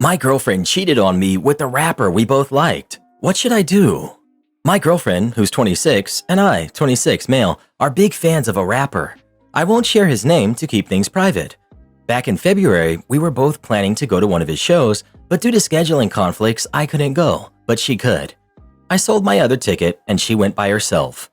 My girlfriend cheated on me with the rapper we both liked. What should I do? My girlfriend, who's 26, and I, 26 male, are big fans of a rapper. I won't share his name to keep things private. Back in February, we were both planning to go to one of his shows, but due to scheduling conflicts, I couldn't go, but she could. I sold my other ticket and she went by herself.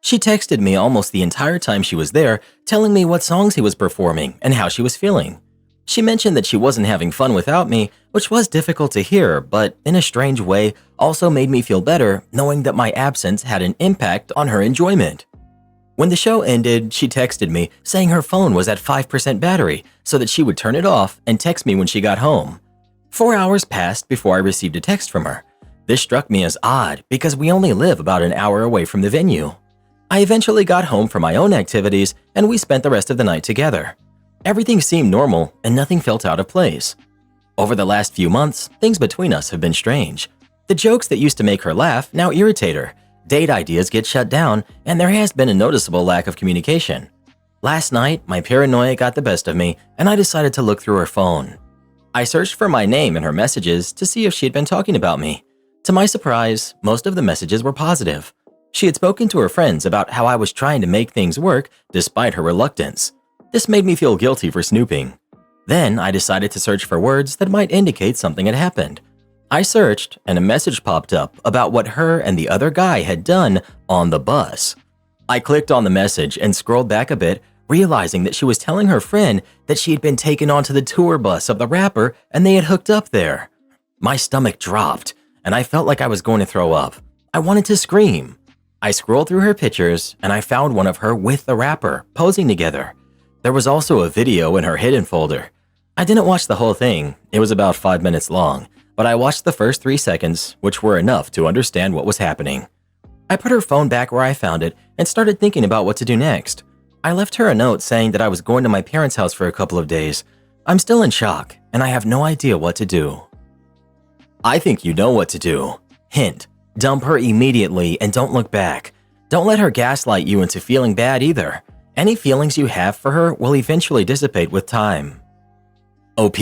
She texted me almost the entire time she was there, telling me what songs he was performing and how she was feeling. She mentioned that she wasn't having fun without me, which was difficult to hear, but in a strange way also made me feel better knowing that my absence had an impact on her enjoyment. When the show ended, she texted me saying her phone was at 5% battery so that she would turn it off and text me when she got home. 4 hours passed before I received a text from her. This struck me as odd because we only live about an hour away from the venue. I eventually got home from my own activities and we spent the rest of the night together. Everything seemed normal and nothing felt out of place. Over the last few months, things between us have been strange. The jokes that used to make her laugh now irritate her. Date ideas get shut down, and there has been a noticeable lack of communication. Last night, my paranoia got the best of me, and I decided to look through her phone. I searched for my name in her messages to see if she had been talking about me. To my surprise, most of the messages were positive. She had spoken to her friends about how I was trying to make things work despite her reluctance. This made me feel guilty for snooping. Then I decided to search for words that might indicate something had happened. I searched and a message popped up about what her and the other guy had done on the bus. I clicked on the message and scrolled back a bit, realizing that she was telling her friend that she had been taken onto the tour bus of the rapper and they had hooked up there. My stomach dropped and I felt like I was going to throw up. I wanted to scream. I scrolled through her pictures and I found one of her with the rapper, posing together. There was also a video in her hidden folder. I didn't watch the whole thing, it was about 5 minutes long, but I watched the first 3 seconds, which were enough to understand what was happening. I put her phone back where I found it and started thinking about what to do next. I left her a note saying that I was going to my parents' house for a couple of days. I'm still in shock, and I have no idea what to do. I think you know what to do. Hint: dump her immediately and don't look back. Don't let her gaslight you into feeling bad either. Any feelings you have for her will eventually dissipate with time. OP: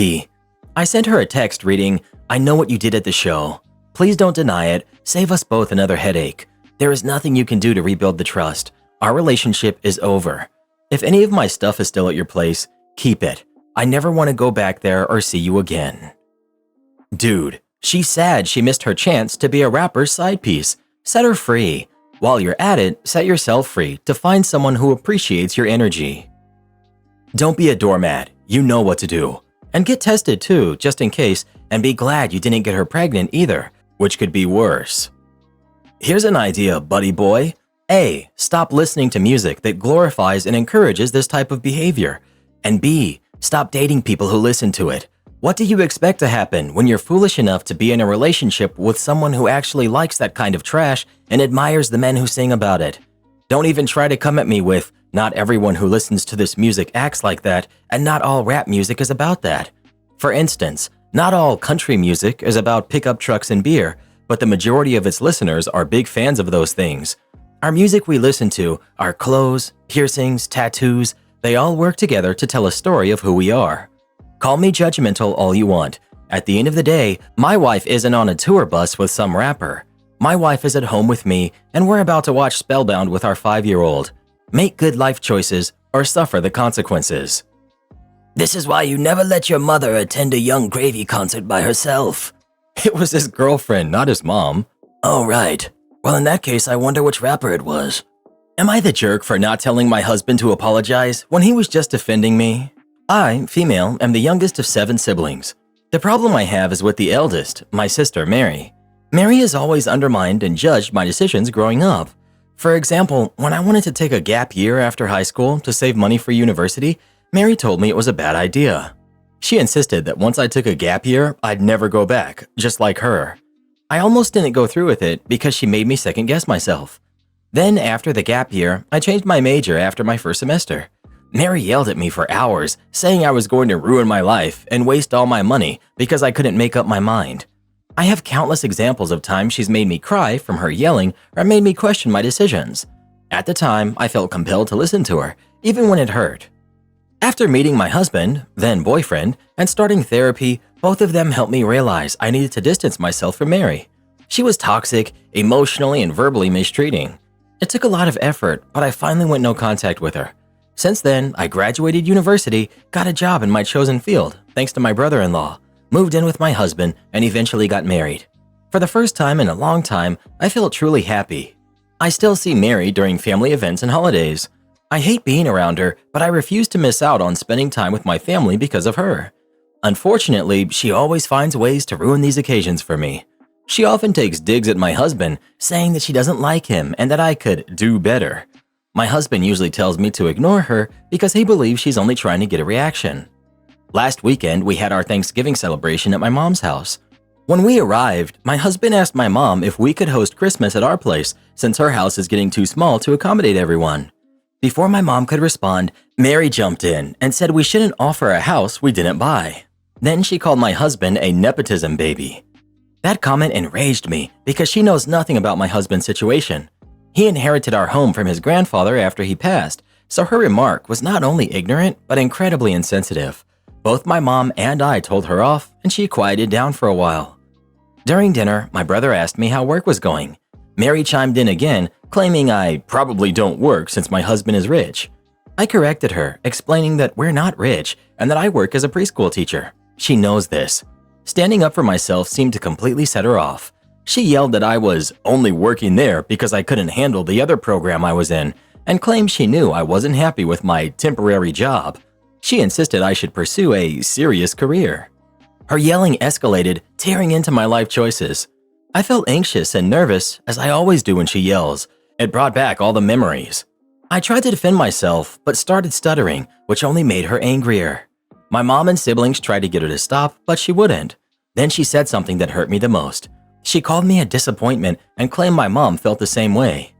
I sent her a text reading, "I know what you did at the show. Please don't deny it. Save us both another headache. There is nothing you can do to rebuild the trust. Our relationship is over. If any of my stuff is still at your place, keep it. I never want to go back there or see you again." Dude, she's sad she missed her chance to be a rapper's side piece. Set her free. While you're at it, set yourself free to find someone who appreciates your energy. Don't be a doormat. You know what to do. And get tested too, just in case, and be glad you didn't get her pregnant either, which could be worse. Here's an idea, buddy boy. A. Stop listening to music that glorifies and encourages this type of behavior. And B. Stop dating people who listen to it. What do you expect to happen when you're foolish enough to be in a relationship with someone who actually likes that kind of trash and admires the men who sing about it? Don't even try to come at me with, "Not everyone who listens to this music acts like that, and not all rap music is about that." For instance, not all country music is about pickup trucks and beer, but the majority of its listeners are big fans of those things. Our music we listen to, our clothes, piercings, tattoos, they all work together to tell a story of who we are. Call me judgmental all you want. At the end of the day, my wife isn't on a tour bus with some rapper. My wife is at home with me, and we're about to watch Spellbound with our 5-year-old. Make good life choices or suffer the consequences. This is why you never let your mother attend a Young Gravy concert by herself. It was his girlfriend, not his mom. Oh, right. Well, in that case, I wonder which rapper it was. Am I the jerk for not telling my husband to apologize when he was just defending me? I, female, am the youngest of 7 siblings. The problem I have is with the eldest, my sister, Mary. Mary has always undermined and judged my decisions growing up. For example, when I wanted to take a gap year after high school to save money for university, Mary told me it was a bad idea. She insisted that once I took a gap year, I'd never go back, just like her. I almost didn't go through with it because she made me second-guess myself. Then, after the gap year, I changed my major after my first semester. Mary yelled at me for hours, saying I was going to ruin my life and waste all my money because I couldn't make up my mind. I have countless examples of times she's made me cry from her yelling or made me question my decisions. At the time, I felt compelled to listen to her, even when it hurt. After meeting my husband, then boyfriend, and starting therapy, Both of them helped me realize I needed to distance myself from Mary. She was toxic, emotionally and verbally mistreating. It took a lot of effort, but I finally went no contact with her. Since then, I graduated university, got a job in my chosen field, thanks to my brother-in-law, moved in with my husband, and eventually got married. For the first time in a long time, I felt truly happy. I still see Mary during family events and holidays. I hate being around her, but I refuse to miss out on spending time with my family because of her. Unfortunately, she always finds ways to ruin these occasions for me. She often takes digs at my husband, saying that she doesn't like him and that I could do better. My husband usually tells me to ignore her because he believes she's only trying to get a reaction. Last weekend, we had our Thanksgiving celebration at my mom's house. When we arrived, my husband asked my mom if we could host Christmas at our place since her house is getting too small to accommodate everyone. Before my mom could respond, Mary jumped in and said we shouldn't offer a house we didn't buy. Then she called my husband a nepotism baby. That comment enraged me because she knows nothing about my husband's situation. He inherited our home from his grandfather after he passed, so her remark was not only ignorant but incredibly insensitive. Both my mom and I told her off, and she quieted down for a while. During dinner, my brother asked me how work was going. Mary chimed in again, claiming I probably don't work since my husband is rich. I corrected her, explaining that we're not rich and that I work as a preschool teacher. She knows this. Standing up for myself seemed to completely set her off. She yelled that I was only working there because I couldn't handle the other program I was in, and claimed she knew I wasn't happy with my temporary job. She insisted I should pursue a serious career. Her yelling escalated, tearing into my life choices. I felt anxious and nervous, as I always do when she yells. It brought back all the memories. I tried to defend myself, but started stuttering, which only made her angrier. My mom and siblings tried to get her to stop, but she wouldn't. Then she said something that hurt me the most. She called me a disappointment and claimed my mom felt the same way.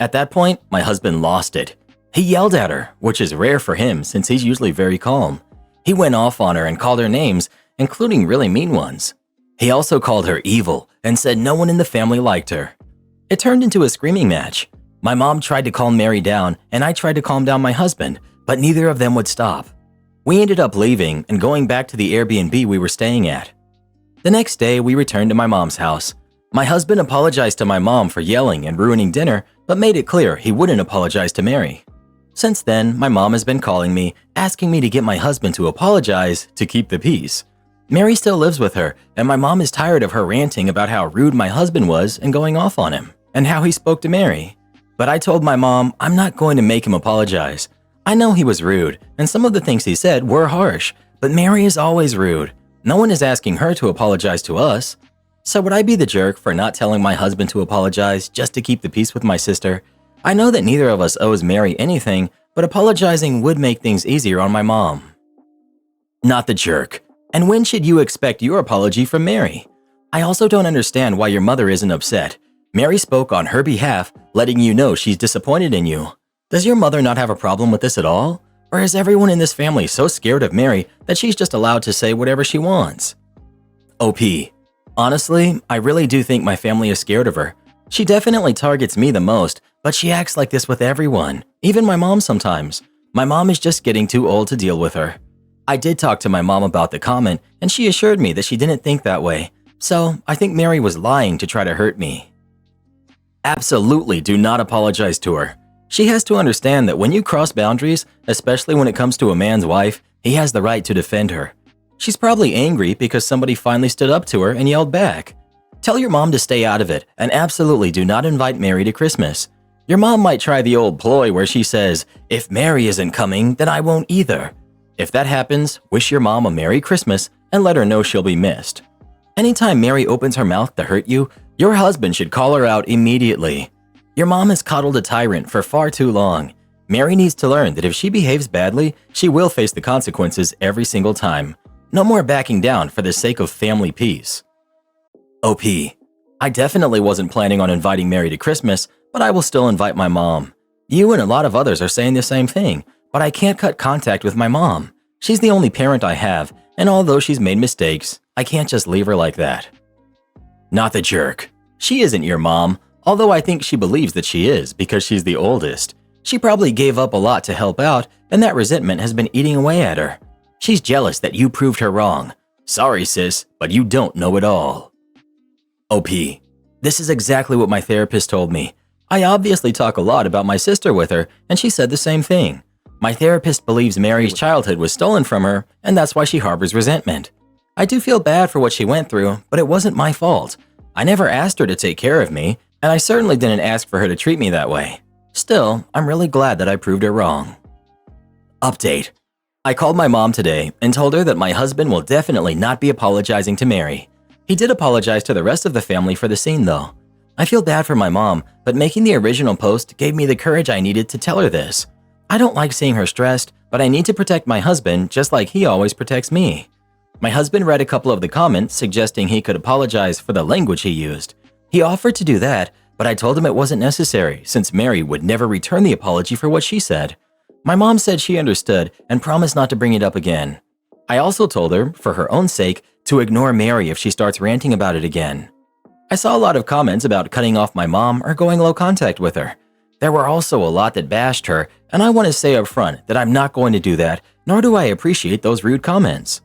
At that point, my husband lost it. He yelled at her, which is rare for him since he's usually very calm. He went off on her and called her names, including really mean ones. He also called her evil and said no one in the family liked her. It turned into a screaming match. My mom tried to calm Mary down and I tried to calm down my husband, but neither of them would stop. We ended up leaving and going back to the Airbnb we were staying at. The next day, we returned to my mom's house. My husband apologized to my mom for yelling and ruining dinner, but made it clear he wouldn't apologize to Mary. Since then, my mom has been calling me, asking me to get my husband to apologize to keep the peace. Mary still lives with her, and my mom is tired of her ranting about how rude my husband was and going off on him, and how he spoke to Mary. But I told my mom I'm not going to make him apologize. I know he was rude, and some of the things he said were harsh, but Mary is always rude. No one is asking her to apologize to us. So would I be the jerk for not telling my husband to apologize just to keep the peace with my sister? I know that neither of us owes Mary anything, but apologizing would make things easier on my mom. Not the jerk. And when should you expect your apology from Mary? I also don't understand why your mother isn't upset. Mary spoke on her behalf, letting you know she's disappointed in you. Does your mother not have a problem with this at all? Or is everyone in this family so scared of Mary that she's just allowed to say whatever she wants? OP. Honestly, I really do think my family is scared of her. She definitely targets me the most, but she acts like this with everyone, even my mom sometimes. My mom is just getting too old to deal with her. I did talk to my mom about the comment, and she assured me that she didn't think that way. So I think Mary was lying to try to hurt me. Absolutely do not apologize to her. She has to understand that when you cross boundaries, especially when it comes to a man's wife, he has the right to defend her. She's probably angry because somebody finally stood up to her and yelled back. Tell your mom to stay out of it and absolutely do not invite Mary to Christmas. Your mom might try the old ploy where she says, "If Mary isn't coming, then I won't either." If that happens, wish your mom a Merry Christmas and let her know she'll be missed. Anytime Mary opens her mouth to hurt you, your husband should call her out immediately. Your mom has coddled a tyrant for far too long. Mary needs to learn that if she behaves badly, she will face the consequences every single time. No more backing down for the sake of family peace. OP. I definitely wasn't planning on inviting Mary to Christmas, but I will still invite my mom. You and a lot of others are saying the same thing, but I can't cut contact with my mom. She's the only parent I have, and although she's made mistakes, I can't just leave her like that. Not the jerk. She isn't your mom. Although I think she believes that she is because she's the oldest. She probably gave up a lot to help out, and that resentment has been eating away at her. She's jealous that you proved her wrong. Sorry, sis, but you don't know it all. OP. This is exactly what my therapist told me. I obviously talk a lot about my sister with her, and she said the same thing. My therapist believes Mary's childhood was stolen from her, and that's why she harbors resentment. I do feel bad for what she went through, but it wasn't my fault. I never asked her to take care of me, and I certainly didn't ask for her to treat me that way. Still, I'm really glad that I proved her wrong. Update. I called my mom today and told her that my husband will definitely not be apologizing to Mary. He did apologize to the rest of the family for the scene though. I feel bad for my mom, but making the original post gave me the courage I needed to tell her this. I don't like seeing her stressed, but I need to protect my husband just like he always protects me. My husband read a couple of the comments suggesting he could apologize for the language he used. He offered to do that, but I told him it wasn't necessary since Mary would never return the apology for what she said. My mom said she understood and promised not to bring it up again. I also told her, for her own sake, to ignore Mary if she starts ranting about it again. I saw a lot of comments about cutting off my mom or going low contact with her. There were also a lot that bashed her, and I want to say up front that I'm not going to do that, nor do I appreciate those rude comments.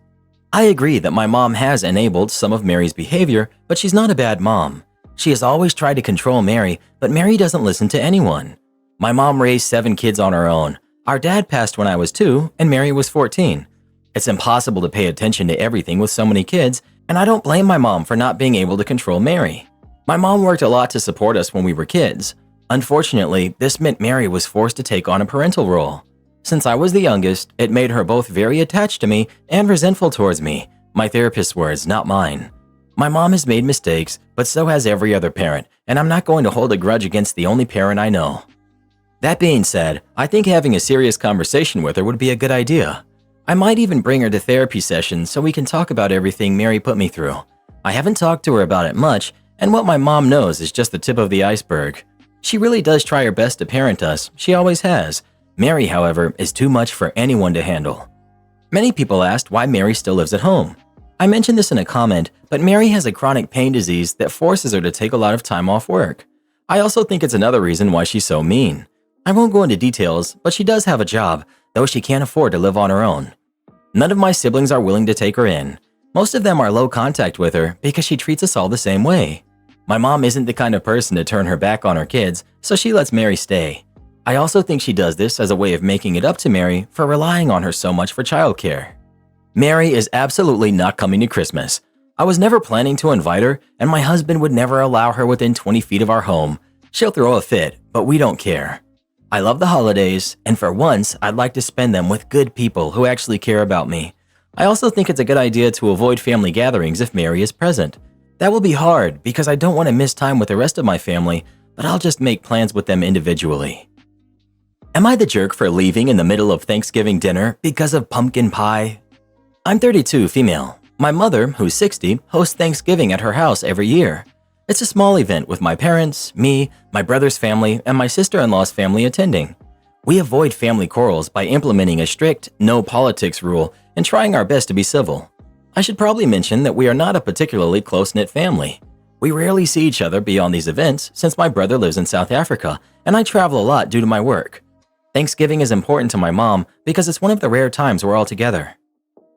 I agree that my mom has enabled some of Mary's behavior, but she's not a bad mom. She has always tried to control Mary, but Mary doesn't listen to anyone. My mom raised 7 kids on her own. Our dad passed when I was 2, and Mary was 14. It's impossible to pay attention to everything with so many kids, and I don't blame my mom for not being able to control Mary. My mom worked a lot to support us when we were kids. Unfortunately, this meant Mary was forced to take on a parental role. Since I was the youngest, it made her both very attached to me and resentful towards me, my therapist's words, not mine. My mom has made mistakes, but so has every other parent, and I'm not going to hold a grudge against the only parent I know. That being said, I think having a serious conversation with her would be a good idea. I might even bring her to therapy sessions so we can talk about everything Mary put me through. I haven't talked to her about it much, and what my mom knows is just the tip of the iceberg. She really does try her best to parent us, she always has. Mary, however, is too much for anyone to handle. Many people asked why Mary still lives at home. I mentioned this in a comment, but Mary has a chronic pain disease that forces her to take a lot of time off work. I also think it's another reason why she's so mean. I won't go into details, but she does have a job, though she can't afford to live on her own. None of my siblings are willing to take her in. Most of them are low contact with her because she treats us all the same way. My mom isn't the kind of person to turn her back on her kids, so she lets Mary stay. I also think she does this as a way of making it up to Mary for relying on her so much for childcare. Mary is absolutely not coming to Christmas. I was never planning to invite her, and my husband would never allow her within 20 feet of our home. She'll throw a fit, but we don't care. I love the holidays, and for once, I'd like to spend them with good people who actually care about me. I also think it's a good idea to avoid family gatherings if Mary is present. That will be hard because I don't want to miss time with the rest of my family, but I'll just make plans with them individually. Am I the jerk for leaving in the middle of Thanksgiving dinner because of pumpkin pie? I'm 32, female. My mother, who's 60, hosts Thanksgiving at her house every year. It's a small event with my parents, me, my brother's family, and my sister-in-law's family attending. We avoid family quarrels by implementing a strict no politics rule and trying our best to be civil. I should probably mention that we are not a particularly close-knit family. We rarely see each other beyond these events since my brother lives in South Africa and I travel a lot due to my work. Thanksgiving is important to my mom because it's one of the rare times we're all together.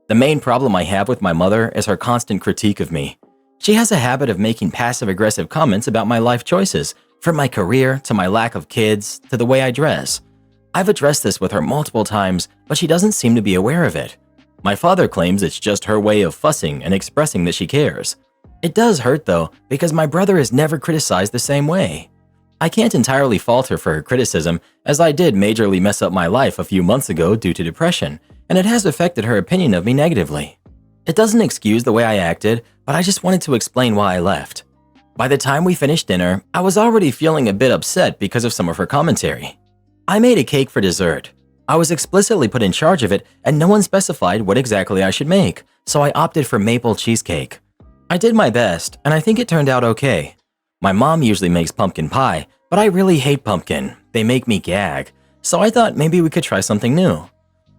The main problem I have with my mother is her constant critique of me. She has a habit of making passive-aggressive comments about my life choices, from my career to my lack of kids to the way I dress. I've addressed this with her multiple times, but she doesn't seem to be aware of it. My father claims it's just her way of fussing and expressing that she cares. It does hurt though, because my brother is never criticized the same way. I can't entirely fault her for her criticism, as I did majorly mess up my life a few months ago due to depression, and it has affected her opinion of me negatively. It doesn't excuse the way I acted, but I just wanted to explain why I left. By the time we finished dinner, I was already feeling a bit upset because of some of her commentary. I made a cake for dessert. I was explicitly put in charge of it, and no one specified what exactly I should make, so I opted for maple cheesecake. I did my best, and I think it turned out okay. My mom usually makes pumpkin pie, but I really hate pumpkin. They make me gag, so I thought maybe we could try something new.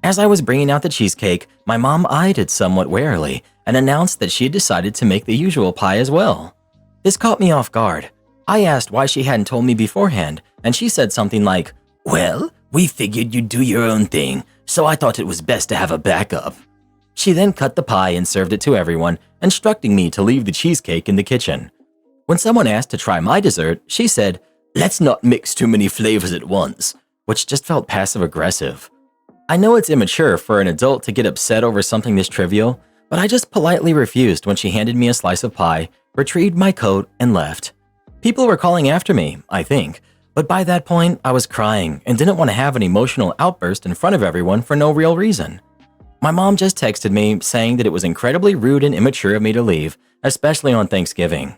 As I was bringing out the cheesecake, my mom eyed it somewhat warily and announced that she had decided to make the usual pie as well. This caught me off guard. I asked why she hadn't told me beforehand, and she said something like, "Well, we figured you'd do your own thing, so I thought it was best to have a backup." She then cut the pie and served it to everyone, instructing me to leave the cheesecake in the kitchen. When someone asked to try my dessert, she said, "Let's not mix too many flavors at once," which just felt passive-aggressive. I know it's immature for an adult to get upset over something this trivial, but I just politely refused when she handed me a slice of pie, retrieved my coat, and left. People were calling after me, I think, but by that point, I was crying and didn't want to have an emotional outburst in front of everyone for no real reason. My mom just texted me saying that it was incredibly rude and immature of me to leave, especially on Thanksgiving.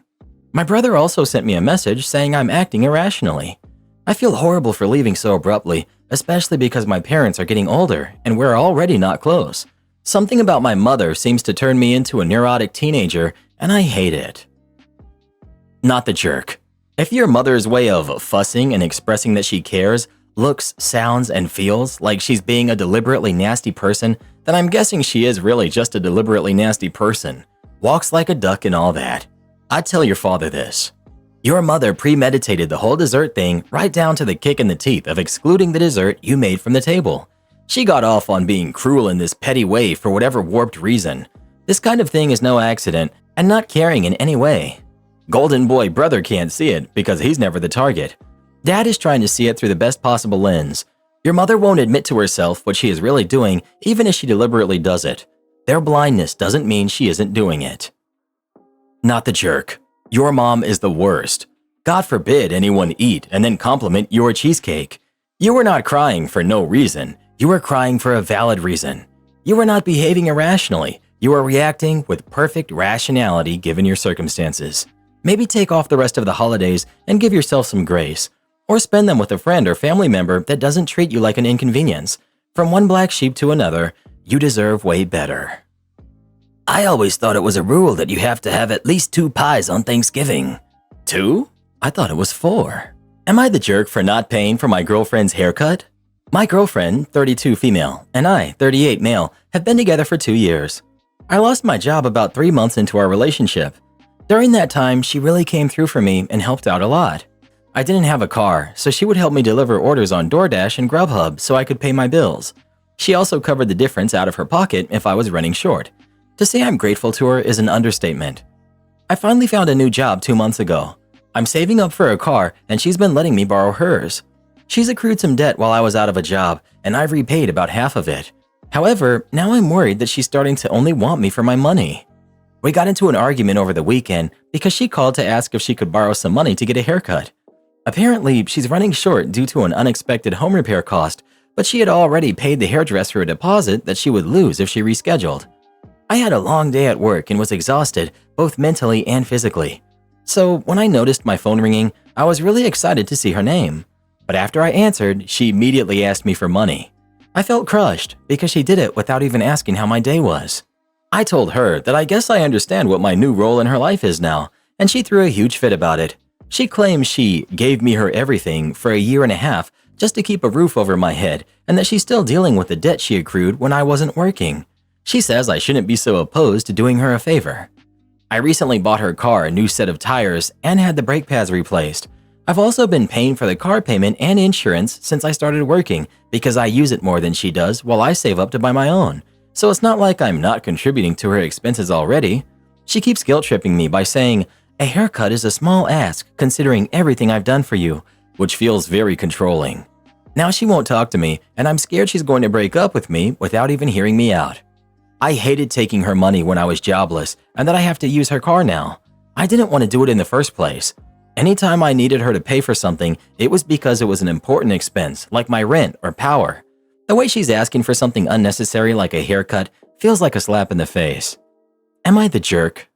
My brother also sent me a message saying I'm acting irrationally. I feel horrible for leaving so abruptly, especially because my parents are getting older and we're already not close. Something about my mother seems to turn me into a neurotic teenager, and I hate it. Not the jerk. If your mother's way of fussing and expressing that she cares looks, sounds, and feels like she's being a deliberately nasty person, then I'm guessing she is really just a deliberately nasty person. Walks like a duck and all that. I'd tell your father this. Your mother premeditated the whole dessert thing right down to the kick in the teeth of excluding the dessert you made from the table. She got off on being cruel in this petty way for whatever warped reason. This kind of thing is no accident and not caring in any way. Golden boy brother can't see it because he's never the target. Dad is trying to see it through the best possible lens. Your mother won't admit to herself what she is really doing even if she deliberately does it. Their blindness doesn't mean she isn't doing it. Not the jerk. Your mom is the worst. God forbid anyone eat and then compliment your cheesecake. You were not crying for no reason. You were crying for a valid reason. You were not behaving irrationally. You were reacting with perfect rationality given your circumstances. Maybe take off the rest of the holidays and give yourself some grace. Or spend them with a friend or family member that doesn't treat you like an inconvenience. From one black sheep to another, you deserve way better. I always thought it was a rule that you have to have at least 2 pies on Thanksgiving. 2? I thought it was 4. Am I the jerk for not paying for my girlfriend's haircut? My girlfriend, 32 female, and I, 38 male, have been together for 2 years. I lost my job about 3 months into our relationship. During that time, she really came through for me and helped out a lot. I didn't have a car, so she would help me deliver orders on DoorDash and Grubhub so I could pay my bills. She also covered the difference out of her pocket if I was running short. To say I'm grateful to her is an understatement. I finally found a new job 2 months ago. I'm saving up for a car and she's been letting me borrow hers. She's accrued some debt while I was out of a job and I've repaid about half of it. However, now I'm worried that she's starting to only want me for my money. We got into an argument over the weekend because she called to ask if she could borrow some money to get a haircut. Apparently, she's running short due to an unexpected home repair cost, but she had already paid the hairdresser a deposit that she would lose if she rescheduled. I had a long day at work and was exhausted, both mentally and physically. So when I noticed my phone ringing, I was really excited to see her name. But after I answered, she immediately asked me for money. I felt crushed because she did it without even asking how my day was. I told her that I guess I understand what my new role in her life is now, and she threw a huge fit about it. She claims she gave me her everything for a year and a half just to keep a roof over my head and that she's still dealing with the debt she accrued when I wasn't working. She says I shouldn't be so opposed to doing her a favor. I recently bought her car a new set of tires and had the brake pads replaced. I've also been paying for the car payment and insurance since I started working because I use it more than she does while I save up to buy my own. So it's not like I'm not contributing to her expenses already. She keeps guilt-tripping me by saying, "A haircut is a small ask considering everything I've done for you," which feels very controlling. Now she won't talk to me and I'm scared she's going to break up with me without even hearing me out. I hated taking her money when I was jobless and that I have to use her car now. I didn't want to do it in the first place. Anytime I needed her to pay for something, it was because it was an important expense like my rent or power. The way she's asking for something unnecessary like a haircut feels like a slap in the face. Am I the jerk?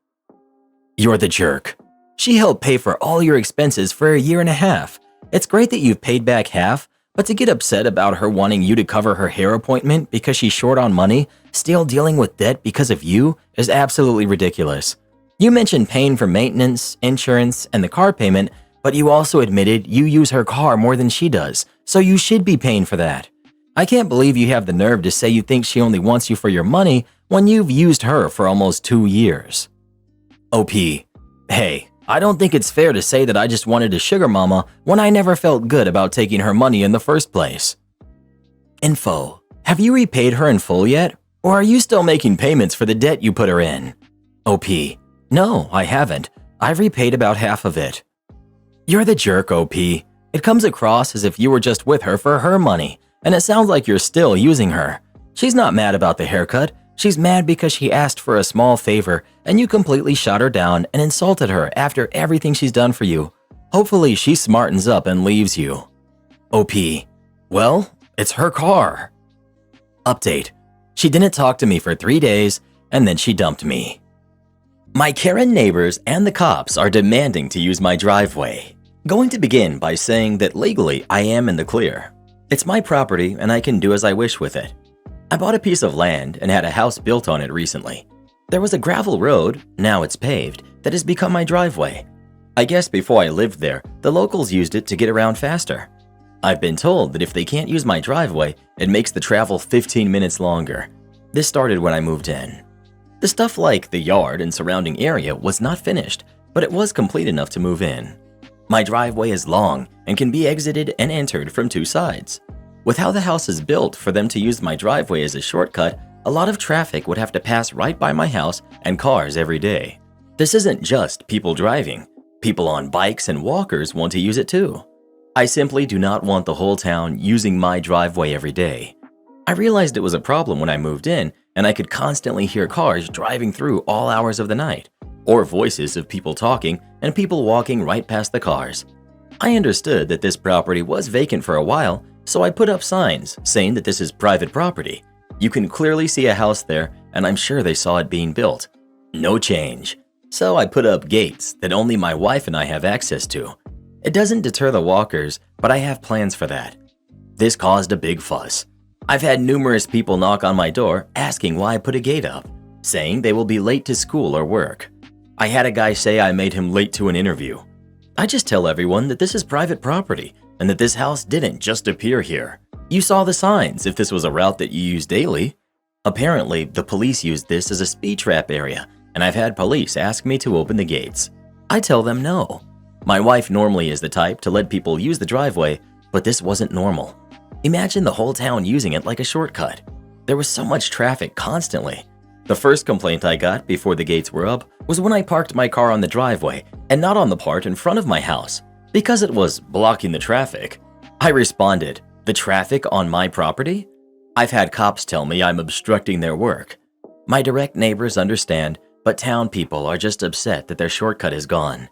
You're the jerk. She helped pay for all your expenses for a year and a half. It's great that you've paid back half, but to get upset about her wanting you to cover her hair appointment because she's short on money, still dealing with debt because of you, is absolutely ridiculous. You mentioned paying for maintenance, insurance, and the car payment, but you also admitted you use her car more than she does, so you should be paying for that. I can't believe you have the nerve to say you think she only wants you for your money when you've used her for almost 2 years. OP. Hey, I don't think it's fair to say that I just wanted a sugar mama when I never felt good about taking her money in the first place. Info. Have you repaid her in full yet? Or are you still making payments for the debt you put her in? OP: No, I haven't. I've repaid about half of it. You're the jerk, OP. It comes across as if you were just with her for her money, and it sounds like you're still using her. She's not mad about the haircut. She's mad because she asked for a small favor and you completely shot her down and insulted her after everything she's done for you. Hopefully she smartens up and leaves you. OP: Well, it's her car. Update: She didn't talk to me for 3 days and then she dumped me. My Karen neighbors and the cops are demanding to use my driveway. Going to begin by saying that legally I am in the clear. It's my property and I can do as I wish with it. I bought a piece of land and had a house built on it recently. There was a gravel road, now it's paved, that has become my driveway. I guess before I lived there, the locals used it to get around faster. I've been told that if they can't use my driveway, it makes the travel 15 minutes longer. This started when I moved in. The stuff like the yard and surrounding area was not finished, but it was complete enough to move in. My driveway is long and can be exited and entered from 2 sides. With how the house is built, for them to use my driveway as a shortcut, a lot of traffic would have to pass right by my house and cars every day. This isn't just people driving. People on bikes and walkers want to use it too. I simply do not want the whole town using my driveway every day. I realized it was a problem when I moved in and I could constantly hear cars driving through all hours of the night, or voices of people talking and people walking right past the cars. I understood that this property was vacant for a while, so I put up signs saying that this is private property. You can clearly see a house there and I'm sure they saw it being built. No change. So I put up gates that only my wife and I have access to. It doesn't deter the walkers, but I have plans for that. This caused a big fuss. I've had numerous people knock on my door asking why I put a gate up, saying they will be late to school or work. I had a guy say I made him late to an interview. I just tell everyone that this is private property and that this house didn't just appear here. You saw the signs if this was a route that you use daily. Apparently, the police used this as a speed trap area, and I've had police ask me to open the gates. I tell them no. My wife normally is the type to let people use the driveway, but this wasn't normal. Imagine the whole town using it like a shortcut. There was so much traffic constantly. The first complaint I got before the gates were up was when I parked my car on the driveway and not on the part in front of my house because it was blocking the traffic. I responded, "The traffic on my property?" I've had cops tell me I'm obstructing their work. My direct neighbors understand, but town people are just upset that their shortcut is gone.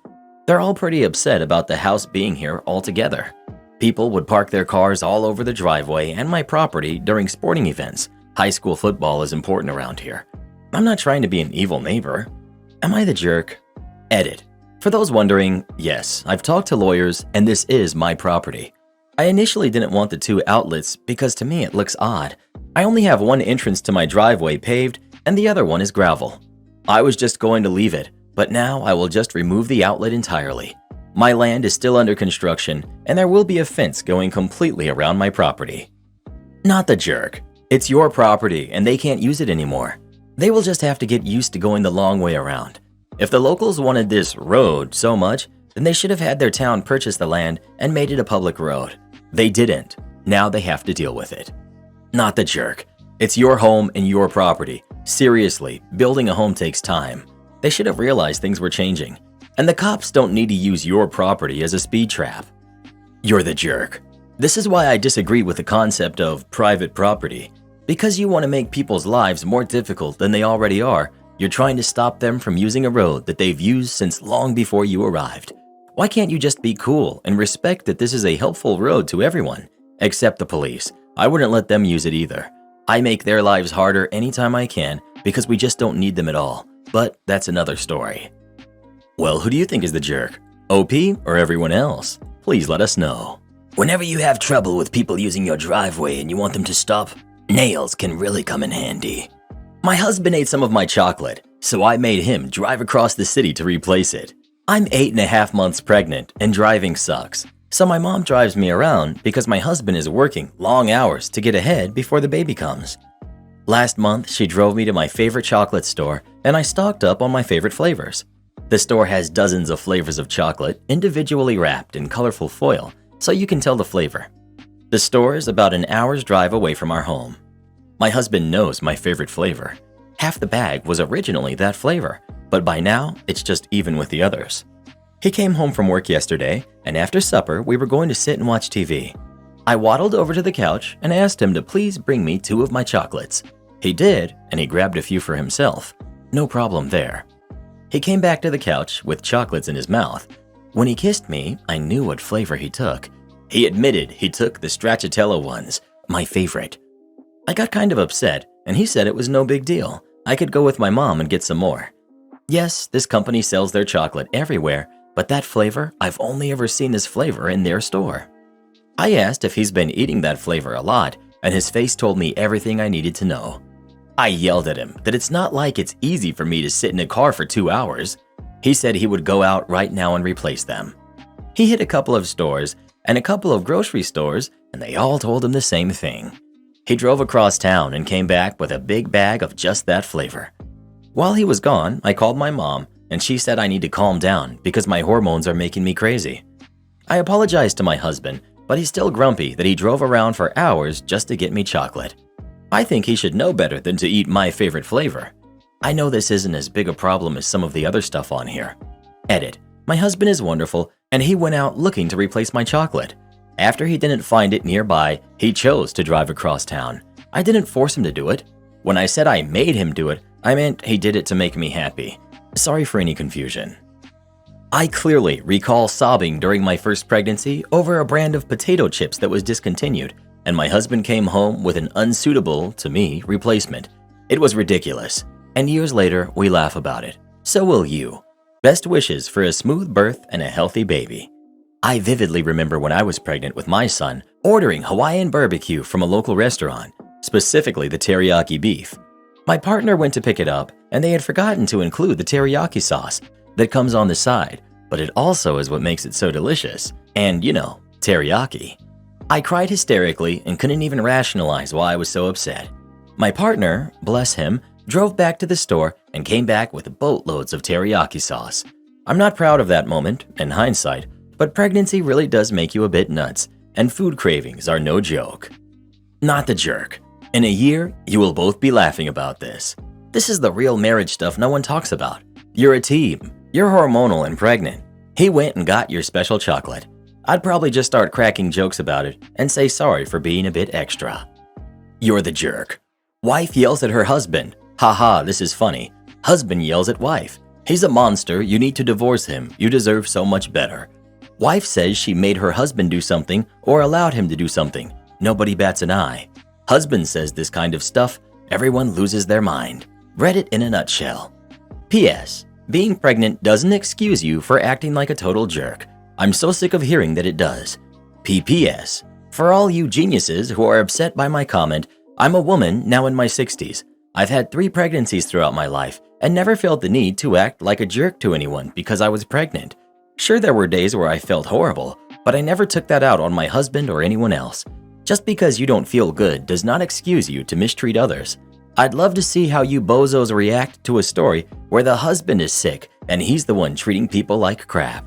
They're all pretty upset about the house being here altogether. People would park their cars all over the driveway and my property during sporting events. High school football is important around here. I'm not trying to be an evil neighbor. Am I the jerk? Edit. For those wondering, yes, I've talked to lawyers and this is my property. I initially didn't want the 2 outlets because to me it looks odd. I only have one entrance to my driveway paved and the other one is gravel. I was just going to leave it, but now I will just remove the outlet entirely. My land is still under construction and there will be a fence going completely around my property. Not the jerk. It's your property and they can't use it anymore. They will just have to get used to going the long way around. If the locals wanted this road so much, then they should have had their town purchase the land and made it a public road. They didn't. Now they have to deal with it. Not the jerk. It's your home and your property. Seriously, building a home takes time. They should have realized things were changing. And the cops don't need to use your property as a speed trap. You're the jerk. This is why I disagree with the concept of private property. Because you want to make people's lives more difficult than they already are, you're trying to stop them from using a road that they've used since long before you arrived. Why can't you just be cool and respect that this is a helpful road to everyone? Except the police. I wouldn't let them use it either. I make their lives harder anytime I can because we just don't need them at all. But that's another story. Well, who do you think is the jerk? OP or everyone else? Please let us know. Whenever you have trouble with people using your driveway and you want them to stop, nails can really come in handy. My husband ate some of my chocolate, so I made him drive across the city to replace it. I'm 8.5 months pregnant and driving sucks, so my mom drives me around because my husband is working long hours to get ahead before the baby comes. Last month, she drove me to my favorite chocolate store and I stocked up on my favorite flavors. The store has dozens of flavors of chocolate individually wrapped in colorful foil so you can tell the flavor. The store is about an hour's drive away from our home. My husband knows my favorite flavor. Half the bag was originally that flavor, but by now, it's just even with the others. He came home from work yesterday, and after supper, we were going to sit and watch TV. I waddled over to the couch and asked him to please bring me 2 of my chocolates. He did, and he grabbed a few for himself. No problem there. He came back to the couch with chocolates in his mouth. When he kissed me, I knew what flavor he took. He admitted he took the stracciatella ones, my favorite. I got kind of upset, and he said it was no big deal. I could go with my mom and get some more. Yes, this company sells their chocolate everywhere, but that flavor, I've only ever seen this flavor in their store. I asked if he's been eating that flavor a lot, and his face told me everything I needed to know. I yelled at him that it's not like it's easy for me to sit in a car for 2 hours. He said he would go out right now and replace them. He hit a couple of stores and a couple of grocery stores, and they all told him the same thing. He drove across town and came back with a big bag of just that flavor. While he was gone, I called my mom, and she said I need to calm down because my hormones are making me crazy. I apologized to my husband, but he's still grumpy that he drove around for hours just to get me chocolate. I think he should know better than to eat my favorite flavor. I know this isn't as big a problem as some of the other stuff on here. Edit. My husband is wonderful, and he went out looking to replace my chocolate. After he didn't find it nearby, he chose to drive across town. I didn't force him to do it. When I said I made him do it, I meant he did it to make me happy. Sorry for any confusion. I clearly recall sobbing during my first pregnancy over a brand of potato chips that was discontinued, and my husband came home with an unsuitable, to me, replacement. It was ridiculous, and years later, we laugh about it. So will you. Best wishes for a smooth birth and a healthy baby. I vividly remember when I was pregnant with my son, ordering Hawaiian barbecue from a local restaurant, specifically the teriyaki beef. My partner went to pick it up, and they had forgotten to include the teriyaki sauce that comes on the side, but it also is what makes it so delicious. And, you know, teriyaki. I cried hysterically and couldn't even rationalize why I was so upset. My partner, bless him, drove back to the store and came back with boatloads of teriyaki sauce. I'm not proud of that moment, in hindsight, but pregnancy really does make you a bit nuts, and food cravings are no joke. Not the jerk. In a year, you will both be laughing about this. This is the real marriage stuff no one talks about. You're a team. You're hormonal and pregnant. He went and got your special chocolate. I'd probably just start cracking jokes about it and say sorry for being a bit extra. You're the jerk. Wife yells at her husband. Haha, this is funny. Husband yells at wife. He's a monster, you need to divorce him, you deserve so much better. Wife says she made her husband do something or allowed him to do something. Nobody bats an eye. Husband says this kind of stuff, everyone loses their mind. Read it in a nutshell. P.S. Being pregnant doesn't excuse you for acting like a total jerk. I'm so sick of hearing that it does. P.P.S. For all you geniuses who are upset by my comment, I'm a woman now in my 60s. I've had 3 pregnancies throughout my life and never felt the need to act like a jerk to anyone because I was pregnant. Sure, there were days where I felt horrible, but I never took that out on my husband or anyone else. Just because you don't feel good does not excuse you to mistreat others. I'd love to see how you bozos react to a story where the husband is sick and he's the one treating people like crap.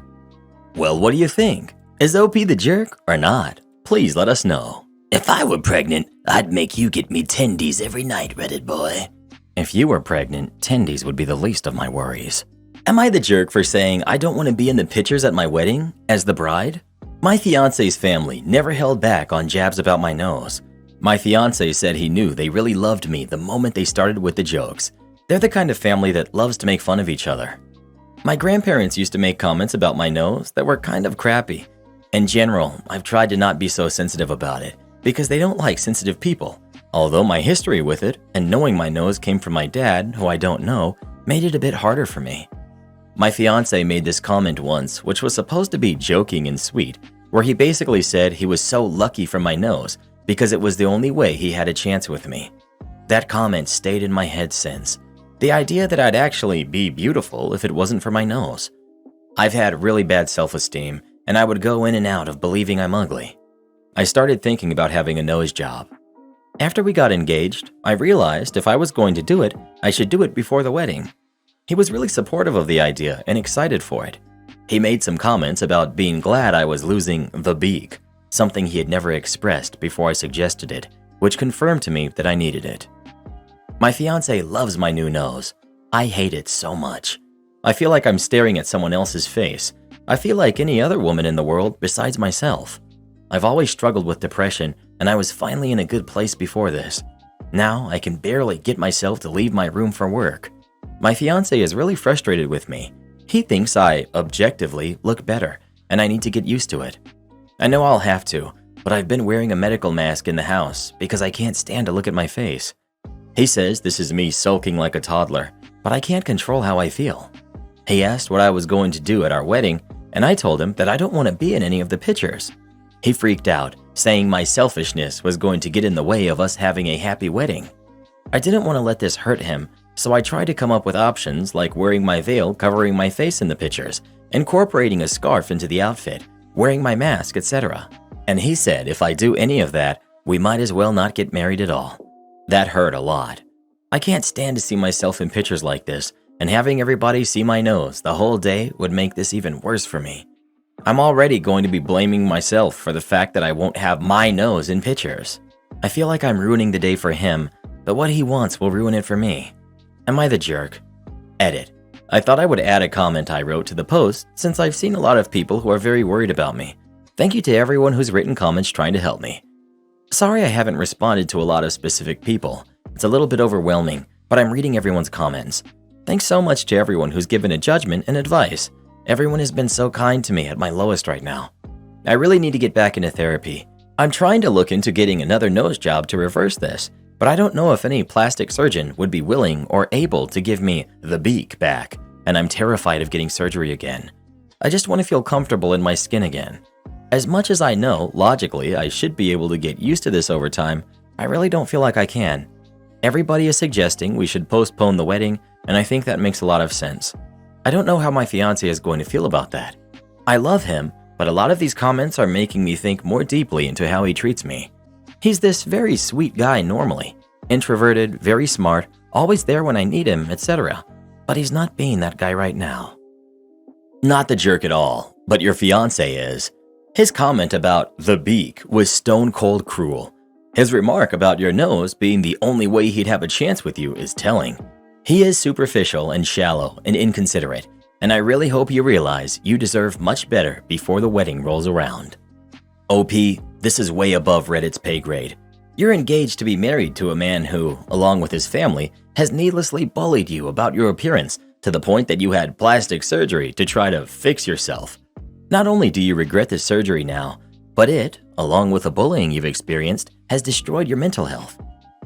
Well, what do you think? Is OP the jerk or not? Please let us know. If I were pregnant, I'd make you get me tendies every night, Reddit boy. If you were pregnant, tendies would be the least of my worries. Am I the jerk for saying I don't want to be in the pictures at my wedding as the bride? My fiance's family never held back on jabs about my nose. My fiance said he knew they really loved me the moment they started with the jokes. They're the kind of family that loves to make fun of each other. My grandparents used to make comments about my nose that were kind of crappy. In general, I've tried to not be so sensitive about it because they don't like sensitive people. Although my history with it and knowing my nose came from my dad, who I don't know, made it a bit harder for me. My fiance made this comment once, which was supposed to be joking and sweet, where he basically said he was so lucky for my nose because it was the only way he had a chance with me. That comment stayed in my head since. The idea that I'd actually be beautiful if it wasn't for my nose. I've had really bad self-esteem, and I would go in and out of believing I'm ugly. I started thinking about having a nose job. After we got engaged, I realized if I was going to do it, I should do it before the wedding. He was really supportive of the idea and excited for it. He made some comments about being glad I was losing the beak, something he had never expressed before I suggested it, which confirmed to me that I needed it. My fiance loves my new nose. I hate it so much. I feel like I'm staring at someone else's face. I feel like any other woman in the world besides myself. I've always struggled with depression, and I was finally in a good place before this. Now I can barely get myself to leave my room for work. My fiance is really frustrated with me. He thinks I, objectively, look better, and I need to get used to it. I know I'll have to, but I've been wearing a medical mask in the house because I can't stand to look at my face. He says this is me sulking like a toddler, but I can't control how I feel. He asked what I was going to do at our wedding, and I told him that I don't want to be in any of the pictures. He freaked out, saying my selfishness was going to get in the way of us having a happy wedding. I didn't want to let this hurt him, so I tried to come up with options like wearing my veil covering my face in the pictures, incorporating a scarf into the outfit, wearing my mask, etc. And he said if I do any of that, we might as well not get married at all. That hurt a lot. I can't stand to see myself in pictures like this, and having everybody see my nose the whole day would make this even worse for me. I'm already going to be blaming myself for the fact that I won't have my nose in pictures. I feel like I'm ruining the day for him, but what he wants will ruin it for me. Am I the jerk? Edit. I thought I would add a comment I wrote to the post since I've seen a lot of people who are very worried about me. Thank you to everyone who's written comments trying to help me. Sorry I haven't responded to a lot of specific people. It's a little bit overwhelming, but I'm reading everyone's comments. Thanks so much to everyone who's given a judgment and advice. Everyone has been so kind to me at my lowest right now. I really need to get back into therapy. I'm trying to look into getting another nose job to reverse this, but I don't know if any plastic surgeon would be willing or able to give me the beak back, and I'm terrified of getting surgery again. I just want to feel comfortable in my skin again. As much as I know, logically, I should be able to get used to this over time, I really don't feel like I can. Everybody is suggesting we should postpone the wedding, and I think that makes a lot of sense. I don't know how my fiance is going to feel about that. I love him, but a lot of these comments are making me think more deeply into how he treats me. He's this very sweet guy normally, introverted, very smart, always there when I need him, etc. But he's not being that guy right now. Not the jerk at all, but your fiance is. His comment about the beak was stone cold cruel. His remark about your nose being the only way he'd have a chance with you is telling. He is superficial and shallow and inconsiderate, and I really hope you realize you deserve much better before the wedding rolls around. OP, this is way above Reddit's pay grade. You're engaged to be married to a man who, along with his family, has needlessly bullied you about your appearance to the point that you had plastic surgery to try to fix yourself. Not only do you regret the surgery now, but it, along with the bullying you've experienced, has destroyed your mental health.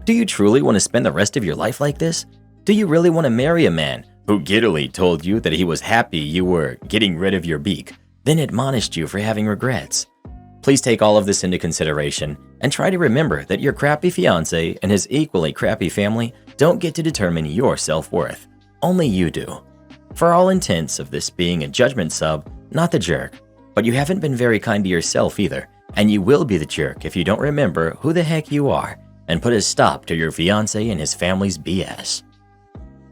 Do you truly want to spend the rest of your life like this? Do you really want to marry a man who giddily told you that he was happy you were getting rid of your beak, then admonished you for having regrets? Please take all of this into consideration and try to remember that your crappy fiance and his equally crappy family don't get to determine your self-worth. Only you do. For all intents of this being a judgment sub, not the jerk, but you haven't been very kind to yourself either, and you will be the jerk if you don't remember who the heck you are and put a stop to your fiance and his family's BS.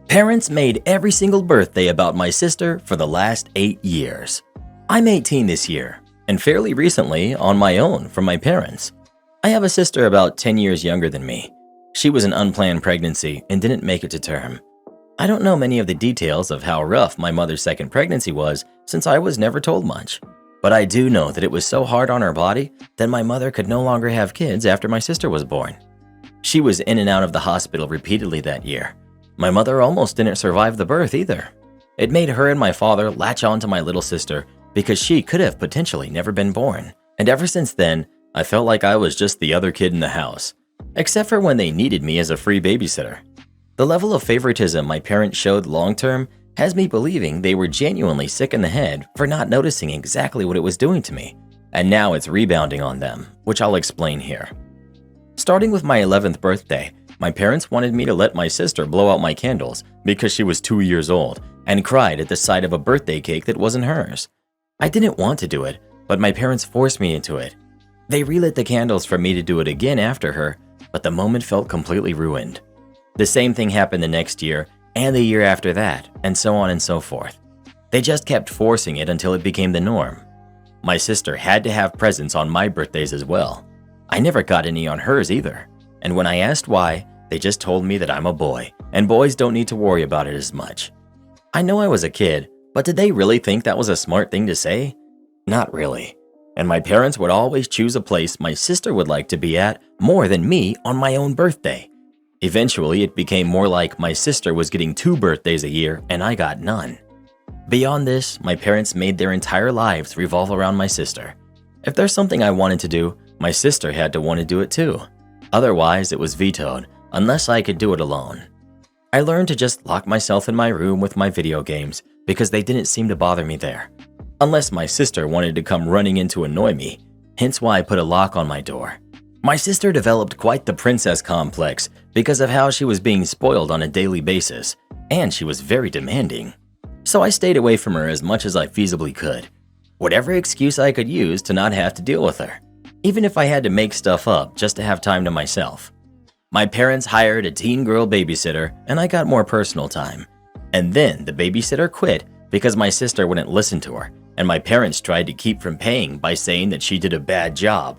Parents made every single birthday about my sister for the last 8 years. I'm 18 this year, and fairly recently on my own from my parents. I have a sister about 10 years younger than me. She was an unplanned pregnancy and didn't make it to term. I don't know many of the details of how rough my mother's second pregnancy was since I was never told much, but I do know that it was so hard on her body that my mother could no longer have kids after my sister was born. She was in and out of the hospital repeatedly that year. My mother almost didn't survive the birth either. It made her and my father latch on to my little sister because she could have potentially never been born, and ever since then, I felt like I was just the other kid in the house, except for when they needed me as a free babysitter. The level of favoritism my parents showed long-term has me believing they were genuinely sick in the head for not noticing exactly what it was doing to me, and now it's rebounding on them, which I'll explain here. Starting with my 11th birthday, my parents wanted me to let my sister blow out my candles because she was 2 years old and cried at the sight of a birthday cake that wasn't hers. I didn't want to do it, but my parents forced me into it. They relit the candles for me to do it again after her, but the moment felt completely ruined. The same thing happened the next year, and the year after that, and so on and so forth. They just kept forcing it until it became the norm. My sister had to have presents on my birthdays as well. I never got any on hers either. and when I asked why, they just told me that I'm a boy, and boys don't need to worry about it as much. I know I was a kid, but did they really think that was a smart thing to say? Not really. And my parents would always choose a place my sister would like to be at more than me on my own birthday. Eventually, it became more like my sister was getting 2 birthdays a year and I got none. Beyond this, my parents made their entire lives revolve around my sister. If there's something I wanted to do, my sister had to want to do it too. Otherwise, it was vetoed, unless I could do it alone. I learned to just lock myself in my room with my video games because they didn't seem to bother me there. Unless my sister wanted to come running in to annoy me, hence why I put a lock on my door. My sister developed quite the princess complex because of how she was being spoiled on a daily basis, and she was very demanding. So I stayed away from her as much as I feasibly could. Whatever excuse I could use to not have to deal with her, even if I had to make stuff up just to have time to myself. My parents hired a teen girl babysitter and I got more personal time. And then the babysitter quit because my sister wouldn't listen to her, and my parents tried to keep from paying by saying that she did a bad job.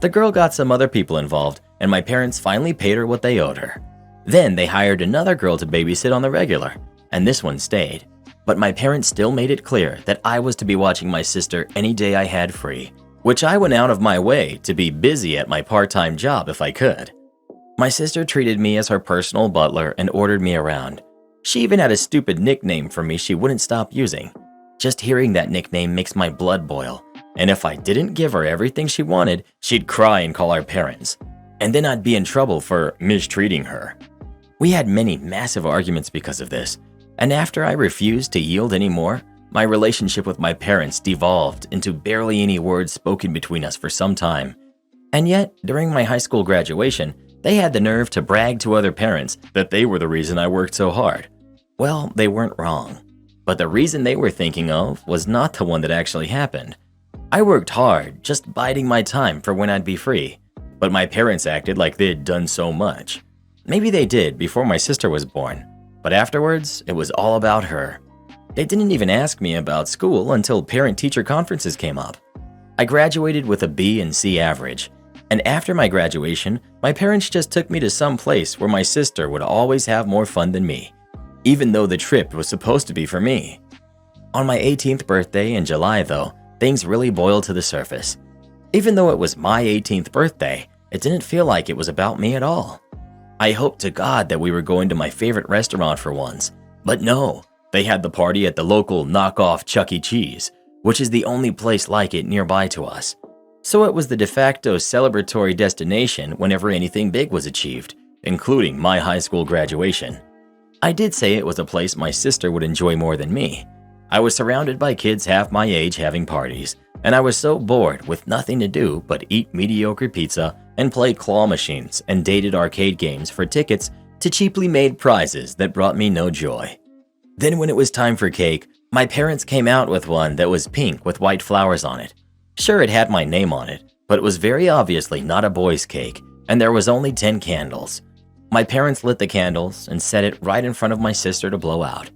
The girl got some other people involved, and my parents finally paid her what they owed her. Then they hired another girl to babysit on the regular, and this one stayed. But my parents still made it clear that I was to be watching my sister any day I had free, which I went out of my way to be busy at my part-time job if I could. My sister treated me as her personal butler and ordered me around. She even had a stupid nickname for me she wouldn't stop using. Just hearing that nickname makes my blood boil, and if I didn't give her everything she wanted, she'd cry and call our parents, and then I'd be in trouble for mistreating her. We had many massive arguments because of this, and after I refused to yield anymore, my relationship with my parents devolved into barely any words spoken between us for some time. And yet, during my high school graduation, they had the nerve to brag to other parents that they were the reason I worked so hard. Well, they weren't wrong. But the reason they were thinking of was not the one that actually happened. I worked hard, just biding my time for when I'd be free. But my parents acted like they'd done so much. Maybe they did before my sister was born, but afterwards, it was all about her. They didn't even ask me about school until parent-teacher conferences came up. I graduated with a B and C average, and after my graduation, my parents just took me to some place where my sister would always have more fun than me, even though the trip was supposed to be for me. On my 18th birthday in July though, things really boiled to the surface. Even though it was my 18th birthday, it didn't feel like it was about me at all. I hoped to God that we were going to my favorite restaurant for once, but no, they had the party at the local knockoff Chuck E. Cheese, which is the only place like it nearby to us. So it was the de facto celebratory destination whenever anything big was achieved, including my high school graduation. I did say it was a place my sister would enjoy more than me. I was surrounded by kids half my age having parties, and I was so bored with nothing to do but eat mediocre pizza and play claw machines and dated arcade games for tickets to cheaply made prizes that brought me no joy. Then when it was time for cake, my parents came out with one that was pink with white flowers on it. Sure, it had my name on it, but it was very obviously not a boy's cake, and there was only 10 candles. My parents lit the candles and set it right in front of my sister to blow out.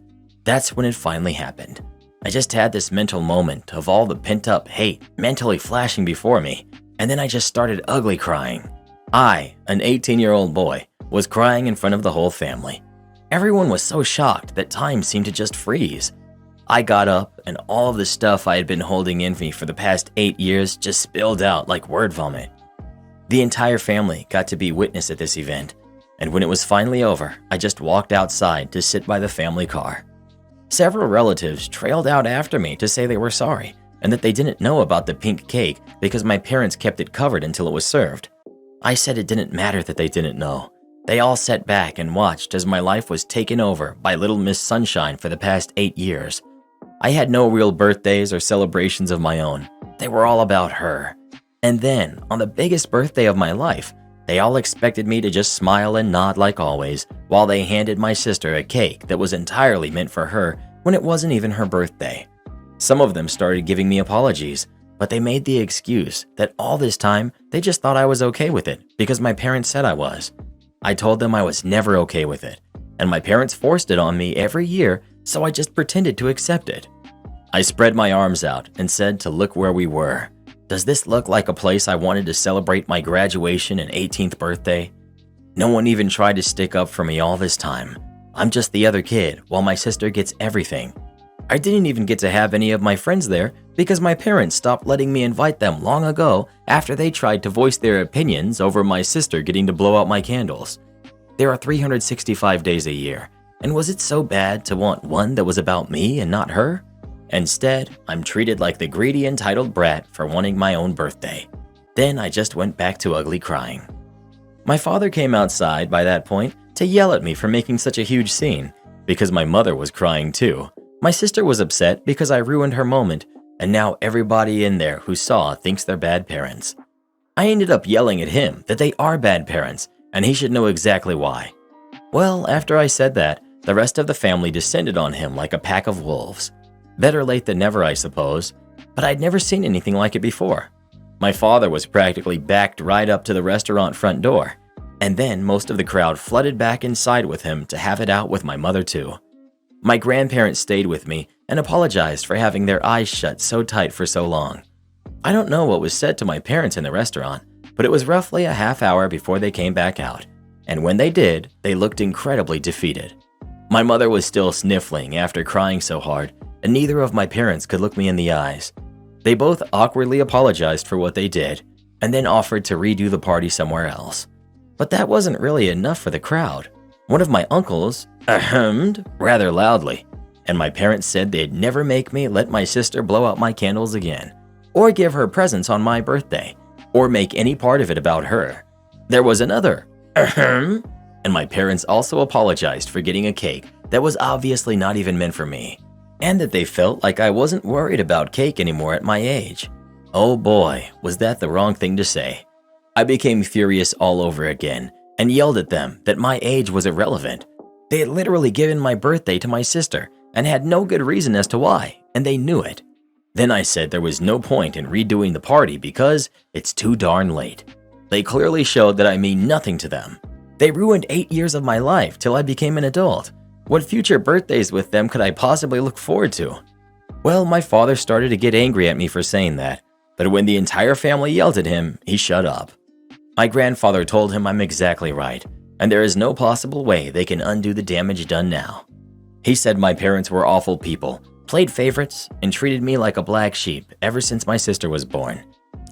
That's when it finally happened. I just had this mental moment of all the pent-up hate mentally flashing before me, and then I just started ugly crying. I, an 18-year-old boy, was crying in front of the whole family. Everyone was so shocked that time seemed to just freeze. I got up and all of the stuff I had been holding in me for the past 8 years just spilled out like word vomit. The entire family got to be witness at this event, and when it was finally over, I just walked outside to sit by the family car. Several relatives trailed out after me to say they were sorry and that they didn't know about the pink cake because my parents kept it covered until it was served. I said it didn't matter that they didn't know. They all sat back and watched as my life was taken over by Little Miss Sunshine for the past 8 years. I had no real birthdays or celebrations of my own. They were all about her. And then, on the biggest birthday of my life, they all expected me to just smile and nod like always, while they handed my sister a cake that was entirely meant for her when it wasn't even her birthday. Some of them started giving me apologies, but they made the excuse that all this time they just thought I was okay with it because my parents said I was. I told them I was never okay with it, and my parents forced it on me every year, so I just pretended to accept it. I spread my arms out and said to look where we were. Does this look like a place I wanted to celebrate my graduation and 18th birthday? No one even tried to stick up for me all this time. I'm just the other kid, while my sister gets everything. I didn't even get to have any of my friends there because my parents stopped letting me invite them long ago after they tried to voice their opinions over my sister getting to blow out my candles. There are 365 days a year, and was it so bad to want one that was about me and not her? Instead, I'm treated like the greedy, entitled brat for wanting my own birthday. Then I just went back to ugly crying. My father came outside by that point to yell at me for making such a huge scene, because my mother was crying too. My sister was upset because I ruined her moment, and now everybody in there who saw thinks they're bad parents. I ended up yelling at him that they are bad parents, and he should know exactly why. Well, after I said that, the rest of the family descended on him like a pack of wolves. Better late than never, I suppose, but I'd never seen anything like it before. My father was practically backed right up to the restaurant front door, and then most of the crowd flooded back inside with him to have it out with my mother too. My grandparents stayed with me and apologized for having their eyes shut so tight for so long. I don't know what was said to my parents in the restaurant, but it was roughly a half hour before they came back out, and when they did, they looked incredibly defeated. My mother was still sniffling after crying so hard, and neither of my parents could look me in the eyes. They both awkwardly apologized for what they did, and then offered to redo the party somewhere else. But that wasn't really enough for the crowd. One of my uncles ahemed rather loudly, and my parents said they'd never make me let my sister blow out my candles again, or give her presents on my birthday, or make any part of it about her. There was another ahem, and my parents also apologized for getting a cake that was obviously not even meant for me, and that they felt like I wasn't worried about cake anymore at my age. Oh boy, was that the wrong thing to say. I became furious all over again and yelled at them that my age was irrelevant. They had literally given my birthday to my sister and had no good reason as to why, and they knew it. Then I said there was no point in redoing the party because it's too darn late. They clearly showed that I mean nothing to them. They ruined 8 years of my life till I became an adult. What future birthdays with them could I possibly look forward to? Well, my father started to get angry at me for saying that, but when the entire family yelled at him, he shut up. My grandfather told him I'm exactly right, and there is no possible way they can undo the damage done now. He said my parents were awful people, played favorites, and treated me like a black sheep ever since my sister was born.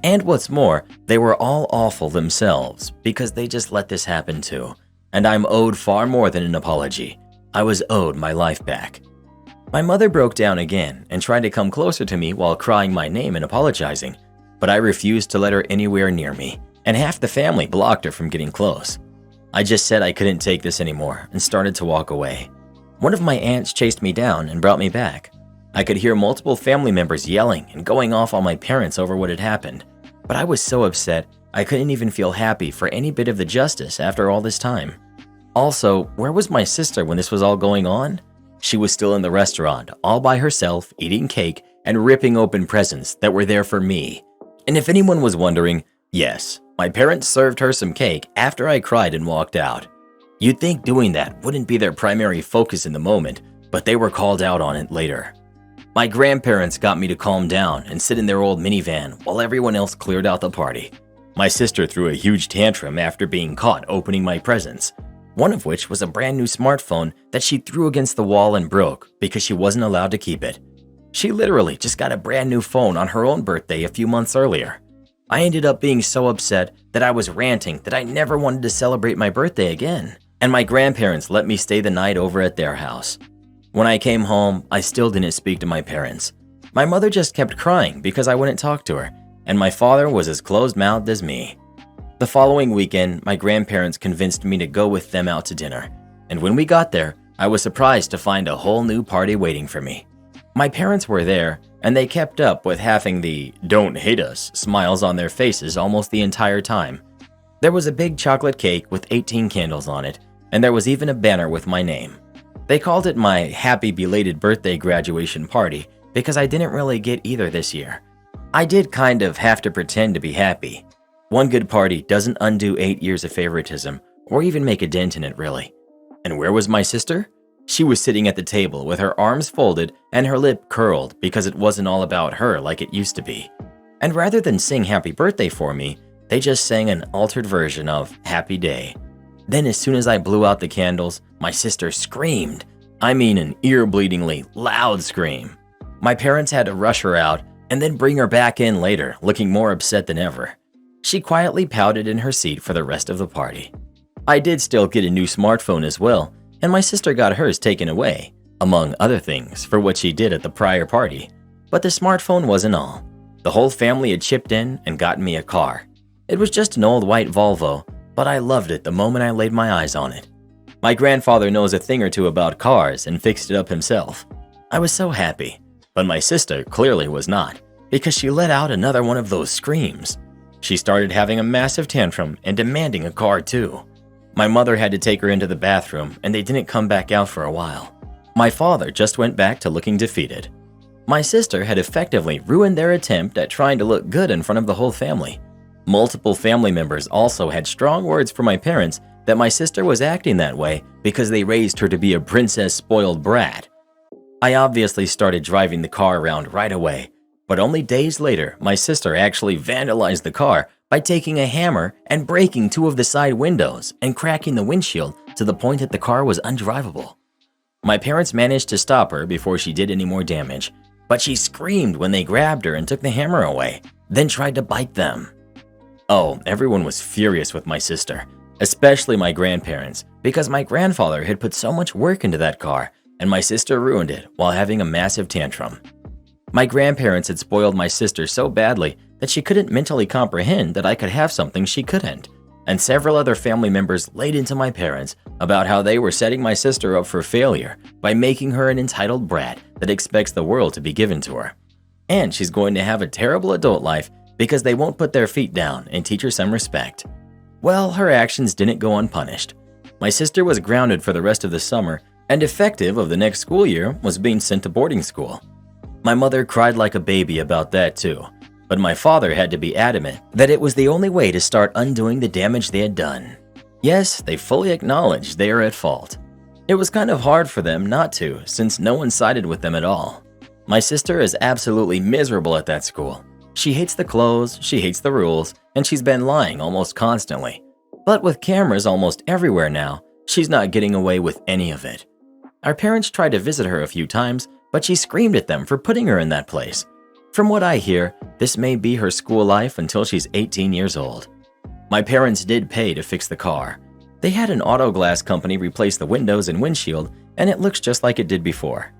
And what's more, they were all awful themselves because they just let this happen too, and I'm owed far more than an apology. I was owed my life back. My mother broke down again and tried to come closer to me while crying my name and apologizing, but I refused to let her anywhere near me, and half the family blocked her from getting close. I just said I couldn't take this anymore and started to walk away. One of my aunts chased me down and brought me back. I could hear multiple family members yelling and going off on my parents over what had happened, but I was so upset I couldn't even feel happy for any bit of the justice after all this time. Also, where was my sister when this was all going on? She was still in the restaurant, all by herself, eating cake and ripping open presents that were there for me. And if anyone was wondering, yes, my parents served her some cake after I cried and walked out. You'd think doing that wouldn't be their primary focus in the moment, but they were called out on it later. My grandparents got me to calm down and sit in their old minivan while everyone else cleared out the party. My sister threw a huge tantrum after being caught opening my presents, one of which was a brand new smartphone that she threw against the wall and broke because she wasn't allowed to keep it. She literally just got a brand new phone on her own birthday a few months earlier. I ended up being so upset that I was ranting that I never wanted to celebrate my birthday again, and my grandparents let me stay the night over at their house. When I came home, I still didn't speak to my parents. My mother just kept crying because I wouldn't talk to her, and my father was as closed-mouthed as me. The following weekend, my grandparents convinced me to go with them out to dinner, and when we got there, I was surprised to find a whole new party waiting for me. My parents were there, and they kept up with having the "don't hate us" smiles on their faces almost the entire time. There was a big chocolate cake with 18 candles on it, and there was even a banner with my name. They called it my happy belated birthday graduation party because I didn't really get either this year. I did kind of have to pretend to be happy. One good party doesn't undo 8 years of favoritism or even make a dent in it, really. And where was my sister? She was sitting at the table with her arms folded and her lip curled because it wasn't all about her like it used to be. And rather than sing happy birthday for me, they just sang an altered version of Happy Day. Then as soon as I blew out the candles, my sister screamed. I mean an ear-bleedingly loud scream. My parents had to rush her out and then bring her back in later, looking more upset than ever. She quietly pouted in her seat for the rest of the party. I did still get a new smartphone as well, and my sister got hers taken away, among other things, for what she did at the prior party. But the smartphone wasn't all. The whole family had chipped in and gotten me a car. It was just an old white Volvo, but I loved it the moment I laid my eyes on it. My grandfather knows a thing or two about cars and fixed it up himself. I was so happy, but my sister clearly was not, because she let out another one of those screams. She started having a massive tantrum and demanding a car too. My mother had to take her into the bathroom and they didn't come back out for a while. My father just went back to looking defeated. My sister had effectively ruined their attempt at trying to look good in front of the whole family. Multiple family members also had strong words for my parents that my sister was acting that way because they raised her to be a princess spoiled brat. I obviously started driving the car around right away, but only days later my sister actually vandalized the car by taking a hammer and breaking two of the side windows and cracking the windshield to the point that the car was undrivable. My parents managed to stop her before she did any more damage, but she screamed when they grabbed her and took the hammer away, then tried to bite them. Oh, everyone was furious with my sister, especially my grandparents, because my grandfather had put so much work into that car and my sister ruined it while having a massive tantrum. My grandparents had spoiled my sister so badly that she couldn't mentally comprehend that I could have something she couldn't, and several other family members laid into my parents about how they were setting my sister up for failure by making her an entitled brat that expects the world to be given to her. And she's going to have a terrible adult life because they won't put their feet down and teach her some respect. Well, her actions didn't go unpunished. My sister was grounded for the rest of the summer, and effective of the next school year was being sent to boarding school. My mother cried like a baby about that too, but my father had to be adamant that it was the only way to start undoing the damage they had done. Yes, they fully acknowledged they are at fault. It was kind of hard for them not to, since no one sided with them at all. My sister is absolutely miserable at that school. She hates the clothes, she hates the rules, and she's been lying almost constantly. But with cameras almost everywhere now, she's not getting away with any of it. Our parents tried to visit her a few times, but she screamed at them for putting her in that place. From what I hear, this may be her school life until she's 18 years old. My parents did pay to fix the car. They had an auto glass company replace the windows and windshield, and it looks just like it did before.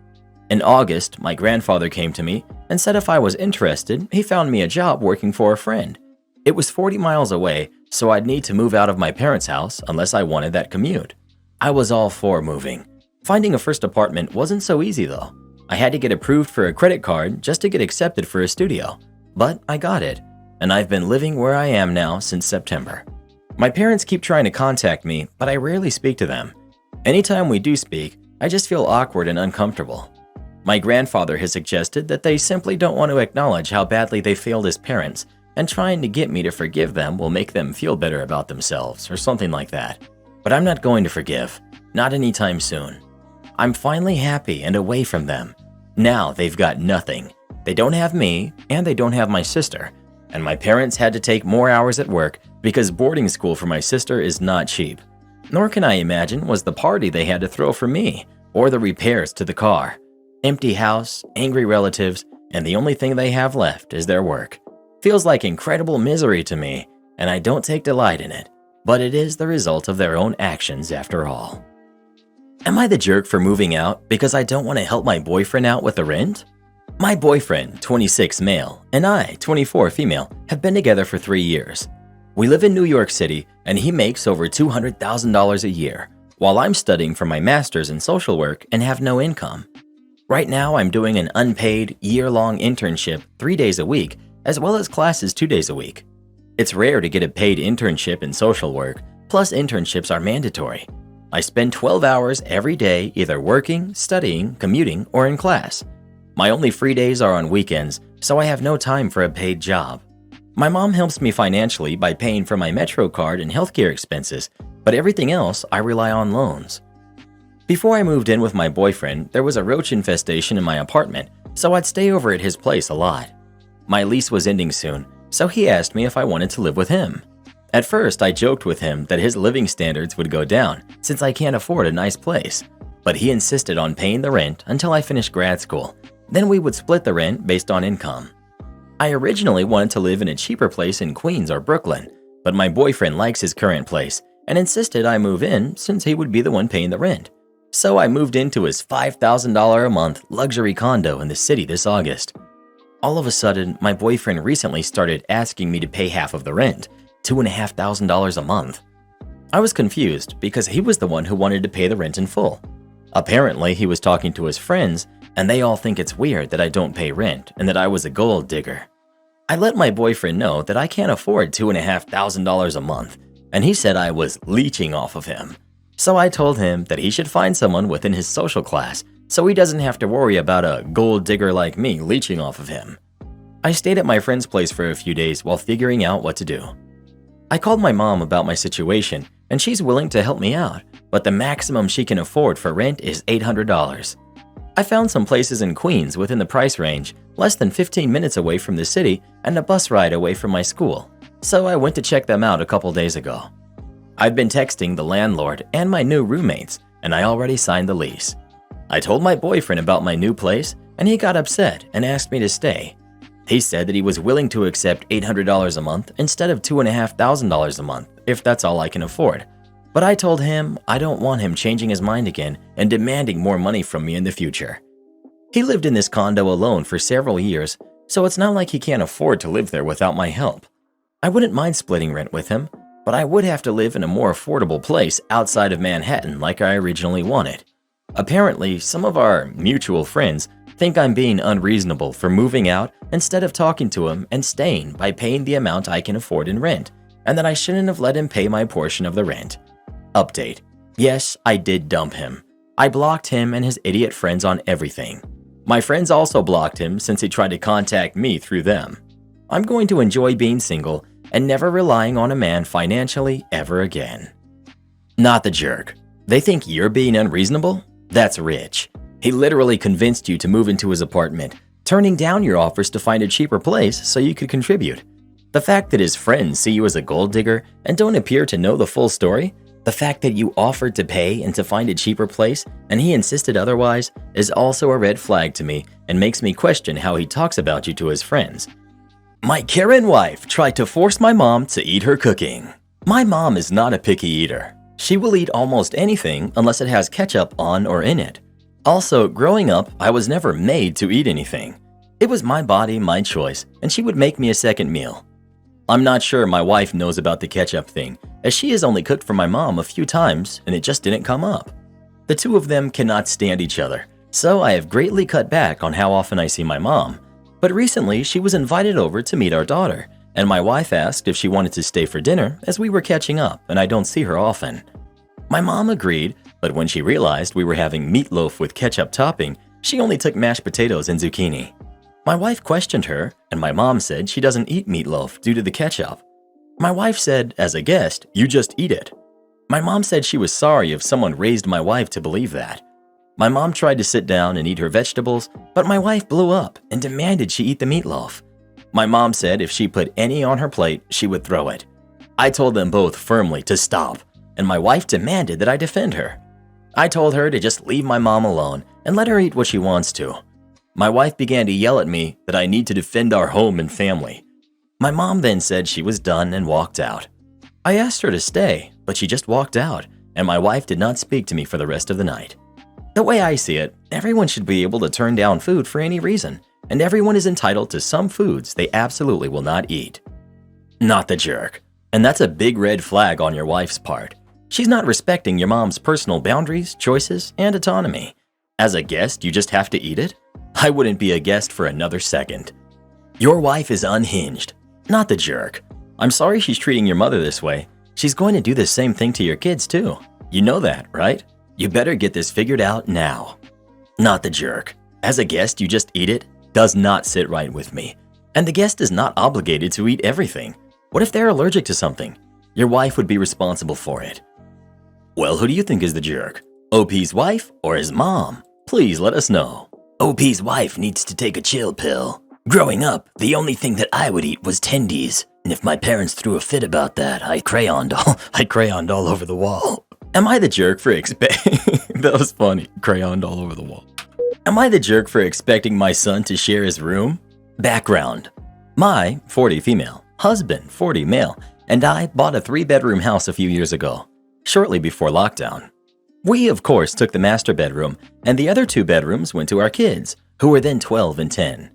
In August, my grandfather came to me and said if I was interested, he found me a job working for a friend. It was 40 miles away, so I'd need to move out of my parents' house unless I wanted that commute. I was all for moving. Finding a first apartment wasn't so easy though. I had to get approved for a credit card just to get accepted for a studio. But I got it, and I've been living where I am now since September. My parents keep trying to contact me, but I rarely speak to them. Anytime we do speak, I just feel awkward and uncomfortable. My grandfather has suggested that they simply don't want to acknowledge how badly they failed as parents, and trying to get me to forgive them will make them feel better about themselves or something like that. But I'm not going to forgive, not anytime soon. I'm finally happy and away from them. Now they've got nothing. They don't have me, and they don't have my sister. And my parents had to take more hours at work because boarding school for my sister is not cheap. Nor can I imagine was the party they had to throw for me, or the repairs to the car. Empty house, angry relatives, and the only thing they have left is their work. Feels like incredible misery to me, and I don't take delight in it. But it is the result of their own actions after all. Am I the jerk for moving out because I don't want to help my boyfriend out with the rent? My boyfriend, 26 male, and I, 24 female, have been together for 3 years. We live in New York City, and he makes over $200,000 a year, while I'm studying for my master's in social work and have no income. Right now, I'm doing an unpaid, year-long internship 3 days a week, as well as classes 2 days a week. It's rare to get a paid internship in social work, plus internships are mandatory. I spend 12 hours every day either working, studying, commuting, or in class. My only free days are on weekends, so I have no time for a paid job. My mom helps me financially by paying for my Metro card and healthcare expenses, but everything else I rely on loans. Before I moved in with my boyfriend, there was a roach infestation in my apartment, so I'd stay over at his place a lot. My lease was ending soon, so he asked me if I wanted to live with him. At first, I joked with him that his living standards would go down since I can't afford a nice place, but he insisted on paying the rent until I finished grad school. Then we would split the rent based on income. I originally wanted to live in a cheaper place in Queens or Brooklyn, but my boyfriend likes his current place and insisted I move in since he would be the one paying the rent. So I moved into his $5,000 a month luxury condo in the city this August. All of a sudden, my boyfriend recently started asking me to pay half of the rent, $2,500 a month. I was confused because he was the one who wanted to pay the rent in full. Apparently, he was talking to his friends, and they all think it's weird that I don't pay rent and that I was a gold digger. I let my boyfriend know that I can't afford $2,500 a month, and he said I was leeching off of him. So I told him that he should find someone within his social class so he doesn't have to worry about a gold digger like me leeching off of him. I stayed at my friend's place for a few days while figuring out what to do. I called my mom about my situation, and she's willing to help me out, but the maximum she can afford for rent is $800. I found some places in Queens within the price range, less than 15 minutes away from the city and a bus ride away from my school, so I went to check them out a couple days ago. I've been texting the landlord and my new roommates, and I already signed the lease. I told my boyfriend about my new place, and he got upset and asked me to stay. He said that he was willing to accept $800 a month instead of $2,500 a month if that's all I can afford. But I told him I don't want him changing his mind again and demanding more money from me in the future. He lived in this condo alone for several years, so it's not like he can't afford to live there without my help. I wouldn't mind splitting rent with him, but I would have to live in a more affordable place outside of Manhattan like I originally wanted. Apparently, some of our mutual friends think I'm being unreasonable for moving out instead of talking to him and staying by paying the amount I can afford in rent, and that I shouldn't have let him pay my portion of the rent. Update. Yes, I did dump him. I blocked him and his idiot friends on everything. My friends also blocked him since he tried to contact me through them. I'm going to enjoy being single and never relying on a man financially ever again. Not the jerk. They think you're being unreasonable? That's Rich. He literally convinced you to move into his apartment, turning down your offers to find a cheaper place so you could contribute. The fact that his friends see you as a gold digger and don't appear to know the full story, the fact that you offered to pay and to find a cheaper place and he insisted otherwise is also a red flag to me and makes me question how he talks about you to his friends. My Karen wife tried to force my mom to eat her cooking. My mom is not a picky eater. She will eat almost anything unless it has ketchup on or in it. Also, growing up, I was never made to eat anything. It was my body, my choice, and she would make me a second meal. I'm not sure my wife knows about the ketchup thing, as she has only cooked for my mom a few times and it just didn't come up. The two of them cannot stand each other, so I have greatly cut back on how often I see my mom. But recently, she was invited over to meet our daughter, and my wife asked if she wanted to stay for dinner as we were catching up and I don't see her often. My mom agreed, but when she realized we were having meatloaf with ketchup topping, she only took mashed potatoes and zucchini. My wife questioned her, and my mom said she doesn't eat meatloaf due to the ketchup. My wife said, as a guest, you just eat it. My mom said she was sorry if someone raised my wife to believe that. My mom tried to sit down and eat her vegetables, but my wife blew up and demanded she eat the meatloaf. My mom said if she put any on her plate, she would throw it. I told them both firmly to stop, and my wife demanded that I defend her. I told her to just leave my mom alone and let her eat what she wants to. My wife began to yell at me that I need to defend our home and family. My mom then said she was done and walked out. I asked her to stay, but she just walked out, and my wife did not speak to me for the rest of the night. The way I see it, everyone should be able to turn down food for any reason, and everyone is entitled to some foods they absolutely will not eat. Not the jerk. And that's a big red flag on your wife's part. She's not respecting your mom's personal boundaries, choices, and autonomy. As a guest, you just have to eat it? I wouldn't be a guest for another second. Your wife is unhinged, not the jerk. I'm sorry she's treating your mother this way. She's going to do the same thing to your kids too. You know that, right? You better get this figured out now. Not the jerk. As a guest, you just eat it does not sit right with me. And the guest is not obligated to eat everything. What if they're allergic to something? Your wife would be responsible for it. Well, who do you think is the jerk? OP's wife or his mom? Please let us know. OP's wife needs to take a chill pill. Growing up, the only thing that I would eat was tendies. If my parents threw a fit about that, I crayoned all over the wall. Am I the jerk for expecting... That was funny. Crayoned all over the wall. Am I the jerk for expecting my son to share his room? Background. My 40 female, husband 40 male, and I bought a 3-bedroom house a few years ago, shortly before lockdown. We, of course, took the master bedroom, and the other 2 bedrooms went to our kids, who were then 12 and 10.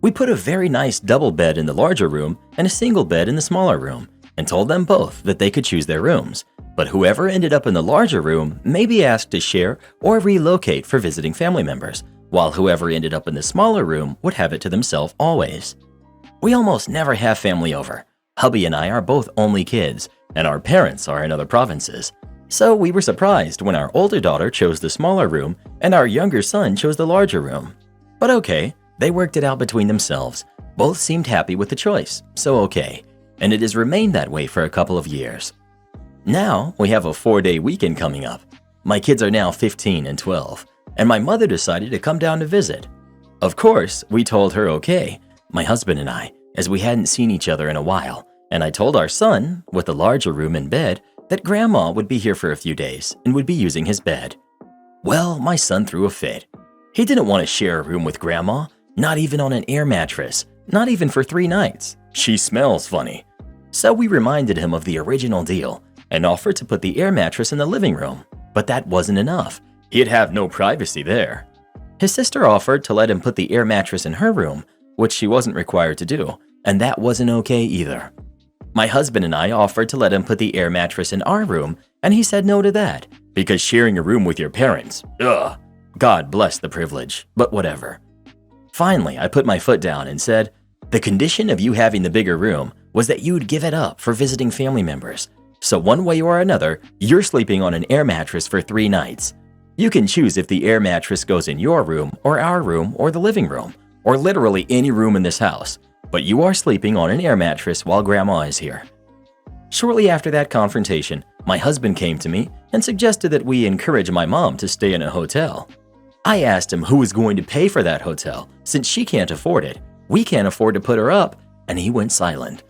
We put a very nice double bed in the larger room and a single bed in the smaller room, and told them both that they could choose their rooms, but whoever ended up in the larger room may be asked to share or relocate for visiting family members, while whoever ended up in the smaller room would have it to themselves always. We almost never have family over. Hubby and I are both only kids, and our parents are in other provinces. So we were surprised when our older daughter chose the smaller room and our younger son chose the larger room. But okay, they worked it out between themselves. Both seemed happy with the choice, so okay. And it has remained that way for a couple of years. Now, we have a 4-day weekend coming up. My kids are now 15 and 12, and my mother decided to come down to visit. Of course, we told her okay, my husband and I, as we hadn't seen each other in a while, and I told our son, with the larger room and bed, that Grandma would be here for a few days and would be using his bed. Well, my son threw a fit. He didn't want to share a room with Grandma, not even on an air mattress, not even for 3 nights. She smells funny. So we reminded him of the original deal and offered to put the air mattress in the living room, but that wasn't enough. He'd have no privacy there. His sister offered to let him put the air mattress in her room, which she wasn't required to do, and that wasn't okay either. My husband and I offered to let him put the air mattress in our room, and he said no to that, because sharing a room with your parents, ugh, God bless the privilege, but whatever. Finally, I put my foot down and said, the condition of you having the bigger room was that you would give it up for visiting family members. So one way or another, you're sleeping on an air mattress for 3 nights. You can choose if the air mattress goes in your room or our room or the living room, or literally any room in this house, but you are sleeping on an air mattress while Grandma is here. Shortly after that confrontation, my husband came to me and suggested that we encourage my mom to stay in a hotel. I asked him who was going to pay for that hotel, since she can't afford it. We can't afford to put her up, and he went silent.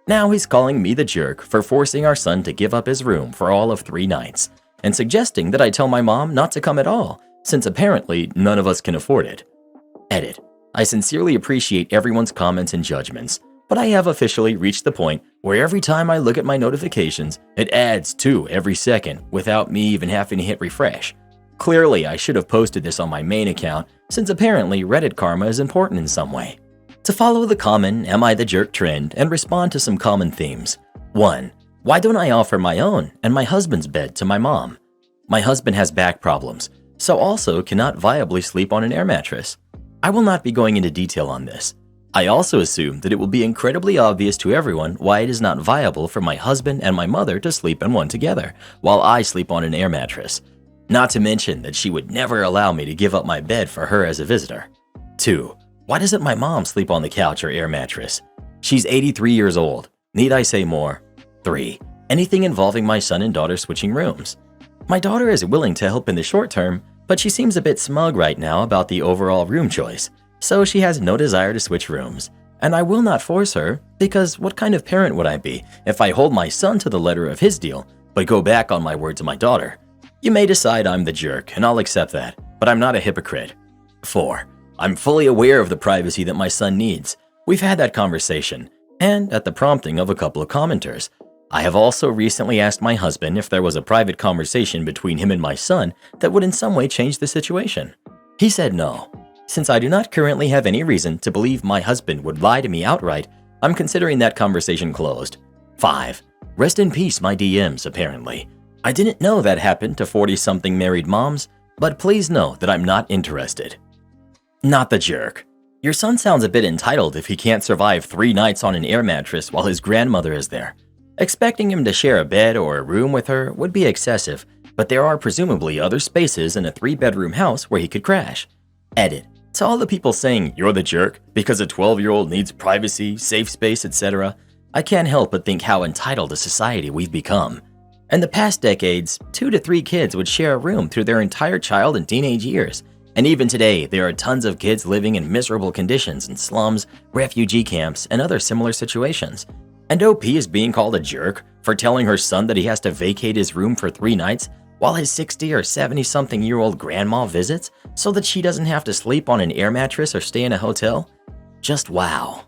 Now he's calling me the jerk for forcing our son to give up his room for all of 3 nights, and suggesting that I tell my mom not to come at all, since apparently none of us can afford it. Edit. I sincerely appreciate everyone's comments and judgments, but I have officially reached the point where every time I look at my notifications, it adds 2 every second without me even having to hit refresh. Clearly, I should have posted this on my main account, since apparently Reddit karma is important in some way. To follow the common Am I the Jerk trend and respond to some common themes. 1. Why don't I offer my own and my husband's bed to my mom? My husband has back problems, so also cannot viably sleep on an air mattress. I will not be going into detail on this. I also assume that it will be incredibly obvious to everyone why it is not viable for my husband and my mother to sleep in one together, while I sleep on an air mattress. Not to mention that she would never allow me to give up my bed for her as a visitor. 2. Why doesn't my mom sleep on the couch or air mattress? She's 83 years old. Need I say more? 3. Anything involving my son and daughter switching rooms. My daughter is willing to help in the short term, but she seems a bit smug right now about the overall room choice, so she has no desire to switch rooms. And I will not force her, because what kind of parent would I be if I hold my son to the letter of his deal, but go back on my word to my daughter? You may decide I'm the jerk, and I'll accept that, but I'm not a hypocrite. 4. I'm fully aware of the privacy that my son needs. We've had that conversation, and at the prompting of a couple of commenters. I have also recently asked my husband if there was a private conversation between him and my son that would in some way change the situation. He said no. Since I do not currently have any reason to believe my husband would lie to me outright, I'm considering that conversation closed. 5. Rest in peace, my DMs, apparently. I didn't know that happened to 40-something married moms, but please know that I'm not interested. Not the jerk. Your son sounds a bit entitled if he can't survive 3 nights on an air mattress while his grandmother is there. Expecting him to share a bed or a room with her would be excessive, but there are presumably other spaces in a 3-bedroom house where he could crash. Edit. To all the people saying you're the jerk because a 12-year-old needs privacy, safe space, etc., I can't help but think how entitled a society we've become. In the past decades, 2 to 3 kids would share a room through their entire child and teenage years. And even today, there are tons of kids living in miserable conditions in slums, refugee camps, and other similar situations. And OP is being called a jerk for telling her son that he has to vacate his room for 3 nights while his 60 or 70-something-year-old grandma visits so that she doesn't have to sleep on an air mattress or stay in a hotel? Just wow.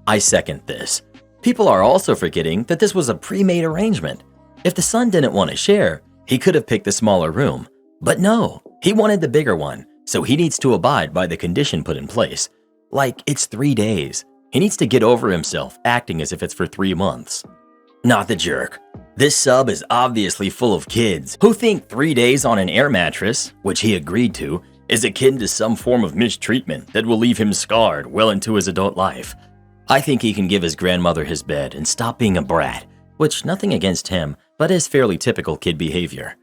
I second this. People are also forgetting that this was a pre-made arrangement. If the son didn't want to share, he could have picked the smaller room. But no, he wanted the bigger one, so he needs to abide by the condition put in place. Like, it's 3 days. He needs to get over himself, acting as if it's for 3 months. Not the jerk. This sub is obviously full of kids who think 3 days on an air mattress, which he agreed to, is akin to some form of mistreatment that will leave him scarred well into his adult life. I think he can give his grandmother his bed and stop being a brat, which nothing against him, but is fairly typical kid behavior.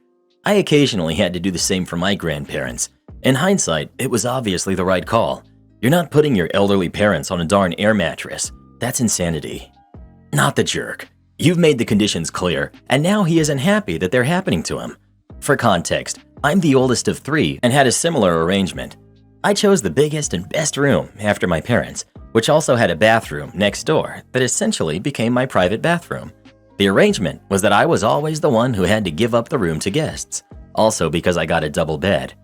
I occasionally had to do the same for my grandparents. In hindsight, it was obviously the right call. You're not putting your elderly parents on a darn air mattress. That's insanity. Not the jerk. You've made the conditions clear, and now he isn't happy that they're happening to him. For context, I'm the oldest of 3 and had a similar arrangement. I chose the biggest and best room after my parents, which also had a bathroom next door that essentially became my private bathroom. The arrangement was that I was always the one who had to give up the room to guests, also because I got a double bed.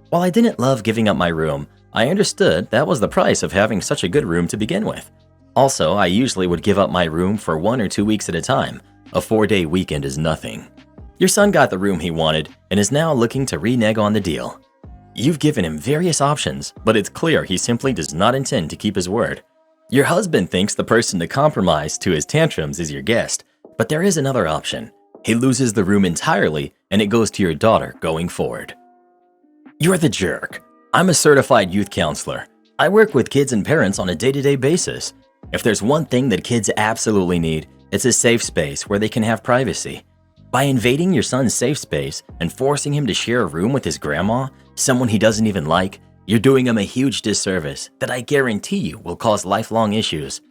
While I didn't love giving up my room, I understood that was the price of having such a good room to begin with. Also, I usually would give up my room for 1 or 2 weeks at a time. A 4-day weekend is nothing. Your son got the room he wanted and is now looking to renege on the deal. You've given him various options, but it's clear he simply does not intend to keep his word. Your husband thinks the person to compromise to his tantrums is your guest, but there is another option. He loses the room entirely and it goes to your daughter going forward. You're the jerk. I'm a certified youth counselor. I work with kids and parents on a day-to-day basis. If there's one thing that kids absolutely need, it's a safe space where they can have privacy. By invading your son's safe space and forcing him to share a room with his grandma, someone he doesn't even like, you're doing him a huge disservice that I guarantee you will cause lifelong issues.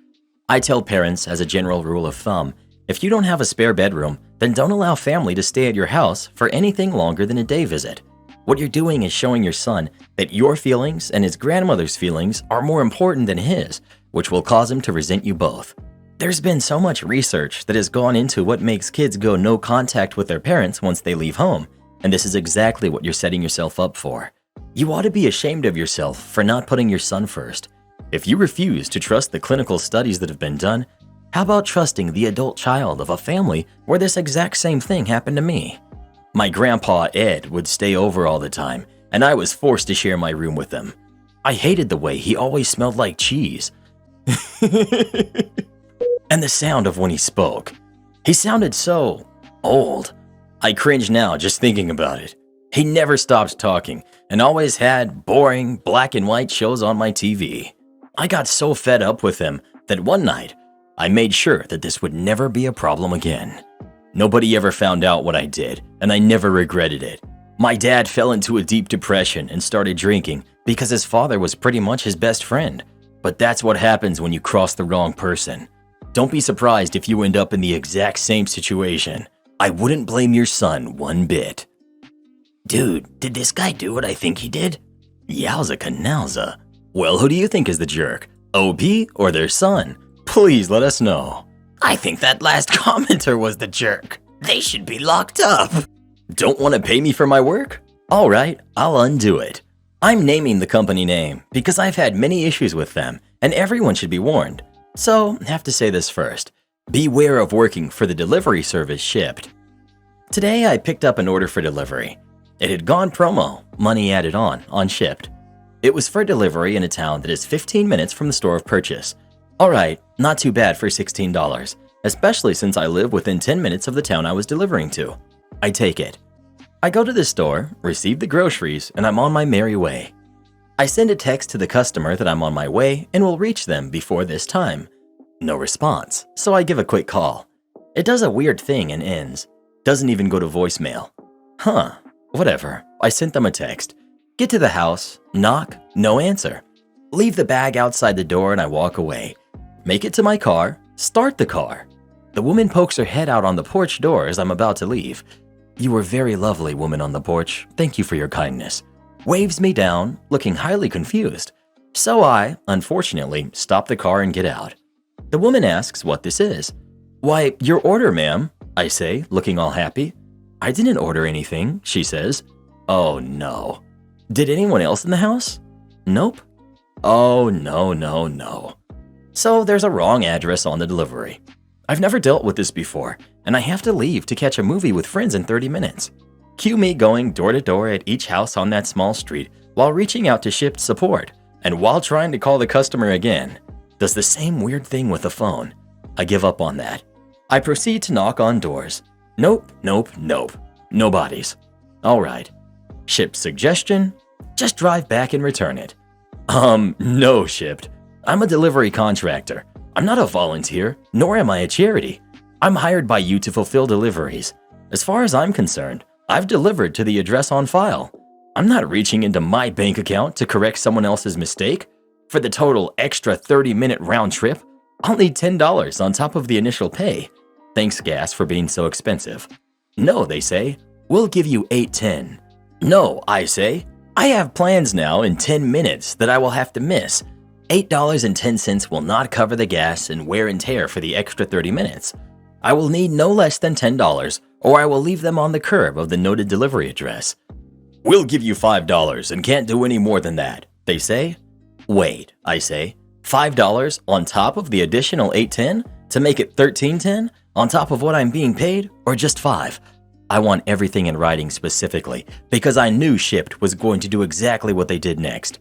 I tell parents, as a general rule of thumb, if you don't have a spare bedroom, then don't allow family to stay at your house for anything longer than a day visit. What you're doing is showing your son that your feelings and his grandmother's feelings are more important than his, which will cause him to resent you both. There's been so much research that has gone into what makes kids go no contact with their parents once they leave home, and this is exactly what you're setting yourself up for. You ought to be ashamed of yourself for not putting your son first. If you refuse to trust the clinical studies that have been done, how about trusting the adult child of a family where this exact same thing happened to me? My grandpa Ed would stay over all the time, and I was forced to share my room with him. I hated the way he always smelled like cheese. And the sound of when he spoke. He sounded so old. I cringe now just thinking about it. He never stopped talking and always had boring black and white shows on my TV. I got so fed up with him that one night I made sure that this would never be a problem again. Nobody ever found out what I did, and I never regretted it. My dad fell into a deep depression and started drinking because his father was pretty much his best friend. But that's what happens when you cross the wrong person. Don't be surprised if you end up in the exact same situation. I wouldn't blame your son one bit. Dude, did this guy do what I think he did? Yowza canalza. Well, who do you think is the jerk? OP or their son? Please let us know. I think that last commenter was the jerk. They should be locked up. Don't want to pay me for my work? All right, I'll undo it. I'm naming the company name because I've had many issues with them, and everyone should be warned. So, have to say this first. Beware of working for the delivery service Shipped. Today, I picked up an order for delivery. It had gone promo, money added on Shipped. It was for delivery in a town that is 15 minutes from the store of purchase. Alright, not too bad for $16, especially since I live within 10 minutes of the town I was delivering to. I take it. I go to the store, receive the groceries, and I'm on my merry way. I send a text to the customer that I'm on my way and will reach them before this time. No response, so I give a quick call. It does a weird thing and ends. Doesn't even go to voicemail. Huh, whatever. I sent them a text. Get to the house, knock, no answer. Leave the bag outside the door and I walk away. Make it to my car, start the car. The woman pokes her head out on the porch door as I'm about to leave. You were very lovely, woman on the porch. Thank you for your kindness. Waves me down, looking highly confused. So I, unfortunately, stop the car and get out. The woman asks what this is. "Why, your order, ma'am," I say, looking all happy. "I didn't order anything," she says. "Oh, no." "Did anyone else in the house?" "Nope." "Oh, no, no, no." So there's a wrong address on the delivery. I've never dealt with this before, and I have to leave to catch a movie with friends in 30 minutes. Cue me going door to door at each house on that small street while reaching out to Shipt support, and while trying to call the customer again. Does the same weird thing with the phone. I give up on that. I proceed to knock on doors. Nope, nope, nope. Nobody's. All right. Shipt's suggestion? Just drive back and return it. No, Shipt. I'm a delivery contractor. I'm not a volunteer, nor am I a charity. I'm hired by you to fulfill deliveries. As far as I'm concerned, I've delivered to the address on file. I'm not reaching into my bank account to correct someone else's mistake. For the total extra 30-minute round trip, I'll need $10 on top of the initial pay. Thanks, gas, for being so expensive. No, they say. We'll give you $8.10. No, I say. I have plans now in 10 minutes that I will have to miss. $8.10 will not cover the gas and wear and tear for the extra 30 minutes. I will need no less than $10, or I will leave them on the curb of the noted delivery address. We'll give you $5 and can't do any more than that, they say. Wait, I say. $5 on top of the additional $8.10 to make it $13.10 on top of what I'm being paid, or just $5? I want everything in writing specifically because I knew Shipt was going to do exactly what they did next.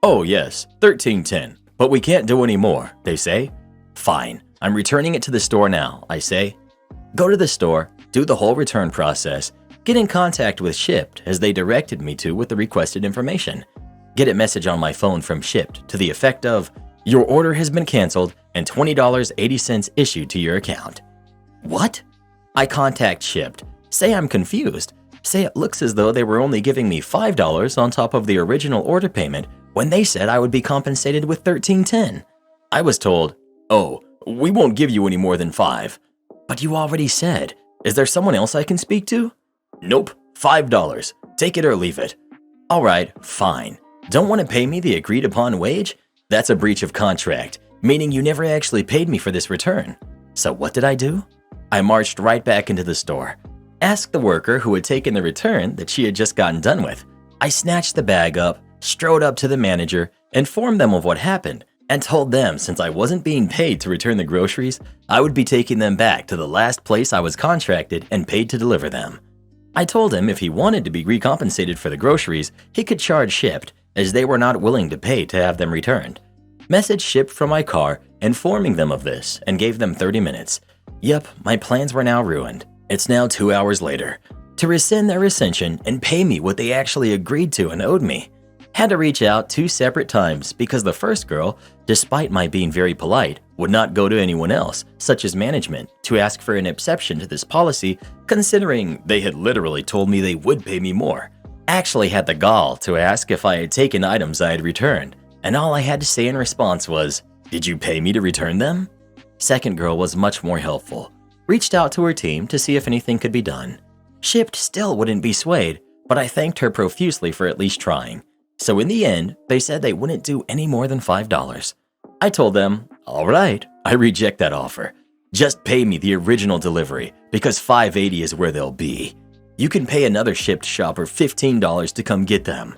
Oh yes, $13.10, but we can't do any more, they say. Fine, I'm returning it to the store now, I say. Go to the store, do the whole return process, get in contact with Shipt as they directed me to with the requested information. Get a message on my phone from Shipt to the effect of, your order has been canceled and $20.80 issued to your account. What? I contact Shipt, say I'm confused, say it looks as though they were only giving me $5 on top of the original order payment when they said I would be compensated with $13.10. I was told, oh, we won't give you any more than $5. But you already said, is there someone else I can speak to? Nope, $5. Take it or leave it. All right, fine. Don't want to pay me the agreed upon wage? That's a breach of contract, meaning you never actually paid me for this return. So what did I do? I marched right back into the store. Asked the worker who had taken the return that she had just gotten done with. I snatched the bag up, strode up to the manager, informed them of what happened, and told them since I wasn't being paid to return the groceries, I would be taking them back to the last place I was contracted and paid to deliver them. I told him if he wanted to be recompensated for the groceries, he could charge Shipt, as they were not willing to pay to have them returned. Message Shipt from my car, informing them of this, and gave them 30 minutes. Yep, my plans were now ruined. It's now 2 hours later. To rescind their rescission and pay me what they actually agreed to and owed me. Had to reach out 2 separate times because the first girl, despite my being very polite, would not go to anyone else, such as management, to ask for an exception to this policy, considering they had literally told me they would pay me more. Actually had the gall to ask if I had taken items I had returned, and all I had to say in response was, "Did you pay me to return them?" Second girl was much more helpful. Reached out to her team to see if anything could be done. Shipt still wouldn't be swayed, but I thanked her profusely for at least trying. So in the end, they said they wouldn't do any more than $5. I told them, all right, I reject that offer. Just pay me the original delivery because $5.80 is where they'll be. You can pay another Shipt shopper $15 to come get them.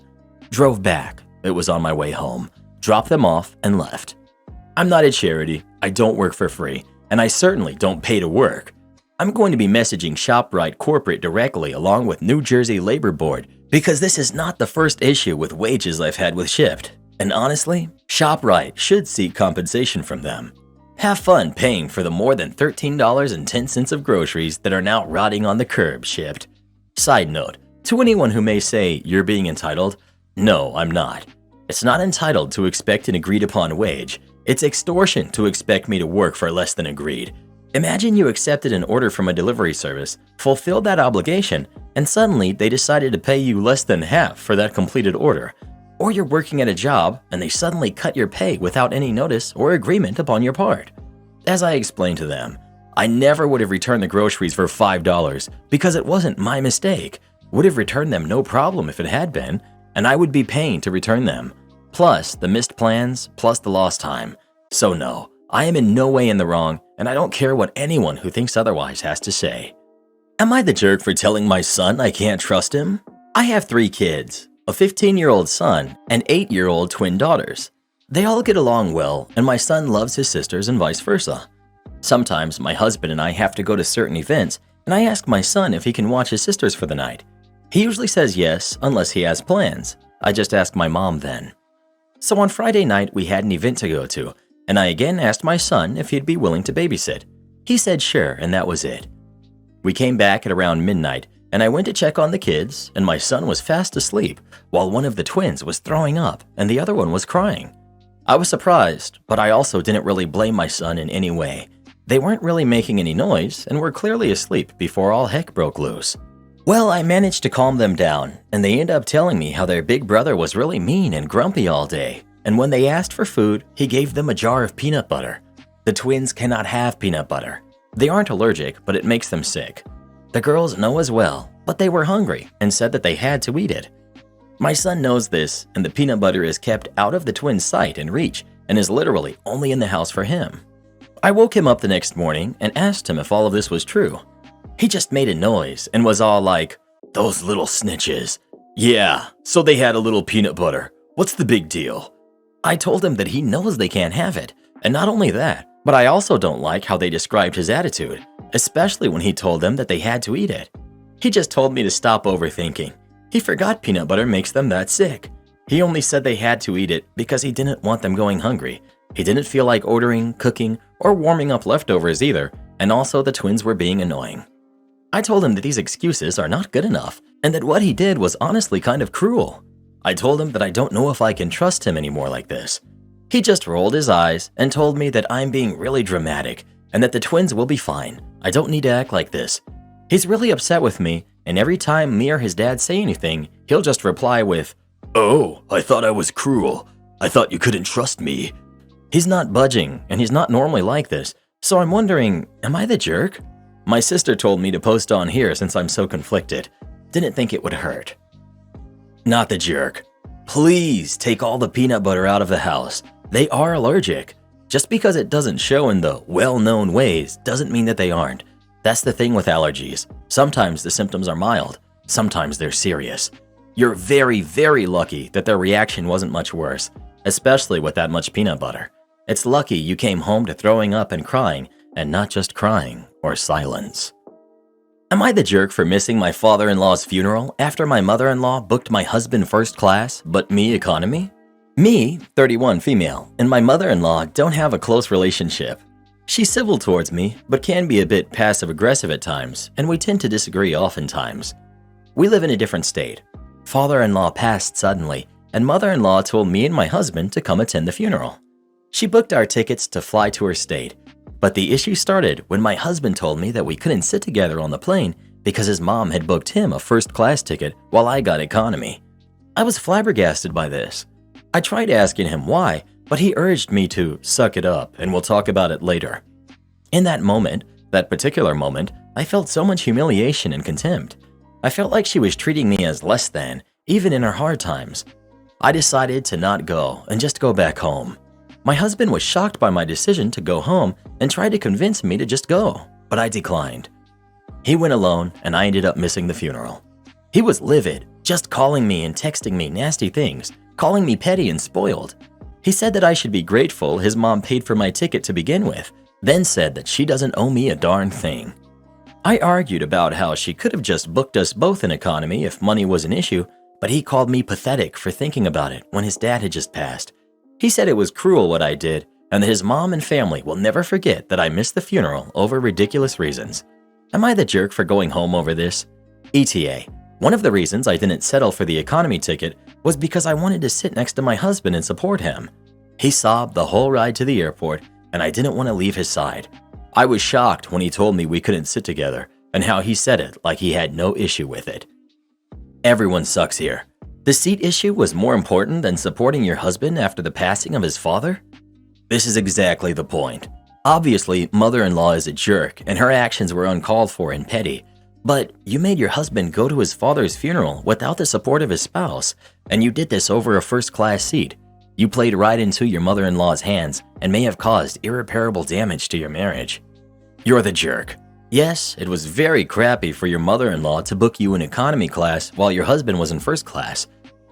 Drove back. It was on my way home. Dropped them off and left. I'm not a charity. I don't work for free, and I certainly don't pay to work. I'm going to be messaging ShopRite Corporate directly along with New Jersey Labor Board because this is not the first issue with wages I've had with Shipt. And honestly, ShopRite should seek compensation from them. Have fun paying for the more than $13.10 of groceries that are now rotting on the curb, Shipt. Side note, to anyone who may say you're being entitled, no, I'm not. It's not entitled to expect an agreed upon wage. It's extortion to expect me to work for less than agreed. Imagine you accepted an order from a delivery service, fulfilled that obligation, and suddenly they decided to pay you less than half for that completed order. Or you're working at a job and they suddenly cut your pay without any notice or agreement upon your part. As I explained to them, I never would have returned the groceries for $5 because it wasn't my mistake. Would have returned them no problem if it had been, and I would be paying to return them. Plus the missed plans, plus the lost time. So no, I am in no way in the wrong, and I don't care what anyone who thinks otherwise has to say. Am I the jerk for telling my son I can't trust him? I have 3 kids, a 15-year-old son and 8-year-old twin daughters. They all get along well, and my son loves his sisters and vice versa. Sometimes my husband and I have to go to certain events, and I ask my son if he can watch his sisters for the night. He usually says yes, unless he has plans. I just ask my mom then. So on Friday night, we had an event to go to, and I again asked my son if he'd be willing to babysit. He said sure, and that was it. We came back at around midnight, and I went to check on the kids, and my son was fast asleep, while one of the twins was throwing up and the other one was crying. I was surprised, but I also didn't really blame my son in any way. They weren't really making any noise and were clearly asleep before all heck broke loose. Well, I managed to calm them down, and they ended up telling me how their big brother was really mean and grumpy all day, and when they asked for food, he gave them a jar of peanut butter. The twins cannot have peanut butter. They aren't allergic, but it makes them sick. The girls know as well, but they were hungry and said that they had to eat it. My son knows this, and the peanut butter is kept out of the twins' sight and reach and is literally only in the house for him. I woke him up the next morning and asked him if all of this was true. He just made a noise and was all like, "Those little snitches. Yeah, so they had a little peanut butter. What's the big deal?" I told him that he knows they can't have it, and not only that, but I also don't like how they described his attitude, especially when he told them that they had to eat it. He just told me to stop overthinking. He forgot peanut butter makes them that sick. He only said they had to eat it because he didn't want them going hungry. He didn't feel like ordering, cooking, or warming up leftovers either, and also the twins were being annoying. I told him that these excuses are not good enough, and that what he did was honestly kind of cruel. I told him that I don't know if I can trust him anymore like this. He just rolled his eyes and told me that I'm being really dramatic, and that the twins will be fine. I don't need to act like this. He's really upset with me, and every time me or his dad say anything, he'll just reply with, "Oh, I thought I was cruel. I thought you couldn't trust me." He's not budging, and he's not normally like this, so I'm wondering, am I the jerk? My sister told me to post on here since I'm so conflicted. Didn't think it would hurt. Not the jerk. Please take all the peanut butter out of the house. They are allergic. Just because it doesn't show in the well-known ways doesn't mean that they aren't. That's the thing with allergies. Sometimes the symptoms are mild. Sometimes they're serious. You're very, very lucky that their reaction wasn't much worse, especially with that much peanut butter. It's lucky you came home to throwing up and crying, and not just crying or silence. Am I the jerk for missing my father-in-law's funeral after my mother-in-law booked my husband first class, but me economy? Me, 31 female, and my mother-in-law don't have a close relationship. She's civil towards me, but can be a bit passive-aggressive at times, and we tend to disagree oftentimes. We live in a different state. Father-in-law passed suddenly, and mother-in-law told me and my husband to come attend the funeral. She booked our tickets to fly to her state, but the issue started when my husband told me that we couldn't sit together on the plane because his mom had booked him a first-class ticket while I got economy. I was flabbergasted by this. I tried asking him why, but he urged me to suck it up and we'll talk about it later. In that moment, that particular moment, I felt so much humiliation and contempt. I felt like she was treating me as less than, even in her hard times. I decided to not go and just go back home. My husband was shocked by my decision to go home and tried to convince me to just go, but I declined. He went alone and I ended up missing the funeral. He was livid, just calling me and texting me nasty things, calling me petty and spoiled. He said that I should be grateful his mom paid for my ticket to begin with, then said that she doesn't owe me a darn thing. I argued about how she could have just booked us both in economy if money was an issue, but he called me pathetic for thinking about it when his dad had just passed. He said it was cruel what I did, and that his mom and family will never forget that I missed the funeral over ridiculous reasons. Am I the jerk for going home over this? ETA. One of the reasons I didn't settle for the economy ticket was because I wanted to sit next to my husband and support him. He sobbed the whole ride to the airport, and I didn't want to leave his side. I was shocked when he told me we couldn't sit together, and how he said it like he had no issue with it. Everyone sucks here. The seat issue was more important than supporting your husband after the passing of his father? This is exactly the point. Obviously, mother-in-law is a jerk and her actions were uncalled for and petty, but you made your husband go to his father's funeral without the support of his spouse, and you did this over a first-class seat. You played right into your mother-in-law's hands and may have caused irreparable damage to your marriage. You're the jerk. Yes, it was very crappy for your mother-in-law to book you in economy class while your husband was in first class.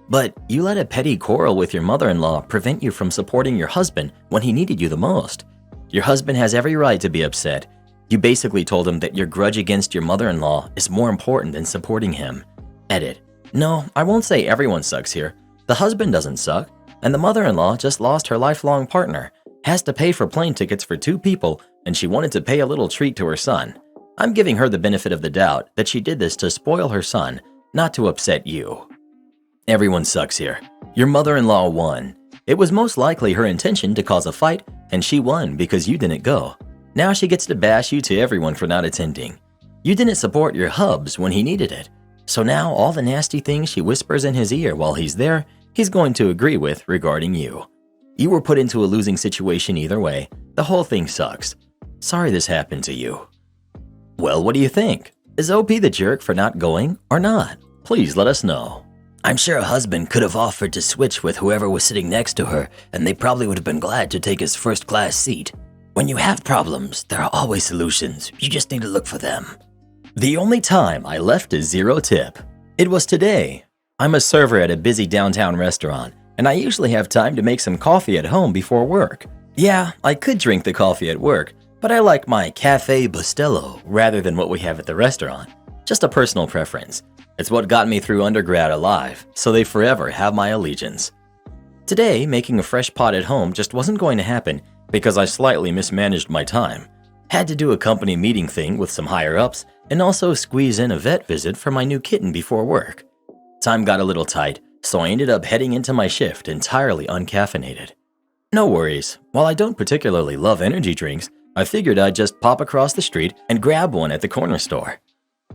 But you let a petty quarrel with your mother-in-law prevent you from supporting your husband when he needed you the most. Your husband has every right to be upset. You basically told him that your grudge against your mother-in-law is more important than supporting him. Edit. No, I won't say everyone sucks here. The husband doesn't suck, and the mother-in-law just lost her lifelong partner, has to pay for plane tickets for 2 people, and she wanted to pay a little treat to her son. I'm giving her the benefit of the doubt that she did this to spoil her son, not to upset you. Everyone sucks here. Your mother-in-law won. It was most likely her intention to cause a fight, and she won because you didn't go. Now she gets to bash you to everyone for not attending. You didn't support your hubs when he needed it. So now all the nasty things she whispers in his ear while he's there, he's going to agree with regarding you. You were put into a losing situation either way. The whole thing sucks. Sorry this happened to you. Well, what do you think? Is OP the jerk for not going or not? Please let us know. I'm sure a husband could have offered to switch with whoever was sitting next to her, and they probably would have been glad to take his first-class seat. When you have problems, there are always solutions. You just need to look for them. The only time I left a 0 tip. It was today. I'm a server at a busy downtown restaurant, and I usually have time to make some coffee at home before work. Yeah, I could drink the coffee at work, but I like my Cafe Bustelo rather than what we have at the restaurant. Just a personal preference. It's what got me through undergrad alive, so they forever have my allegiance. Today, making a fresh pot at home just wasn't going to happen because I slightly mismanaged my time. Had to do a company meeting thing with some higher-ups and also squeeze in a vet visit for my new kitten before work. Time got a little tight, so I ended up heading into my shift entirely uncaffeinated. No worries, while I don't particularly love energy drinks, I figured I'd just pop across the street and grab one at the corner store.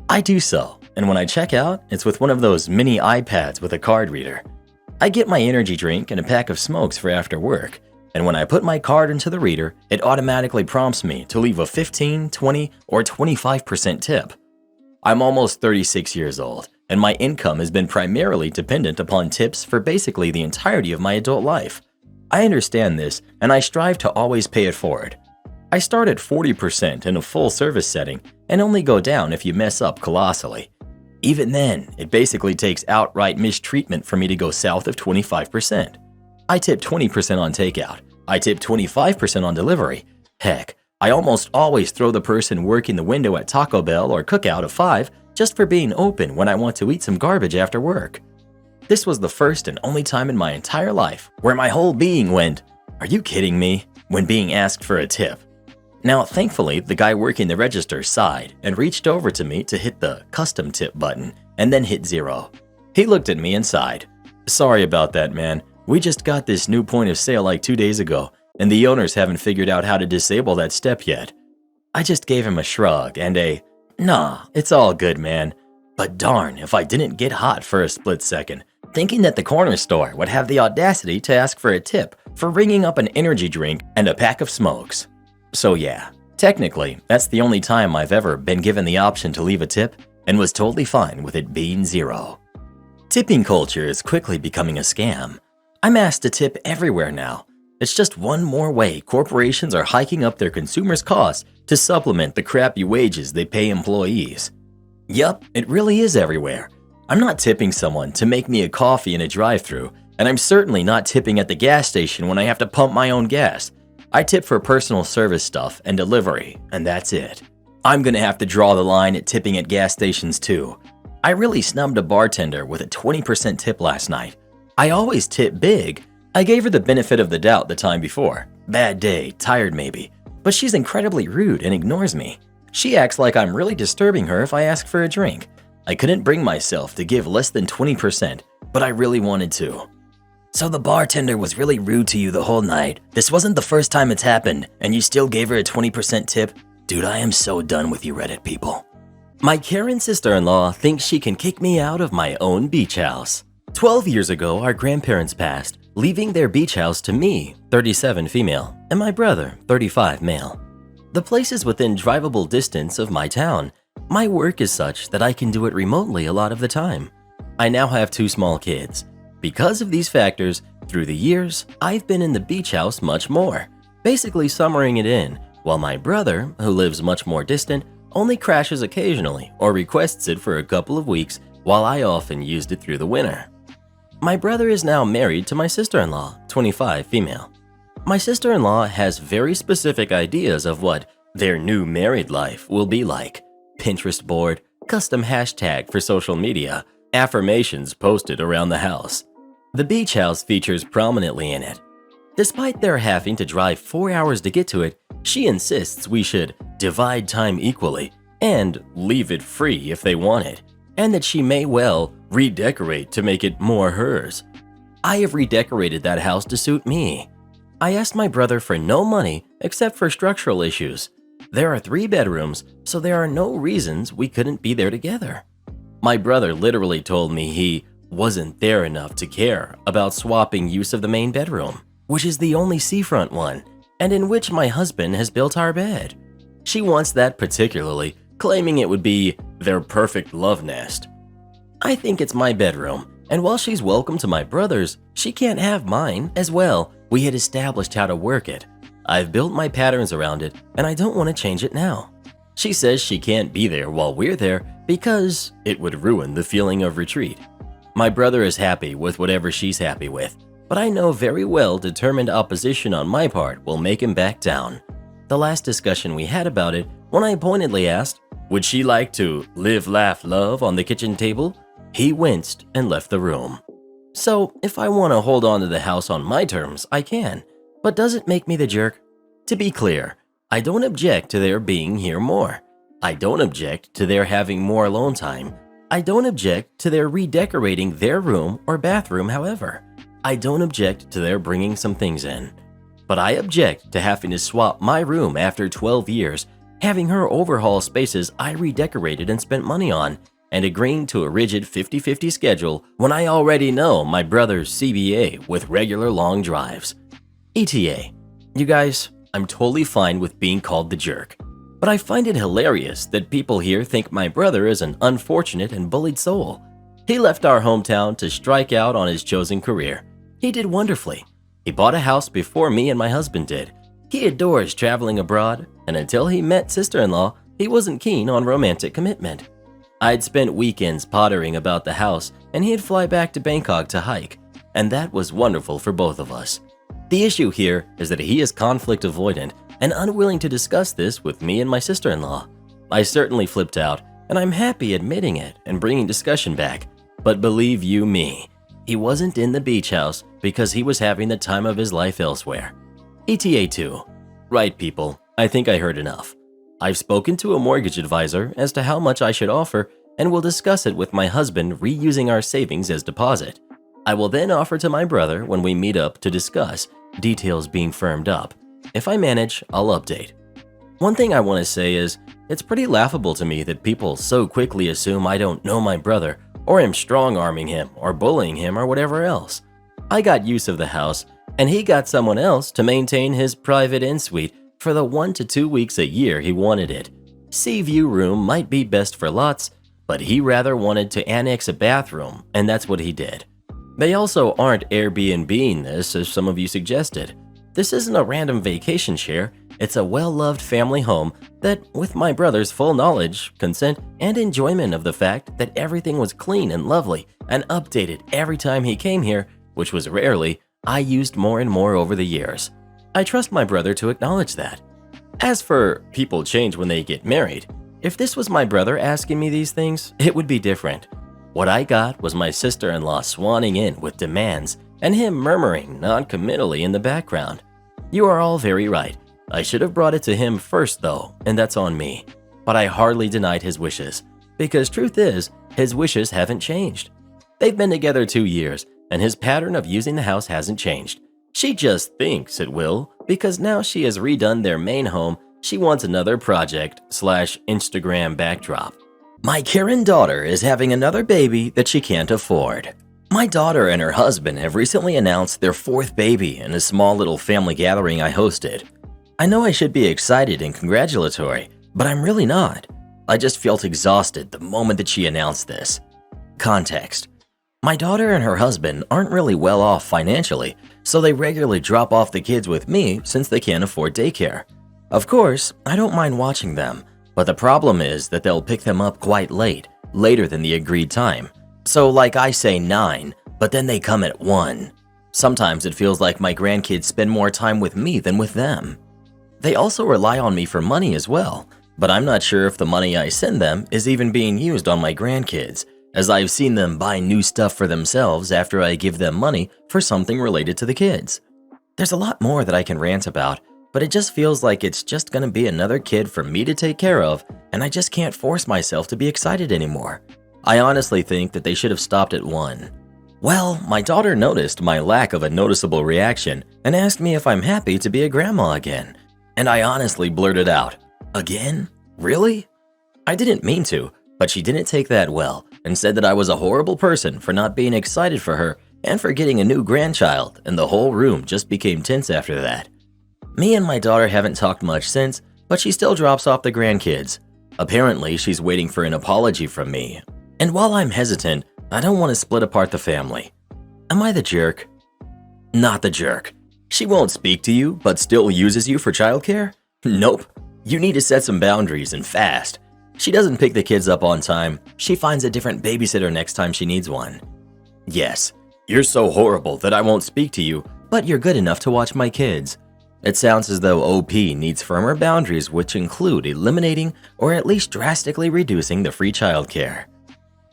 I do so, and when I check out, it's with one of those mini iPads with a card reader. I get my energy drink and a pack of smokes for after work, and when I put my card into the reader, it automatically prompts me to leave a 15, 20, or 25% tip. I'm almost 36 years old, and my income has been primarily dependent upon tips for basically the entirety of my adult life. I understand this, and I strive to always pay it forward. I start at 40% in a full service setting and only go down if you mess up colossally. Even then, it basically takes outright mistreatment for me to go south of 25%. I tip 20% on takeout. I tip 25% on delivery. Heck, I almost always throw the person working the window at Taco Bell or Cookout a 5 just for being open when I want to eat some garbage after work. This was the first and only time in my entire life where my whole being went, "Are you kidding me?" when being asked for a tip. Now, thankfully, the guy working the register sighed and reached over to me to hit the custom tip button and then hit 0. He looked at me and sighed. "Sorry about that, man. We just got this new point of sale like 2 days ago, and the owners haven't figured out how to disable that step yet." I just gave him a shrug and a, "Nah, it's all good, man." But darn if I didn't get hot for a split second, thinking that the corner store would have the audacity to ask for a tip for ringing up an energy drink and a pack of smokes. So yeah, technically, that's the only time I've ever been given the option to leave a tip and was totally fine with it being 0. Tipping culture is quickly becoming a scam. I'm asked to tip everywhere now. It's just one more way corporations are hiking up their consumers' costs to supplement the crappy wages they pay employees. Yup, it really is everywhere. I'm not tipping someone to make me a coffee in a drive-thru, and I'm certainly not tipping at the gas station when I have to pump my own gas. I tip for personal service stuff and delivery, and that's it. I'm gonna have to draw the line at tipping at gas stations too. I really snubbed a bartender with a 20% tip last night. I always tip big. I gave her the benefit of the doubt the time before. Bad day, tired maybe, but she's incredibly rude and ignores me. She acts like I'm really disturbing her if I ask for a drink. I couldn't bring myself to give less than 20%, but I really wanted to. So the bartender was really rude to you the whole night. This wasn't the first time it's happened, and you still gave her a 20% tip? Dude, I am so done with you Reddit people. My Karen sister-in-law thinks she can kick me out of my own beach house. 12 years ago, our grandparents passed, leaving their beach house to me, 37 female, and my brother, 35 male. The place is within drivable distance of my town. My work is such that I can do it remotely a lot of the time. I now have 2 small kids. Because of these factors, Through the years, I've been in the beach house much more, basically summering it in, while my brother, who lives much more distant, only crashes occasionally or requests it for a couple of weeks while I often used it through the winter. My brother is now married to my sister-in-law, 25 female. My sister-in-law has very specific ideas of what their new married life will be like. Pinterest board, custom hashtag for social media, affirmations posted around the house. The beach house features prominently in it. Despite their having to drive 4 hours to get to it, she insists we should divide time equally and leave it free if they want it, and that she may well redecorate to make it more hers. I have redecorated that house to suit me. I asked my brother for no money except for structural issues. There are 3 bedrooms, so there are no reasons we couldn't be there together. My brother literally told me he wasn't there enough to care about swapping use of the main bedroom, which is the only seafront one, and in which my husband has built our bed. She wants that particularly, claiming it would be their perfect love nest. I think it's my bedroom, and while she's welcome to my brother's, she can't have mine as well. We had established how to work it. I've built my patterns around it, and I don't want to change it now. She says she can't be there while we're there because it would ruin the feeling of retreat. My brother is happy with whatever she's happy with, but I know very well determined opposition on my part will make him back down. The last discussion we had about it, when I pointedly asked, would she like to live, laugh, love on the kitchen table? He winced and left the room. So if I want to hold on to the house on my terms, I can. But does it make me the jerk? To be clear, I don't object to their being here more. I don't object to their having more alone time. I don't object to their redecorating their room or bathroom, however. I don't object to their bringing some things in. But I object to having to swap my room after 12 years, having her overhaul spaces I redecorated and spent money on, and agreeing to a rigid 50-50 schedule when I already know my brother's CBA with regular long drives. ETA. You guys, I'm totally fine with being called the jerk, but I find it hilarious that people here think my brother is an unfortunate and bullied soul. He left our hometown to strike out on his chosen career. He did wonderfully. He bought a house before me and my husband did. He adores traveling abroad, and until he met sister-in-law, he wasn't keen on romantic commitment. I'd spent weekends pottering about the house, and he'd fly back to Bangkok to hike, and that was wonderful for both of us. The issue here is that he is conflict avoidant and unwilling to discuss this with me and my sister-in-law. I certainly flipped out, and I'm happy admitting it and bringing discussion back, but believe you me, he wasn't in the beach house because he was having the time of his life elsewhere. ETA 2. Right, people, I think I heard enough. I've spoken to a mortgage advisor as to how much I should offer and will discuss it with my husband reusing our savings as deposit. I will then offer to my brother when we meet up to discuss, details being firmed up. If I manage, I'll update. One thing I want to say is, it's pretty laughable to me that people so quickly assume I don't know my brother or am strong-arming him or bullying him or whatever else. I got use of the house, and he got someone else to maintain his private in-suite for the 1 to 2 weeks a year he wanted it. Sea view room might be best for lots, but he rather wanted to annex a bathroom, and that's what he did. They also aren't Airbnb-ing this, as some of you suggested. This isn't a random vacation share, it's a well-loved family home that, with my brother's full knowledge, consent, and enjoyment of the fact that everything was clean and lovely and updated every time he came here, which was rarely, I used more and more over the years. I trust my brother to acknowledge that. As for people change when they get married, if this was my brother asking me these things, it would be different. What I got was my sister-in-law swanning in with demands and him murmuring non-committally in the background. You are all very right. I should have brought it to him first though, and that's on me. But I hardly denied his wishes, because truth is, his wishes haven't changed. They've been together 2 years, and his pattern of using the house hasn't changed. She just thinks it will, because now she has redone their main home, she wants another project/Instagram backdrop. My Karen daughter is having another baby that she can't afford. My daughter and her husband have recently announced their 4th baby in a small little family gathering I hosted. I know I should be excited and congratulatory, but I'm really not. I just felt exhausted the moment that she announced this. Context. My daughter and her husband aren't really well off financially, so they regularly drop off the kids with me since they can't afford daycare. Of course, I don't mind watching them, but the problem is that they'll pick them up quite late, later than the agreed time. So like I say 9, but then they come at 1. Sometimes it feels like my grandkids spend more time with me than with them. They also rely on me for money as well, but I'm not sure if the money I send them is even being used on my grandkids, as I've seen them buy new stuff for themselves after I give them money for something related to the kids. There's a lot more that I can rant about, but it just feels like it's just gonna be another kid for me to take care of, and I just can't force myself to be excited anymore. I honestly think that they should have stopped at 1. Well, my daughter noticed my lack of a noticeable reaction and asked me if I'm happy to be a grandma again. And I honestly blurted out, "Again? Really?" I didn't mean to, but she didn't take that well and said that I was a horrible person for not being excited for her and for getting a new grandchild, and the whole room just became tense after that. Me and my daughter haven't talked much since, but she still drops off the grandkids. Apparently, she's waiting for an apology from me. And while I'm hesitant, I don't want to split apart the family. Am I the jerk? Not the jerk. She won't speak to you, but still uses you for childcare? Nope. You need to set some boundaries and fast. She doesn't pick the kids up on time. She finds a different babysitter next time she needs one. Yes, you're so horrible that I won't speak to you, but you're good enough to watch my kids. It sounds as though OP needs firmer boundaries, which include eliminating or at least drastically reducing the free childcare.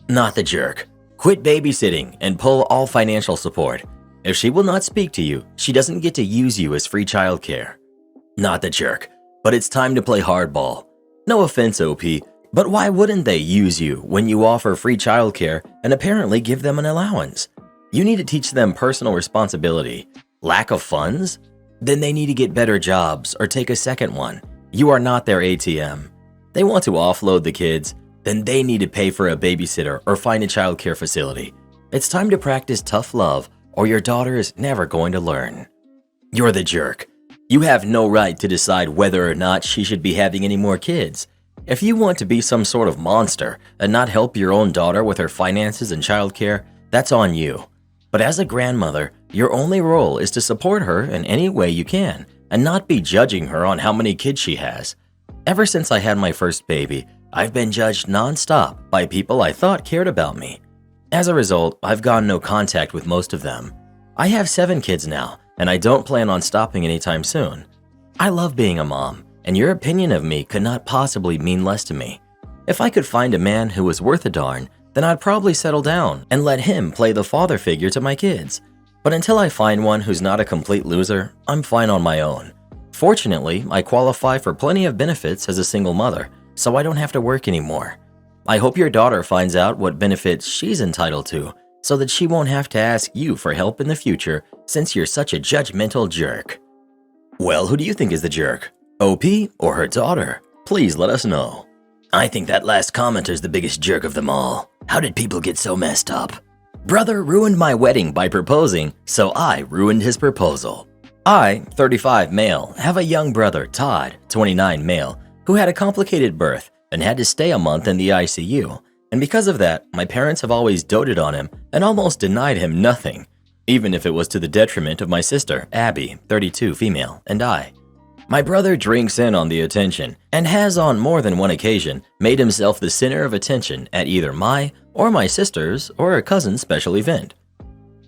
Not the jerk. Quit babysitting and pull all financial support. If she will not speak to you, she doesn't get to use you as free childcare. Not the jerk, but it's time to play hardball. No offense, OP, but why wouldn't they use you when you offer free childcare and apparently give them an allowance? You need to teach them personal responsibility. Lack of funds? Then they need to get better jobs or take a second one. You are not their ATM. They want to offload the kids, then they need to pay for a babysitter or find a childcare facility. It's time to practice tough love, or your daughter is never going to learn. You're the jerk. You have no right to decide whether or not she should be having any more kids. If you want to be some sort of monster and not help your own daughter with her finances and childcare, that's on you. But as a grandmother, your only role is to support her in any way you can and not be judging her on how many kids she has. Ever since I had my first baby, I've been judged non-stop by people I thought cared about me. As a result, I've gone no contact with most of them. I have 7 kids now, and I don't plan on stopping anytime soon. I love being a mom, and your opinion of me could not possibly mean less to me. If I could find a man who was worth a darn, then I'd probably settle down and let him play the father figure to my kids. But until I find one who's not a complete loser, I'm fine on my own. Fortunately, I qualify for plenty of benefits as a single mother, so I don't have to work anymore. I hope your daughter finds out what benefits she's entitled to, so that she won't have to ask you for help in the future since you're such a judgmental jerk. Well, who do you think is the jerk? OP or her daughter? Please let us know. I think that last commenter's the biggest jerk of them all. How did people get so messed up? Brother ruined my wedding by proposing, so I ruined his proposal. I, 35 male, have a young brother, Todd, 29 male, who had a complicated birth and had to stay a month in the ICU. And because of that, my parents have always doted on him and almost denied him nothing, even if it was to the detriment of my sister, Abby, 32 female, and I. My brother drinks in on the attention and has on more than one occasion made himself the center of attention at either my or my sister's or a cousin's special event.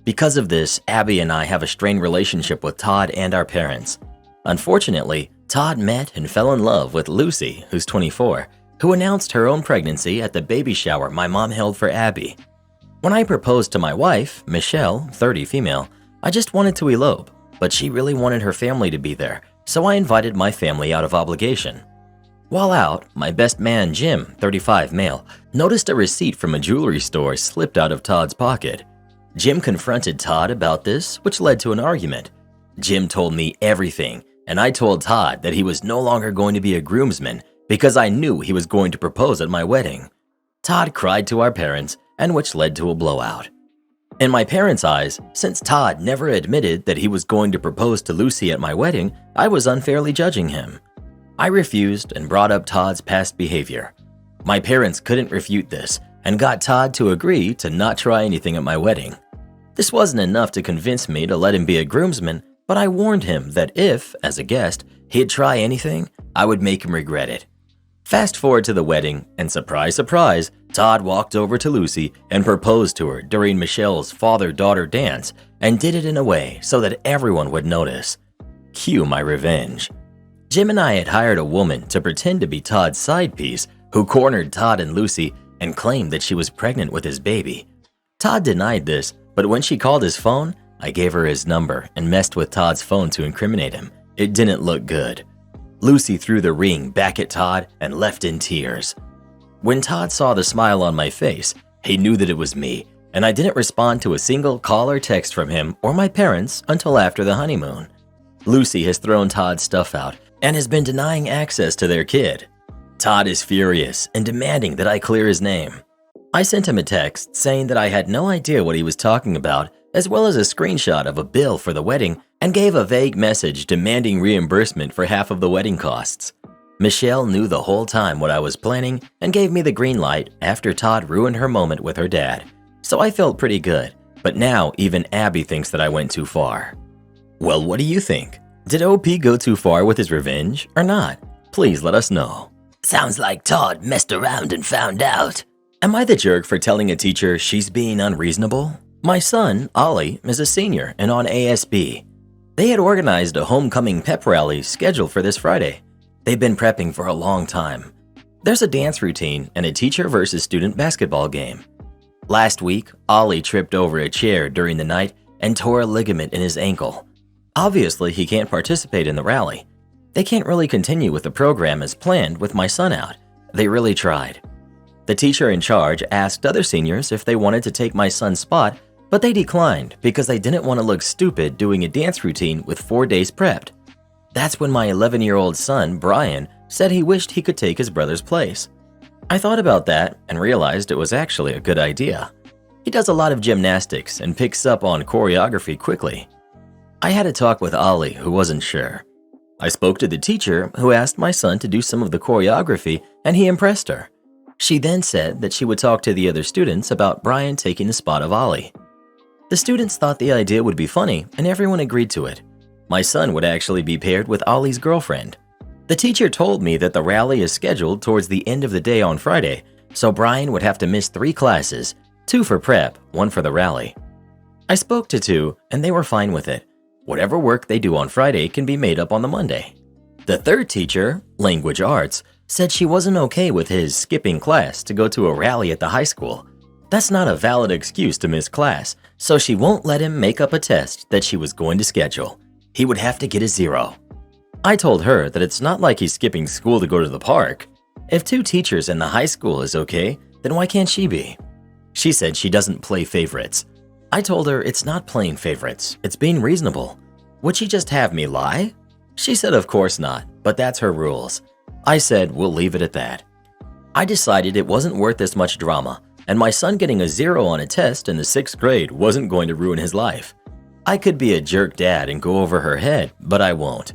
Because of this, Abby and I have a strained relationship with Todd and our parents. Unfortunately, Todd met and fell in love with Lucy, who's 24, who announced her own pregnancy at the baby shower my mom held for Abby. When I proposed to my wife, Michelle, 30 female, I just wanted to elope, but she really wanted her family to be there, so I invited my family out of obligation. While out, my best man Jim, 35 male, noticed a receipt from a jewelry store slipped out of Todd's pocket. Jim confronted Todd about this, which led to an argument. Jim told me everything, and I told Todd that he was no longer going to be a groomsman because I knew he was going to propose at my wedding. Todd cried to our parents, and which led to a blowout. In my parents' eyes, since Todd never admitted that he was going to propose to Lucy at my wedding, I was unfairly judging him. I refused and brought up Todd's past behavior. My parents couldn't refute this, and got Todd to agree to not try anything at my wedding. This wasn't enough to convince me to let him be a groomsman, but I warned him that if, as a guest, he'd try anything, I would make him regret it. Fast forward to the wedding, and surprise, surprise, Todd walked over to Lucy and proposed to her during Michelle's father-daughter dance and did it in a way so that everyone would notice. Cue my revenge. Jim and I had hired a woman to pretend to be Todd's side piece who cornered Todd and Lucy and claimed that she was pregnant with his baby. Todd denied this, but when she called his phone, I gave her his number and messed with Todd's phone to incriminate him. It didn't look good. Lucy threw the ring back at Todd and left in tears. When Todd saw the smile on my face, he knew that it was me, and I didn't respond to a single call or text from him or my parents until after the honeymoon. Lucy has thrown Todd's stuff out and has been denying access to their kid. Todd is furious and demanding that I clear his name. I sent him a text saying that I had no idea what he was talking about, as well as a screenshot of a bill for the wedding, and gave a vague message demanding reimbursement for half of the wedding costs. Michelle knew the whole time what I was planning and gave me the green light after Todd ruined her moment with her dad. So I felt pretty good, but now even Abby thinks that I went too far. Well, what do you think? Did OP go too far with his revenge or not? Please let us know. Sounds like Todd messed around and found out. Am I the jerk for telling a teacher she's being unreasonable? My son, Ollie, is a senior and on ASB. They had organized a homecoming pep rally scheduled for this Friday. They've been prepping for a long time. There's a dance routine and a teacher versus student basketball game. Last week, Ollie tripped over a chair during the night and tore a ligament in his ankle. Obviously, he can't participate in the rally. They can't really continue with the program as planned with my son out. They really tried. The teacher in charge asked other seniors if they wanted to take my son's spot, but they declined because they didn't want to look stupid doing a dance routine with 4 days prepped. That's when my 11-year-old son, Brian, said he wished he could take his brother's place. I thought about that and realized it was actually a good idea. He does a lot of gymnastics and picks up on choreography quickly. I had a talk with Ollie, who wasn't sure. I spoke to the teacher, who asked my son to do some of the choreography, and he impressed her. She then said that she would talk to the other students about Brian taking the spot of Ollie. The students thought the idea would be funny, and everyone agreed to it. My son would actually be paired with Ollie's girlfriend. The teacher told me that the rally is scheduled towards the end of the day on Friday, so Brian would have to miss 3 classes, 2 for prep, 1 for the rally. I spoke to 2, and they were fine with it. Whatever work they do on Friday can be made up on the Monday. The third teacher, language arts, said she wasn't okay with his skipping class to go to a rally at the high school. That's not a valid excuse to miss class, so she won't let him make up a test that she was going to schedule. He would have to get a 0. I told her that it's not like he's skipping school to go to the park. If 2 teachers in the high school is okay, then why can't she be? She said she doesn't play favorites. I told her it's not playing favorites, it's being reasonable. Would she just have me lie? She said of course not, but that's her rules. I said we'll leave it at that. I decided it wasn't worth this much drama, and my son getting a 0 on a test in the 6th grade wasn't going to ruin his life. I could be a jerk dad and go over her head, but I won't.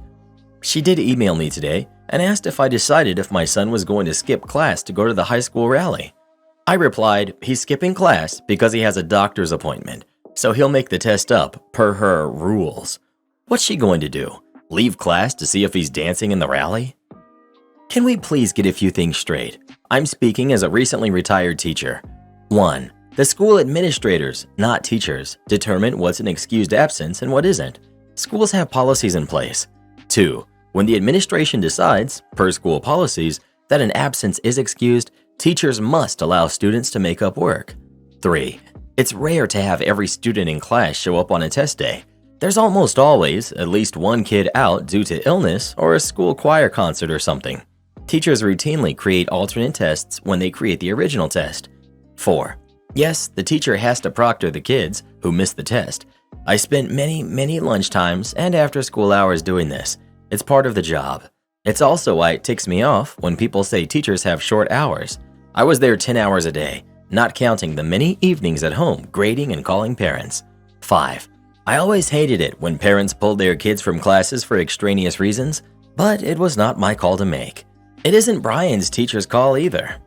She did email me today and asked if I decided if my son was going to skip class to go to the high school rally. I replied, he's skipping class because he has a doctor's appointment, so he'll make the test up per her rules. What's she going to do? Leave class to see if he's dancing in the rally? Can we please get a few things straight? I'm speaking as a recently retired teacher. 1. The school administrators, not teachers, determine what's an excused absence and what isn't. Schools have policies in place. 2. When the administration decides, per school policies, that an absence is excused, teachers must allow students to make up work. 3. It's rare to have every student in class show up on a test day. There's almost always at least one kid out due to illness or a school choir concert or something. Teachers routinely create alternate tests when they create the original test. 4. Yes, the teacher has to proctor the kids who missed the test. I spent many lunchtimes and after school hours doing this. It's part of the job. It's also why it ticks me off when people say teachers have short hours. I was there 10 hours a day, not counting the many evenings at home grading and calling parents. 5. I always hated it when parents pulled their kids from classes for extraneous reasons, but it was not my call to make. It isn't Brian's teacher's call either.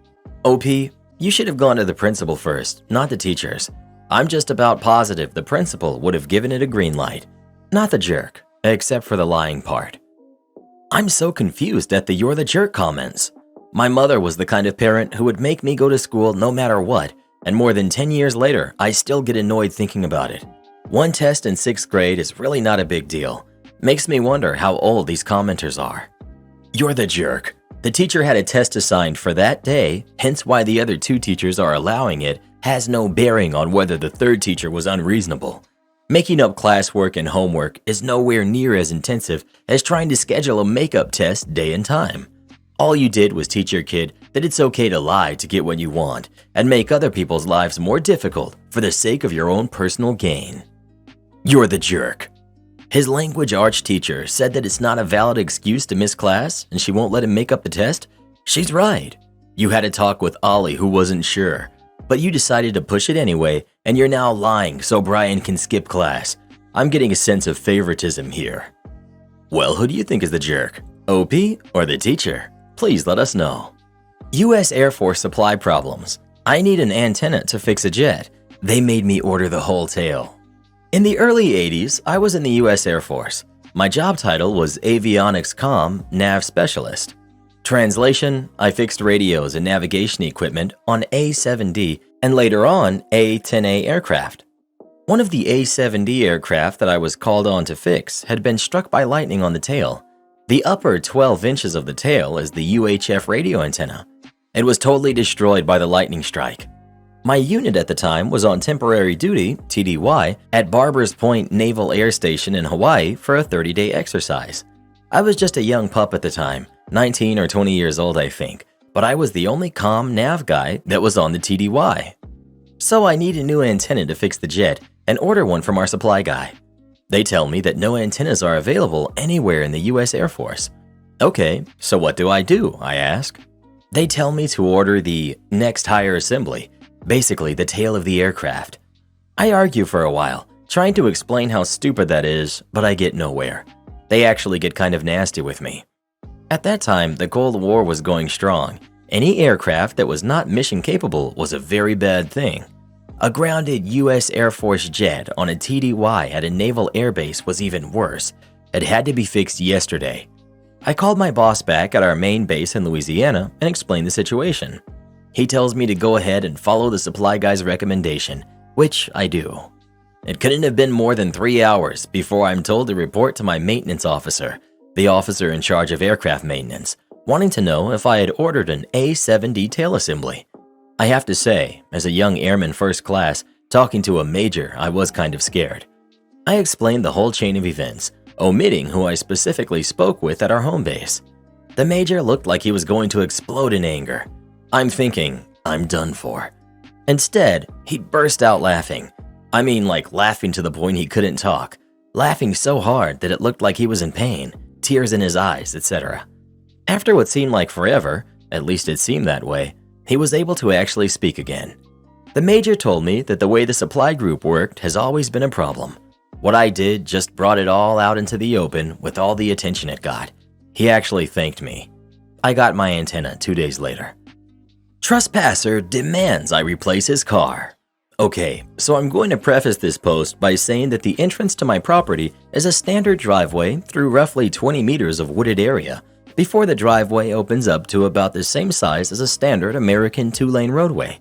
OP, you You should have gone to the principal first, not the teachers. I'm just about positive the principal would have given it a green light, not the jerk, except for the lying part. I'm so confused at the "you're the jerk" comments. My mother was the kind of parent who would make me go to school no matter what, and more than 10 years later, I still get annoyed thinking about it. One test in 6th grade is really not a big deal. Makes me wonder how old these commenters are. You're the jerk. The teacher had a test assigned for that day, hence why the other 2 teachers are allowing it has no bearing on whether the 3rd teacher was unreasonable. Making up classwork and homework is nowhere near as intensive as trying to schedule a makeup test day and time. All you did was teach your kid that it's okay to lie to get what you want and make other people's lives more difficult for the sake of your own personal gain. You're the jerk. His language arts teacher said that it's not a valid excuse to miss class and she won't let him make up the test. She's right. You had a talk with Ollie who wasn't sure, but you decided to push it anyway and you're now lying so Brian can skip class. I'm getting a sense of favoritism here. Well, who do you think is the jerk? OP or the teacher? Please let us know. U.S. Air Force supply problems. I need an antenna to fix a jet. They made me order the whole tail. In the early 80s, I was in the U.S. Air Force. My job title was Avionics Comm Nav Specialist. Translation, I fixed radios and navigation equipment on A-7D and later on A-10A aircraft. One of the A-7D aircraft that I was called on to fix had been struck by lightning on the tail. The upper 12 inches of the tail is the UHF radio antenna. It was totally destroyed by the lightning strike. My unit at the time was on temporary duty, TDY, at Barbers Point Naval Air Station in Hawaii for a 30-day exercise. I was just a young pup at the time, 19 or 20 years old I think, but I was the only comm nav guy that was on the TDY. So I need a new antenna to fix the jet and order one from our supply guy. They tell me that no antennas are available anywhere in the US Air Force. Okay, so what do? I ask. They tell me to order the next higher assembly, basically the tail of the aircraft. I argue for a while, trying to explain how stupid that is, but I get nowhere. They actually get kind of nasty with me. At that time, the Cold War was going strong. Any aircraft that was not mission capable was a very bad thing. A grounded US Air Force jet on a TDY at a naval airbase was even worse. It had to be fixed yesterday. I called my boss back at our main base in Louisiana and explained the situation. He tells me to go ahead and follow the supply guy's recommendation, which I do. It couldn't have been more than 3 hours before I'm told to report to my maintenance officer, the officer in charge of aircraft maintenance, wanting to know if I had ordered an A-7D tail assembly. I have to say, as a young airman first class, talking to a major, I was kind of scared. I explained the whole chain of events, omitting who I specifically spoke with at our home base. The major looked like he was going to explode in anger. I'm thinking, I'm done for. Instead, he burst out laughing. I mean, like laughing to the point he couldn't talk. Laughing so hard that it looked like he was in pain, tears in his eyes, etc. After what seemed like forever, at least it seemed that way, he was able to actually speak again. The major told me that the way the supply group worked has always been a problem. What I did just brought it all out into the open with all the attention it got. He actually thanked me. I got my antenna 2 days later. Trespasser demands I replace his car. Okay, so I'm going to preface this post by saying that the entrance to my property is a standard driveway through roughly 20 meters of wooded area before the driveway opens up to about the same size as a standard American 2-lane roadway.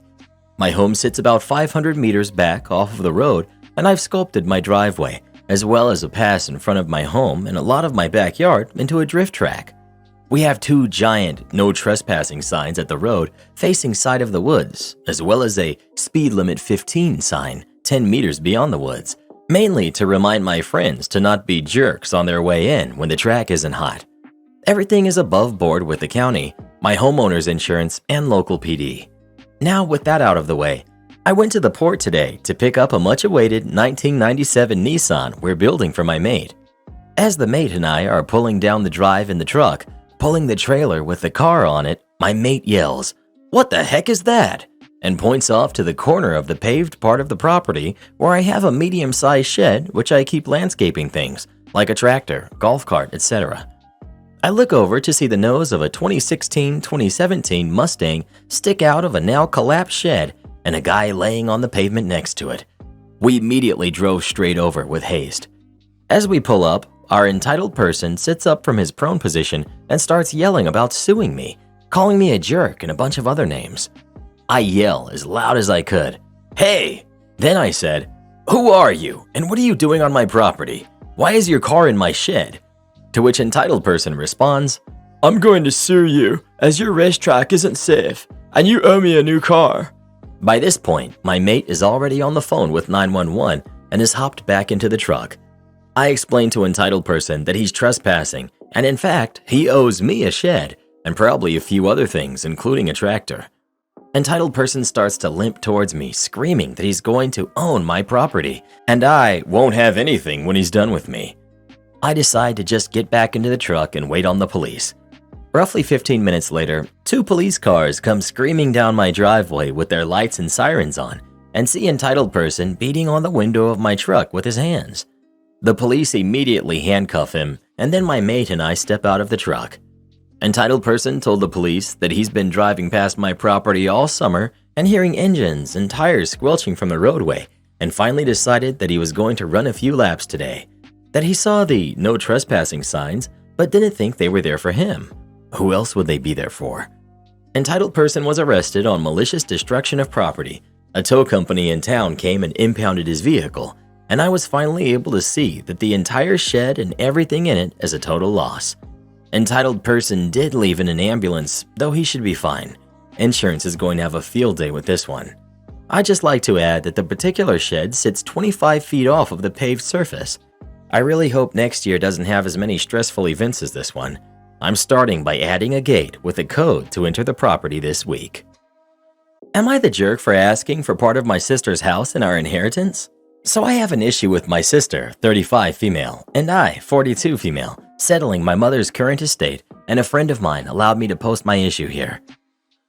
My home sits about 500 meters back off of the road, and I've sculpted my driveway, as well as a pass in front of my home and a lot of my backyard into a drift track. We have 2 giant no trespassing signs at the road facing side of the woods, as well as a speed limit 15 sign 10 meters beyond the woods, mainly to remind my friends to not be jerks on their way in when the track isn't hot. Everything is above board with the county, my homeowner's insurance, and local PD. Now with that out of the way, I went to the port today to pick up a much-awaited 1997 Nissan we're building for my mate. As the mate and I are pulling down the drive in the truck, pulling the trailer with the car on it, my mate yells, "What the heck is that?" and points off to the corner of the paved part of the property where I have a medium-sized shed which I keep landscaping things, like a tractor, golf cart, etc. I look over to see the nose of a 2016-2017 Mustang stick out of a now collapsed shed and a guy laying on the pavement next to it. We immediately drove straight over with haste. As we pull up, our entitled person sits up from his prone position and starts yelling about suing me, calling me a jerk and a bunch of other names. I yell as loud as I could, "Hey!" Then I said, "Who are you and what are you doing on my property? Why is your car in my shed?" To which entitled person responds, "I'm going to sue you as your racetrack isn't safe and you owe me a new car." By this point, my mate is already on the phone with 911 and has hopped back into the truck. I explained to entitled person that he's trespassing and in fact, he owes me a shed and probably a few other things including a tractor. Entitled person starts to limp towards me, screaming that he's going to own my property and I won't have anything when he's done with me. I decide to just get back into the truck and wait on the police. Roughly 15 minutes later, 2 police cars come screaming down my driveway with their lights and sirens on and see entitled person beating on the window of my truck with his hands. The police immediately handcuff him and then my mate and I step out of the truck. Entitled person told the police that he's been driving past my property all summer and hearing engines and tires squelching from the roadway and finally decided that he was going to run a few laps today. That he saw the no trespassing signs but didn't think they were there for him. Who else would they be there for? Entitled person was arrested on malicious destruction of property. A tow company in town came and impounded his vehicle, and I was finally able to see that the entire shed and everything in it is a total loss. Entitled person did leave in an ambulance, though he should be fine. Insurance is going to have a field day with this one. I'd just like to add that the particular shed sits 25 feet off of the paved surface. I really hope next year doesn't have as many stressful events as this one. I'm starting by adding a gate with a code to enter the property this week. Am I the jerk for asking for part of my sister's house in our inheritance? So I have an issue with my sister, 35 female, and I, 42 female, settling my mother's current estate, and a friend of mine allowed me to post my issue here.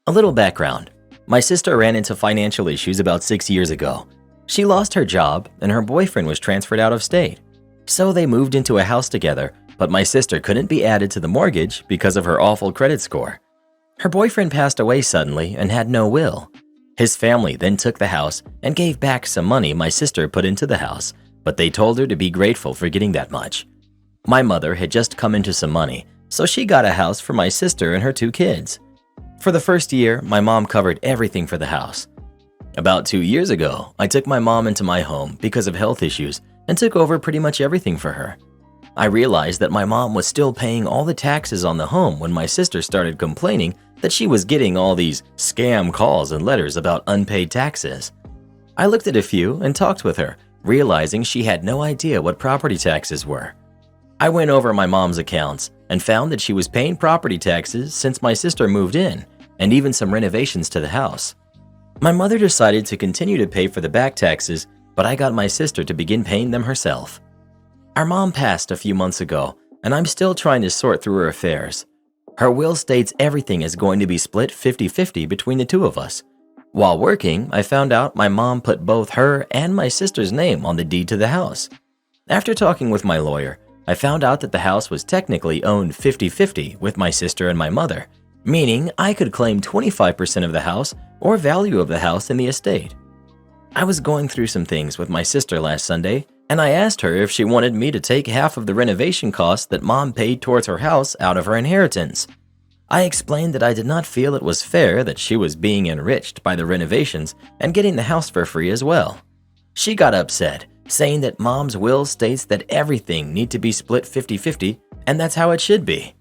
A little background. My sister ran into financial issues about 6 years ago. She lost her job and her boyfriend was transferred out of state. So they moved into a house together, but my sister couldn't be added to the mortgage because of her awful credit score. Her boyfriend passed away suddenly and had no will. His family then took the house and gave back some money my sister put into the house, but they told her to be grateful for getting that much. My mother had just come into some money, so she got a house for my sister and her 2 kids. For the first year, my mom covered everything for the house. About 2 years ago, I took my mom into my home because of health issues and took over pretty much everything for her. I realized that my mom was still paying all the taxes on the home when my sister started complaining that she was getting all these scam calls and letters about unpaid taxes. I looked at a few and talked with her, realizing she had no idea what property taxes were. I went over my mom's accounts and found that she was paying property taxes since my sister moved in and even some renovations to the house. My mother decided to continue to pay for the back taxes, but I got my sister to begin paying them herself. Our mom passed a few months ago, and I'm still trying to sort through her affairs. Her will states everything is going to be split 50-50 between the 2 of us. While working, I found out my mom put both her and my sister's name on the deed to the house. After talking with my lawyer, I found out that the house was technically owned 50-50 with my sister and my mother, meaning I could claim 25% of the house or value of the house in the estate. I was going through some things with my sister last Sunday, and I asked her if she wanted me to take half of the renovation costs that mom paid towards her house out of her inheritance. I explained that I did not feel it was fair that she was being enriched by the renovations and getting the house for free as well. She got upset, saying that mom's will states that everything need to be split 50-50 and that's how it should be.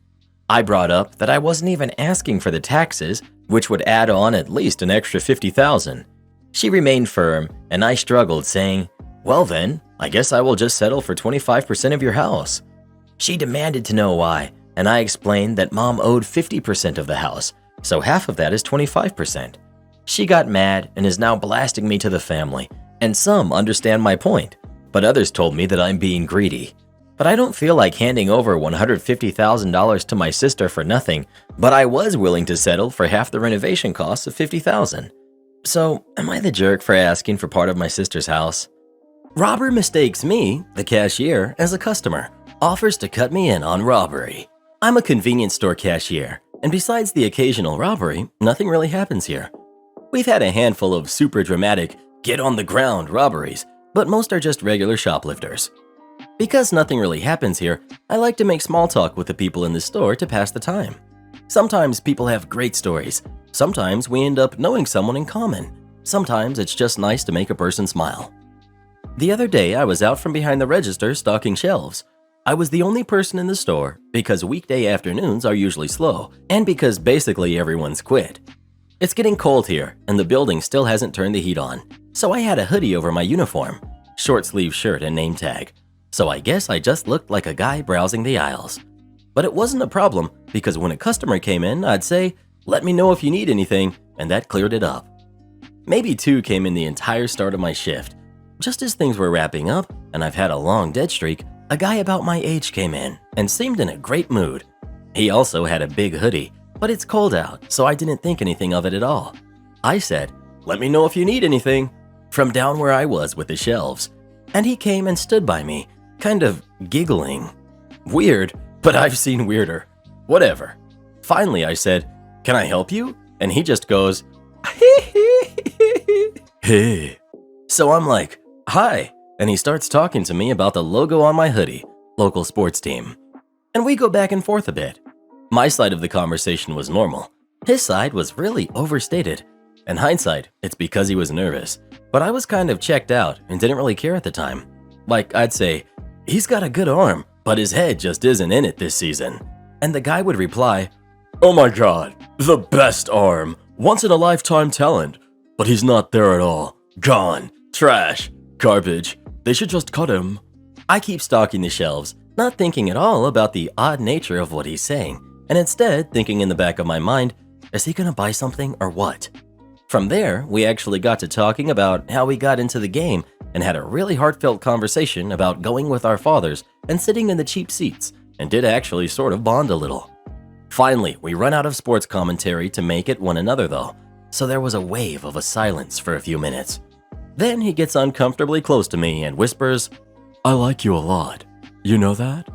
I brought up that I wasn't even asking for the taxes, which would add on at least an extra $50,000. She remained firm and I struggled, saying, "Well then, I guess I will just settle for 25% of your house." She demanded to know why, and I explained that mom owed 50% of the house, so half of that is 25%. She got mad and is now blasting me to the family, and some understand my point, but others told me that I'm being greedy. But I don't feel like handing over $150,000 to my sister for nothing, but I was willing to settle for half the renovation costs of $50,000. So, am I the jerk for asking for part of my sister's house? Robber mistakes me, the cashier, as a customer, offers to cut me in on robbery. I'm a convenience store cashier, and besides the occasional robbery, nothing really happens here. We've had a handful of super dramatic, get-on-the-ground robberies, but most are just regular shoplifters. Because nothing really happens here, I like to make small talk with the people in the store to pass the time. Sometimes people have great stories. Sometimes we end up knowing someone in common. Sometimes it's just nice to make a person smile. The other day, I was out from behind the register stocking shelves. I was the only person in the store because weekday afternoons are usually slow and because basically everyone's quit. It's getting cold here and the building still hasn't turned the heat on, so I had a hoodie over my uniform, short sleeve shirt and name tag. So I guess I just looked like a guy browsing the aisles. But it wasn't a problem because when a customer came in, I'd say, "Let me know if you need anything," and that cleared it up. Maybe 2 came in the entire start of my shift. Just as things were wrapping up, and I've had a long dead streak, a guy about my age came in and seemed in a great mood. He also had a big hoodie, but it's cold out, so I didn't think anything of it at all. I said, "Let me know if you need anything," from down where I was with the shelves, and he came and stood by me, kind of giggling. Weird, but I've seen weirder. Whatever. Finally, I said, "Can I help you?" And he just goes, "Hey." So I'm like, "Hi," and he starts talking to me about the logo on my hoodie, local sports team. And we go back and forth a bit. My side of the conversation was normal. His side was really overstated. In hindsight, it's because he was nervous, but I was kind of checked out and didn't really care at the time. Like, I'd say, "He's got a good arm, but his head just isn't in it this season." And the guy would reply, "Oh my god, the best arm, once in a lifetime talent, but he's not there at all. Gone, trash, garbage, they should just cut him." I keep stocking the shelves, not thinking at all about the odd nature of what he's saying, and instead thinking in the back of my mind, is he gonna buy something or what? From there, we actually got to talking about how we got into the game and had a really heartfelt conversation about going with our fathers and sitting in the cheap seats, and did actually sort of bond a little. Finally, we run out of sports commentary to make at one another though, so there was a wave of a silence for a few minutes. Then he gets uncomfortably close to me and whispers, "I like you a lot. You know that?"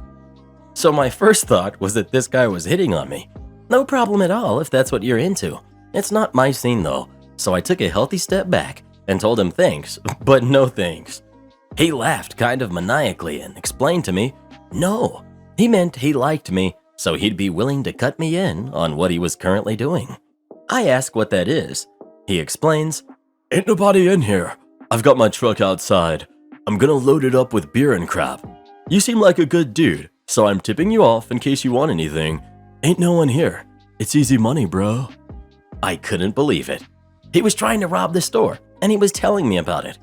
So my first thought was that this guy was hitting on me. No problem at all if that's what you're into. It's not my scene though, so I took a healthy step back and told him thanks, but no thanks. He laughed kind of maniacally and explained to me, no, he meant he liked me, so he'd be willing to cut me in on what he was currently doing. I ask what that is. He explains, "Ain't nobody in here. I've got my truck outside. I'm gonna load it up with beer and crap. You seem like a good dude, so I'm tipping you off in case you want anything. Ain't no one here. It's easy money, bro." I couldn't believe it. He was trying to rob the store, and he was telling me about it.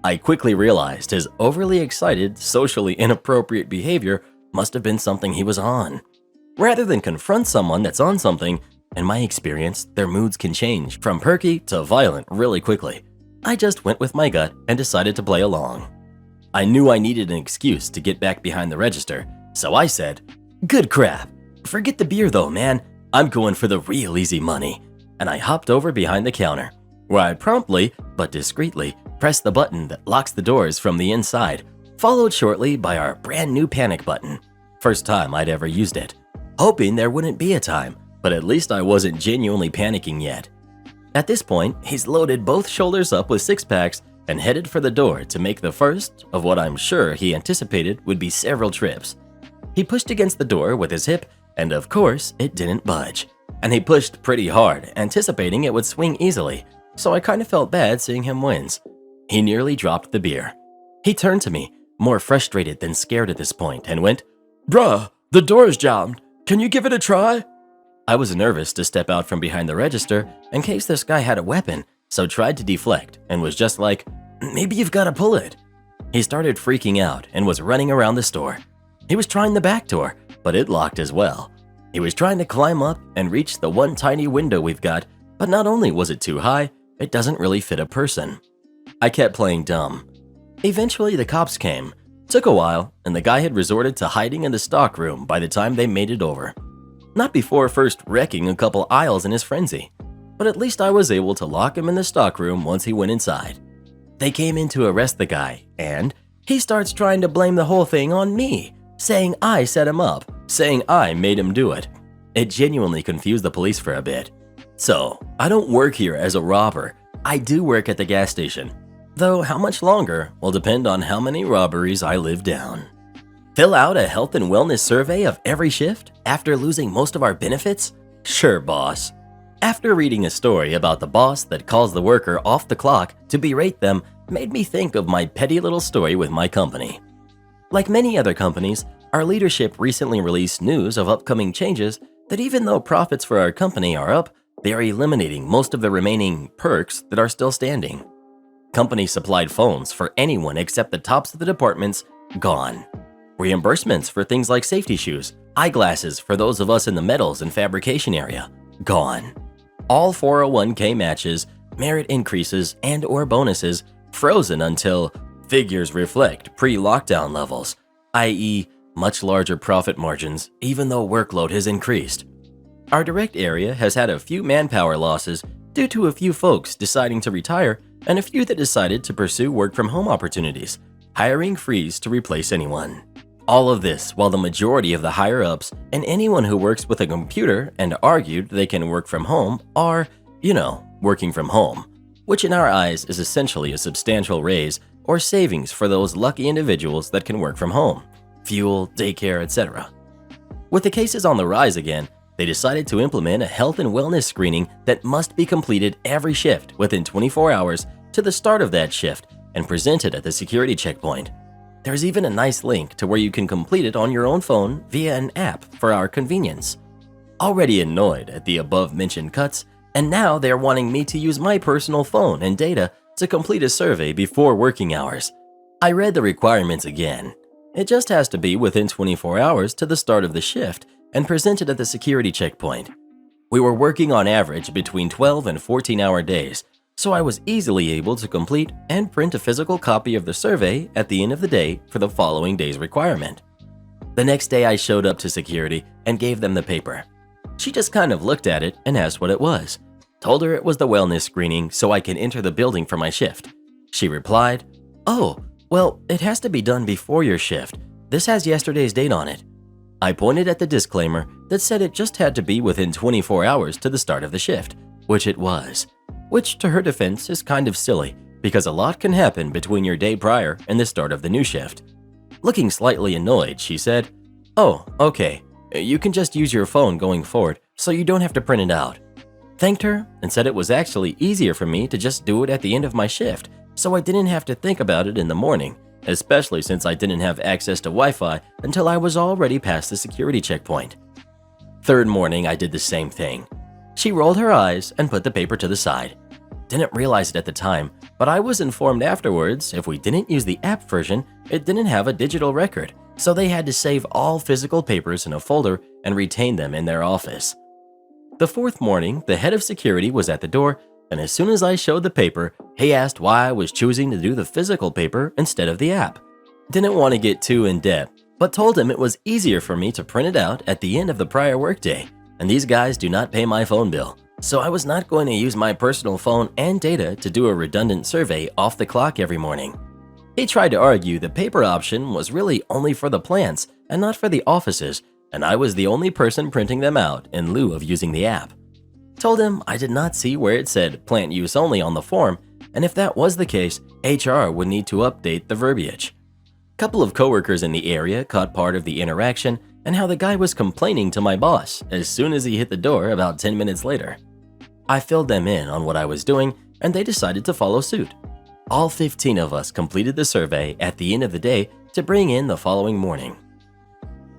I quickly realized his overly excited, socially inappropriate behavior must have been something he was on. Rather than confront someone that's on something, in my experience, their moods can change from perky to violent really quickly. I just went with my gut and decided to play along. I knew I needed an excuse to get back behind the register, so I said, "Good crap. Forget the beer though, man. I'm going for the real easy money." And I hopped over behind the counter, where I promptly, but discreetly, pressed the button that locks the doors from the inside, followed shortly by our brand new panic button. First time I'd ever used it. Hoping there wouldn't be a time, but at least I wasn't genuinely panicking yet. At this point, he's loaded both shoulders up with six-packs and headed for the door to make the first of what I'm sure he anticipated would be several trips. He pushed against the door with his hip, and of course, it didn't budge. And he pushed pretty hard, anticipating it would swing easily, so I kind of felt bad seeing him wince. He nearly dropped the beer. He turned to me, more frustrated than scared at this point, and went, "Bruh, the door's jammed. Can you give it a try?" I was nervous to step out from behind the register in case this guy had a weapon, so tried to deflect and was just like, "Maybe you've got to pull it." He started freaking out and was running around the store. He was trying the back door, but it locked as well. He was trying to climb up and reach the one tiny window we've got, but not only was it too high, it doesn't really fit a person. I kept playing dumb. Eventually the cops came. Took a while, and the guy had resorted to hiding in the stock room by the time they made it over. Not before first wrecking a couple aisles in his frenzy, but at least I was able to lock him in the stock room once he went inside. They came in to arrest the guy, and he starts trying to blame the whole thing on me, saying I set him up, saying I made him do it. It genuinely confused the police for a bit. So, I don't work here as a robber. I do work at the gas station. Though how much longer will depend on how many robberies I live down. Fill out a health and wellness survey of every shift after losing most of our benefits? Sure, boss. After reading a story about the boss that calls the worker off the clock to berate them made me think of my petty little story with my company. Like many other companies, our leadership recently released news of upcoming changes that even though profits for our company are up, they are eliminating most of the remaining perks that are still standing. Company-supplied phones for anyone except the tops of the departments, gone. Reimbursements for things like safety shoes, eyeglasses for those of us in the metals and fabrication area, gone. All 401k matches, merit increases, and/or bonuses frozen until figures reflect pre-lockdown levels, i.e., much larger profit margins even though workload has increased. Our direct area has had a few manpower losses due to a few folks deciding to retire and a few that decided to pursue work-from-home opportunities, hiring freeze to replace anyone. All of this while the majority of the higher-ups and anyone who works with a computer and argued they can work from home are, working from home, which in our eyes is essentially a substantial raise or savings for those lucky individuals that can work from home, fuel, daycare, etc. With the cases on the rise again, they decided to implement a health and wellness screening that must be completed every shift within 24 hours to the start of that shift and presented at the security checkpoint. There's even a nice link to where you can complete it on your own phone via an app for our convenience. Already annoyed at the above-mentioned cuts, and now they're wanting me to use my personal phone and data to complete a survey before working hours. I read the requirements again. It just has to be within 24 hours to the start of the shift and presented at the security checkpoint. We were working on average between 12 and 14-hour days, so I was easily able to complete and print a physical copy of the survey at the end of the day for the following day's requirement. The next day I showed up to security and gave them the paper. She just kind of looked at it and asked what it was. Told her it was the wellness screening so I can enter the building for my shift. She replied, "Oh, well, it has to be done before your shift. This has yesterday's date on it." I pointed at the disclaimer that said it just had to be within 24 hours to the start of the shift, which it was. Which, to her defense, is kind of silly because a lot can happen between your day prior and the start of the new shift. Looking slightly annoyed, she said, "Oh, okay. You can just use your phone going forward so you don't have to print it out." Thanked her and said it was actually easier for me to just do it at the end of my shift so I didn't have to think about it in the morning, especially since I didn't have access to Wi-Fi until I was already past the security checkpoint. Third morning, I did the same thing. She rolled her eyes and put the paper to the side. Didn't realize it at the time, but I was informed afterwards if we didn't use the app version, it didn't have a digital record, so they had to save all physical papers in a folder and retain them in their office. The fourth morning, the head of security was at the door, and as soon as I showed the paper, he asked why I was choosing to do the physical paper instead of the app. Didn't want to get too in-depth, but told him it was easier for me to print it out at the end of the prior workday, and these guys do not pay my phone bill, so I was not going to use my personal phone and data to do a redundant survey off the clock every morning. He tried to argue the paper option was really only for the plants and not for the offices, and I was the only person printing them out in lieu of using the app. Told him I did not see where it said plant use only on the form, and if that was the case, HR would need to update the verbiage. Couple of coworkers in the area caught part of the interaction and how the guy was complaining to my boss as soon as he hit the door about 10 minutes later. I filled them in on what I was doing and they decided to follow suit. All 15 of us completed the survey at the end of the day to bring in the following morning.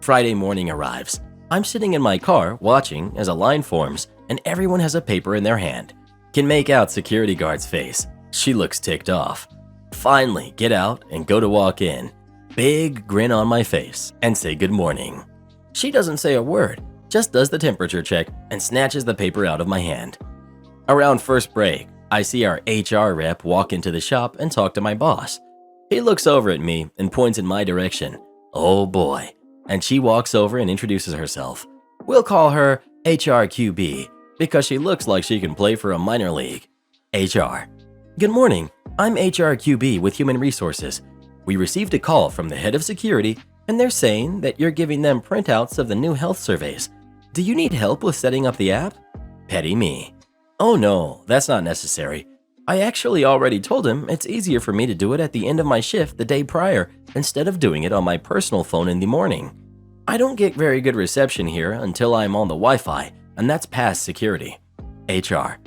Friday morning arrives. I'm sitting in my car watching as a line forms and everyone has a paper in their hand. Can make out security guard's face. She looks ticked off. Finally get out and go to walk in. Big grin on my face and say good morning. She doesn't say a word, just does the temperature check and snatches the paper out of my hand. Around first break, I see our HR rep walk into the shop and talk to my boss. He looks over at me and points in my direction. Oh boy. And she walks over and introduces herself. We'll call her HRQB because she looks like she can play for a minor league. HR. Good morning. I'm HRQB with Human Resources. We received a call from the head of security and they're saying that you're giving them printouts of the new health surveys. Do you need help with setting up the app? Petty me. Oh no, that's not necessary. I actually already told him it's easier for me to do it at the end of my shift the day prior instead of doing it on my personal phone in the morning. I don't get very good reception here until I'm on the Wi-Fi, and that's past security. HR.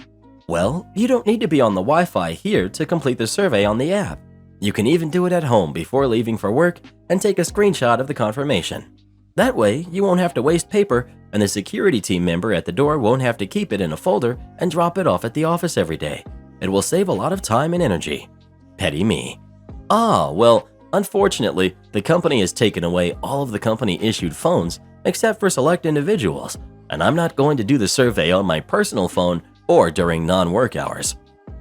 Well, you don't need to be on the Wi-Fi here to complete the survey on the app. You can even do it at home before leaving for work and take a screenshot of the confirmation. That way, you won't have to waste paper, and the security team member at the door won't have to keep it in a folder and drop it off at the office every day. It will save a lot of time and energy. Petty me. Well, unfortunately, the company has taken away all of the company-issued phones except for select individuals, and I'm not going to do the survey on my personal phone or during non-work hours.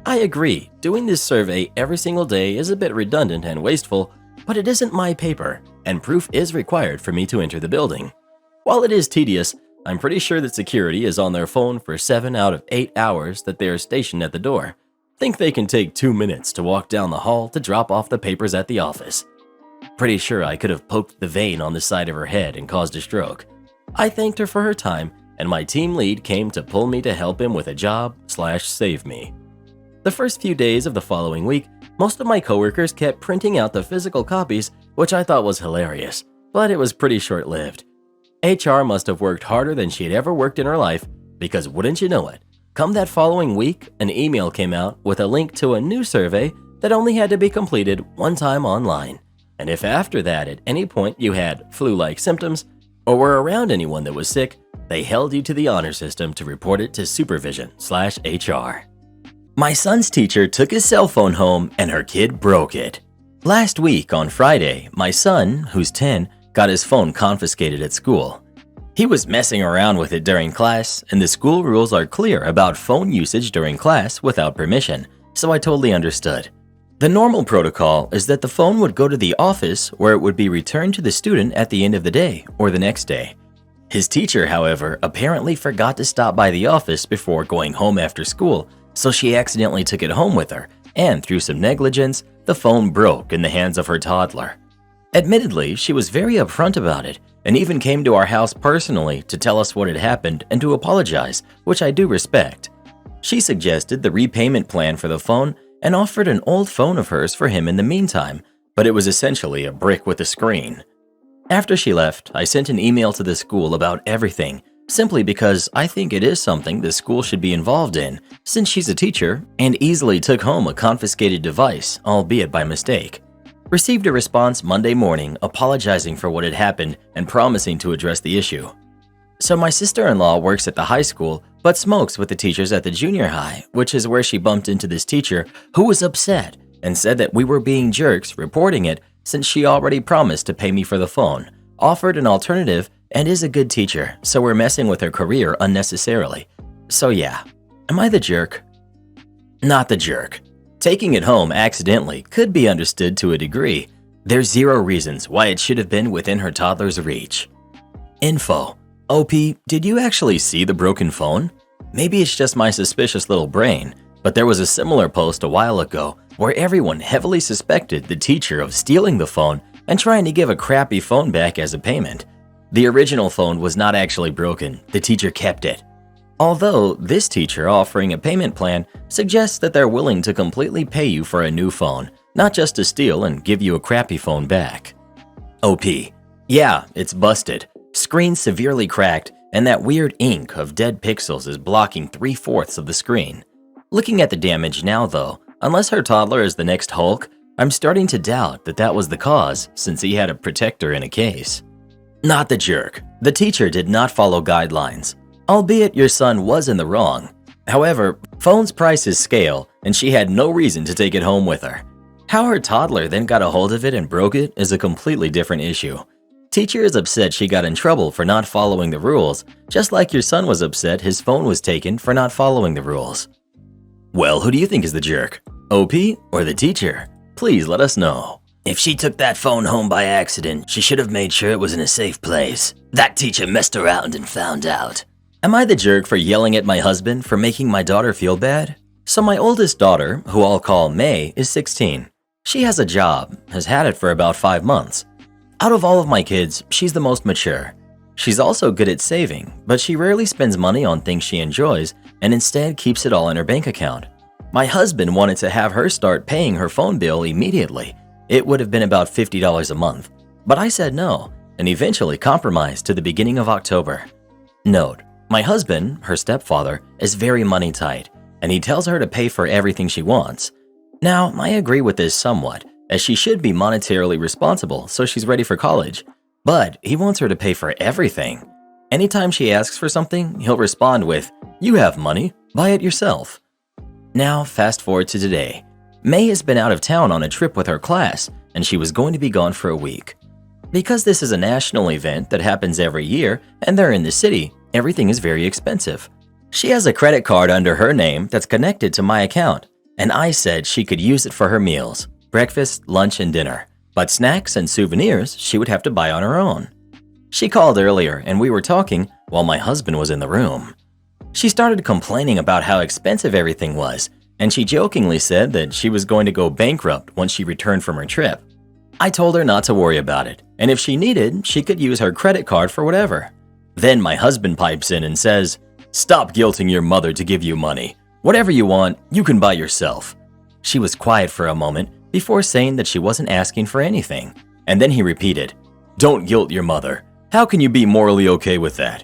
I agree, doing this survey every single day is a bit redundant and wasteful, but it isn't my paper, and proof is required for me to enter the building. While it is tedious, I'm pretty sure that security is on their phone for 7 out of 8 hours that they are stationed at the door. Think they can take 2 minutes to walk down the hall to drop off the papers at the office. Pretty sure I could have poked the vein on the side of her head and caused a stroke. I thanked her for her time, and my team lead came to pull me to help him with a job/save me. The first few days of the following week, most of my coworkers kept printing out the physical copies, which I thought was hilarious, but it was pretty short-lived. HR must have worked harder than she had ever worked in her life, because wouldn't you know it, come that following week, an email came out with a link to a new survey that only had to be completed one time online. And if after that at any point you had flu-like symptoms or were around anyone that was sick, they held you to the honor system to report it to supervision/HR. My son's teacher took his cell phone home and her kid broke it. Last week on Friday, my son, who's 10, got his phone confiscated at school. He was messing around with it during class, and the school rules are clear about phone usage during class without permission, so I totally understood. The normal protocol is that the phone would go to the office where it would be returned to the student at the end of the day or the next day. His teacher, however, apparently forgot to stop by the office before going home after school, so she accidentally took it home with her, and through some negligence, the phone broke in the hands of her toddler. Admittedly, she was very upfront about it and even came to our house personally to tell us what had happened and to apologize, which I do respect. She suggested the repayment plan for the phone and offered an old phone of hers for him in the meantime, but it was essentially a brick with a screen. After she left, I sent an email to the school about everything, simply because I think it is something the school should be involved in, since she's a teacher and easily took home a confiscated device, albeit by mistake. Received a response Monday morning apologizing for what had happened and promising to address the issue. So my sister-in-law works at the high school but smokes with the teachers at the junior high, which is where she bumped into this teacher who was upset and said that we were being jerks reporting it since she already promised to pay me for the phone, offered an alternative, and is a good teacher, so we're messing with her career unnecessarily. So yeah, am I the jerk? Not the jerk. Taking it home accidentally could be understood to a degree. There's zero reasons why it should have been within her toddler's reach. Info. OP, did you actually see the broken phone? Maybe it's just my suspicious little brain, but there was a similar post a while ago where everyone heavily suspected the teacher of stealing the phone and trying to give a crappy phone back as a payment. The original phone was not actually broken, the teacher kept it. Although this teacher offering a payment plan suggests that they're willing to completely pay you for a new phone, not just to steal and give you a crappy phone back. OP. Yeah, it's busted. Screen severely cracked, and that weird ink of dead pixels is blocking 3/4 of the screen. Looking at the damage now though, unless her toddler is the next Hulk, I'm starting to doubt that that was the cause since he had a protector in a case. Not the jerk. The teacher did not follow guidelines, albeit your son was in the wrong. However, phone's prices scale, and she had no reason to take it home with her. How her toddler then got a hold of it and broke it is a completely different issue. Teacher is upset she got in trouble for not following the rules, just like your son was upset his phone was taken for not following the rules. Well, who do you think is the jerk? OP or the teacher? Please let us know. If she took that phone home by accident, she should have made sure it was in a safe place. That teacher messed around and found out. Am I the jerk for yelling at my husband for making my daughter feel bad? So my oldest daughter, who I'll call May, is 16. She has a job, has had it for about 5 months. Out of all of my kids, she's the most mature. She's also good at saving, but she rarely spends money on things she enjoys and instead keeps it all in her bank account. My husband wanted to have her start paying her phone bill immediately. It would have been about $50 a month, but I said no and eventually compromised to the beginning of October. Note, my husband, her stepfather, is very money tight, and he tells her to pay for everything she wants. Now, I agree with this somewhat, as she should be monetarily responsible so she's ready for college, but he wants her to pay for everything. Anytime she asks for something, he'll respond with, "You have money, buy it yourself." Now, fast forward to today. May has been out of town on a trip with her class, and she was going to be gone for a week. Because this is a national event that happens every year, and they're in the city, everything is very expensive. She has a credit card under her name that's connected to my account, and I said she could use it for her meals, breakfast, lunch, and dinner. But snacks and souvenirs she would have to buy on her own. She called earlier and we were talking while my husband was in the room. She started complaining about how expensive everything was, and she jokingly said that she was going to go bankrupt once she returned from her trip. I told her not to worry about it, and if she needed, she could use her credit card for whatever. Then my husband pipes in and says, "Stop guilting your mother to give you money. Whatever you want, you can buy yourself." She was quiet for a moment before saying that she wasn't asking for anything, and then he repeated, "Don't guilt your mother. How can you be morally okay with that?"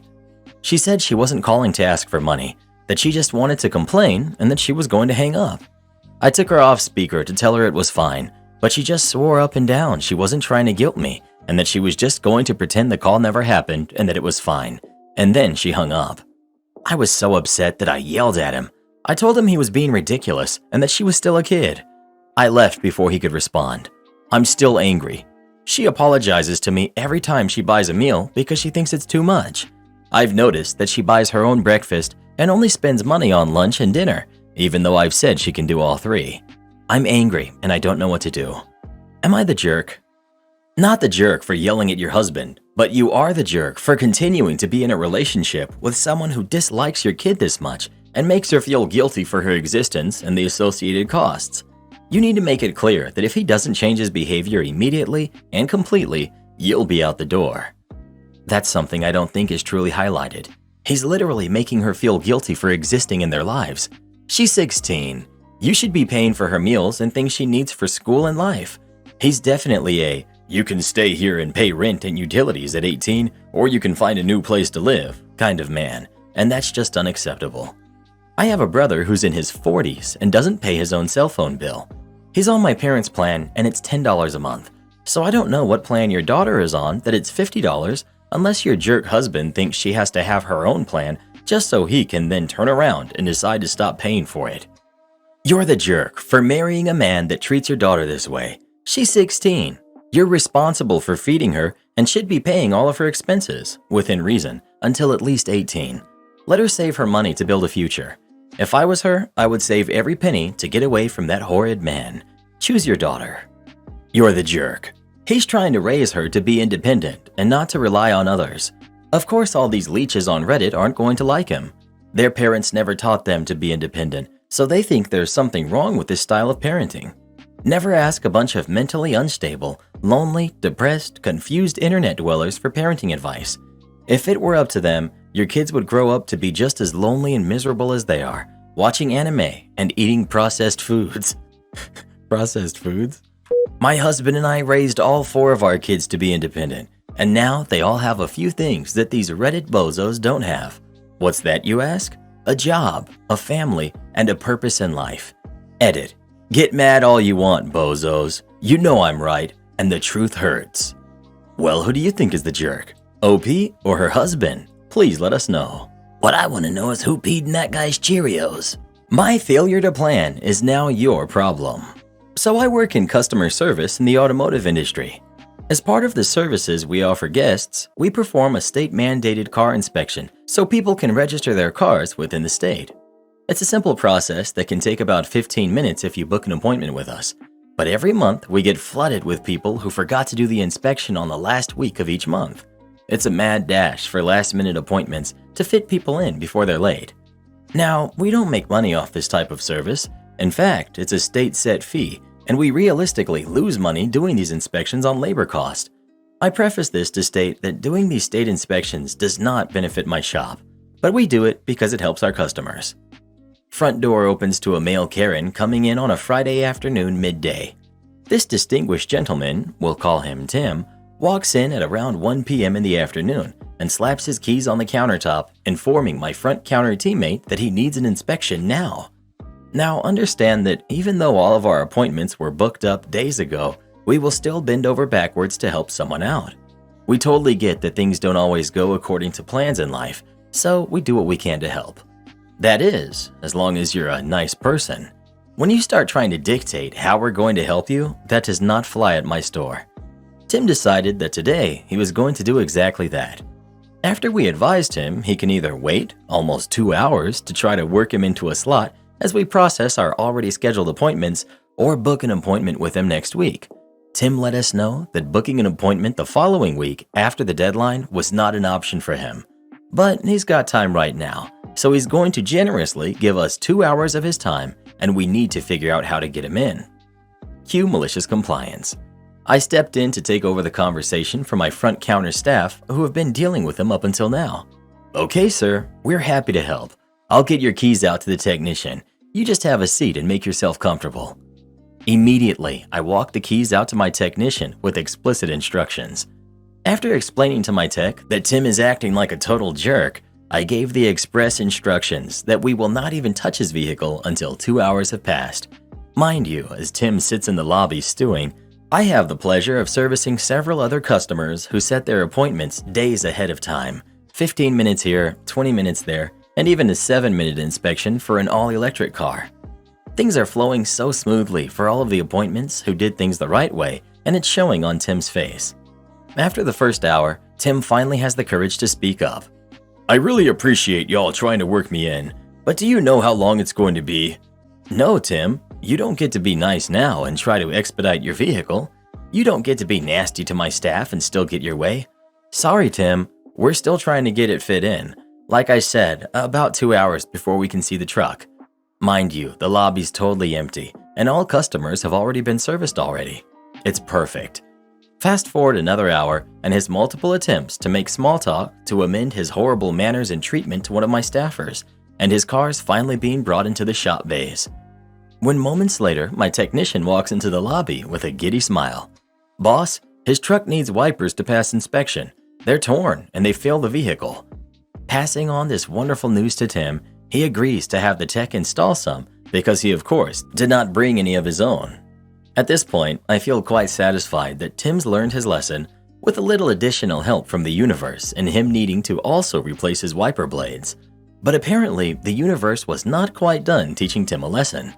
She said she wasn't calling to ask for money, that she just wanted to complain and that she was going to hang up. I took her off speaker to tell her it was fine, but she just swore up and down she wasn't trying to guilt me and that she was just going to pretend the call never happened and that it was fine. And then she hung up. I was so upset that I yelled at him. I told him he was being ridiculous and that she was still a kid. I left before he could respond. I'm still angry. She apologizes to me every time she buys a meal because she thinks it's too much. I've noticed that she buys her own breakfast and only spends money on lunch and dinner, even though I've said she can do all three. I'm angry and I don't know what to do. Am I the jerk? Not the jerk for yelling at your husband, but you are the jerk for continuing to be in a relationship with someone who dislikes your kid this much and makes her feel guilty for her existence and the associated costs. You need to make it clear that if he doesn't change his behavior immediately and completely, you'll be out the door. That's something I don't think is truly highlighted. He's literally making her feel guilty for existing in their lives. She's 16. You should be paying for her meals and things she needs for school and life. He's definitely a, "You can stay here and pay rent and utilities at 18, or you can find a new place to live" kind of man, and that's just unacceptable. I have a brother who's in his 40s and doesn't pay his own cell phone bill. He's on my parents' plan and it's $10 a month. So I don't know what plan your daughter is on that it's $50 unless your jerk husband thinks she has to have her own plan just so he can then turn around and decide to stop paying for it. You're the jerk for marrying a man that treats your daughter this way. She's 16. You're responsible for feeding her and should be paying all of her expenses, within reason, until at least 18. Let her save her money to build a future. If I was her, I would save every penny to get away from that horrid man. Choose your daughter. You're the jerk. He's trying to raise her to be independent and not to rely on others. Of course, all these leeches on Reddit aren't going to like him. Their parents never taught them to be independent, so they think there's something wrong with this style of parenting. Never ask a bunch of mentally unstable, lonely, depressed, confused internet dwellers for parenting advice. If it were up to them, your kids would grow up to be just as lonely and miserable as they are, watching anime and eating processed foods. Processed foods? My husband and I raised all 4 of our kids to be independent, and now they all have a few things that these Reddit bozos don't have. What's that, you ask? A job, a family, and a purpose in life. Edit. Get mad all you want, bozos. You know I'm right, and the truth hurts. Well, who do you think is the jerk? OP or her husband? Please let us know. What I want to know is who peed in that guy's Cheerios. My failure to plan is now your problem. So I work in customer service in the automotive industry. As part of the services we offer guests, we perform a state-mandated car inspection so people can register their cars within the state. It's a simple process that can take about 15 minutes if you book an appointment with us. But every month, we get flooded with people who forgot to do the inspection on the last week of each month. It's a mad dash for last-minute appointments to fit people in before they're late. Now, we don't make money off this type of service. In fact, it's a state-set fee, and we realistically lose money doing these inspections on labor cost. I preface this to state that doing these state inspections does not benefit my shop, but we do it because it helps our customers. Front door opens to a male Karen coming in on a Friday afternoon midday. This distinguished gentleman, we'll call him Tim, walks in at around 1 p.m. in the afternoon and slaps his keys on the countertop, informing my front counter teammate that he needs an inspection now. Now understand that even though all of our appointments were booked up days ago, we will still bend over backwards to help someone out. We totally get that things don't always go according to plans in life, so we do what we can to help. That is, as long as you're a nice person. When you start trying to dictate how we're going to help you, that does not fly at my store. Tim decided that today he was going to do exactly that. After we advised him he can either wait almost 2 hours to try to work him into a slot as we process our already scheduled appointments or book an appointment with him next week, Tim let us know that booking an appointment the following week after the deadline was not an option for him. But he's got time right now, so he's going to generously give us 2 hours of his time, and we need to figure out how to get him in. Cue malicious compliance. I stepped in to take over the conversation for my front counter staff who have been dealing with him up until now. Okay, sir, we're happy to help. I'll get your keys out to the technician. You just have a seat and make yourself comfortable. Immediately, I walked the keys out to my technician with explicit instructions. After explaining to my tech that Tim is acting like a total jerk, I gave the express instructions that we will not even touch his vehicle until 2 hours have passed. Mind you, as Tim sits in the lobby stewing, I have the pleasure of servicing several other customers who set their appointments days ahead of time. 15 minutes here, 20 minutes there, and even a 7-minute inspection for an all-electric car. Things are flowing so smoothly for all of the appointments who did things the right way, and it's showing on Tim's face. After the first hour, Tim finally has the courage to speak up. I really appreciate y'all trying to work me in, but do you know how long it's going to be? No, Tim, you don't get to be nice now and try to expedite your vehicle. You don't get to be nasty to my staff and still get your way. Sorry, Tim, we're still trying to get it fit in. Like I said, about 2 hours before we can see the truck. Mind you, the lobby's totally empty, and all customers have already been serviced already. It's perfect. Fast forward another hour, and his multiple attempts to make small talk to amend his horrible manners and treatment to one of my staffers, and his car's finally being brought into the shop bays. When moments later, my technician walks into the lobby with a giddy smile. Boss, his truck needs wipers to pass inspection. They're torn, and they fail the vehicle. Passing on this wonderful news to Tim, he agrees to have the tech install some because he, of course, did not bring any of his own. At this point, I feel quite satisfied that Tim's learned his lesson with a little additional help from the universe and him needing to also replace his wiper blades. But apparently, the universe was not quite done teaching Tim a lesson.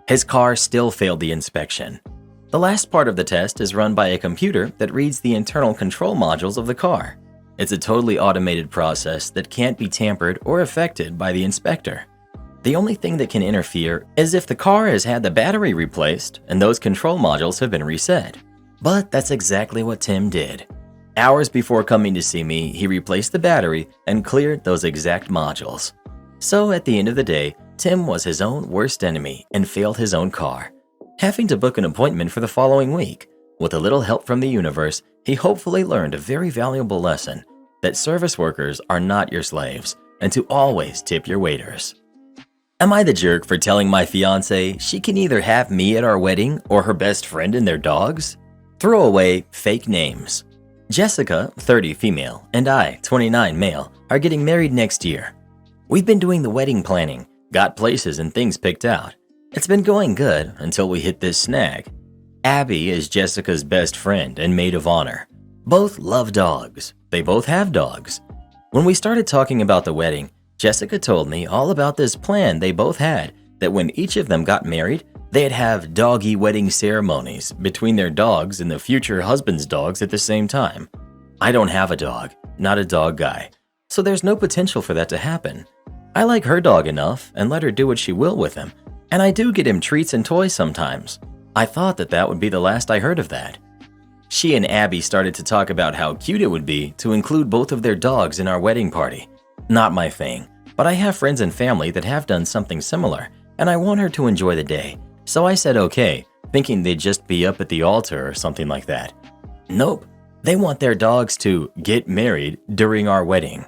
His car still failed the inspection. The last part of the test is run by a computer that reads the internal control modules of the car. It's a totally automated process that can't be tampered or affected by the inspector. The only thing that can interfere is if the car has had the battery replaced and those control modules have been reset. But that's exactly what Tim did. Hours before coming to see me, he replaced the battery and cleared those exact modules. So at the end of the day, Tim was his own worst enemy and failed his own car, having to book an appointment for the following week. With a little help from the universe, he hopefully learned a very valuable lesson that service workers are not your slaves and to always tip your waiters. Am I the jerk for telling my fiance she can either have me at our wedding or her best friend and their dogs? Throw away fake names. Jessica, 30 female, and I, 29 male, are getting married next year. We've been doing the wedding planning, got places and things picked out. It's been going good until we hit this snag. Abby is Jessica's best friend and maid of honor. Both love dogs. They both have dogs. When we started talking about the wedding, Jessica told me all about this plan they both had, that when each of them got married, they'd have doggy wedding ceremonies between their dogs and the future husband's dogs at the same time. I don't have a dog, not a dog guy, so there's no potential for that to happen. I like her dog enough and let her do what she will with him, and I do get him treats and toys sometimes. I thought that would be the last I heard of that. She and Abby started to talk about how cute it would be to include both of their dogs in our wedding party. Not my thing, but I have friends and family that have done something similar, and I want her to enjoy the day, so I said okay, thinking they'd just be up at the altar or something like that. Nope, They want their dogs to get married during our wedding.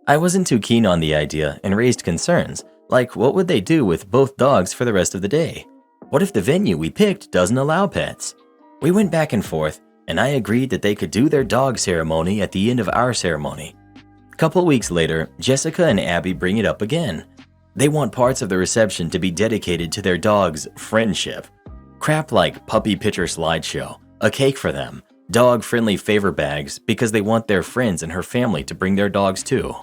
I wasn't too keen on the idea and raised concerns, like what would they do with both dogs for the rest of the day? What if the venue we picked doesn't allow pets? We went back and forth, and I agreed that they could do their dog ceremony at the end of our ceremony. A couple weeks later, Jessica and Abby bring it up again. They want parts of the reception to be dedicated to their dog's friendship. Crap like puppy picture slideshow, a cake for them, dog-friendly favor bags because they want their friends and her family to bring their dogs too.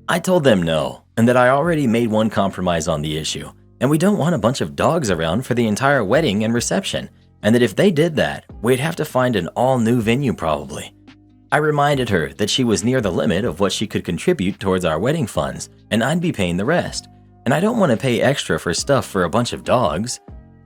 I told them no, and that I already made one compromise on the issue, and we don't want a bunch of dogs around for the entire wedding and reception, and that if they did that, we'd have to find an all-new venue probably. I reminded her that she was near the limit of what she could contribute towards our wedding funds, and I'd be paying the rest, and I don't want to pay extra for stuff for a bunch of dogs.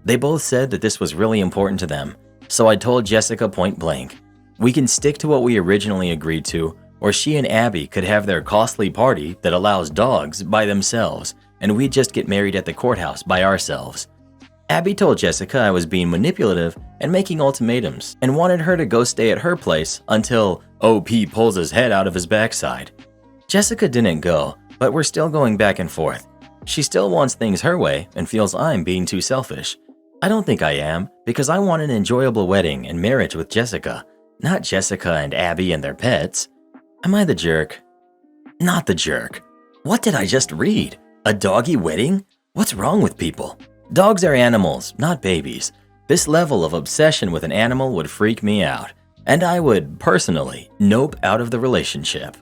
They both said that this was really important to them, so I told Jessica point blank, we can stick to what we originally agreed to, or she and Abby could have their costly party that allows dogs by themselves, and we'd just get married at the courthouse by ourselves. Abby told Jessica I was being manipulative and making ultimatums, and wanted her to go stay at her place until OP pulls his head out of his backside. Jessica didn't go, but we're still going back and forth. She still wants things her way and feels I'm being too selfish. I don't think I am, because I want an enjoyable wedding and marriage with Jessica, not Jessica and Abby and their pets. Am I the jerk? Not the jerk. What did I just read? A doggy wedding? What's wrong with people? Dogs are animals, not babies. This level of obsession with an animal would freak me out, and I would, personally, nope out of the relationship.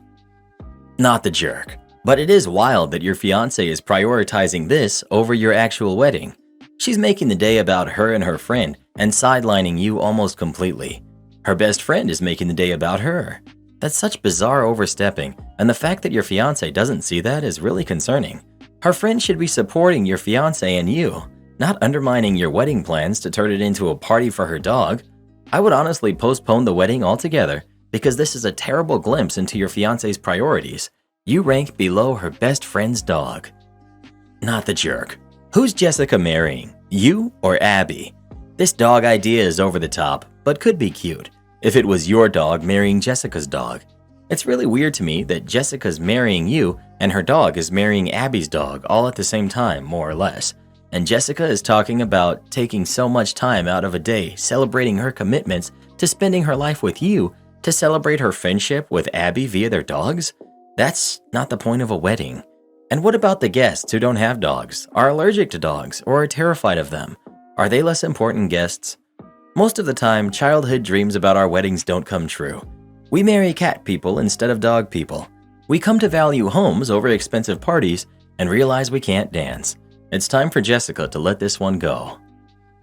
Not the jerk. But it is wild that your fiancé is prioritizing this over your actual wedding. She's making the day about her and her friend and sidelining you almost completely. Her best friend is making the day about her. That's such bizarre overstepping, and the fact that your fiancé doesn't see that is really concerning. Her friend should be supporting your fiancé and you, not undermining your wedding plans to turn it into a party for her dog. I would honestly postpone the wedding altogether because this is a terrible glimpse into your fiancé's priorities. You rank below her best friend's dog. Not the jerk. Who's Jessica marrying, you or Abby? This dog idea is over the top, but could be cute if it was your dog marrying Jessica's dog. It's really weird to me that Jessica's marrying you and her dog is marrying Abby's dog all at the same time, more or less. And Jessica is talking about taking so much time out of a day celebrating her commitments to spending her life with you to celebrate her friendship with Abby via their dogs? That's not the point of a wedding. And what about the guests who don't have dogs, are allergic to dogs, or are terrified of them? Are they less important guests? Most of the time, childhood dreams about our weddings don't come true. We marry cat people instead of dog people. We come to value homes over expensive parties and realize we can't dance. It's time for Jessica to let this one go.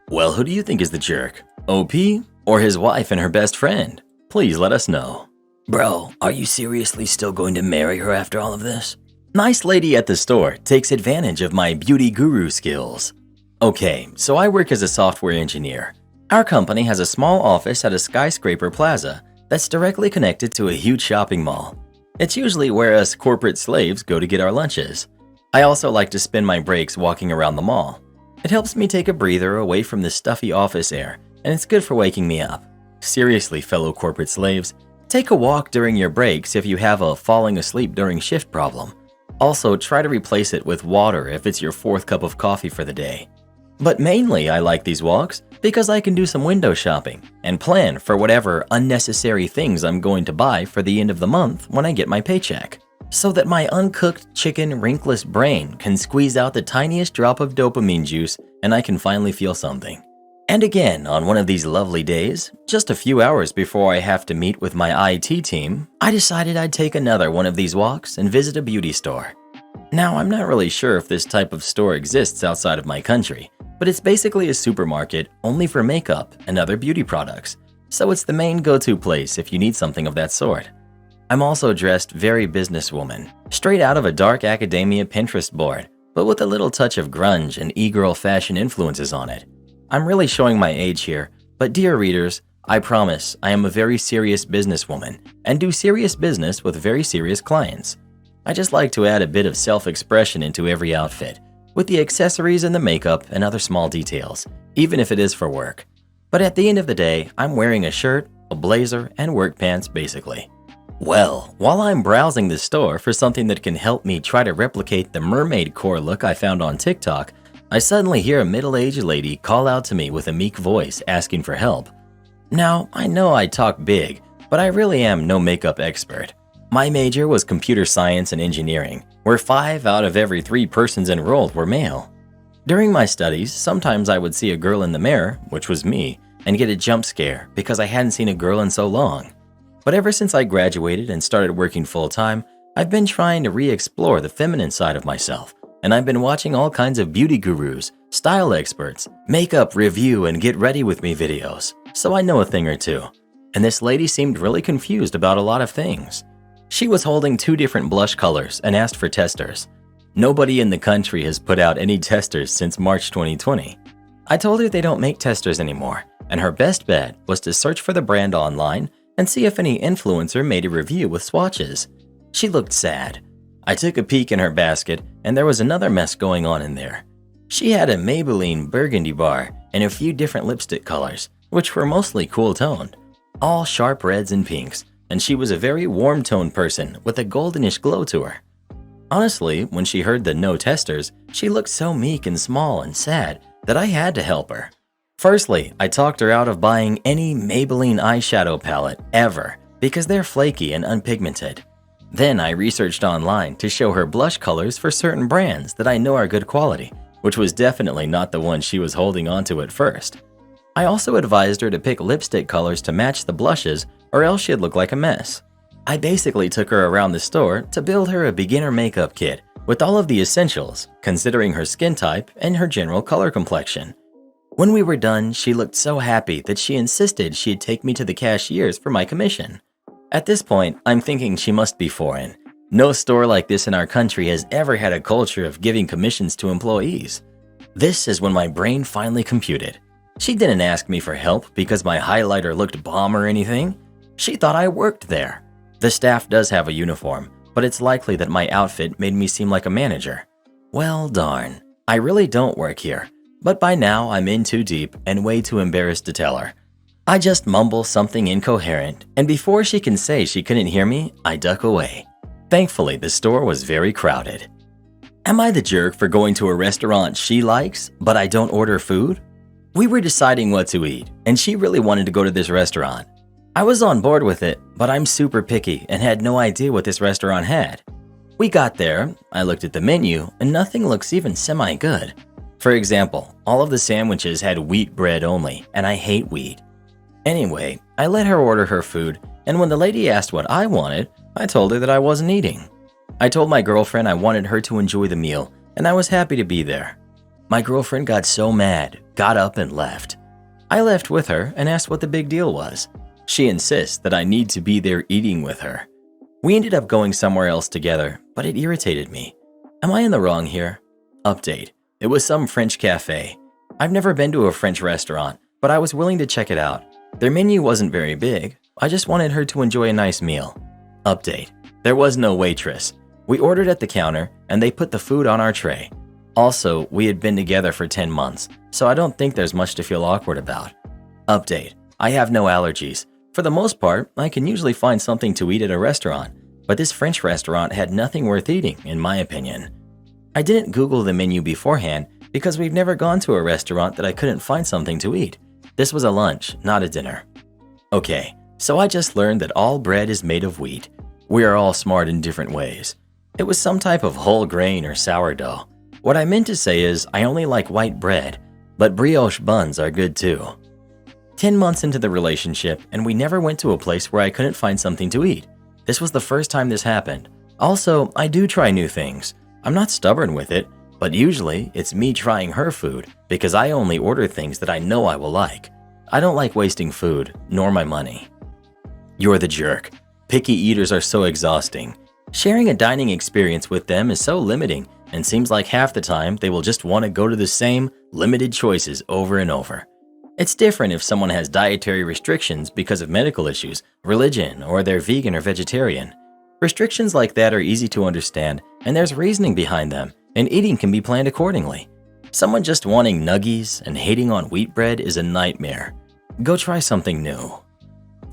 Well, who do you think is the jerk? OP or his wife and her best friend? Please let us know. Bro, are you seriously still going to marry her after all of this? Nice lady at the store takes advantage of my beauty guru skills. Okay, so I work as a software engineer. Our company has a small office at a skyscraper plaza that's directly connected to a huge shopping mall. It's usually where us corporate slaves go to get our lunches. I also like to spend my breaks walking around the mall. It helps me take a breather away from the stuffy office air, and it's good for waking me up. Seriously, fellow corporate slaves, take a walk during your breaks if you have a falling asleep during shift problem. Also, try to replace it with water if it's your fourth cup of coffee for the day. But mainly I like these walks because I can do some window shopping and plan for whatever unnecessary things I'm going to buy for the end of the month when I get my paycheck, so that my uncooked chicken rinkless brain can squeeze out the tiniest drop of dopamine juice and I can finally feel something. And again, on one of these lovely days, just a few hours before I have to meet with my IT team, I decided I'd take another one of these walks and visit a beauty store. Now, I'm not really sure if this type of store exists outside of my country, but it's basically a supermarket only for makeup and other beauty products, so it's the main go-to place if you need something of that sort. I'm also dressed very businesswoman, straight out of a dark academia Pinterest board, but with a little touch of grunge and e-girl fashion influences on it. I'm really showing my age here, but dear readers, I promise I am a very serious businesswoman and do serious business with very serious clients. I just like to add a bit of self-expression into every outfit, with the accessories and the makeup and other small details, even if it is for work. But at the end of the day, I'm wearing a shirt, a blazer, and work pants basically. Well, while I'm browsing the store for something that can help me try to replicate the mermaid core look I found on TikTok, I suddenly hear a middle-aged lady call out to me with a meek voice asking for help. Now, I know I talk big, but I really am no makeup expert. My major was computer science and engineering, where 5 out of every 3 persons enrolled were male. During my studies, sometimes I would see a girl in the mirror, which was me, and get a jump scare because I hadn't seen a girl in so long. But ever since I graduated and started working full-time, I've been trying to re-explore the feminine side of myself, and I've been watching all kinds of beauty gurus, style experts, makeup review and get ready with me videos, so I know a thing or two. And this lady seemed really confused about a lot of things. She was holding 2 different blush colors and asked for testers. Nobody in the country has put out any testers since March 2020. I told her they don't make testers anymore, and her best bet was to search for the brand online and see if any influencer made a review with swatches. She looked sad. I took a peek in her basket, and there was another mess going on in there. She had a Maybelline burgundy bar and a few different lipstick colors, which were mostly cool-toned, all sharp reds and pinks, and she was a very warm-toned person with a goldenish glow to her. Honestly, when she heard the no testers, she looked so meek and small and sad that I had to help her. Firstly, I talked her out of buying any Maybelline eyeshadow palette ever because they're flaky and unpigmented. Then I researched online to show her blush colors for certain brands that I know are good quality, which was definitely not the one she was holding onto at first. I also advised her to pick lipstick colors to match the blushes or else she'd look like a mess. I basically took her around the store to build her a beginner makeup kit with all of the essentials, considering her skin type and her general color complexion. When we were done, she looked so happy that she insisted she'd take me to the cashiers for my commission. At this point, I'm thinking she must be foreign. No store like this in our country has ever had a culture of giving commissions to employees. This is when my brain finally computed. She didn't ask me for help because my highlighter looked bomb or anything. She thought I worked there. The staff does have a uniform, but it's likely that my outfit made me seem like a manager. Well, darn. I really don't work here, but by now I'm in too deep and way too embarrassed to tell her. I just mumble something incoherent, and before she can say she couldn't hear me, I duck away. Thankfully, the store was very crowded. Am I the jerk for going to a restaurant she likes, but I don't order food? We were deciding what to eat, and she really wanted to go to this restaurant. I was on board with it, but I'm super picky and had no idea what this restaurant had. We got there, I looked at the menu, and nothing looks even semi-good. For example, all of the sandwiches had wheat bread only, and I hate wheat. Anyway, I let her order her food, and when the lady asked what I wanted, I told her that I wasn't eating. I told my girlfriend I wanted her to enjoy the meal, and I was happy to be there. My girlfriend got so mad, got up and left. I left with her and asked what the big deal was. She insists that I need to be there eating with her. We ended up going somewhere else together, but it irritated me. Am I in the wrong here? Update. It was some French cafe. I've never been to a French restaurant, but I was willing to check it out. Their menu wasn't very big. I just wanted her to enjoy a nice meal. Update. There was no waitress. We ordered at the counter, and they put the food on our tray. Also, we had been together for 10 months, so I don't think there's much to feel awkward about. Update. I have no allergies. For the most part, I can usually find something to eat at a restaurant, but this French restaurant had nothing worth eating, in my opinion. I didn't Google the menu beforehand because we've never gone to a restaurant that I couldn't find something to eat. This was a lunch, not a dinner. Okay, so I just learned that all bread is made of wheat. We are all smart in different ways. It was some type of whole grain or sourdough. What I meant to say is I only like white bread, but brioche buns are good too. 10 months into the relationship, and we never went to a place where I couldn't find something to eat. This was the first time this happened. Also, I do try new things. I'm not stubborn with it, but usually it's me trying her food because I only order things that I know I will like. I don't like wasting food, nor my money. You're the jerk. Picky eaters are so exhausting. Sharing a dining experience with them is so limiting and seems like half the time they will just want to go to the same limited choices over and over. It's different if someone has dietary restrictions because of medical issues, religion, or they're vegan or vegetarian. Restrictions like that are easy to understand, and there's reasoning behind them, and eating can be planned accordingly. Someone just wanting nuggies and hating on wheat bread is a nightmare. Go try something new.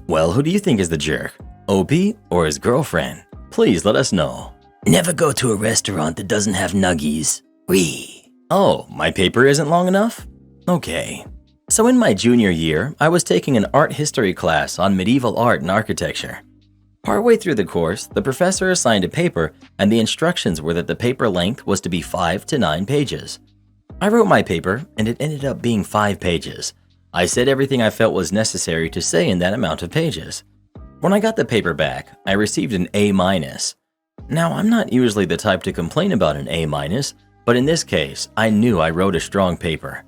Well, who do you think is the jerk? OP or his girlfriend? Please let us know. Never go to a restaurant that doesn't have nuggies. Wee. Oh, my paper isn't long enough? Okay. So in my junior year, I was taking an art history class on medieval art and architecture. Partway through the course, the professor assigned a paper, and the instructions were that the paper length was to be 5 to 9 pages. I wrote my paper, and it ended up being 5 pages. I said everything I felt was necessary to say in that amount of pages. When I got the paper back, I received an A-. Now, I'm not usually the type to complain about an A-, but in this case, I knew I wrote a strong paper.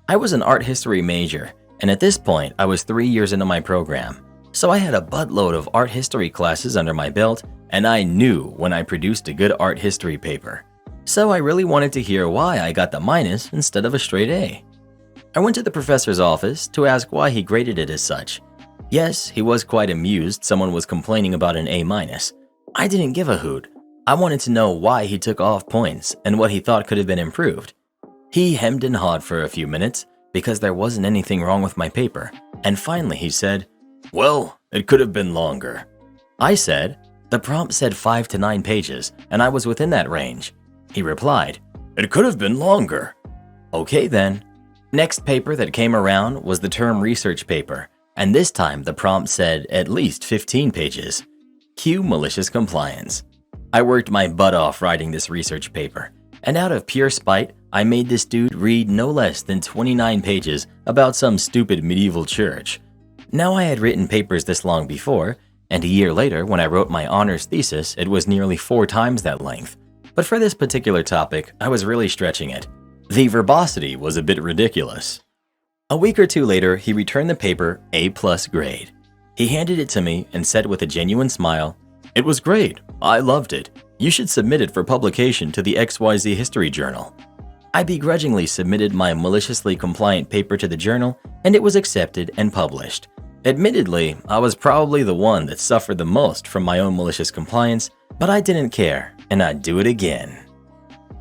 I was an art history major, and at this point, I was 3 years into my program. So I had a buttload of art history classes under my belt, and I knew when I produced a good art history paper. So I really wanted to hear why I got the minus instead of a straight A. I went to the professor's office to ask why he graded it as such. Yes, he was quite amused someone was complaining about an A-. I didn't give a hoot. I wanted to know why he took off points and what he thought could have been improved. He hemmed and hawed for a few minutes because there wasn't anything wrong with my paper, and finally he said, "Well, it could have been longer." I said, "The prompt said 5 to 9 pages, and I was within that range." He replied, "It could have been longer." Okay then. Next paper that came around was the term research paper, and this time the prompt said at least 15 pages. Cue malicious compliance. I worked my butt off writing this research paper, and out of pure spite, I made this dude read no less than 29 pages about some stupid medieval church. Now I had written papers this long before, and a year later when I wrote my honors thesis, it was nearly 4 times that length. But for this particular topic, I was really stretching it. The verbosity was a bit ridiculous. A week or two later, he returned the paper A+ grade. He handed it to me and said with a genuine smile, "It was great. I loved it. You should submit it for publication to the XYZ History Journal." I begrudgingly submitted my maliciously compliant paper to the journal, and it was accepted and published. Admittedly, I was probably the one that suffered the most from my own malicious compliance, but I didn't care, and I'd do it again.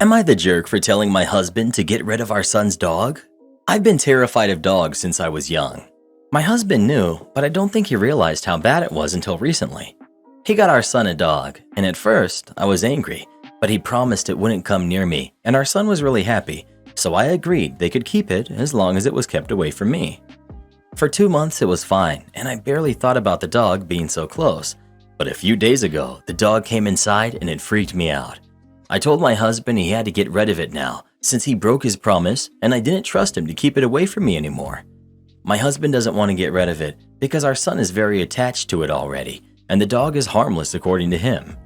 Am I the jerk for telling my husband to get rid of our son's dog? I've been terrified of dogs since I was young. My husband knew, but I don't think he realized how bad it was until recently. He got our son a dog, and at first, I was angry, but he promised it wouldn't come near me, and our son was really happy, so I agreed they could keep it as long as it was kept away from me. For 2 months it was fine, and I barely thought about the dog being so close, but a few days ago, the dog came inside and it freaked me out. I told my husband he had to get rid of it now, since he broke his promise and I didn't trust him to keep it away from me anymore. My husband doesn't want to get rid of it because our son is very attached to it already, and the dog is harmless according to him.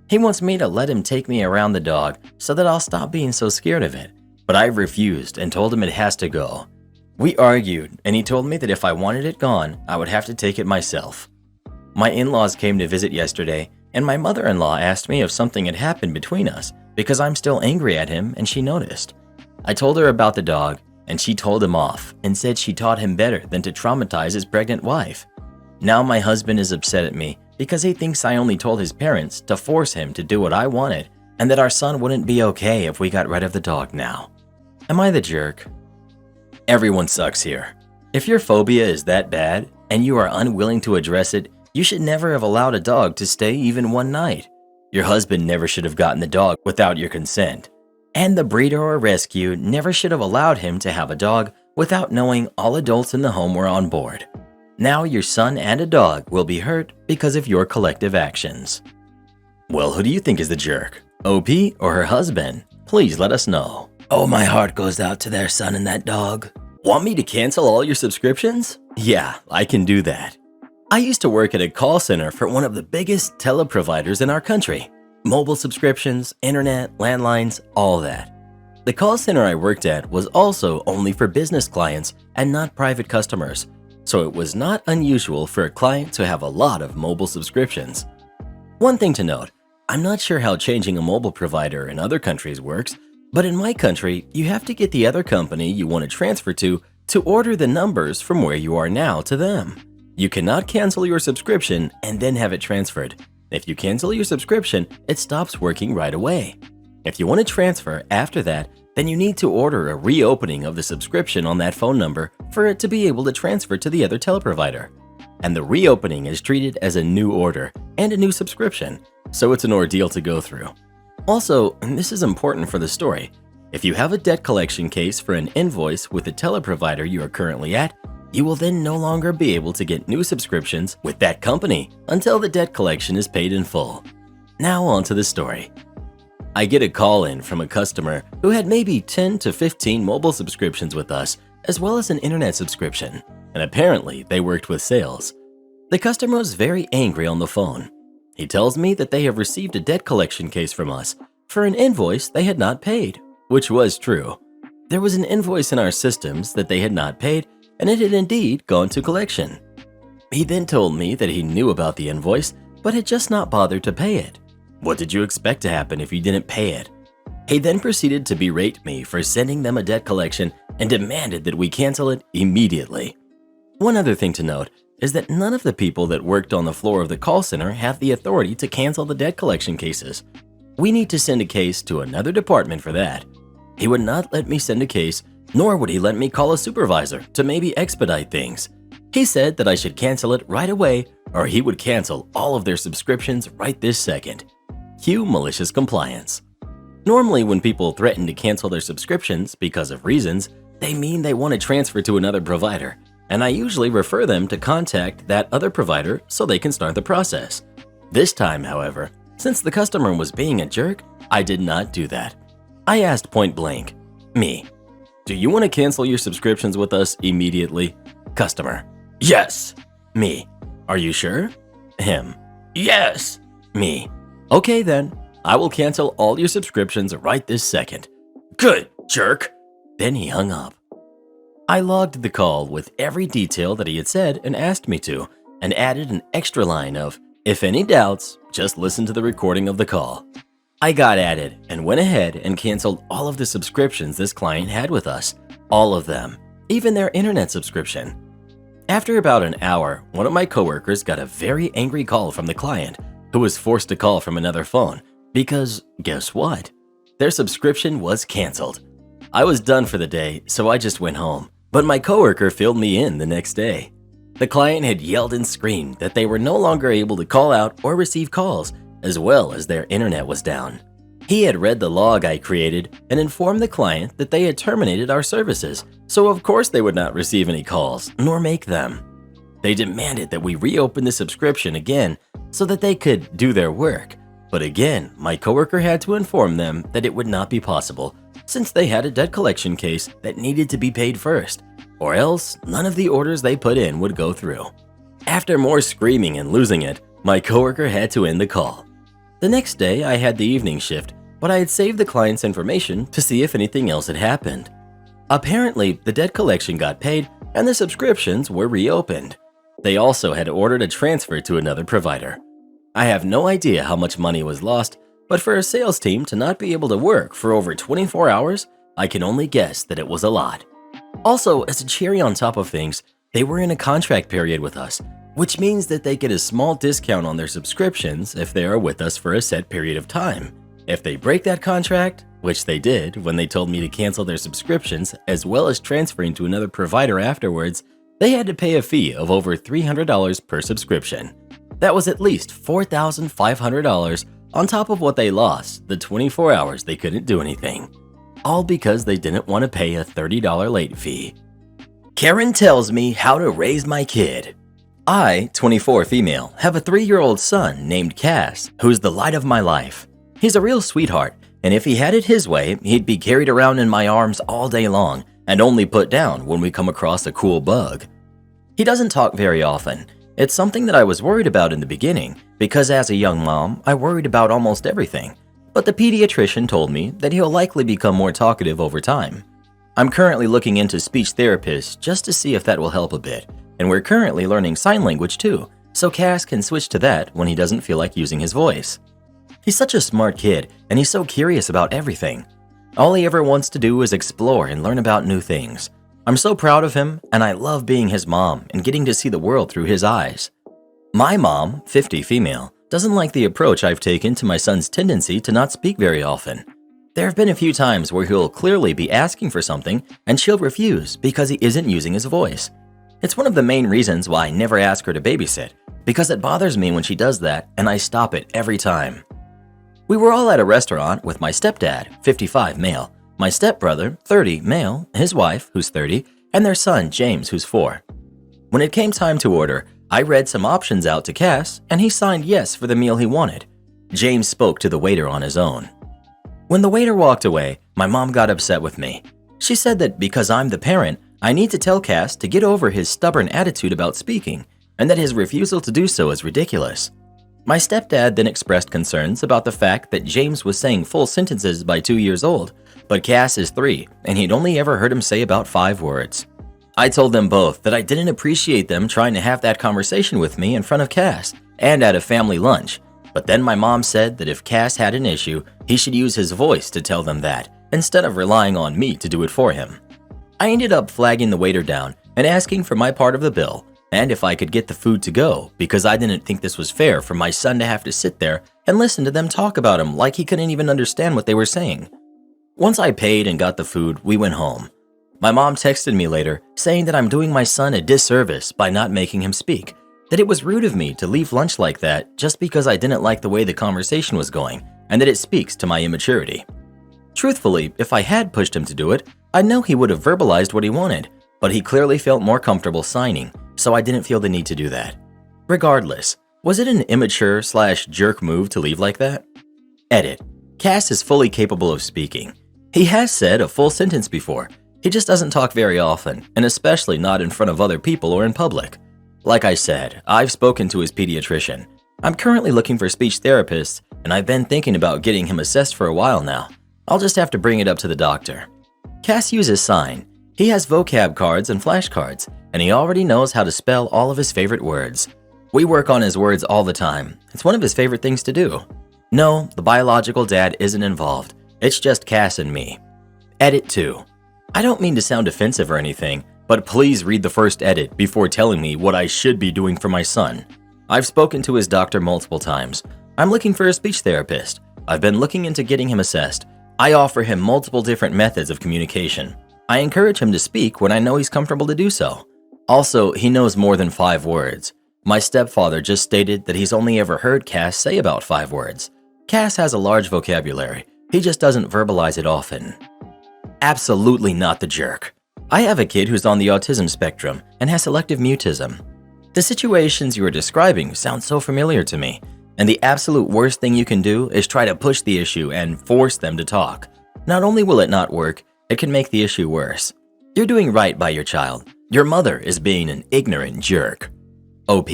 He wants me to let him take me around the dog so that I'll stop being so scared of it, but I refused and told him it has to go. We argued, and he told me that if I wanted it gone, I would have to take it myself. My in-laws came to visit yesterday, and my mother-in-law asked me if something had happened between us because I'm still angry at him and she noticed. I told her about the dog, and she told him off and said she taught him better than to traumatize his pregnant wife. Now my husband is upset at me because he thinks I only told his parents to force him to do what I wanted and that our son wouldn't be okay if we got rid of the dog now. Am I the jerk? Everyone sucks here. If your phobia is that bad and you are unwilling to address it, you should never have allowed a dog to stay even one night. Your husband never should have gotten the dog without your consent. And the breeder or rescue never should have allowed him to have a dog without knowing all adults in the home were on board. Now your son and a dog will be hurt because of your collective actions. Well, who do you think is the jerk? OP or her husband? Please let us know. Oh, my heart goes out to their son and that dog. Want me to cancel all your subscriptions? Yeah, I can do that. I used to work at a call center for one of the biggest teleproviders in our country. Mobile subscriptions, internet, landlines, all that. The call center I worked at was also only for business clients and not private customers, so it was not unusual for a client to have a lot of mobile subscriptions. One thing to note, I'm not sure how changing a mobile provider in other countries works, but in my country, you have to get the other company you want to transfer to order the numbers from where you are now to them. You cannot cancel your subscription and then have it transferred. If you cancel your subscription, it stops working right away. If you want to transfer after that, then you need to order a reopening of the subscription on that phone number for it to be able to transfer to the other teleprovider. and the reopening is treated as a new order and a new subscription, so it's an ordeal to go through. Also, and this is important for the story, if you have a debt collection case for an invoice with the teleprovider you are currently at, you will then no longer be able to get new subscriptions with that company until the debt collection is paid in full. Now on to the story. I get a call in from a customer who had maybe 10 to 15 mobile subscriptions with us, as well as an internet subscription, and apparently they worked with sales. The customer was very angry on the phone. He tells me that they have received a debt collection case from us for an invoice they had not paid, which was true. There was an invoice in our systems that they had not paid, and it had indeed gone to collection. He then told me that he knew about the invoice, but had just not bothered to pay it. What did you expect to happen if you didn't pay it? He then proceeded to berate me for sending them a debt collection and demanded that we cancel it immediately. One other thing to note is that none of the people that worked on the floor of the call center have the authority to cancel the debt collection cases. We need to send a case to another department for that. He would not let me send a case, nor would he let me call a supervisor to maybe expedite things. He said that I should cancel it right away or he would cancel all of their subscriptions right this second. Cue malicious compliance. Normally when people threaten to cancel their subscriptions because of reasons, they mean they want to transfer to another provider, and I usually refer them to contact that other provider so they can start the process. This time, however, since the customer was being a jerk, I did not do that. I asked point blank, me, do you want to cancel your subscriptions with us immediately? Customer, yes. Me, are you sure? Him, yes. Me, okay then, I will cancel all your subscriptions right this second. Good, jerk. Then he hung up. I logged the call with every detail that he had said and asked me to, and added an extra line of, if any doubts, just listen to the recording of the call. I got at it and went ahead and canceled all of the subscriptions this client had with us. All of them, even their internet subscription. After about an hour, one of my coworkers got a very angry call from the client, who was forced to call from another phone because, guess what? Their subscription was canceled. I was done for the day, so I just went home, but my coworker filled me in the next day. The client had yelled and screamed that they were no longer able to call out or receive calls, as well as their internet was down. He had read the log I created and informed the client that they had terminated our services, so of course they would not receive any calls, nor make them. They demanded that we reopen the subscription again so that they could do their work, but again, my coworker had to inform them that it would not be possible since they had a debt collection case that needed to be paid first, or else none of the orders they put in would go through. After more screaming and losing it, my coworker had to end the call. The next day, I had the evening shift, but I had saved the client's information to see if anything else had happened. Apparently, the debt collection got paid and the subscriptions were reopened. They also had ordered a transfer to another provider. I have no idea how much money was lost, but for a sales team to not be able to work for over 24 hours, I can only guess that it was a lot. Also, as a cherry on top of things, they were in a contract period with us, which means that they get a small discount on their subscriptions if they are with us for a set period of time. If they break that contract, which they did when they told me to cancel their subscriptions as well as transferring to another provider afterwards, they had to pay a fee of over $300 per subscription. That was at least $4,500 on top of what they lost the 24 hours they couldn't do anything. All because they didn't want to pay a $30 late fee. Karen tells me how to raise my kid. I, 24 female, have a 3-year-old son named Cass, who's the light of my life. He's a real sweetheart, and if he had it his way, he'd be carried around in my arms all day long and only put down when we come across a cool bug. He doesn't talk very often. It's something that I was worried about in the beginning because as a young mom, I worried about almost everything. But the pediatrician told me that he'll likely become more talkative over time. I'm currently looking into speech therapists just to see if that will help a bit, and we're currently learning sign language too, so Cass can switch to that when he doesn't feel like using his voice. He's such a smart kid, and he's so curious about everything. All he ever wants to do is explore and learn about new things. I'm so proud of him, and I love being his mom and getting to see the world through his eyes. My mom, 50 female, doesn't like the approach I've taken to my son's tendency to not speak very often. There have been a few times where he'll clearly be asking for something and she'll refuse because he isn't using his voice. It's one of the main reasons why I never ask her to babysit, because it bothers me when she does that and I stop it every time. We were all at a restaurant with my stepdad, 55 male, my stepbrother, 30 male, his wife, who's 30, and their son, James, who's 4. When it came time to order, I read some options out to Cass and he signed yes for the meal he wanted. James spoke to the waiter on his own. When the waiter walked away, my mom got upset with me. She said that because I'm the parent, I need to tell Cass to get over his stubborn attitude about speaking, and that his refusal to do so is ridiculous. My stepdad then expressed concerns about the fact that James was saying full sentences by 2 years old, but Cass is 3, and he'd only ever heard him say about 5 words. I told them both that I didn't appreciate them trying to have that conversation with me in front of Cass and at a family lunch, but then my mom said that if Cass had an issue, he should use his voice to tell them that, instead of relying on me to do it for him. I ended up flagging the waiter down and asking for my part of the bill, and if I could get the food to go, because I didn't think this was fair for my son to have to sit there and listen to them talk about him like he couldn't even understand what they were saying. Once I paid and got the food, we went home. My mom texted me later saying that I'm doing my son a disservice by not making him speak, that it was rude of me to leave lunch like that just because I didn't like the way the conversation was going, and that it speaks to my immaturity. Truthfully, if I had pushed him to do it, I know he would have verbalized what he wanted, but he clearly felt more comfortable signing, so I didn't feel the need to do that. Regardless, was it an immature/jerk move to leave like that? Edit. Cass is fully capable of speaking. He has said a full sentence before. He just doesn't talk very often, and especially not in front of other people or in public. Like I said, I've spoken to his pediatrician. I'm currently looking for speech therapists, and I've been thinking about getting him assessed for a while now. I'll just have to bring it up to the doctor. Cass uses sign. He has vocab cards and flashcards, and he already knows how to spell all of his favorite words. We work on his words all the time. It's one of his favorite things to do. No, the biological dad isn't involved. It's just Cass and me. Edit 2. I don't mean to sound offensive or anything, but please read the first edit before telling me what I should be doing for my son. I've spoken to his doctor multiple times. I'm looking for a speech therapist. I've been looking into getting him assessed. I offer him multiple different methods of communication. I encourage him to speak when I know he's comfortable to do so. Also, he knows more than 5 words. My stepfather just stated that he's only ever heard Cass say about 5 words. Cass has a large vocabulary. He just doesn't verbalize it often. Absolutely not the jerk. I have a kid who's on the autism spectrum and has selective mutism. The situations you are describing sound so familiar to me, and the absolute worst thing you can do is try to push the issue and force them to talk. Not only will it not work, it can make the issue worse. You're doing right by your child. Your mother is being an ignorant jerk. OP.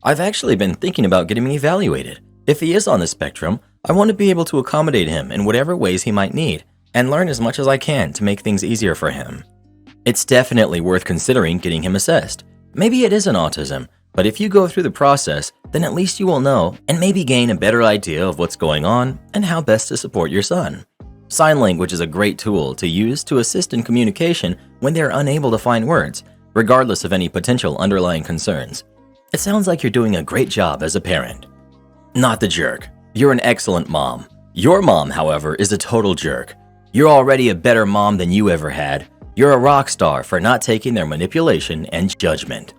I've actually been thinking about getting him evaluated. If he is on the spectrum, I want to be able to accommodate him in whatever ways he might need, and learn as much as I can to make things easier for him. It's definitely worth considering getting him assessed. Maybe it isn't autism, but if you go through the process, then at least you will know and maybe gain a better idea of what's going on and how best to support your son. Sign language is a great tool to use to assist in communication when they're unable to find words, regardless of any potential underlying concerns. It sounds like you're doing a great job as a parent. Not the jerk. You're an excellent mom. Your mom, however, is a total jerk. You're already a better mom than you ever had. You're a rock star for not taking their manipulation and judgment.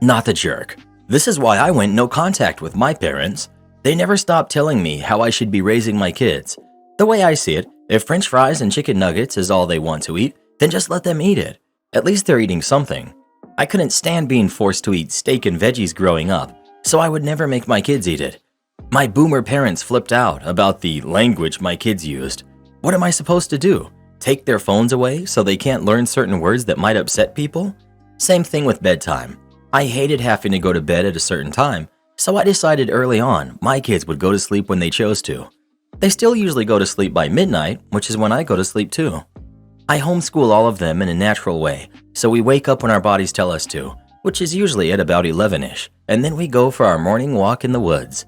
Not the jerk. This is why I went no contact with my parents. They never stopped telling me how I should be raising my kids. The way I see it, if French fries and chicken nuggets is all they want to eat, then just let them eat it. At least they're eating something. I couldn't stand being forced to eat steak and veggies growing up, so I would never make my kids eat it. My boomer parents flipped out about the language my kids used. What am I supposed to do? Take their phones away so they can't learn certain words that might upset people? Same thing with bedtime. I hated having to go to bed at a certain time, so I decided early on my kids would go to sleep when they chose to. They still usually go to sleep by midnight, which is when I go to sleep too. I homeschool all of them in a natural way, so we wake up when our bodies tell us to, which is usually at about 11ish, and then we go for our morning walk in the woods.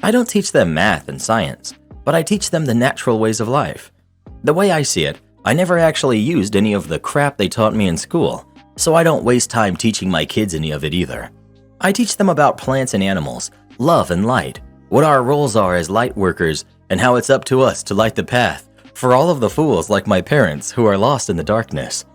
I don't teach them math and science, but I teach them the natural ways of life. The way I see it, I never actually used any of the crap they taught me in school, so I don't waste time teaching my kids any of it either. I teach them about plants and animals, love and light, what our roles are as light workers, and how it's up to us to light the path for all of the fools like my parents who are lost in the darkness.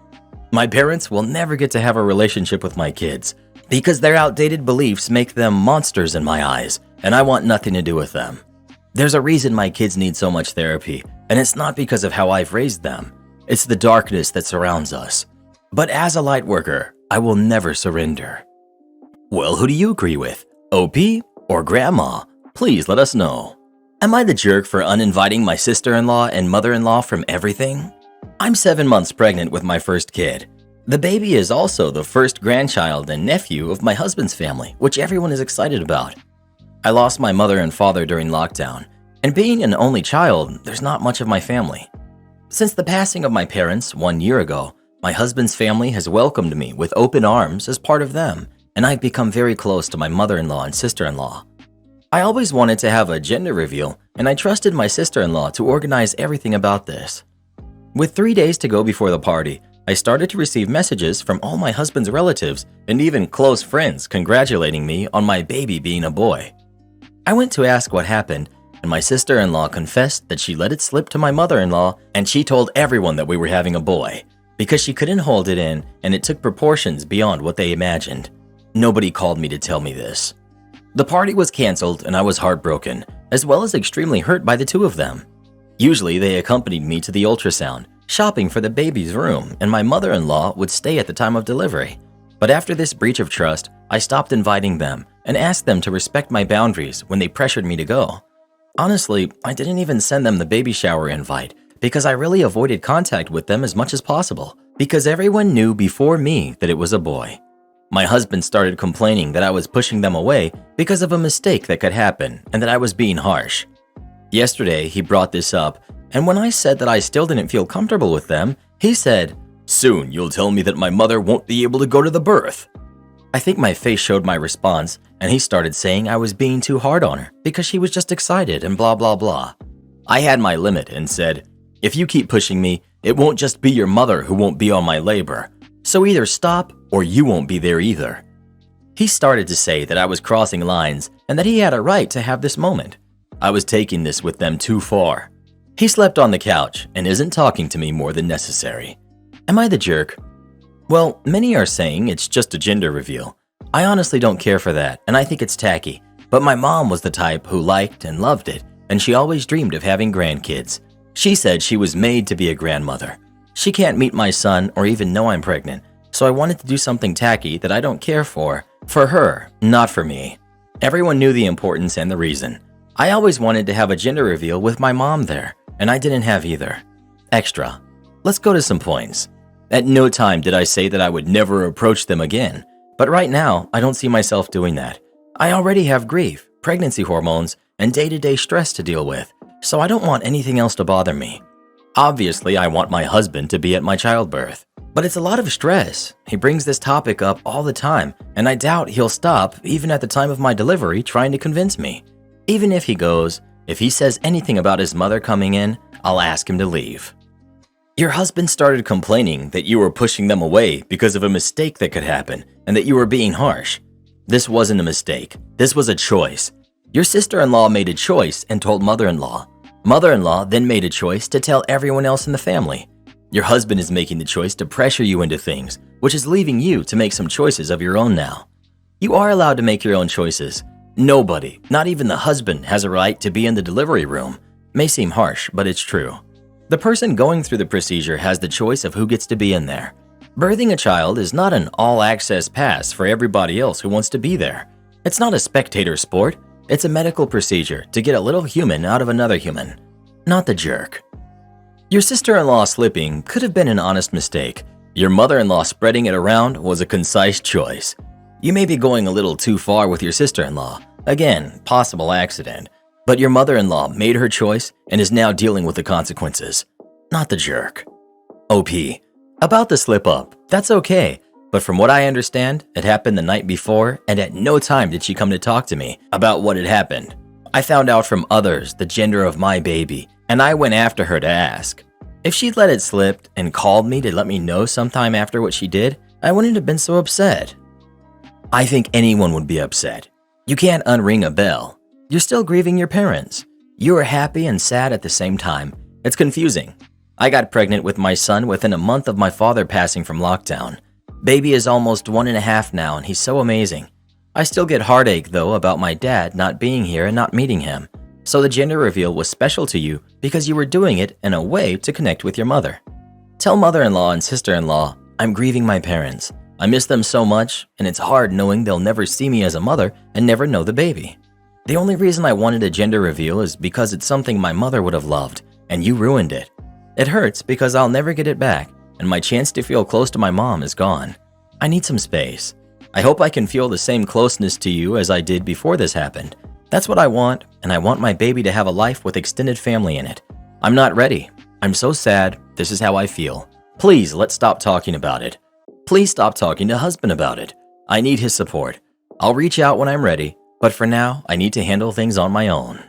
My parents will never get to have a relationship with my kids because their outdated beliefs make them monsters in my eyes, and I want nothing to do with them. There's a reason my kids need so much therapy, and it's not because of how I've raised them. It's the darkness that surrounds us. But as a light worker, I will never surrender. Well, who do you agree with? OP or Grandma? Please let us know. Am I the jerk for uninviting my sister-in-law and mother-in-law from everything? I'm 7 months pregnant with my first kid. The baby is also the first grandchild and nephew of my husband's family, which everyone is excited about. I lost my mother and father during lockdown, and being an only child, there's not much of my family. Since the passing of my parents 1 year ago, my husband's family has welcomed me with open arms as part of them, and I've become very close to my mother-in-law and sister-in-law. I always wanted to have a gender reveal, and I trusted my sister-in-law to organize everything about this. With 3 days to go before the party, I started to receive messages from all my husband's relatives and even close friends congratulating me on my baby being a boy. I went to ask what happened, and my sister-in-law confessed that she let it slip to my mother-in-law, and she told everyone that we were having a boy because she couldn't hold it in and it took proportions beyond what they imagined. Nobody called me to tell me this. The party was canceled and I was heartbroken, as well as extremely hurt by the two of them. Usually they accompanied me to the ultrasound, shopping for the baby's room, and my mother-in-law would stay at the time of delivery. But after this breach of trust, I stopped inviting them and asked them to respect my boundaries when they pressured me to go. Honestly, I didn't even send them the baby shower invite because I really avoided contact with them as much as possible because everyone knew before me that it was a boy. My husband started complaining that I was pushing them away because of a mistake that could happen and that I was being harsh. Yesterday, he brought this up, and when I said that I still didn't feel comfortable with them, he said, "Soon you'll tell me that my mother won't be able to go to the birth." I think my face showed my response, and he started saying I was being too hard on her because she was just excited and blah blah blah. I had my limit and said, "If you keep pushing me, it won't just be your mother who won't be on my labor. So either stop or you won't be there either." He started to say that I was crossing lines and that he had a right to have this moment. I was taking this with them too far. He slept on the couch and isn't talking to me more than necessary. Am I the jerk? Well, many are saying it's just a gender reveal. I honestly don't care for that, and I think it's tacky. But my mom was the type who liked and loved it, and she always dreamed of having grandkids. She said she was made to be a grandmother. She can't meet my son or even know I'm pregnant, so I wanted to do something tacky that I don't care for her, not for me. Everyone knew the importance and the reason. I always wanted to have a gender reveal with my mom there, and I didn't have either. Extra. Let's go to some points. At no time did I say that I would never approach them again, but right now I don't see myself doing that. I already have grief, pregnancy hormones, and day-to-day stress to deal with, so I don't want anything else to bother me. Obviously, I want my husband to be at my childbirth, but it's a lot of stress. He brings this topic up all the time, and I doubt he'll stop even at the time of my delivery trying to convince me. Even if he goes, if he says anything about his mother coming in, I'll ask him to leave. Your husband started complaining that you were pushing them away because of a mistake that could happen and that you were being harsh. This wasn't a mistake. This was a choice. Your sister-in-law made a choice and told mother-in-law. Mother-in-law then made a choice to tell everyone else in the family. Your husband is making the choice to pressure you into things, which is leaving you to make some choices of your own now. You are allowed to make your own choices. Nobody, not even the husband, has a right to be in the delivery room. May seem harsh, but it's true. The person going through the procedure has the choice of who gets to be in there. Birthing a child is not an all-access pass for everybody else who wants to be there. It's not a spectator sport. It's a medical procedure to get a little human out of another human, not the jerk. Your sister-in-law slipping could have been an honest mistake. Your mother-in-law spreading it around was a concise choice. You may be going a little too far with your sister-in-law. Again, possible accident. But your mother-in-law made her choice and is now dealing with the consequences, not the jerk. OP. About the slip-up, that's okay. But from what I understand, it happened the night before, and at no time did she come to talk to me about what had happened. I found out from others the gender of my baby, and I went after her to ask. If she'd let it slip and called me to let me know sometime after what she did, I wouldn't have been so upset. I think anyone would be upset. You can't unring a bell. You're still grieving your parents. You are happy and sad at the same time. It's confusing. I got pregnant with my son within a month of my father passing from lockdown. Baby is almost 1.5 now and he's so amazing. I still get heartache though about my dad not being here and not meeting him. So the gender reveal was special to you because you were doing it in a way to connect with your mother. Tell mother-in-law and sister-in-law, I'm grieving my parents. I miss them so much, and it's hard knowing they'll never see me as a mother and never know the baby. The only reason I wanted a gender reveal is because it's something my mother would have loved, and you ruined it. It hurts because I'll never get it back, and my chance to feel close to my mom is gone. I need some space. I hope I can feel the same closeness to you as I did before this happened. That's what I want, and I want my baby to have a life with extended family in it. I'm not ready. I'm so sad. This is how I feel. Please, let's stop talking about it. Please stop talking to husband about it. I need his support. I'll reach out when I'm ready, but for now, I need to handle things on my own.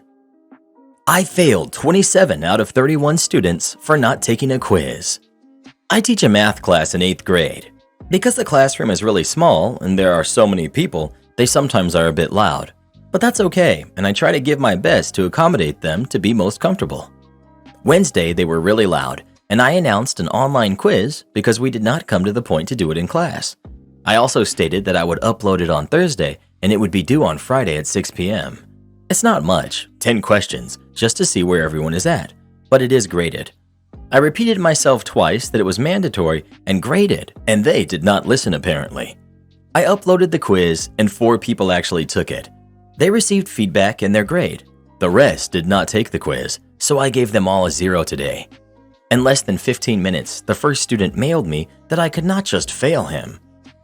I failed 27 out of 31 students for not taking a quiz. I teach a math class in 8th grade. Because the classroom is really small and there are so many people, they sometimes are a bit loud. But that's okay, and I try to give my best to accommodate them to be most comfortable. Wednesday, they were really loud, and I announced an online quiz because we did not come to the point to do it in class. I also stated that I would upload it on Thursday and it would be due on Friday at 6 p.m. It's not much, 10 questions, just to see where everyone is at, but it is graded. I repeated myself twice that it was mandatory and graded, and they did not listen apparently. I uploaded the quiz and 4 people actually took it. They received feedback and their grade. The rest did not take the quiz, so I gave them all a 0 today. In less than 15 minutes, the first student mailed me that I could not just fail him.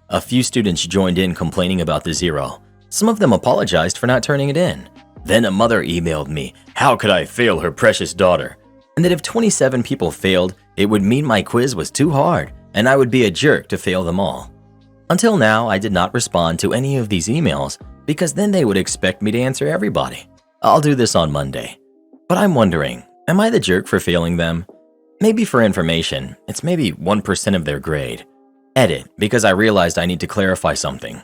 A few students joined in complaining about the 0. Some of them apologized for not turning it in. Then a mother emailed me, how could I fail her precious daughter? And that if 27 people failed, it would mean my quiz was too hard, and I would be a jerk to fail them all. Until now, I did not respond to any of these emails because then they would expect me to answer everybody. I'll do this on Monday. But I'm wondering, am I the jerk for failing them? Maybe for information, it's maybe 1% of their grade. Edit, because I realized I need to clarify something.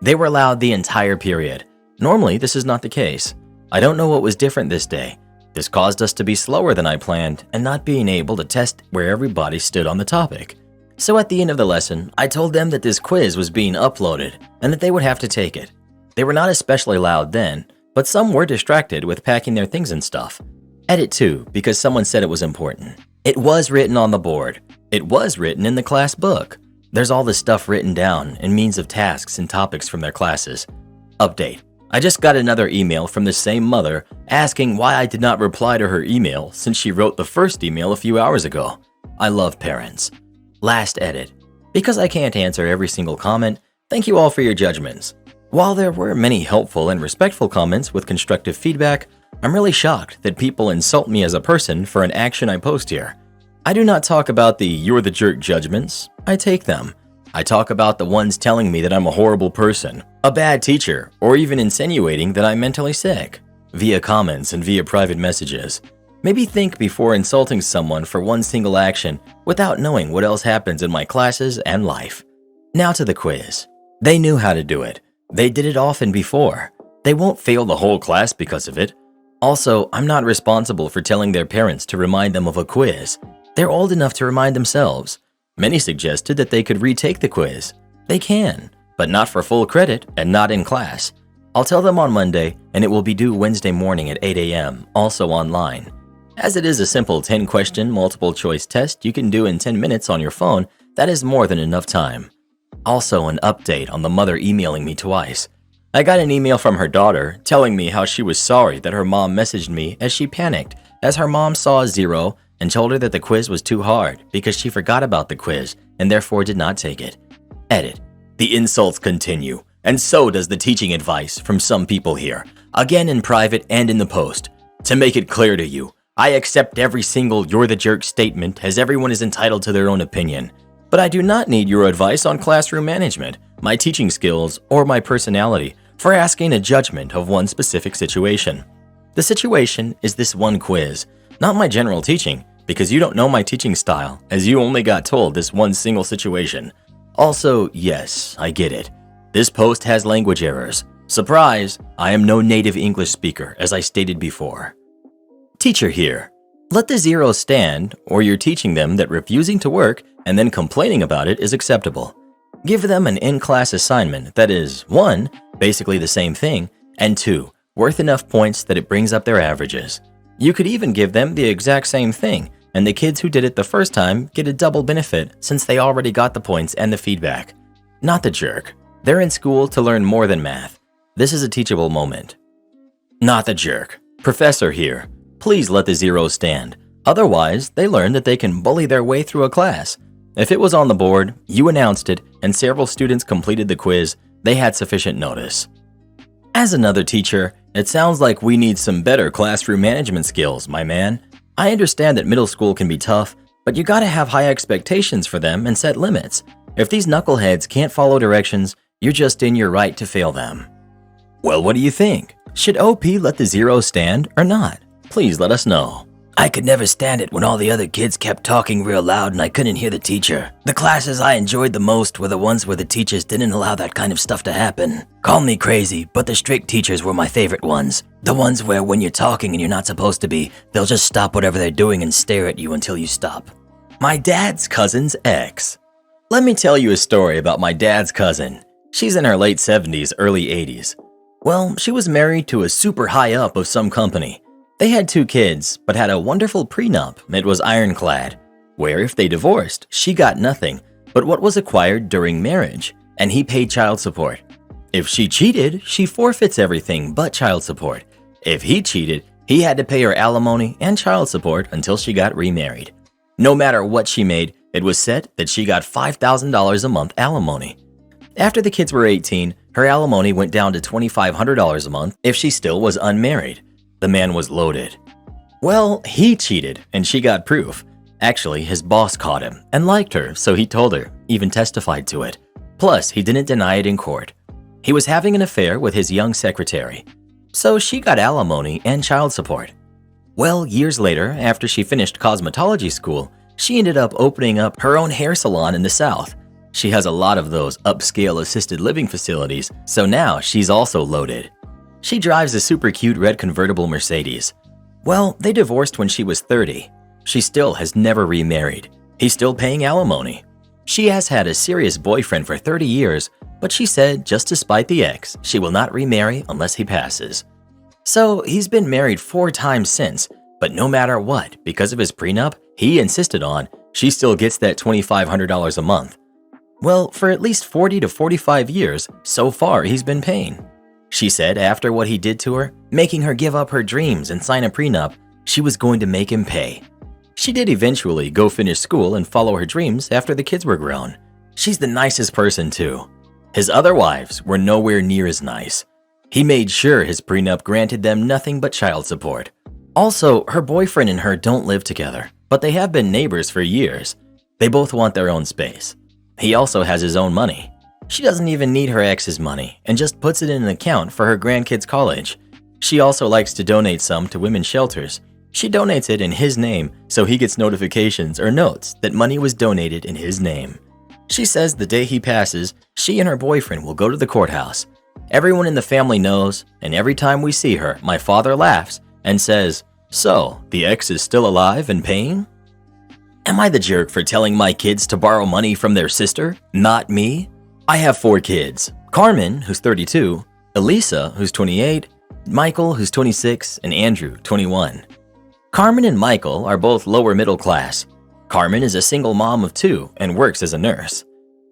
They were allowed the entire period. Normally, this is not the case. I don't know what was different this day. This caused us to be slower than I planned and not being able to test where everybody stood on the topic. So at the end of the lesson, I told them that this quiz was being uploaded and that they would have to take it. They were not especially loud then, but some were distracted with packing their things and stuff. Edit too, because someone said it was important. It was written on the board. It was written in the class book. There's all this stuff written down and means of tasks and topics from their classes. Update. I just got another email from the same mother asking why I did not reply to her email since she wrote the first email a few hours ago. I love parents. Last edit. Because I can't answer every single comment, thank you all for your judgments. While there were many helpful and respectful comments with constructive feedback, I'm really shocked that people insult me as a person for an action I post here. I do not talk about the "you're the jerk" judgments. I take them. I talk about the ones telling me that I'm a horrible person, a bad teacher, or even insinuating that I'm mentally sick, via comments and via private messages. Maybe think before insulting someone for one single action without knowing what else happens in my classes and life. Now to the quiz. They knew how to do it. They did it often before. They won't fail the whole class because of it. Also, I'm not responsible for telling their parents to remind them of a quiz. They're old enough to remind themselves. Many suggested that they could retake the quiz. They can, but not for full credit and not in class. I'll tell them on Monday, and it will be due Wednesday morning at 8 a.m., also online. As it is a simple 10-question multiple-choice test you can do in 10 minutes on your phone, that is more than enough time. Also, an update on the mother emailing me twice. I got an email from her daughter telling me how she was sorry that her mom messaged me as she panicked as her mom saw a 0 and told her that the quiz was too hard because she forgot about the quiz and therefore did not take it. Edit. The insults continue, and so does the teaching advice from some people here, again in private and in the post. To make it clear to you, I accept every single "you're the jerk" statement as everyone is entitled to their own opinion. But I do not need your advice on classroom management, my teaching skills, or my personality for asking a judgment of one specific situation. The situation is this one quiz, not my general teaching, because you don't know my teaching style, as you only got told this one single situation. Also, yes, I get it. This post has language errors. Surprise, I am no native English speaker, as I stated before. Teacher here. Let the zero stand, or you're teaching them that refusing to work and then complaining about it is acceptable. Give them an in-class assignment that is 1, basically the same thing, and 2, worth enough points that it brings up their averages. You could even give them the exact same thing, and the kids who did it the first time get a double benefit since they already got the points and the feedback. Not the jerk. They're in school to learn more than math. This is a teachable moment. Not the jerk. Professor here. Please let the zeros stand. Otherwise, they learn that they can bully their way through a class. If it was on the board, you announced it, and several students completed the quiz, they had sufficient notice. As another teacher, it sounds like we need some better classroom management skills, my man. I understand that middle school can be tough, but you gotta have high expectations for them and set limits. If these knuckleheads can't follow directions, you're just in your right to fail them. Well, what do you think? Should OP let the zeros stand or not? Please let us know. I could never stand it when all the other kids kept talking real loud and I couldn't hear the teacher. The classes I enjoyed the most were the ones where the teachers didn't allow that kind of stuff to happen. Call me crazy, but the strict teachers were my favorite ones. The ones where when you're talking and you're not supposed to be, they'll just stop whatever they're doing and stare at you until you stop. My dad's cousin's ex. Let me tell you a story about my dad's cousin. She's in her late 70s, early 80s. Well, she was married to a super high up of some company. They had 2 kids, but had a wonderful prenup. It was ironclad, where if they divorced, she got nothing but what was acquired during marriage, and he paid child support. If she cheated, she forfeits everything but child support. If he cheated, he had to pay her alimony and child support until she got remarried. No matter what she made, it was set that she got $5,000 a month alimony. After the kids were 18, her alimony went down to $2,500 a month if she still was unmarried. The man was loaded. Well, he cheated, and she got proof. Actually, his boss caught him and liked her, so he told her, even testified to it. Plus, he didn't deny it in court. He was having an affair with his young secretary. So she got alimony and child support. Well, years later, after she finished cosmetology school, she ended up opening up her own hair salon in the South. She has a lot of those upscale assisted living facilities, so now she's also loaded. She drives a super cute red convertible Mercedes. Well, they divorced when she was 30. She still has never remarried. He's still paying alimony. She has had a serious boyfriend for 30 years, but she said just to spite the ex, she will not remarry unless he passes. So he's been married 4 times since, but no matter what, because of his prenup, he insisted on, she still gets that $2,500 a month. Well, for at least 40 to 45 years, so far he's been paying. She said after what he did to her, making her give up her dreams and sign a prenup, she was going to make him pay. She did eventually go finish school and follow her dreams after the kids were grown. She's the nicest person too. His other wives were nowhere near as nice. He made sure his prenup granted them nothing but child support. Also, her boyfriend and her don't live together, but they have been neighbors for years. They both want their own space. He also has his own money. She doesn't even need her ex's money and just puts it in an account for her grandkids' college. She also likes to donate some to women's shelters. She donates it in his name so he gets notifications or notes that money was donated in his name. She says the day he passes, she and her boyfriend will go to the courthouse. Everyone in the family knows, and every time we see her, my father laughs and says, "So, the ex is still alive and paying?" Am I the jerk for telling my kids to borrow money from their sister, not me? I have 4 kids. Carmen, who's 32, Elisa, who's 28, Michael, who's 26, and Andrew, 21. Carmen and Michael are both lower middle class. Carmen is a single mom of 2 and works as a nurse.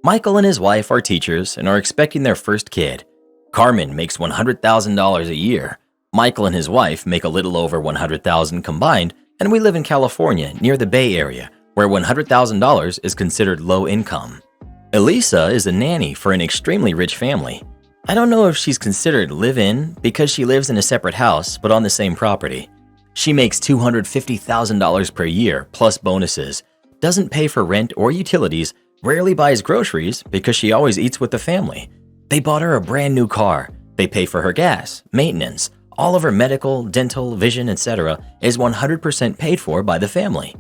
Michael and his wife are teachers and are expecting their first kid. Carmen makes $100,000 a year. Michael and his wife make a little over $100,000 combined, and we live in California near the Bay Area, where $100,000 is considered low income. Elisa is a nanny for an extremely rich family. I don't know if she's considered live-in because she lives in a separate house but on the same property. She makes $250,000 per year plus bonuses, doesn't pay for rent or utilities, rarely buys groceries because she always eats with the family. They bought her a brand new car. They pay for her gas, maintenance, all of her medical, dental, vision, etc. is 100% paid for by the family.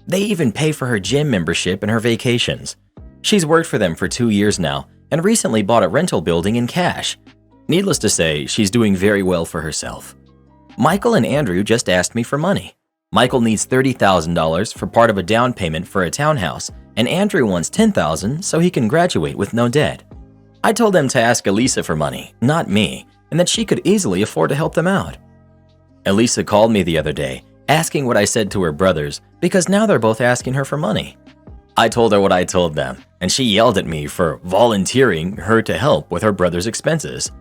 They even pay for her gym membership and her vacations. She's worked for them for 2 years now and recently bought a rental building in cash. Needless to say, she's doing very well for herself. Michael and Andrew just asked me for money. Michael needs $30,000 for part of a down payment for a townhouse, and Andrew wants $10,000 so he can graduate with no debt. I told them to ask Elisa for money, not me, and that she could easily afford to help them out. Elisa called me the other day, asking what I said to her brothers because now they're both asking her for money. I told her what I told them, and she yelled at me for volunteering her to help with her brother's expenses.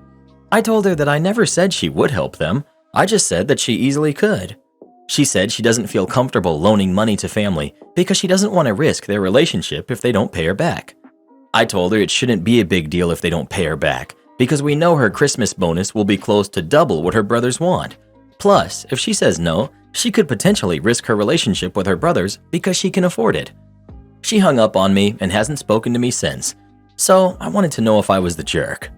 I told her that I never said she would help them, I just said that she easily could. She said she doesn't feel comfortable loaning money to family because she doesn't want to risk their relationship if they don't pay her back. I told her it shouldn't be a big deal if they don't pay her back because we know her Christmas bonus will be close to double what her brothers want. Plus, if she says no, she could potentially risk her relationship with her brothers because she can afford it. She hung up on me and hasn't spoken to me since, so I wanted to know if I was the jerk.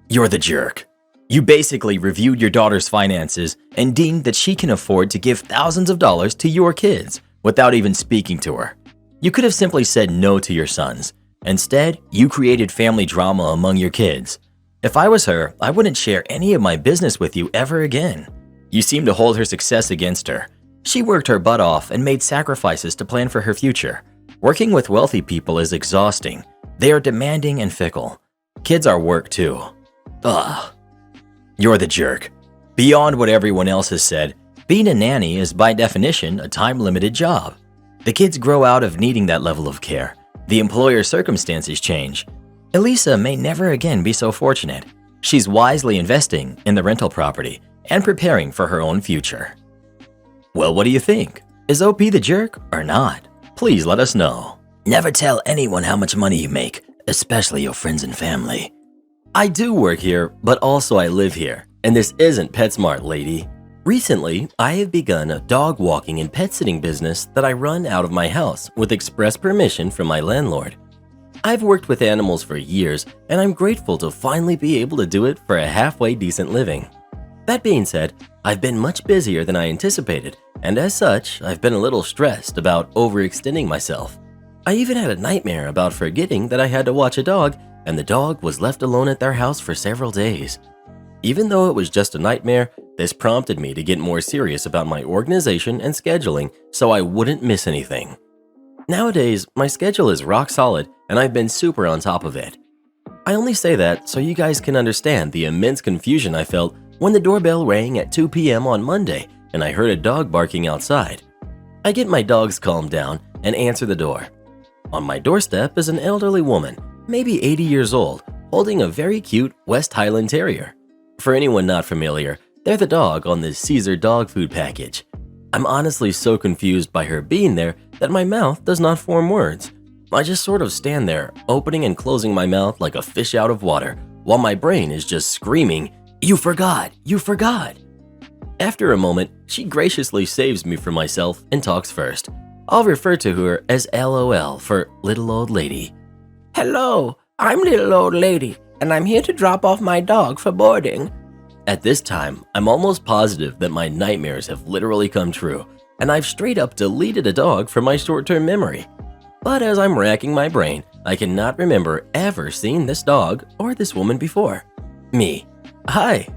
You're the jerk. You basically reviewed your daughter's finances and deemed that she can afford to give thousands of dollars to your kids without even speaking to her. You could have simply said no to your sons. Instead, you created family drama among your kids. If I was her, I wouldn't share any of my business with you ever again. You seem to hold her success against her. She worked her butt off and made sacrifices to plan for her future. Working with wealthy people is exhausting. They are demanding and fickle. Kids are work too. Ugh. You're the jerk. Beyond what everyone else has said, being a nanny is by definition a time-limited job. The kids grow out of needing that level of care. The employer's circumstances change. Elisa may never again be so fortunate. She's wisely investing in the rental property and preparing for her own future. Well, what do you think? Is OP the jerk or not? Please let us know. Never tell anyone how much money you make, especially your friends and family. I do work here, but also I live here, and this isn't PetSmart, lady. Recently, I have begun a dog walking and pet sitting business that I run out of my house with express permission from my landlord. I've worked with animals for years, and I'm grateful to finally be able to do it for a halfway decent living. That being said, I've been much busier than I anticipated, and as such, I've been a little stressed about overextending myself. I even had a nightmare about forgetting that I had to watch a dog, and the dog was left alone at their house for several days. Even though it was just a nightmare, this prompted me to get more serious about my organization and scheduling so I wouldn't miss anything. Nowadays, my schedule is rock solid, and I've been super on top of it. I only say that so you guys can understand the immense confusion I felt when the doorbell rang at 2 p.m. on Monday and I heard a dog barking outside. I get my dogs calmed down and answer the door. On my doorstep is an elderly woman, maybe 80 years old, holding a very cute West Highland Terrier. For anyone not familiar, they're the dog on the Scissor dog food package. I'm honestly so confused by her being there that my mouth does not form words. I just sort of stand there, opening and closing my mouth like a fish out of water, while my brain is just screaming, "You forgot! You forgot!" After a moment, she graciously saves me from myself and talks first. I'll refer to her as LOL for little old lady. Hello, I'm little old lady, and I'm here to drop off my dog for boarding. At this time, I'm almost positive that my nightmares have literally come true, and I've straight up deleted a dog from my short-term memory. But as I'm racking my brain, I cannot remember ever seeing this dog or this woman before. Me. Hi,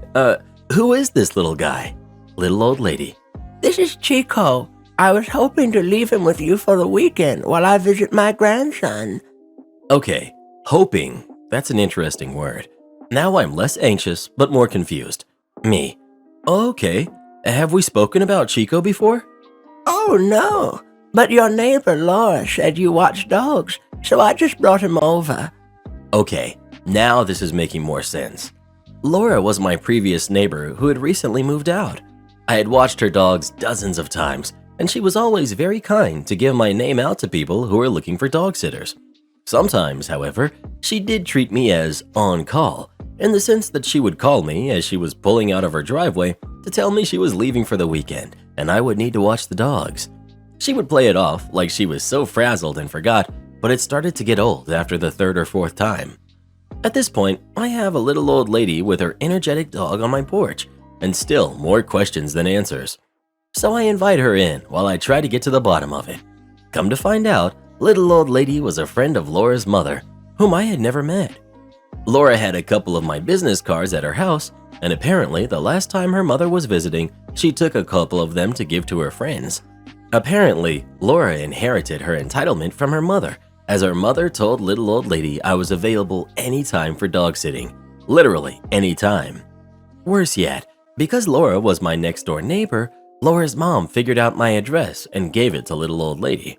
who is this little guy? Little old lady. This is Chico. I was hoping to leave him with you for the weekend while I visit my grandson. Okay, hoping. That's an interesting word. Now I'm less anxious, but more confused. Me. Okay, have we spoken about Chico before? Oh no, but your neighbor Laura said you watch dogs, so I just brought him over. Okay, now this is making more sense. Laura was my previous neighbor who had recently moved out. I had watched her dogs dozens of times, and she was always very kind to give my name out to people who were looking for dog sitters. Sometimes, however, she did treat me as on call, in the sense that she would call me as she was pulling out of her driveway to tell me she was leaving for the weekend and I would need to watch the dogs. She would play it off like she was so frazzled and forgot, but it started to get old after the third or fourth time. At this point, I have a little old lady with her energetic dog on my porch, and still more questions than answers. So I invite her in while I try to get to the bottom of it. Come to find out, little old lady was a friend of Laura's mother, whom I had never met. Laura had a couple of my business cards at her house, and apparently the last time her mother was visiting, she took a couple of them to give to her friends. Apparently, Laura inherited her entitlement from her mother, as her mother told little old lady I was available anytime for dog sitting. Literally anytime. Worse yet, because Laura was my next door neighbor, Laura's mom figured out my address and gave it to little old lady.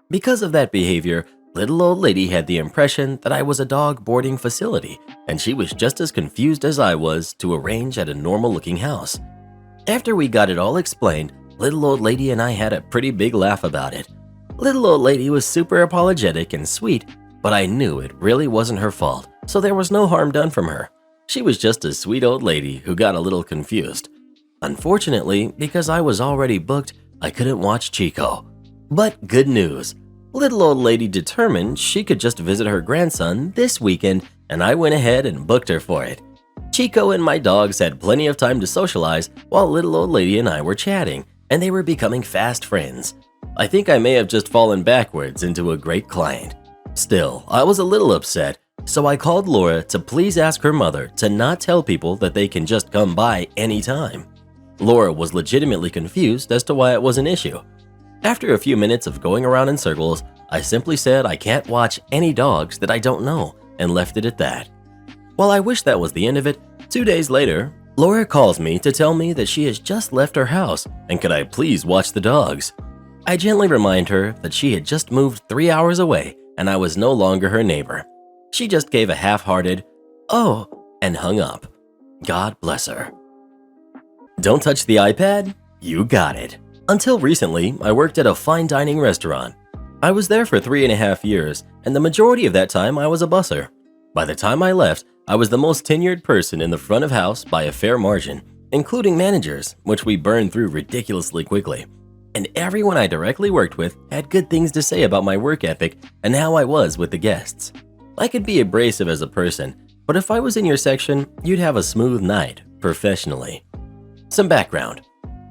Because of that behavior, little old lady had the impression that I was a dog boarding facility, and she was just as confused as I was to arrange at a normal-looking house. After we got it all explained, little old lady and I had a pretty big laugh about it. Little old lady was super apologetic and sweet, but I knew it really wasn't her fault, so there was no harm done from her. She was just a sweet old lady who got a little confused. Unfortunately, because I was already booked, I couldn't watch Chico. But good news. Little old lady determined she could just visit her grandson this weekend, and I went ahead and booked her for it. Chico and my dogs had plenty of time to socialize while little old lady and I were chatting, and they were becoming fast friends. I think I may have just fallen backwards into a great client. Still, I was a little upset, so I called Laura to please ask her mother to not tell people that they can just come by anytime. Laura was legitimately confused as to why it was an issue. After a few minutes of going around in circles, I simply said I can't watch any dogs that I don't know and left it at that. While I wish that was the end of it, 2 days later, Laura calls me to tell me that she has just left her house and could I please watch the dogs. I gently remind her that she had just moved 3 hours away and I was no longer her neighbor. She just gave a half-hearted, "Oh," and hung up. God bless her. Don't touch the iPad? You got it. Until recently, I worked at a fine dining restaurant. I was there for 3.5 years, and the majority of that time I was a busser. By the time I left, I was the most tenured person in the front of house by a fair margin, including managers, which we burned through ridiculously quickly. And everyone I directly worked with had good things to say about my work ethic and how I was with the guests. I could be abrasive as a person, but if I was in your section, you'd have a smooth night, professionally. Some background.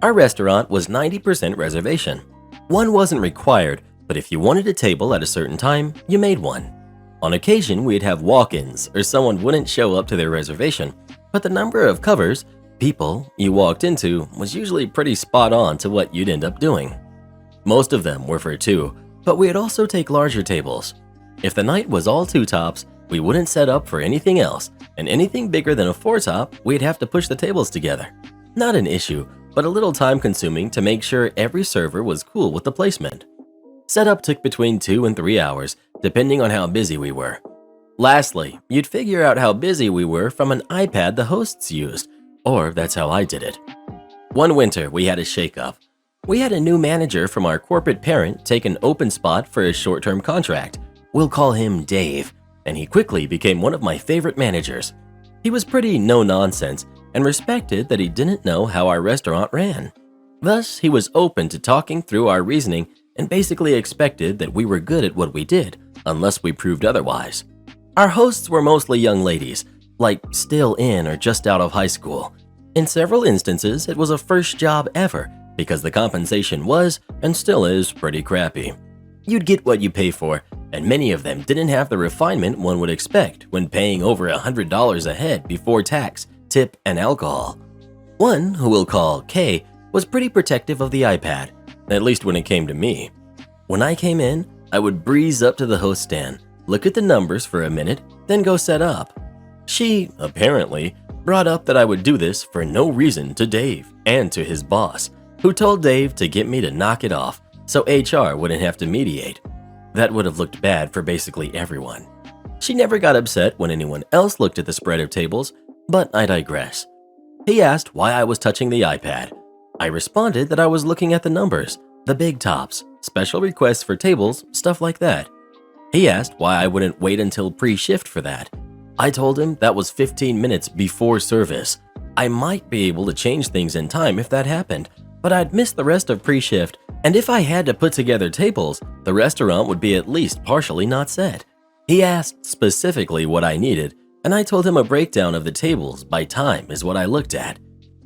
Our restaurant was 90% reservation. One wasn't required, but if you wanted a table at a certain time, you made one. On occasion, we'd have walk-ins or someone wouldn't show up to their reservation, but the number of covers, people, you walked into was usually pretty spot on to what you'd end up doing. Most of them were for two, but we'd also take larger tables. If the night was all two tops, we wouldn't set up for anything else, and anything bigger than a four top, we'd have to push the tables together. Not an issue, but a little time consuming to make sure every server was cool with the placement. Setup took between 2 and 3 hours, depending on how busy we were. Lastly, you'd figure out how busy we were from an iPad the hosts used, or that's how I did it. One winter, we had a shakeup. We had a new manager from our corporate parent take an open spot for a short-term contract. We'll call him Dave, and he quickly became one of my favorite managers. He was pretty no-nonsense and respected that he didn't know how our restaurant ran. Thus, he was open to talking through our reasoning and basically expected that we were good at what we did, unless we proved otherwise. Our hosts were mostly young ladies, like still in or just out of high school. In several instances, it was a first job ever because the compensation was, and still is, pretty crappy. You'd get what you pay for, and many of them didn't have the refinement one would expect when paying over $100 a head before tax, tip, and alcohol. One, who we'll call Kay, was pretty protective of the iPad, at least when it came to me. When I came in, I would breeze up to the host stand, look at the numbers for a minute, then go set up. She, apparently, brought up that I would do this for no reason to Dave and to his boss, who told Dave to get me to knock it off so HR wouldn't have to mediate. That would have looked bad for basically everyone. She never got upset when anyone else looked at the spread of tables, but I digress. He asked why I was touching the iPad. I responded that I was looking at the numbers, the big tops, special requests for tables, stuff like that. He asked why I wouldn't wait until pre-shift for that. I told him that was 15 minutes before service. I might be able to change things in time if that happened, but I'd miss the rest of pre-shift, and if I had to put together tables, the restaurant would be at least partially not set. He asked specifically what I needed, and I told him a breakdown of the tables by time is what I looked at.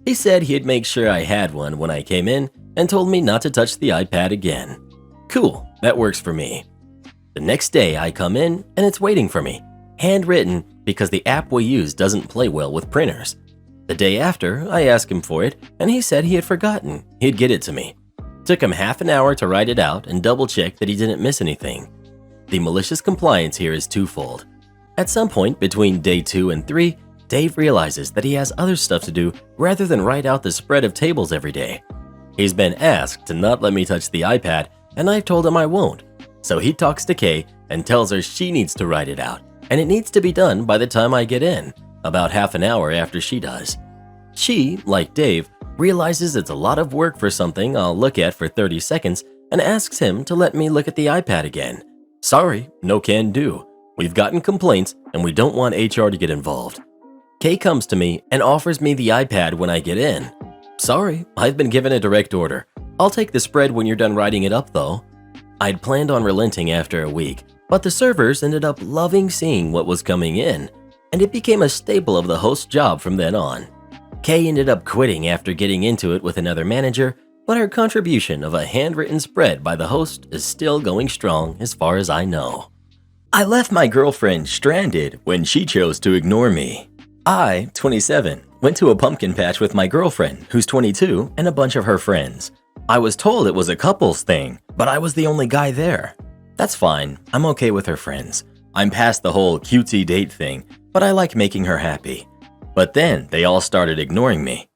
He said he'd make sure I had one when I came in and told me not to touch the iPad again. Cool, that works for me. The next day I come in and it's waiting for me, handwritten, because the app we use doesn't play well with printers. The day after, I asked him for it, and he said he had forgotten he'd get it to me. Took him half an hour to write it out and double-check that he didn't miss anything. The malicious compliance here is twofold. At some point between day 2 and 3, Dave realizes that he has other stuff to do rather than write out the spread of tables every day. He's been asked to not let me touch the iPad, and I've told him I won't. So he talks to Kay and tells her she needs to write it out, and it needs to be done by the time I get in, about half an hour after she does. She, like Dave, realizes it's a lot of work for something I'll look at for 30 seconds and asks him to let me look at the iPad again. Sorry, no can do. We've gotten complaints and we don't want HR to get involved. Kay comes to me and offers me the iPad when I get in. Sorry, I've been given a direct order. I'll take the spread when you're done writing it up though. I'd planned on relenting after a week, but the servers ended up loving seeing what was coming in, and it became a staple of the host's job from then on. Kay ended up quitting after getting into it with another manager, but her contribution of a handwritten spread by the host is still going strong as far as I know. I left my girlfriend stranded when she chose to ignore me. I, 27, went to a pumpkin patch with my girlfriend, who's 22, and a bunch of her friends. I was told it was a couples thing, but I was the only guy there. That's fine, I'm okay with her friends. I'm past the whole cutesy date thing, but I like making her happy. But then they all started ignoring me.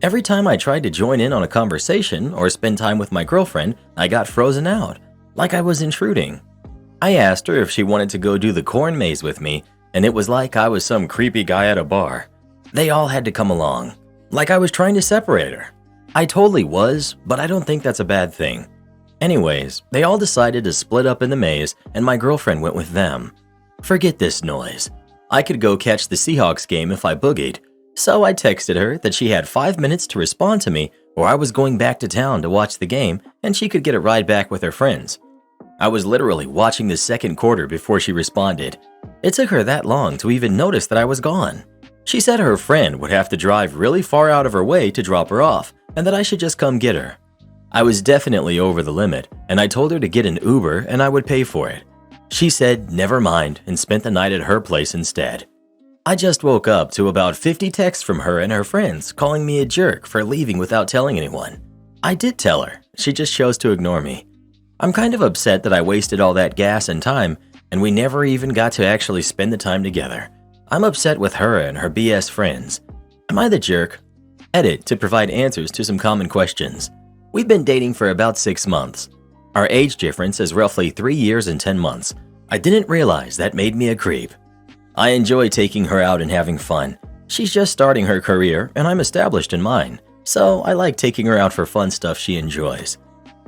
Every time I tried to join in on a conversation or spend time with my girlfriend, I got frozen out, like I was intruding. I asked her if she wanted to go do the corn maze with me, and it was like I was some creepy guy at a bar. They all had to come along, like I was trying to separate her. I totally was, but I don't think that's a bad thing. Anyways, they all decided to split up in the maze, and my girlfriend went with them. Forget this noise. I could go catch the Seahawks game if I boogied, so I texted her that she had 5 minutes to respond to me or I was going back to town to watch the game and she could get a ride back with her friends. I was literally watching the second quarter before she responded. It took her that long to even notice that I was gone. She said her friend would have to drive really far out of her way to drop her off and that I should just come get her. I was definitely over the limit and I told her to get an Uber and I would pay for it. She said never mind and spent the night at her place instead. I just woke up to about 50 texts from her and her friends calling me a jerk for leaving without telling anyone. I did tell her, she just chose to ignore me. I'm kind of upset that I wasted all that gas and time and we never even got to actually spend the time together. I'm upset with her and her BS friends. Am I the jerk? Edit to provide answers to some common questions. We've been dating for about 6 months. Our age difference is roughly 3 years and 10 months. I didn't realize that made me a creep. I enjoy taking her out and having fun. She's just starting her career and I'm established in mine, so I like taking her out for fun stuff she enjoys.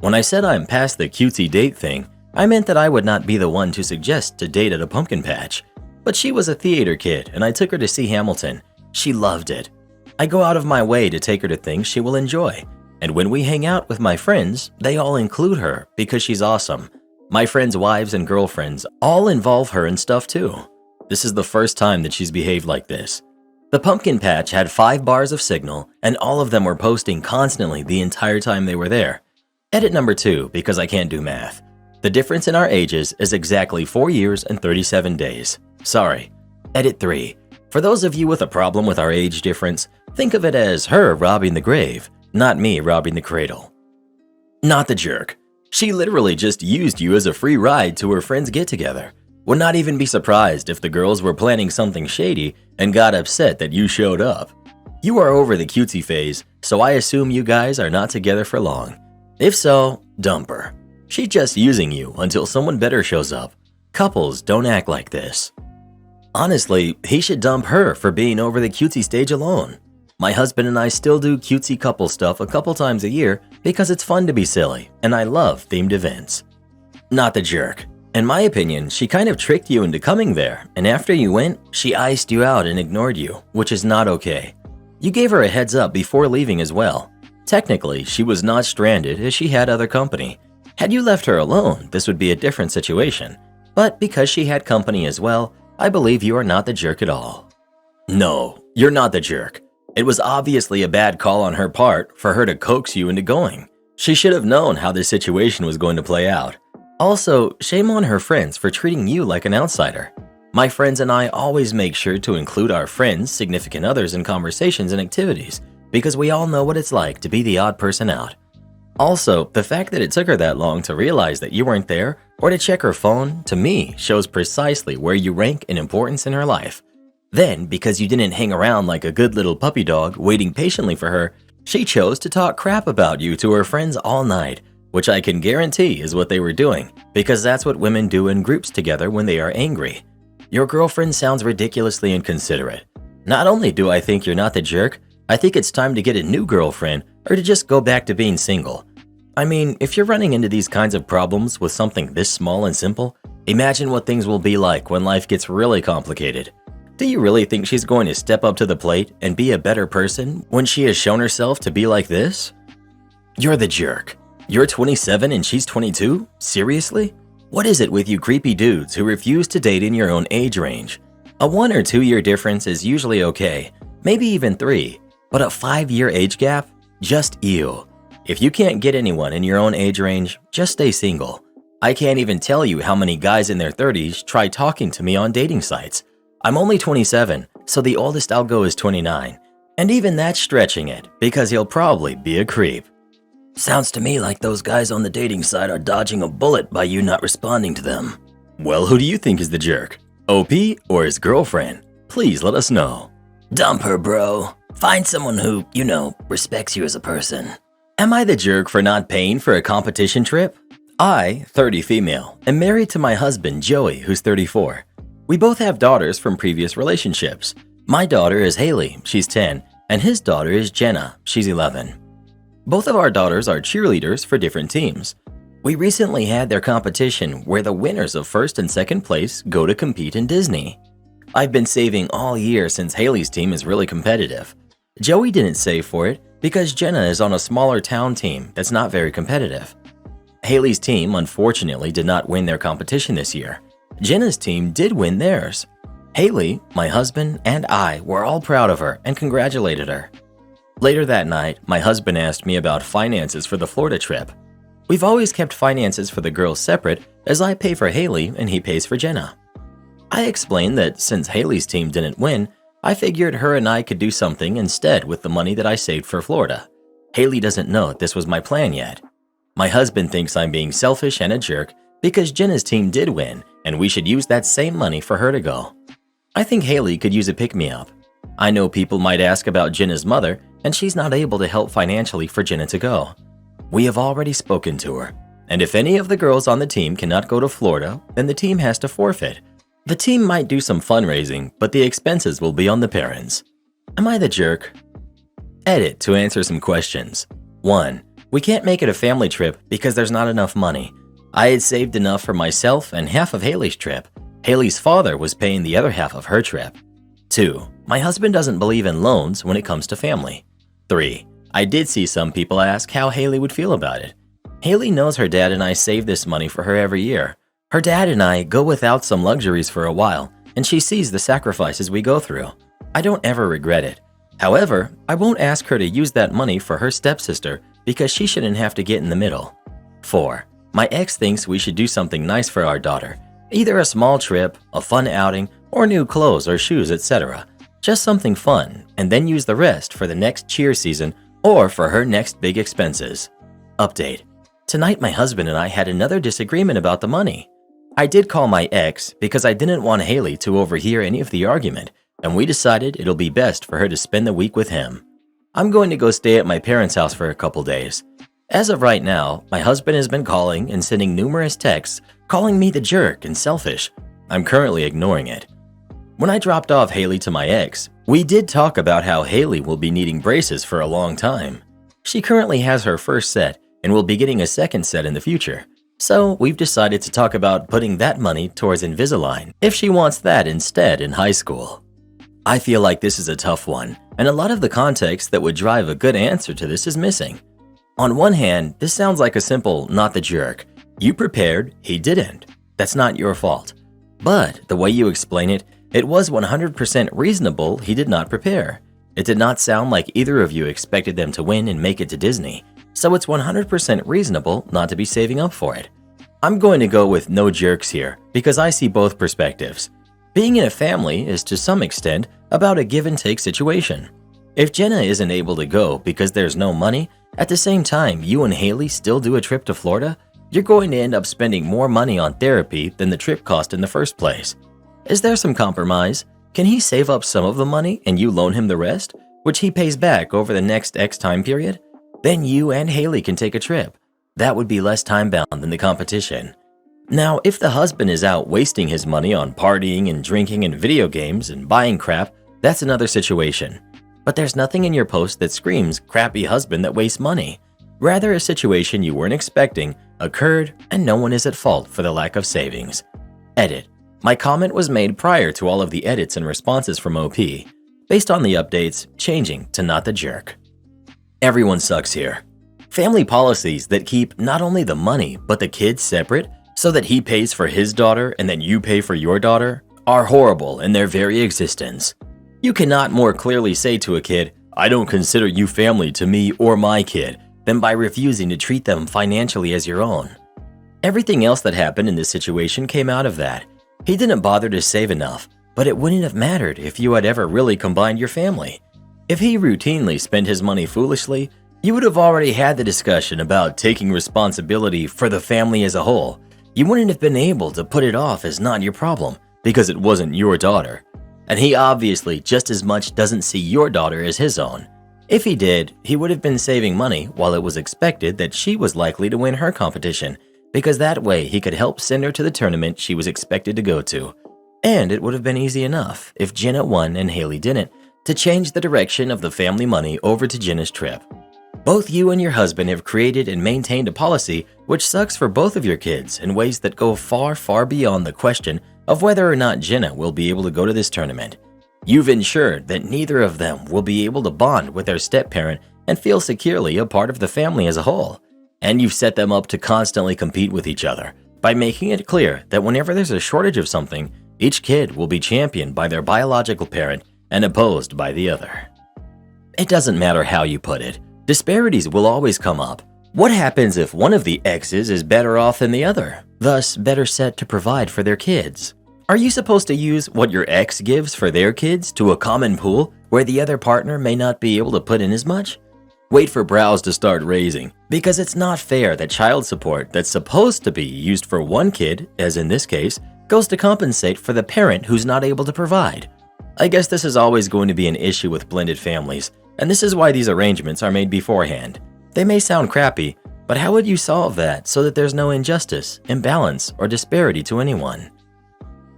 When I said I'm past the cutesy date thing, I meant that I would not be the one to suggest to date at a pumpkin patch. But she was a theater kid and I took her to see Hamilton. She loved it. I go out of my way to take her to things she will enjoy. And when we hang out with my friends, they all include her because she's awesome. My friends' wives and girlfriends all involve her in stuff too. This is the first time that she's behaved like this. The pumpkin patch had 5 bars of signal and all of them were posting constantly the entire time they were there. Edit number 2 because I can't do math. The difference in our ages is exactly 4 years and 37 days. Sorry. Edit 3. For those of you with a problem with our age difference, think of it as her robbing the grave, not me robbing the cradle. Not the jerk. She literally just used you as a free ride to her friend's get-together. Would not even be surprised if the girls were planning something shady and got upset that you showed up. You are over the cutesy phase, so I assume you guys are not together for long. If so, dump her. She's just using you until someone better shows up. Couples don't act like this. Honestly, he should dump her for being over the cutesy stage alone. My husband and I still do cutesy couple stuff a couple times a year because it's fun to be silly, and I love themed events. Not the jerk. In my opinion, she kind of tricked you into coming there, and after you went, she iced you out and ignored you, which is not okay. You gave her a heads up before leaving as well. Technically, she was not stranded as she had other company. Had you left her alone, this would be a different situation. But because she had company as well, I believe you are not the jerk at all. No, you're not the jerk. It was obviously a bad call on her part for her to coax you into going. She should have known how this situation was going to play out. Also, shame on her friends for treating you like an outsider. My friends and I always make sure to include our friends' significant others in conversations and activities because we all know what it's like to be the odd person out. Also, the fact that it took her that long to realize that you weren't there or to check her phone, to me, shows precisely where you rank in importance in her life. Then, because you didn't hang around like a good little puppy dog waiting patiently for her, she chose to talk crap about you to her friends all night, which I can guarantee is what they were doing, because that's what women do in groups together when they are angry. Your girlfriend sounds ridiculously inconsiderate. Not only do I think you're not the jerk, I think it's time to get a new girlfriend or to just go back to being single. I mean, if you're running into these kinds of problems with something this small and simple, imagine what things will be like when life gets really complicated. Do you really think she's going to step up to the plate and be a better person when she has shown herself to be like this? You're the jerk. You're 27 and she's 22? Seriously? What is it with you creepy dudes who refuse to date in your own age range? A 1 or 2 year difference is usually okay, maybe even 3, but a 5-year age gap? Just ew. If you can't get anyone in your own age range, just stay single. I can't even tell you how many guys in their 30s try talking to me on dating sites. I'm only 27, so the oldest I'll go is 29. And even that's stretching it, because he'll probably be a creep. Sounds to me like those guys on the dating site are dodging a bullet by you not responding to them. Well, who do you think is the jerk? OP or his girlfriend? Please let us know. Dump her, bro. Find someone who, respects you as a person. Am I the jerk for not paying for a competition trip? I, 30 female, am married to my husband, Joey, who's 34. We both have daughters from previous relationships. My daughter is Haley, she's 10, and his daughter is Jenna, she's 11. Both of our daughters are cheerleaders for different teams. We recently had their competition where the winners of first and second place go to compete in Disney. I've been saving all year since Haley's team is really competitive. Joey didn't save for it because Jenna is on a smaller town team that's not very competitive. Haley's team unfortunately did not win their competition this year. Jenna's team did win theirs. Haley, my husband, and I were all proud of her and congratulated her. Later that night, my husband asked me about finances for the Florida trip. We've always kept finances for the girls separate, as I pay for Haley and he pays for Jenna. I explained that since Haley's team didn't win, I figured her and I could do something instead with the money that I saved for Florida. Haley doesn't know this was my plan yet. My husband thinks I'm being selfish and a jerk because Jenna's team did win and we should use that same money for her to go. I think Haley could use a pick-me-up. I know people might ask about Jenna's mother and she's not able to help financially for Jenna to go. We have already spoken to her, and if any of the girls on the team cannot go to Florida, then the team has to forfeit. The team might do some fundraising, but the expenses will be on the parents. Am I the jerk? Edit to answer some questions. 1. We can't make it a family trip because there's not enough money. I had saved enough for myself and half of Haley's trip. Haley's father was paying the other half of her trip. 2. My husband doesn't believe in loans when it comes to family. 3. I did see some people ask how Haley would feel about it. Haley knows her dad and I save this money for her every year. Her dad and I go without some luxuries for a while, and she sees the sacrifices we go through. I don't ever regret it. However, I won't ask her to use that money for her stepsister because she shouldn't have to get in the middle. 4. My ex thinks we should do something nice for our daughter. Either a small trip, a fun outing, or new clothes or shoes, etc. Just something fun, and then use the rest for the next cheer season or for her next big expenses. Update. Tonight my husband and I had another disagreement about the money. I did call my ex because I didn't want Haley to overhear any of the argument, and we decided it'll be best for her to spend the week with him. I'm going to go stay at my parents' house for a couple days. As of right now, my husband has been calling and sending numerous texts, calling me the jerk and selfish. I'm currently ignoring it. When I dropped off Haley to my ex, we did talk about how Haley will be needing braces for a long time. She currently has her first set and will be getting a second set in the future. So we've decided to talk about putting that money towards Invisalign if she wants that instead in high school. I feel like this is a tough one, and a lot of the context that would drive a good answer to this is missing. On one hand, this sounds like a simple not the jerk. You prepared, he didn't. That's not your fault. But the way you explain it, it was 100% reasonable he did not prepare. It did not sound like either of you expected them to win and make it to Disney. So it's 100% reasonable not to be saving up for it. I'm going to go with no jerks here because I see both perspectives. Being in a family is to some extent about a give and take situation. If Jenna isn't able to go because there's no money, at the same time you and Haley still do a trip to Florida, you're going to end up spending more money on therapy than the trip cost in the first place. Is there some compromise? Can he save up some of the money and you loan him the rest, which he pays back over the next X time period? Then you and Haley can take a trip. That would be less time-bound than the competition. Now, if the husband is out wasting his money on partying and drinking and video games and buying crap, that's another situation. But there's nothing in your post that screams crappy husband that wastes money. Rather, a situation you weren't expecting occurred and no one is at fault for the lack of savings. Edit. My comment was made prior to all of the edits and responses from OP, based on the updates changing to not the jerk. Everyone sucks here. Family policies that keep not only the money but the kids separate so that he pays for his daughter and then you pay for your daughter are horrible in their very existence. You cannot more clearly say to a kid, I don't consider you family to me or my kid, than by refusing to treat them financially as your own. Everything else that happened in this situation came out of that. He didn't bother to save enough, but it wouldn't have mattered if you had ever really combined your family. If he routinely spent his money foolishly, you would have already had the discussion about taking responsibility for the family as a whole. You wouldn't have been able to put it off as not your problem because it wasn't your daughter. And he obviously just as much doesn't see your daughter as his own. If he did, he would have been saving money while it was expected that she was likely to win her competition, because that way he could help send her to the tournament she was expected to go to. And it would have been easy enough, if Jenna won and Haley didn't, to change the direction of the family money over to Jenna's trip. Both you and your husband have created and maintained a policy which sucks for both of your kids in ways that go far, far beyond the question of whether or not Jenna will be able to go to this tournament. You've ensured that neither of them will be able to bond with their step-parent and feel securely a part of the family as a whole. And you've set them up to constantly compete with each other by making it clear that whenever there's a shortage of something, each kid will be championed by their biological parent and opposed by the other. It doesn't matter how you put it. Disparities will always come up. What happens if one of the exes is better off than the other, thus better set to provide for their kids? Are you supposed to use what your ex gives for their kids to a common pool where the other partner may not be able to put in as much? Wait for brows to start raising, because it's not fair that child support that's supposed to be used for one kid, as in this case, goes to compensate for the parent who's not able to provide. I guess this is always going to be an issue with blended families, and this is why these arrangements are made beforehand. They may sound crappy, but how would you solve that so that there's no injustice, imbalance, or disparity to anyone?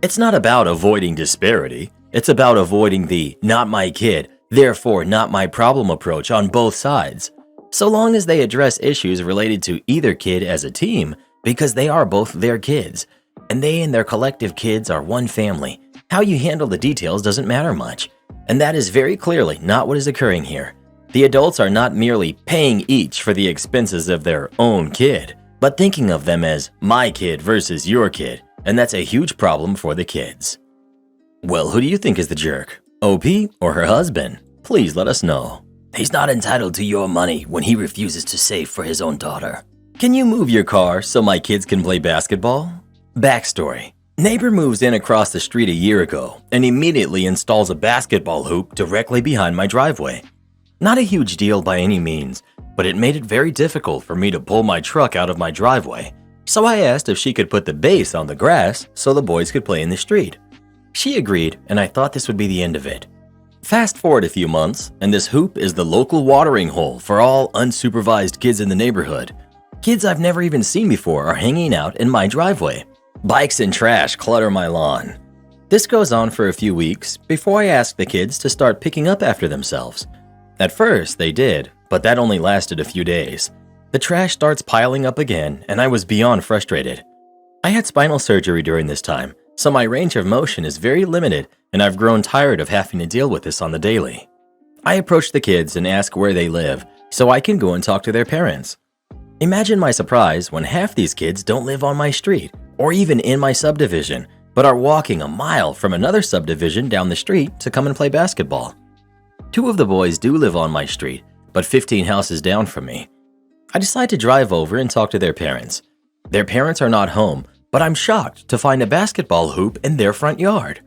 It's not about avoiding disparity. It's about avoiding the not my kid, therefore not my problem approach on both sides. So long as they address issues related to either kid as a team, because they are both their kids, and they and their collective kids are one family, how you handle the details doesn't matter much. And that is very clearly not what is occurring here. The adults are not merely paying each for the expenses of their own kid, but thinking of them as my kid versus your kid. And that's a huge problem for the kids. Well, who do you think is the jerk? OP or her husband? Please let us know. He's not entitled to your money when he refuses to save for his own daughter. Can you move your car so my kids can play basketball? Backstory. Neighbor moves in across the street a year ago and immediately installs a basketball hoop directly behind my driveway. Not a huge deal by any means, but it made it very difficult for me to pull my truck out of my driveway. So I asked if she could put the base on the grass so the boys could play in the street. She agreed, and I thought this would be the end of it. Fast forward a few months, and this hoop is the local watering hole for all unsupervised kids in the neighborhood. Kids I've never even seen before are hanging out in my driveway. Bikes and trash clutter my lawn. This goes on for a few weeks before I ask the kids to start picking up after themselves. At first, they did, but that only lasted a few days. The trash starts piling up again, and I was beyond frustrated. I had spinal surgery during this time, so my range of motion is very limited, and I've grown tired of having to deal with this on the daily. I approach the kids and ask where they live, so I can go and talk to their parents. Imagine my surprise when half these kids don't live on my street, or even in my subdivision, but are walking a mile from another subdivision down the street to come and play basketball. 2 of the boys do live on my street, but 15 houses down from me. I decide to drive over and talk to their parents. Their parents are not home, but I'm shocked to find a basketball hoop in their front yard.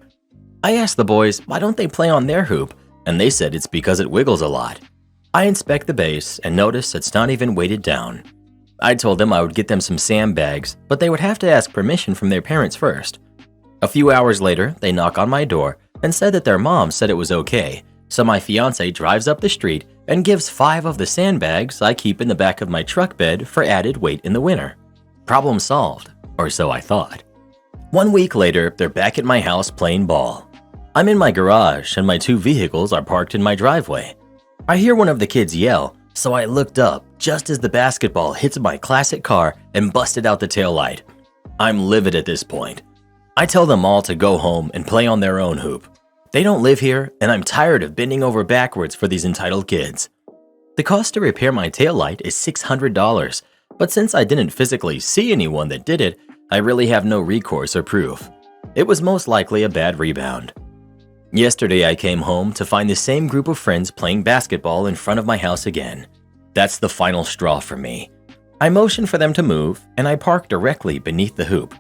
I asked the boys why don't they play on their hoop, and they said it's because it wiggles a lot. I inspect the base and notice it's not even weighted down. I told them I would get them some sandbags, but they would have to ask permission from their parents first. A few hours later, they knock on my door and said that their mom said it was okay, so my fiance drives up the street and gives 5 of the sandbags I keep in the back of my truck bed for added weight in the winter. Problem solved, or so I thought. 1 week later, they're back at my house playing ball. I'm in my garage and my 2 vehicles are parked in my driveway. I hear one of the kids yell, so I looked up just as the basketball hits my classic car and busted out the taillight. I'm livid at this point. I tell them all to go home and play on their own hoop. They don't live here, and I'm tired of bending over backwards for these entitled kids. The cost to repair my taillight is $600, but since I didn't physically see anyone that did it, I really have no recourse or proof. It was most likely a bad rebound. Yesterday I came home to find the same group of friends playing basketball in front of my house again. That's the final straw for me. I motion for them to move, and I park directly beneath the hoop.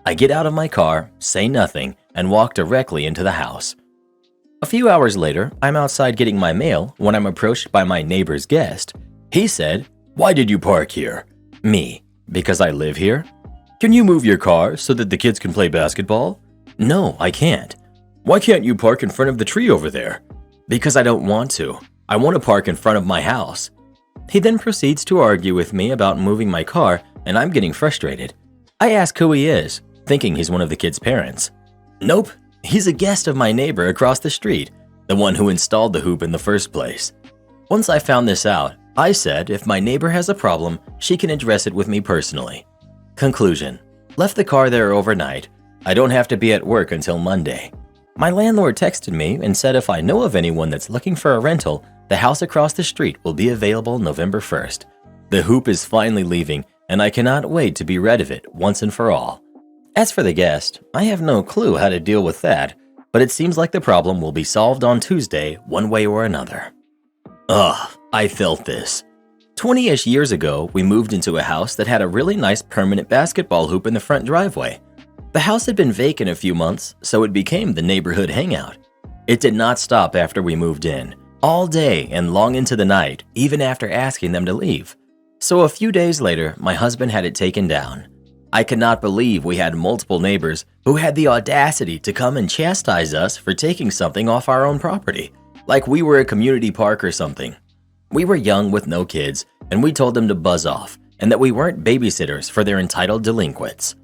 I get out of my car, say nothing, and walk directly into the house. A few hours later, I'm outside getting my mail when I'm approached by my neighbor's guest. He said, "Why did you park here?" Me, "Because I live here." "Can you move your car so that the kids can play basketball?" "No, I can't." "Why can't you park in front of the tree over there?" "Because I don't want to. I want to park in front of my house." He then proceeds to argue with me about moving my car, and I'm getting frustrated. I ask who he is, thinking he's one of the kids' parents. Nope, he's a guest of my neighbor across the street, the one who installed the hoop in the first place. Once I found this out, I said if my neighbor has a problem, she can address it with me personally. Conclusion: left the car there overnight. I don't have to be at work until Monday. My landlord texted me and said if I know of anyone that's looking for a rental, the house across the street will be available November 1st. The hoop is finally leaving, and I cannot wait to be rid of it once and for all. As for the guest, I have no clue how to deal with that, but it seems like the problem will be solved on Tuesday one way or another. Ugh, I felt this. 20-ish years ago, we moved into a house that had a really nice permanent basketball hoop in the front driveway. The house had been vacant a few months, so it became the neighborhood hangout. It did not stop after we moved in, all day and long into the night, even after asking them to leave. So a few days later, my husband had it taken down. I could not believe we had multiple neighbors who had the audacity to come and chastise us for taking something off our own property, like we were a community park or something. We were young with no kids, and we told them to buzz off, and that we weren't babysitters for their entitled delinquents.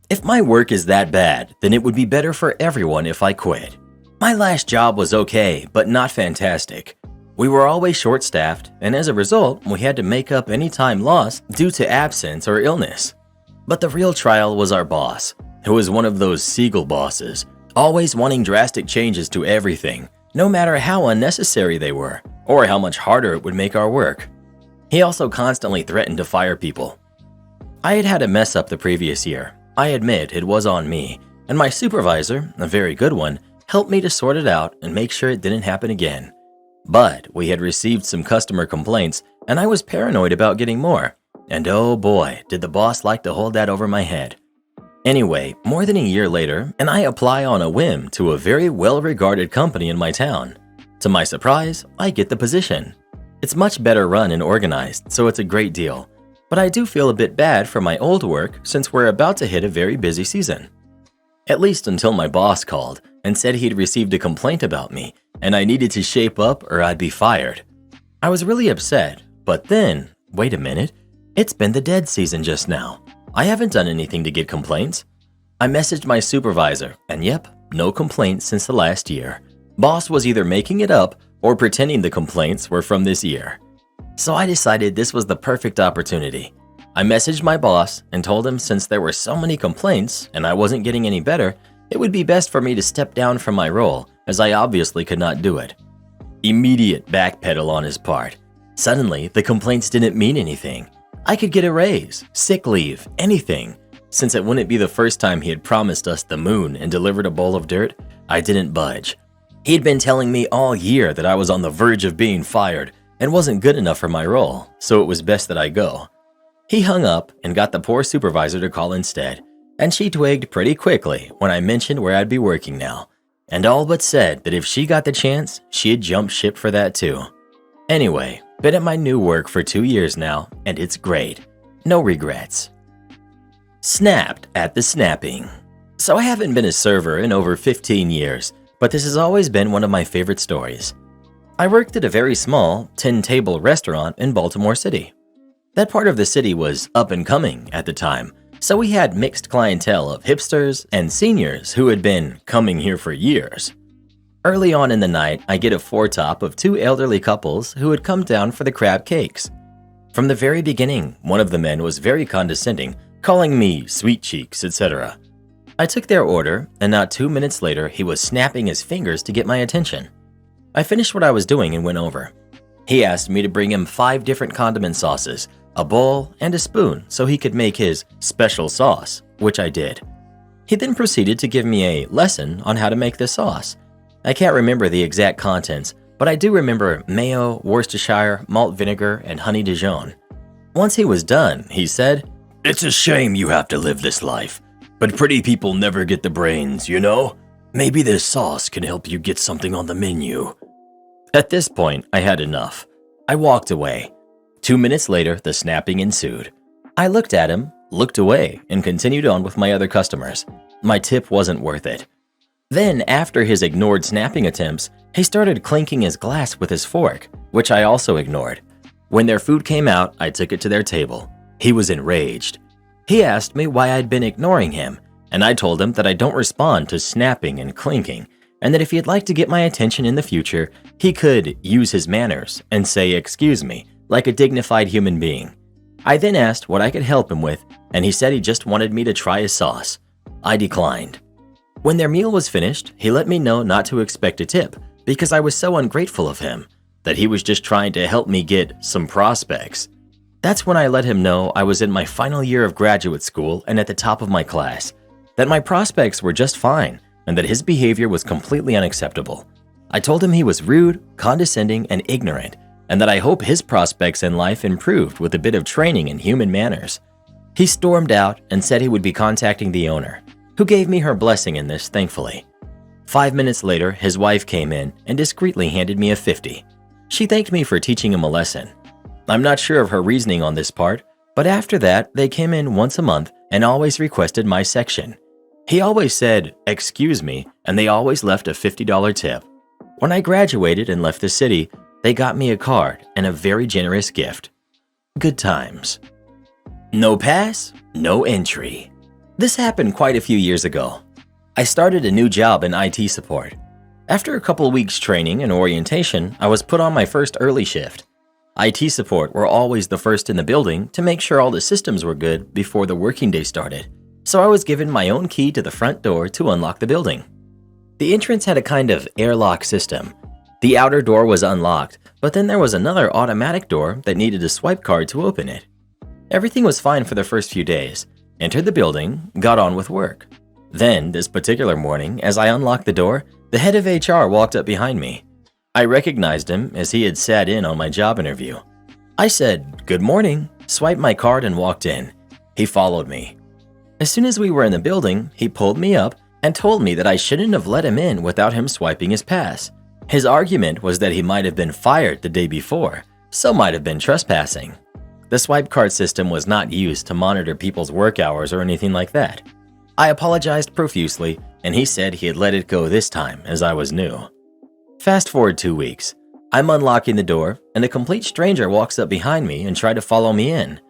If my work is that bad, then it would be better for everyone if I quit. My last job was okay, but not fantastic. We were always short-staffed, and as a result, we had to make up any time lost due to absence or illness. But the real trial was our boss, who was one of those seagull bosses, always wanting drastic changes to everything, no matter how unnecessary they were, or how much harder it would make our work. He also constantly threatened to fire people. I had had a mess up the previous year. I admit it was on me, and my supervisor, a very good one, helped me to sort it out and make sure it didn't happen again. But we had received some customer complaints, and I was paranoid about getting more. And oh boy, did the boss like to hold that over my head. Anyway, more than a year later, and I apply on a whim to a very well-regarded company in my town. To my surprise, I get the position. It's much better run and organized, so it's a great deal. But I do feel a bit bad for my old work since we're about to hit a very busy season. At least until my boss called and said he'd received a complaint about me and I needed to shape up or I'd be fired. I was really upset, but then, wait a minute, it's been the dead season just now. I haven't done anything to get complaints. I messaged my supervisor and yep, no complaints since the last year. Boss was either making it up or pretending the complaints were from this year. So I decided this was the perfect opportunity. I messaged my boss and told him since there were so many complaints and I wasn't getting any better, it would be best for me to step down from my role as I obviously could not do it. Immediate backpedal on his part. Suddenly, the complaints didn't mean anything. I could get a raise, sick leave, anything. Since it wouldn't be the first time he had promised us the moon and delivered a bowl of dirt, I didn't budge. He'd been telling me all year that I was on the verge of being fired and wasn't good enough for my role, so it was best that I go. He hung up and got the poor supervisor to call instead, and she twigged pretty quickly when I mentioned where I'd be working now. and all but said that if she got the chance, she'd jump ship for that too. Anyway, been at my new work for 2 years now, and it's great. No regrets. Snapped at the snapping. So I haven't been a server in over 15 years, but this has always been one of my favorite stories. I worked at a very small 10-table restaurant in Baltimore City. That part of the city was up and coming at the time, so we had mixed clientele of hipsters and seniors who had been coming here for years. Early on in the night, I get a foretop of 2 elderly couples who had come down for the crab cakes. From the very beginning, one of the men was very condescending, calling me sweet cheeks, etc. I took their order, and not 2 minutes later, he was snapping his fingers to get my attention. I finished what I was doing and went over. He asked me to bring him 5 different condiment sauces, a bowl, and a spoon so he could make his special sauce, which I did. He then proceeded to give me a lesson on how to make the sauce. I can't remember the exact contents, but I do remember mayo, Worcestershire, malt vinegar, and honey Dijon. Once he was done, he said, "It's a shame you have to live this life, but pretty people never get the brains, you know? Maybe this sauce can help you get something on the menu." At this point, I had enough. I walked away. 2 minutes later, the snapping ensued. I looked at him, looked away, and continued on with my other customers. My tip wasn't worth it. Then, after his ignored snapping attempts, he started clinking his glass with his fork, which I also ignored. When their food came out, I took it to their table. He was enraged. He asked me why I'd been ignoring him, and I told him that I don't respond to snapping and clinking, and that if he'd like to get my attention in the future, he could use his manners and say "excuse me," like a dignified human being. I then asked what I could help him with, and he said he just wanted me to try his sauce. I declined. When their meal was finished, he let me know not to expect a tip because I was so ungrateful of him, that he was just trying to help me get some prospects. That's when I let him know I was in my final year of graduate school and at the top of my class, that my prospects were just fine, and that his behavior was completely unacceptable. I told him he was rude, condescending, and ignorant, and that I hope his prospects in life improved with a bit of training in human manners. He stormed out and said he would be contacting the owner, who gave me her blessing in this, thankfully. 5 minutes later, his wife came in and discreetly handed me a 50. She thanked me for teaching him a lesson. I'm not sure of her reasoning on this part, but after that, they came in once a month and always requested my section. He always said, "excuse me," and they always left a $50 tip. When I graduated and left the city, they got me a card and a very generous gift. Good times. No pass, no entry. This happened quite a few years ago. I started a new job in IT support. After a couple weeks training and orientation, I was put on my first early shift. IT support were always the first in the building to make sure all the systems were good before the working day started, so I was given my own key to the front door to unlock the building. The entrance had a kind of airlock system. The outer door was unlocked, but then there was another automatic door that needed a swipe card to open it. Everything was fine for the first few days. Entered the building, got on with work. Then, this particular morning, as I unlocked the door, the head of HR walked up behind me. I recognized him as he had sat in on my job interview. I said, "Good morning," swiped my card and walked in. He followed me. As soon as we were in the building, he pulled me up and told me that I shouldn't have let him in without him swiping his pass. His argument was that he might have been fired the day before, so might have been trespassing. The swipe card system was not used to monitor people's work hours or anything like that. I apologized profusely, and he said he had let it go this time as I was new. Fast forward 2 weeks. I'm unlocking the door, and a complete stranger walks up behind me and tried to follow me in.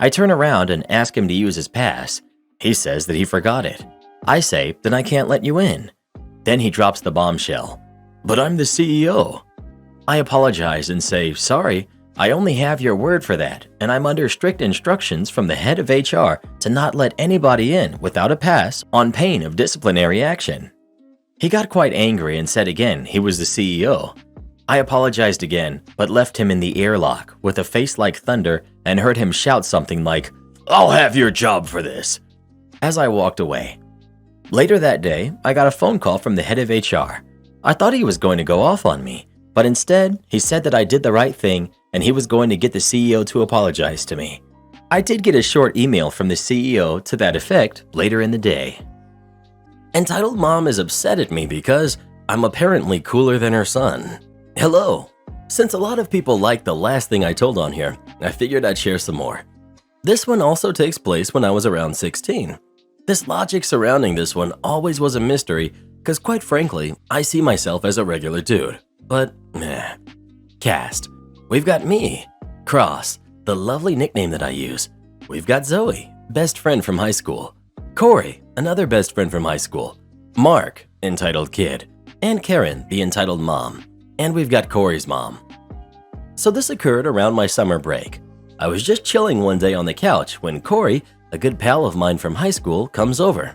I turn around and ask him to use his pass. He says that he forgot it. I say, "Then I can't let you in." Then he drops the bombshell. "But I'm the CEO." I apologize and say, "Sorry, I only have your word for that, and I'm under strict instructions from the head of HR to not let anybody in without a pass on pain of disciplinary action." He got quite angry and said again he was the CEO. I apologized again, but left him in the airlock with a face like thunder and heard him shout something like, "I'll have your job for this," as I walked away. Later that day, I got a phone call from the head of HR. I thought he was going to go off on me, but instead, he said that I did the right thing and he was going to get the CEO to apologize to me. I did get a short email from the CEO to that effect later in the day. Entitled Mom is upset at me because I'm apparently cooler than her son. Hello. Since a lot of people like the last thing I told on here, I figured I'd share some more. This one also takes place when I was around 16. This logic surrounding this one always was a mystery because quite frankly, I see myself as a regular dude. But, meh. Cast. We've got me. Cross, the lovely nickname that I use. We've got Zoe, best friend from high school. Corey, another best friend from high school. Mark, entitled kid. And Karen, the entitled mom. And we've got Corey's mom. So this occurred around my summer break. I was just chilling one day on the couch when Corey, a good pal of mine from high school, comes over.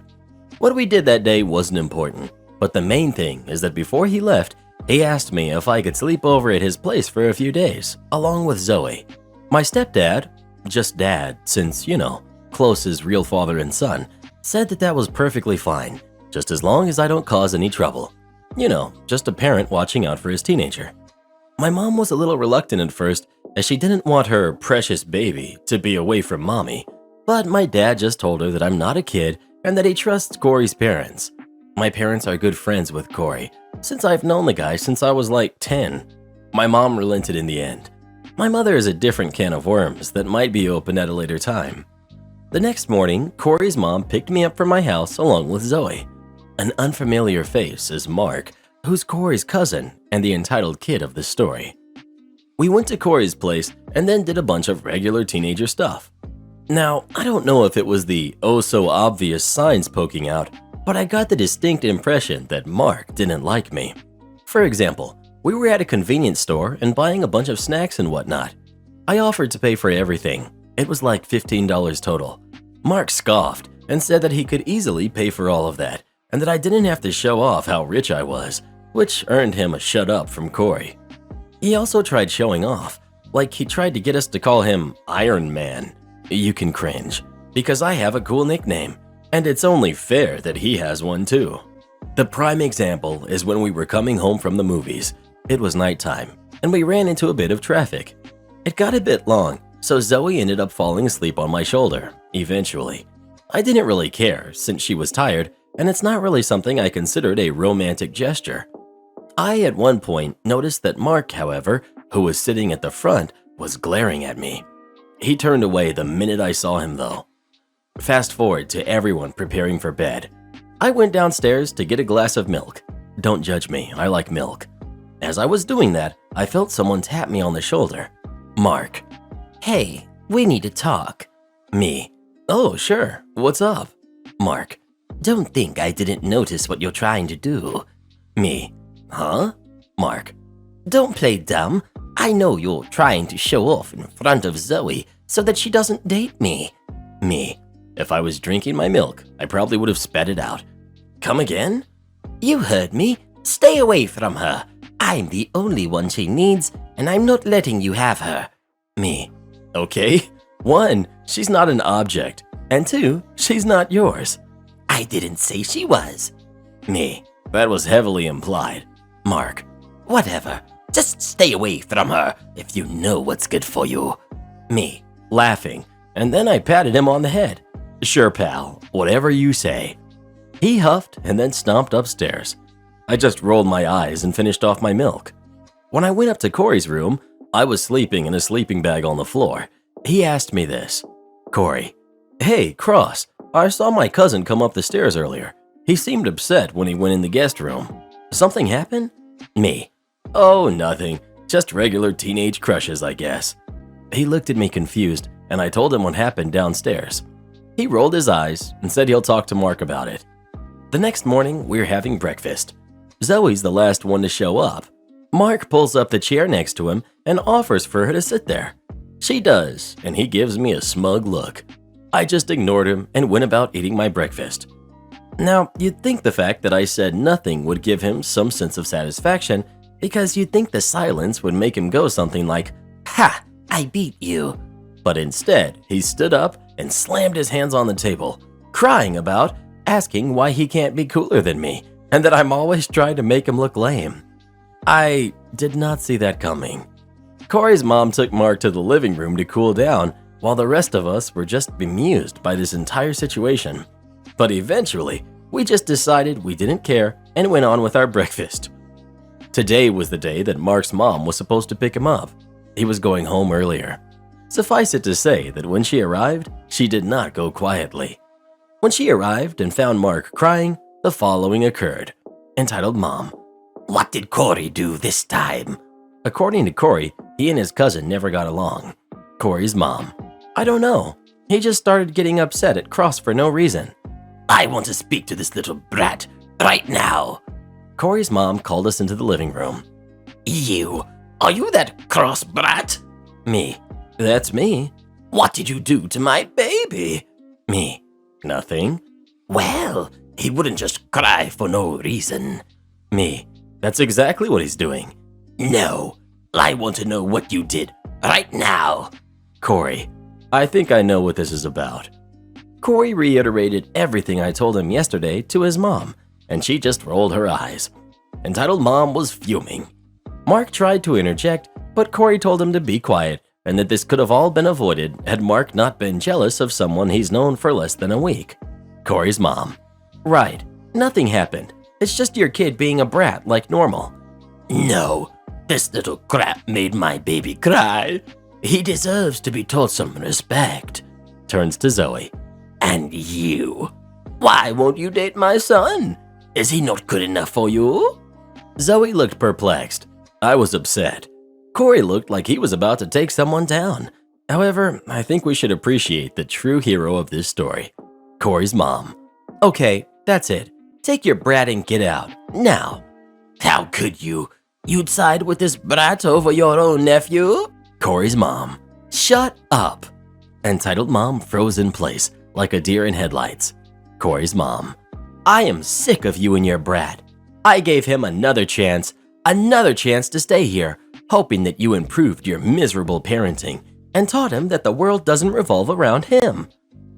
What we did that day wasn't important, but the main thing is that before he left, he asked me if I could sleep over at his place for a few days, along with Zoe. My stepdad, just dad since, close as real father and son, said that was perfectly fine, just as long as I don't cause any trouble. Just a parent watching out for his teenager. My mom was a little reluctant at first as she didn't want her precious baby to be away from mommy, but my dad just told her that I'm not a kid and that he trusts Corey's parents. My parents are good friends with Corey, since I've known the guy since I was like 10. My mom relented in the end. My mother is a different can of worms that might be opened at a later time. The next morning, Corey's mom picked me up from my house along with Zoe. An unfamiliar face is Mark, who's Corey's cousin and the entitled kid of the story. We went to Corey's place and then did a bunch of regular teenager stuff. Now, I don't know if it was the oh-so-obvious signs poking out, but I got the distinct impression that Mark didn't like me. For example, we were at a convenience store and buying a bunch of snacks and whatnot. I offered to pay for everything. It was like $15 total. Mark scoffed and said that he could easily pay for all of that and that I didn't have to show off how rich I was, which earned him a shut up from Corey. He also tried showing off, like he tried to get us to call him Iron Man. You can cringe, because I have a cool nickname, and it's only fair that he has one too. The prime example is when we were coming home from the movies. It was nighttime, and we ran into a bit of traffic. It got a bit long, so Zoe ended up falling asleep on my shoulder, eventually. I didn't really care since she was tired, and it's not really something I considered a romantic gesture. I, at one point, noticed that Mark, however, who was sitting at the front, was glaring at me. He turned away the minute I saw him, though. Fast forward to everyone preparing for bed. I went downstairs to get a glass of milk. Don't judge me, I like milk. As I was doing that, I felt someone tap me on the shoulder. Mark. Hey, we need to talk. Me. Oh, sure, what's up? Mark. Don't think I didn't notice what you're trying to do. Me. Huh? Mark. Don't play dumb. I know you're trying to show off in front of Zoe so that she doesn't date me. Me. If I was drinking my milk, I probably would have spat it out. Come again? You heard me. Stay away from her. I'm the only one she needs, and I'm not letting you have her. Me. Okay. 1, she's not an object. And 2, she's not yours. I didn't say she was. Me. That was heavily implied. Mark. Whatever. Just stay away from her if you know what's good for you. Me. Laughing. And then I patted him on the head. Sure, pal. Whatever you say. He huffed and then stomped upstairs. I just rolled my eyes and finished off my milk. When I went up to Corey's room, I was sleeping in a sleeping bag on the floor. He asked me this. Corey. Hey, Cross. I saw my cousin come up the stairs earlier. He seemed upset when he went in the guest room. Something happened? Me. Oh, nothing. Just regular teenage crushes, I guess. He looked at me confused, and I told him what happened downstairs. He rolled his eyes and said he'll talk to Mark about it. The next morning, we're having breakfast. Zoe's the last one to show up. Mark pulls up the chair next to him and offers for her to sit there. She does, and he gives me a smug look. I just ignored him and went about eating my breakfast. Now, you'd think the fact that I said nothing would give him some sense of satisfaction because you'd think the silence would make him go something like, "Ha, I beat you." But instead, he stood up and slammed his hands on the table, crying about asking why he can't be cooler than me and that I'm always trying to make him look lame. I did not see that coming. Corey's mom took Mark to the living room to cool down while the rest of us were just bemused by this entire situation. But eventually, We just decided we didn't care and went on with our breakfast. Today was the day that Mark's mom was supposed to pick him up. He was going home earlier. Suffice it to say that when she arrived, she did not go quietly. When she arrived and found Mark crying, the following occurred. Entitled Mom. What did Corey do this time? According to Corey, he and his cousin never got along. Corey's mom. I don't know. He just started getting upset at Cross for no reason. I want to speak to this little brat right now. Corey's mom called us into the living room. Are you that Cross brat? Me. That's me. What did you do to my baby? Me. Nothing. Well, he wouldn't just cry for no reason. Me. That's exactly what he's doing. No, I want to know what you did right now. Corey. I think I know what this is about. Corey reiterated everything I told him yesterday to his mom, and she just rolled her eyes. Entitled Mom was fuming. Mark tried to interject, but Corey told him to be quiet and that this could have all been avoided had Mark not been jealous of someone he's known for less than a week. Corey's mom. Right, nothing happened. It's just your kid being a brat like normal. No, this little crap made my baby cry. He deserves to be taught some respect. Turns to Zoe. And you? Why won't you date my son? Is he not good enough for you? Zoe looked perplexed. I was upset. Corey looked like he was about to take someone down. However, I think we should appreciate the true hero of this story. Corey's mom. Okay, that's it. Take your brat and get out. Now. How could you? You'd side with this brat over your own nephew? Corey's mom. Shut up. Entitled Mom froze in place like a deer in headlights. Corey's mom. I am sick of you and your brat. I gave him another chance to stay here, hoping that you improved your miserable parenting and taught him that the world doesn't revolve around him.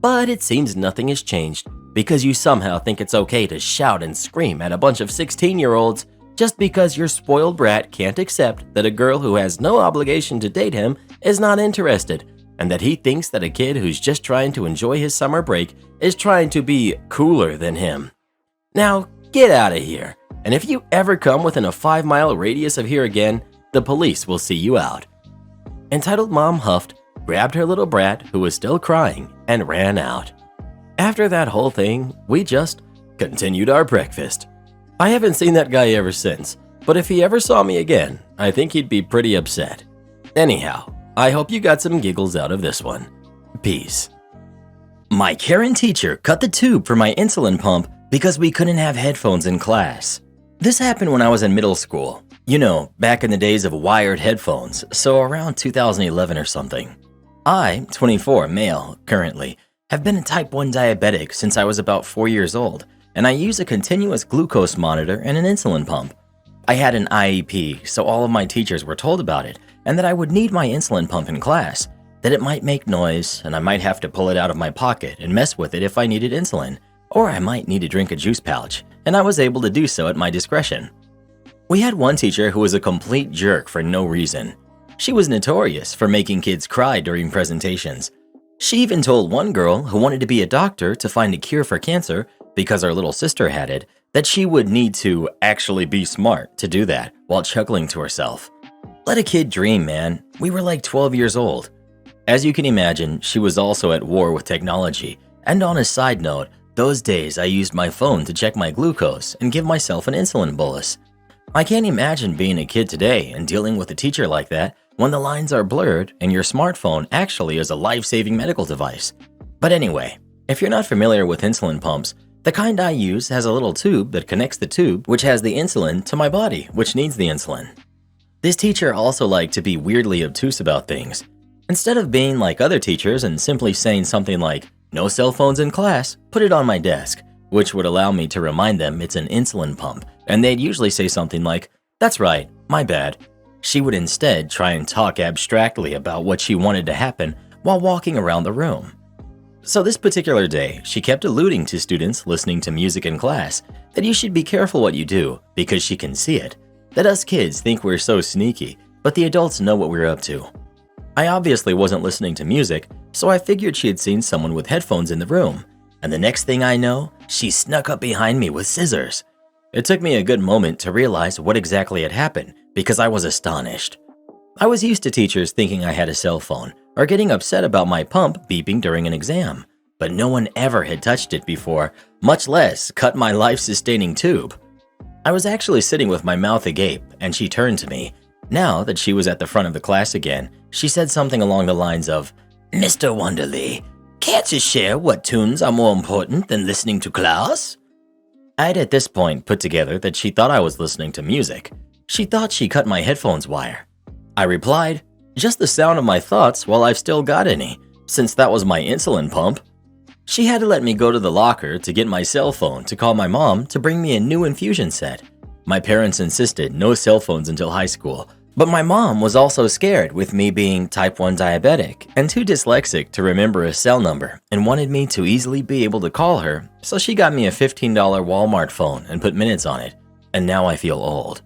But it seems nothing has changed because you somehow think it's okay to shout and scream at a bunch of 16-year-olds just because your spoiled brat can't accept that a girl who has no obligation to date him is not interested, and that he thinks that a kid who's just trying to enjoy his summer break is trying to be cooler than him. Now, get out of here, and if you ever come within a 5-mile radius of here again, the police will see you out. Entitled Mom huffed, grabbed her little brat, who was still crying, and ran out. After that whole thing, we just continued our breakfast. I haven't seen that guy ever since, but if he ever saw me again, I think he'd be pretty upset. Anyhow, I hope you got some giggles out of this one. Peace. My Karen teacher cut the tube for my insulin pump because we couldn't have headphones in class. This happened when I was in middle school. You know, back in the days of wired headphones, so around 2011 or something. I, 24, male, currently, have been a type 1 diabetic since I was about 4 years old, and I use a continuous glucose monitor and an insulin pump. I had an IEP, so all of my teachers were told about it, and that I would need my insulin pump in class, that it might make noise, and I might have to pull it out of my pocket and mess with it if I needed insulin, or I might need to drink a juice pouch, and I was able to do so at my discretion. We had one teacher who was a complete jerk for no reason. She was notorious for making kids cry during presentations. She even told one girl who wanted to be a doctor to find a cure for cancer because her little sister had it, that she would need to actually be smart to do that while chuckling to herself. Let a kid dream, man. We were like 12 years old. As you can imagine, she was also at war with technology. And on a side note, those days I used my phone to check my glucose and give myself an insulin bolus. I can't imagine being a kid today and dealing with a teacher like that when the lines are blurred and your smartphone actually is a life-saving medical device. But anyway, if you're not familiar with insulin pumps, the kind I use has a little tube that connects the tube which has the insulin to my body, which needs the insulin. This teacher also liked to be weirdly obtuse about things. Instead of being like other teachers and simply saying something like, "No cell phones in class, put it on my desk," which would allow me to remind them it's an insulin pump, and they'd usually say something like, "That's right, my bad." She would instead try and talk abstractly about what she wanted to happen while walking around the room. So this particular day, she kept alluding to students listening to music in class that you should be careful what you do because she can see it, that us kids think we're so sneaky, but the adults know what we're up to. I obviously wasn't listening to music, so I figured she had seen someone with headphones in the room, and the next thing I know, she snuck up behind me with scissors. It took me a good moment to realize what exactly had happened because I was astonished. I was used to teachers thinking I had a cell phone or getting upset about my pump beeping during an exam, but no one ever had touched it before, much less cut my life-sustaining tube. I was actually sitting with my mouth agape, and she turned to me. Now that she was at the front of the class again, she said something along the lines of, "Mr. Wonderly, can't you share what tunes are more important than listening to class?" I'd at this point put together that she thought I was listening to music. She thought she cut my headphones wire. I replied, "Just the sound of my thoughts while I've still got any, since that was my insulin pump." She had to let me go to the locker to get my cell phone to call my mom to bring me a new infusion set. My parents insisted no cell phones until high school, but my mom was also scared with me being type 1 diabetic and too dyslexic to remember a cell number and wanted me to easily be able to call her, so she got me a $15 Walmart phone and put minutes on it, and now I feel old.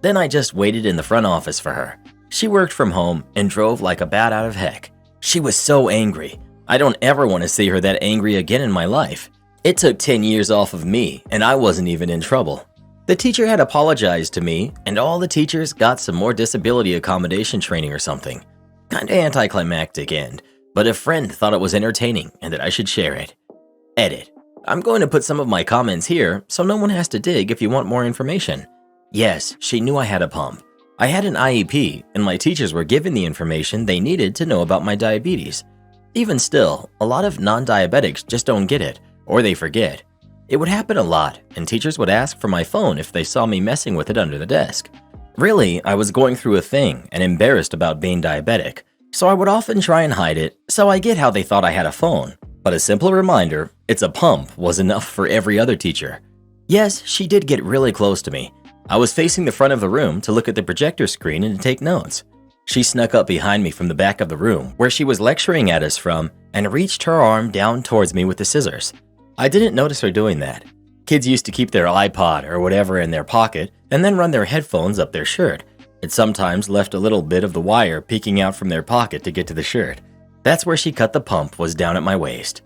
Then I just waited in the front office for her. She worked from home and drove like a bat out of heck. She was so angry. I don't ever want to see her that angry again in my life. It took 10 years off of me, and I wasn't even in trouble. The teacher had apologized to me, and all the teachers got some more disability accommodation training or something. Kinda anticlimactic end, but a friend thought it was entertaining and that I should share it. Edit. I'm going to put some of my comments here so no one has to dig if you want more information. Yes, she knew I had a pump. I had an IEP, and my teachers were given the information they needed to know about my diabetes. Even still, a lot of non-diabetics just don't get it, or they forget. It would happen a lot, and teachers would ask for my phone if they saw me messing with it under the desk. Really, I was going through a thing and embarrassed about being diabetic, so I would often try and hide it, so I get how they thought I had a phone. But a simple reminder, it's a pump, was enough for every other teacher. Yes, she did get really close to me. I was facing the front of the room to look at the projector screen and to take notes. She snuck up behind me from the back of the room, where she was lecturing at us from, and reached her arm down towards me with the scissors. I didn't notice her doing that. Kids used to keep their iPod or whatever in their pocket and then run their headphones up their shirt. It sometimes left a little bit of the wire peeking out from their pocket to get to the shirt. That's where she cut the pump, was down at my waist.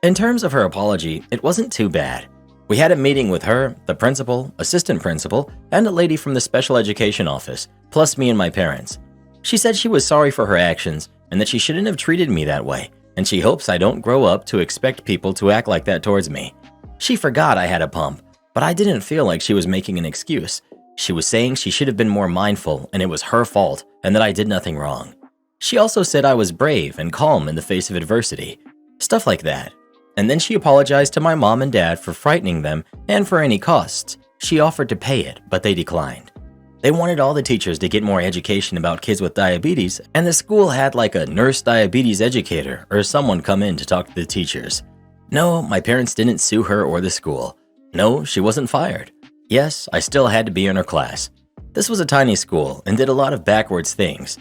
In terms of her apology, it wasn't too bad. We had a meeting with her, the principal, assistant principal, and a lady from the special education office, plus me and my parents. She said she was sorry for her actions and that she shouldn't have treated me that way, and she hopes I don't grow up to expect people to act like that towards me. She forgot I had a pump, but I didn't feel like she was making an excuse. She was saying she should have been more mindful and it was her fault and that I did nothing wrong. She also said I was brave and calm in the face of adversity. Stuff like that. And then she apologized to my mom and dad for frightening them and for any costs. She offered to pay it, but they declined. They wanted all the teachers to get more education about kids with diabetes, and the school had like a nurse diabetes educator or someone come in to talk to the teachers. No, my parents didn't sue her or the school. No, she wasn't fired. Yes, I still had to be in her class. This was a tiny school and did a lot of backwards things.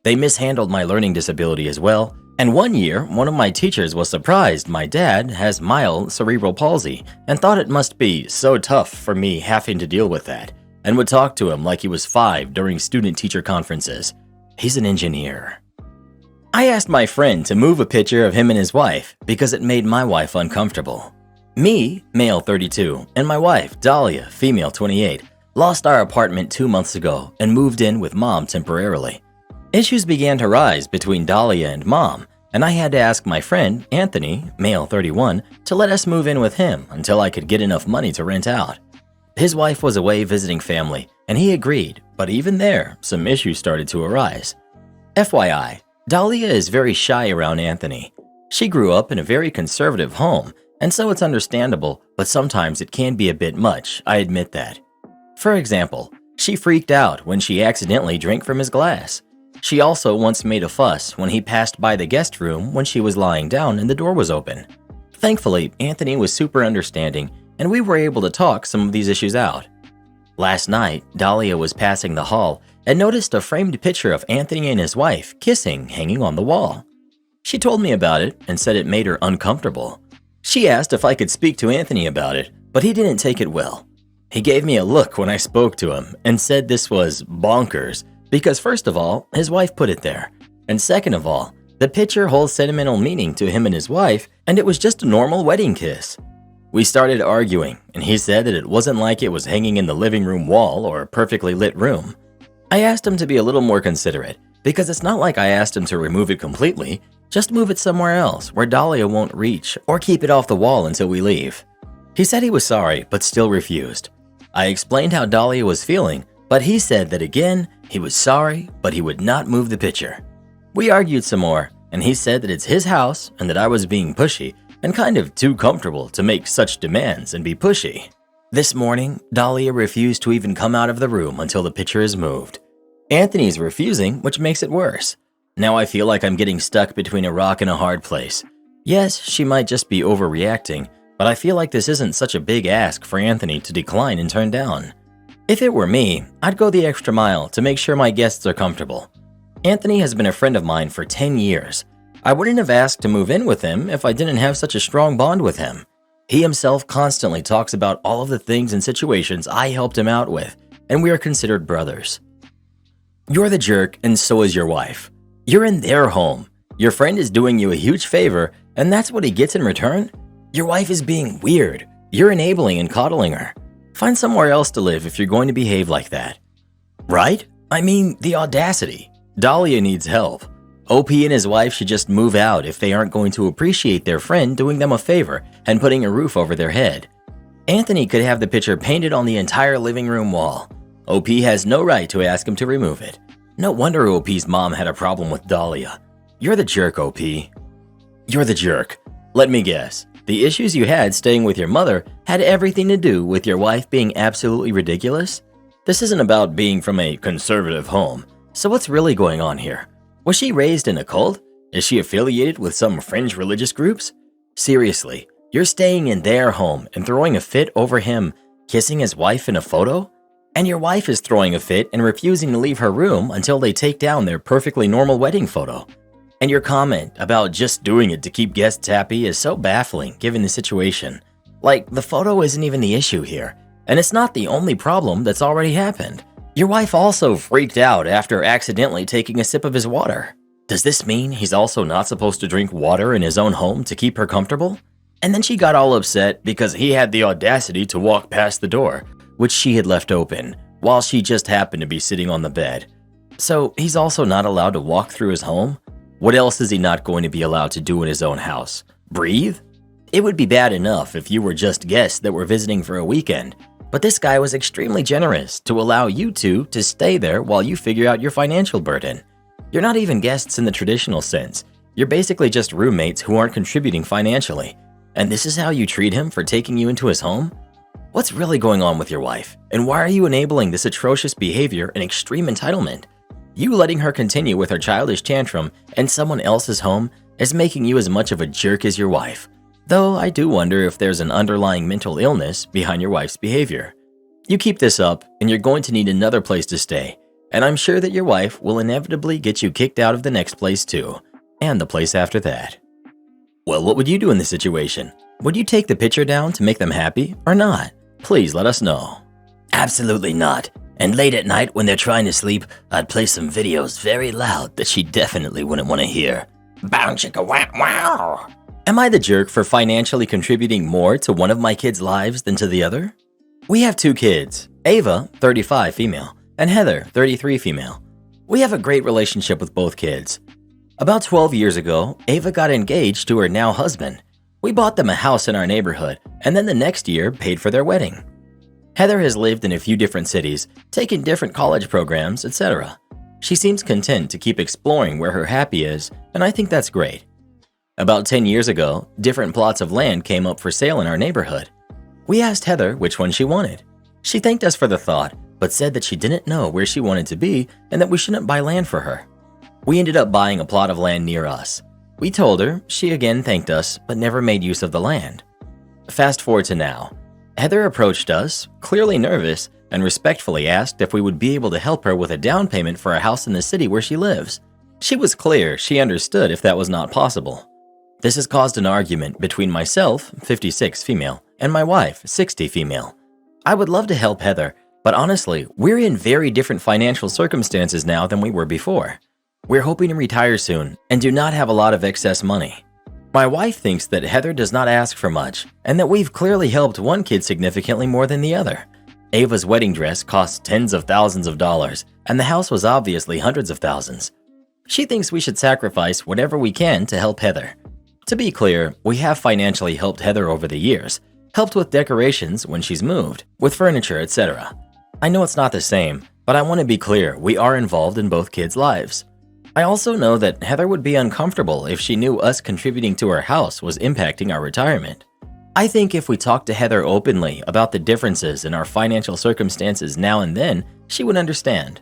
They mishandled my learning disability as well, and one year, one of my teachers was surprised my dad has mild cerebral palsy and thought it must be so tough for me having to deal with that, and would talk to him like he was 5 during student-teacher conferences. He's an engineer. I asked my friend to move a picture of him and his wife because it made my wife uncomfortable. Me, male 32, and my wife, Dahlia, female 28, lost our apartment 2 months ago and moved in with mom temporarily. Issues began to rise between Dahlia and mom, and I had to ask my friend, Anthony, male 31, to let us move in with him until I could get enough money to rent out. His wife was away visiting family, and he agreed, but even there, some issues started to arise. FYI, Dahlia is very shy around Anthony. She grew up in a very conservative home, and so it's understandable, but sometimes it can be a bit much, I admit that. For example, she freaked out when she accidentally drank from his glass. She also once made a fuss when he passed by the guest room when she was lying down and the door was open. Thankfully, Anthony was super understanding, and we were able to talk some of these issues out. Last night, Dahlia was passing the hall and noticed a framed picture of Anthony and his wife kissing hanging on the wall. She told me about it and said it made her uncomfortable. She asked if I could speak to Anthony about it, but he didn't take it well. He gave me a look when I spoke to him and said this was bonkers because first of all, his wife put it there, and second of all, The picture holds sentimental meaning to him and his wife, and it was just a normal wedding kiss. We started arguing, and he said that it wasn't like it was hanging in the living room wall or a perfectly lit room. I asked him to be a little more considerate, because it's not like I asked him to remove it completely, just move it somewhere else where Dahlia won't reach, or keep it off the wall until we leave. He said he was sorry, but still refused. I explained how Dahlia was feeling, but he said that again, he was sorry, but he would not move the picture. We argued some more, and he said that it's his house and that I was being pushy and kind of too comfortable to make such demands and be pushy. This morning, Dahlia refused to even come out of the room until the picture is moved. Anthony's refusing, which makes it worse. Now I feel like I'm getting stuck between a rock and a hard place. Yes, she might just be overreacting, but I feel like this isn't such a big ask for Anthony to decline and turn down. If it were me, I'd go the extra mile to make sure my guests are comfortable. Anthony has been a friend of mine for 10 years. I wouldn't have asked to move in with him if I didn't have such a strong bond with him. He himself constantly talks about all of the things and situations I helped him out with, and we are considered brothers. You're the jerk, and so is your wife. You're in their home. Your friend is doing you a huge favor, and that's what he gets in return? Your wife is being weird. You're enabling and coddling her. Find somewhere else to live if you're going to behave like that. Right? I mean, the audacity. Dahlia needs help. OP and his wife should just move out if they aren't going to appreciate their friend doing them a favor and putting a roof over their head. Anthony could have the picture painted on the entire living room wall. OP has no right to ask him to remove it. No wonder OP's mom had a problem with Dahlia. You're the jerk, OP. You're the jerk. Let me guess. The issues you had staying with your mother had everything to do with your wife being absolutely ridiculous? This isn't about being from a conservative home. So what's really going on here? Was she raised in a cult? Is she affiliated with some fringe religious groups? Seriously, you're staying in their home and throwing a fit over him kissing his wife in a photo? And your wife is throwing a fit and refusing to leave her room until they take down their perfectly normal wedding photo. And your comment about just doing it to keep guests happy is so baffling given the situation. Like, the photo isn't even the issue here, and it's not the only problem that's already happened. Your wife also freaked out after accidentally taking a sip of his water. Does this mean he's also not supposed to drink water in his own home to keep her comfortable? And then she got all upset because he had the audacity to walk past the door, which she had left open, while she just happened to be sitting on the bed. So he's also not allowed to walk through his home? What else is he not going to be allowed to do in his own house? Breathe? It would be bad enough if you were just guests that were visiting for a weekend, but this guy was extremely generous to allow you two to stay there while you figure out your financial burden. You're not even guests in the traditional sense. You're basically just roommates who aren't contributing financially. And this is how you treat him for taking you into his home? What's really going on with your wife? And why are you enabling this atrocious behavior and extreme entitlement? You letting her continue with her childish tantrum in someone else's home is making you as much of a jerk as your wife. Though I do wonder if there's an underlying mental illness behind your wife's behavior. You keep this up, and you're going to need another place to stay, and I'm sure that your wife will inevitably get you kicked out of the next place too, and the place after that. Well, what would you do in this situation? Would you take the picture down to make them happy or not? Please let us know. Absolutely not. And late at night when they're trying to sleep, I'd play some videos very loud that she definitely wouldn't want to hear. Bow chicka wow wow. Am I the jerk for financially contributing more to one of my kids' lives than to the other? We have 2 kids, Ava, 35 female, and Heather, 33 female. We have a great relationship with both kids. About 12 years ago, Ava got engaged to her now husband. We bought them a house in our neighborhood, and then the next year paid for their wedding. Heather has lived in a few different cities, taken different college programs, etc. She seems content to keep exploring where her happy is, and I think that's great. About 10 years ago, different plots of land came up for sale in our neighborhood. We asked Heather which one she wanted. She thanked us for the thought, but said that she didn't know where she wanted to be and that we shouldn't buy land for her. We ended up buying a plot of land near us. We told her, she again thanked us, but never made use of the land. Fast forward to now. Heather approached us, clearly nervous, and respectfully asked if we would be able to help her with a down payment for a house in the city where she lives. She was clear she understood if that was not possible. This has caused an argument between myself, 56 female, and my wife, 60 female. I would love to help Heather, but honestly, we're in very different financial circumstances now than we were before. We're hoping to retire soon and do not have a lot of excess money. My wife thinks that Heather does not ask for much and that we've clearly helped one kid significantly more than the other. Ava's wedding dress cost tens of thousands of dollars and the house was obviously hundreds of thousands. She thinks we should sacrifice whatever we can to help Heather. To be clear, we have financially helped Heather over the years, helped with decorations when she's moved, with furniture, etc. I know it's not the same, but I want to be clear, we are involved in both kids' lives. I also know that Heather would be uncomfortable if she knew us contributing to her house was impacting our retirement. I think if we talked to Heather openly about the differences in our financial circumstances now and then, she would understand.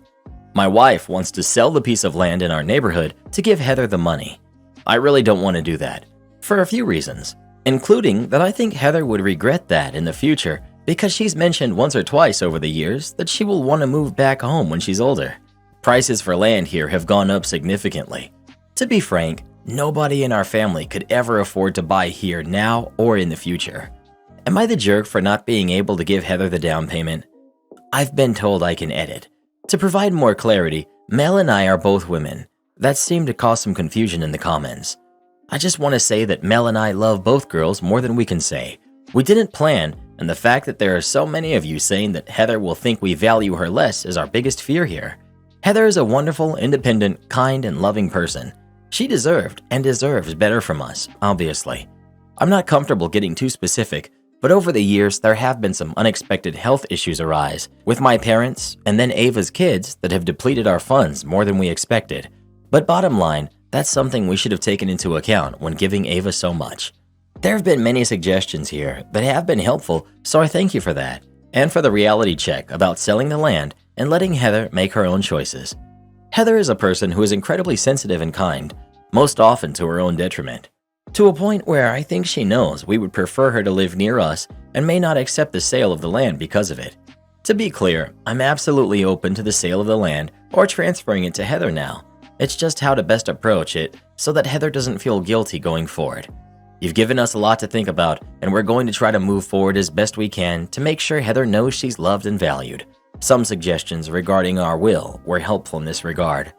My wife wants to sell the piece of land in our neighborhood to give Heather the money. I really don't want to do that, for a few reasons, including that I think Heather would regret that in the future because she's mentioned once or twice over the years that she will want to move back home when she's older. Prices for land here have gone up significantly. To be frank, nobody in our family could ever afford to buy here now or in the future. Am I the jerk for not being able to give Heather the down payment? I've been told I can edit. To provide more clarity, Mel and I are both women. That seemed to cause some confusion in the comments. I just want to say that Mel and I love both girls more than we can say. We didn't plan, and the fact that there are so many of you saying that Heather will think we value her less is our biggest fear here. Heather is a wonderful, independent, kind, and loving person. She deserved and deserves better from us, obviously. I'm not comfortable getting too specific, but over the years there have been some unexpected health issues arise with my parents and then Ava's kids that have depleted our funds more than we expected. But bottom line, that's something we should have taken into account when giving Ava so much. There have been many suggestions here that have been helpful, so I thank you for that, and for the reality check about selling the land and letting Heather make her own choices. Heather is a person who is incredibly sensitive and kind, most often to her own detriment, to a point where I think she knows we would prefer her to live near us and may not accept the sale of the land because of it. To be clear, I'm absolutely open to the sale of the land or transferring it to Heather now. It's just how to best approach it so that Heather doesn't feel guilty going forward. You've given us a lot to think about, and we're going to try to move forward as best we can to make sure Heather knows she's loved and valued. Some suggestions regarding our will were helpful in this regard.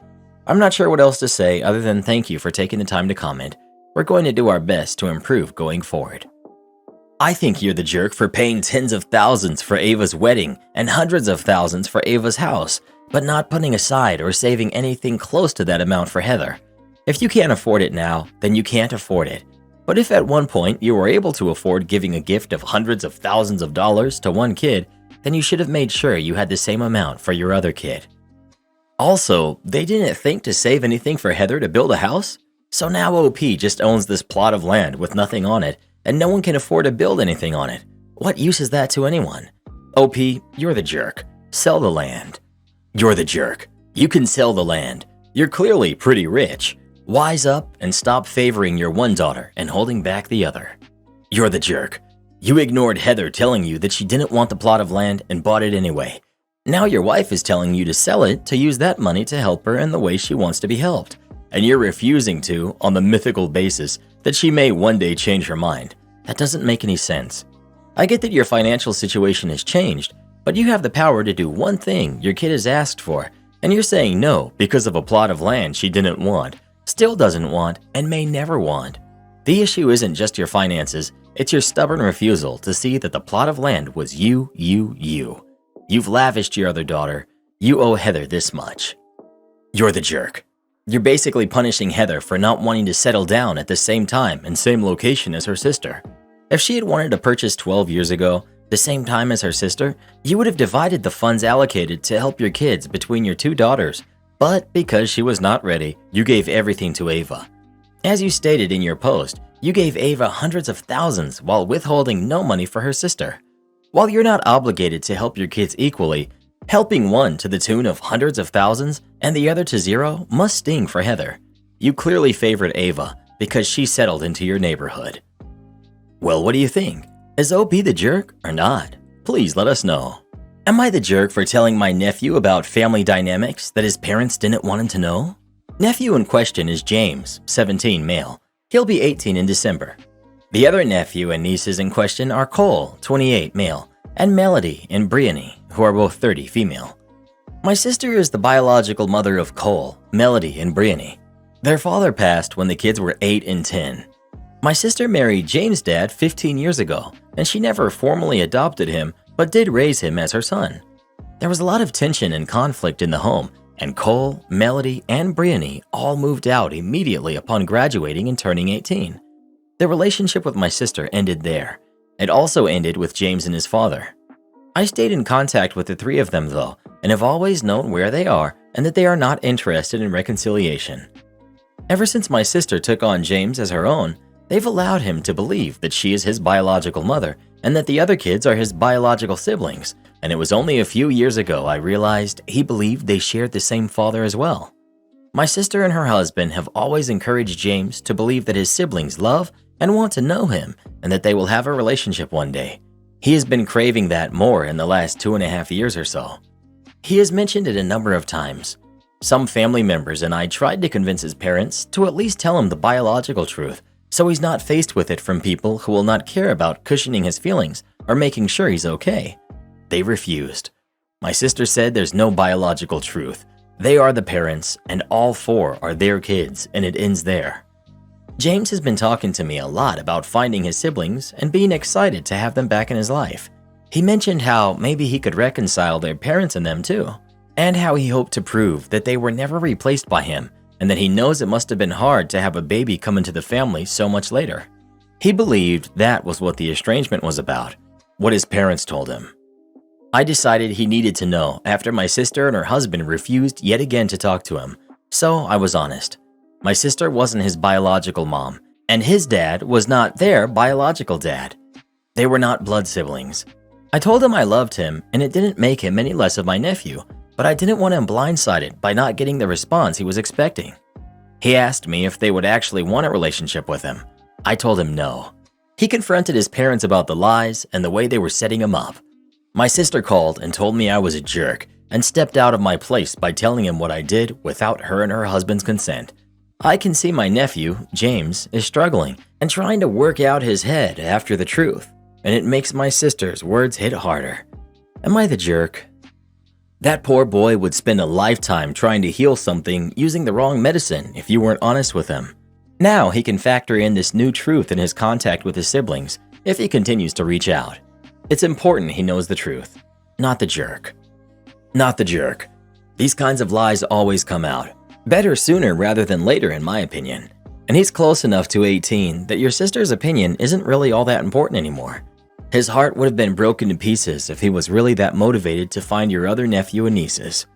I'm not sure what else to say other than thank you for taking the time to comment. We're going to do our best to improve going forward. I think you're the jerk for paying tens of thousands for Ava's wedding and hundreds of thousands for Ava's house, but not putting aside or saving anything close to that amount for Heather. If you can't afford it now, then you can't afford it. But if at one point you were able to afford giving a gift of hundreds of thousands of dollars to one kid, then you should have made sure you had the same amount for your other kid. Also, they didn't think to save anything for Heather to build a house? So now OP just owns this plot of land with nothing on it, and no one can afford to build anything on it. What use is that to anyone? OP, you're the jerk. Sell the land. You're the jerk. You can sell the land. You're clearly pretty rich. Wise up and stop favoring your one daughter and holding back the other. You're the jerk. You ignored Heather telling you that she didn't want the plot of land and bought it anyway. Now your wife is telling you to sell it to use that money to help her in the way she wants to be helped. And you're refusing to on the mythical basis that she may one day change her mind. That doesn't make any sense. I get that your financial situation has changed, but you have the power to do one thing your kid has asked for, and you're saying no because of a plot of land she didn't want, still doesn't want, and may never want. The issue isn't just your finances, it's your stubborn refusal to see that the plot of land was you. You've lavished your other daughter. You owe Heather this much. You're the jerk. You're basically punishing Heather for not wanting to settle down at the same time and same location as her sister. If she had wanted to purchase 12 years ago, the same time as her sister, you would have divided the funds allocated to help your kids between your two daughters. But because she was not ready, you gave everything to Ava. As you stated in your post, you gave Ava hundreds of thousands while withholding no money for her sister. While you're not obligated to help your kids equally, helping one to the tune of hundreds of thousands and the other to zero must sting for Heather. You clearly favored Ava because she settled into your neighborhood. Well, what do you think? Is OP the jerk or not? Please let us know. Am I the jerk for telling my nephew about family dynamics that his parents didn't want him to know? Nephew in question is James, 17, male. He'll be 18 in December. The other nephew and nieces in question are Cole, 28, male, and Melody and Brianny, who are both 30, female. My sister is the biological mother of Cole, Melody, and Brianny. Their father passed when the kids were 8 and 10. My sister married James' dad 15 years ago, and she never formally adopted him, but did raise him as her son. There was a lot of tension and conflict in the home, and Cole, Melody, and Brianny all moved out immediately upon graduating and turning 18. The relationship with my sister ended there. It also ended with James and his father. I stayed in contact with the three of them though, and have always known where they are and that they are not interested in reconciliation. Ever since my sister took on James as her own, they've allowed him to believe that she is his biological mother and that the other kids are his biological siblings, and it was only a few years ago I realized he believed they shared the same father as well. My sister and her husband have always encouraged James to believe that his siblings love and want to know him and that they will have a relationship one day. He has been craving that more in the last 2.5 years or so. He has mentioned it a number of times. Some family members and I tried to convince his parents to at least tell him the biological truth so he's not faced with it from people who will not care about cushioning his feelings or making sure he's okay. They refused. My sister said there's no biological truth. They are the parents and all 4 are their kids, and it ends there. James has been talking to me a lot about finding his siblings and being excited to have them back in his life. He mentioned how maybe he could reconcile their parents and them too, and how he hoped to prove that they were never replaced by him and that he knows it must have been hard to have a baby come into the family so much later. He believed that was what the estrangement was about, what his parents told him. I decided he needed to know after my sister and her husband refused yet again to talk to him, so I was honest. My sister wasn't his biological mom, and his dad was not their biological dad. They were not blood siblings. I told him I loved him, and it didn't make him any less of my nephew, but I didn't want him blindsided by not getting the response he was expecting. He asked me if they would actually want a relationship with him. I told him no. He confronted his parents about the lies and the way they were setting him up. My sister called and told me I was a jerk and stepped out of my place by telling him what I did without her and her husband's consent. I can see my nephew, James, is struggling and trying to work out his head after the truth, and it makes my sister's words hit harder. Am I the jerk? That poor boy would spend a lifetime trying to heal something using the wrong medicine if you weren't honest with him. Now he can factor in this new truth in his contact with his siblings if he continues to reach out. It's important he knows the truth, not the jerk. Not the jerk. These kinds of lies always come out. Better sooner rather than later, in my opinion. And he's close enough to 18 that your sister's opinion isn't really all that important anymore. His heart would have been broken to pieces if he was really that motivated to find your other nephew and nieces.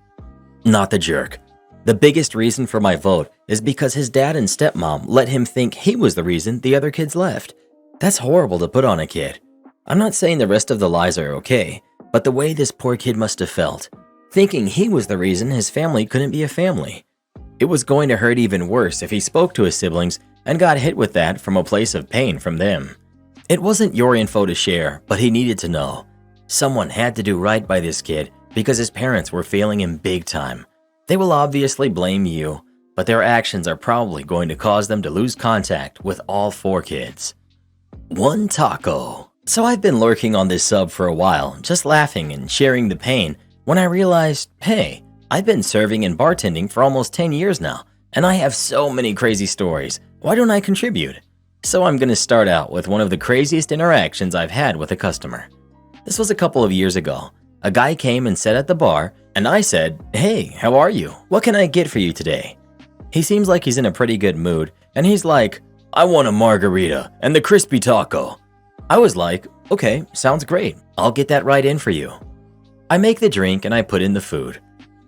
Not the jerk. The biggest reason for my vote is because his dad and stepmom let him think he was the reason the other kids left. That's horrible to put on a kid. I'm not saying the rest of the lies are okay, but the way this poor kid must have felt, thinking he was the reason his family couldn't be a family. It was going to hurt even worse if he spoke to his siblings and got hit with that from a place of pain from them. It wasn't your info to share, but he needed to know. Someone had to do right by this kid because his parents were failing him big time. They will obviously blame you, but their actions are probably going to cause them to lose contact with all 4 kids. One taco. So I've been lurking on this sub for a while, just laughing and sharing the pain when I realized, hey, I've been serving and bartending for almost 10 years now, and I have so many crazy stories. Why don't I contribute? So I'm gonna start out with one of the craziest interactions I've had with a customer. This was a couple of years ago. A guy came and sat at the bar, and I said, "Hey, how are you? What can I get for you today?" He seems like he's in a pretty good mood, and he's like, "I want a margarita and the crispy taco." I was like, "Okay, sounds great. I'll get that right in for you." I make the drink and I put in the food.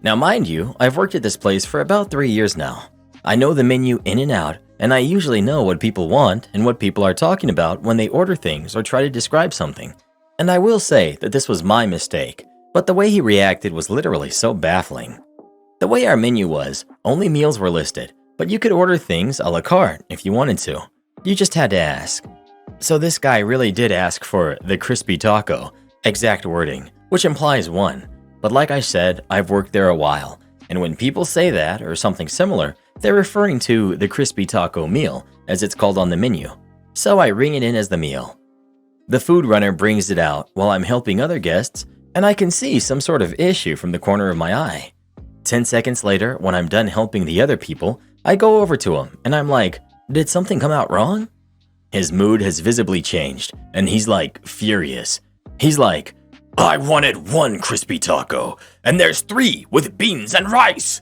Now mind you, I've worked at this place for about 3 years now. I know the menu in and out, and I usually know what people want and what people are talking about when they order things or try to describe something. And I will say that this was my mistake, but the way he reacted was literally so baffling. The way our menu was, only meals were listed, but you could order things a la carte if you wanted to. You just had to ask. So this guy really did ask for the crispy taco, exact wording, which implies one. But like I said, I've worked there a while, and when people say that or something similar, they're referring to the crispy taco meal, as it's called on the menu. So I ring it in as the meal. The food runner brings it out while I'm helping other guests, and I can see some sort of issue from the corner of my eye. 10 seconds later, when I'm done helping the other people, I go over to him and I'm like, did something come out wrong? His mood has visibly changed, and he's like furious. He's like, I wanted 1 crispy taco, and there's 3 with beans and rice.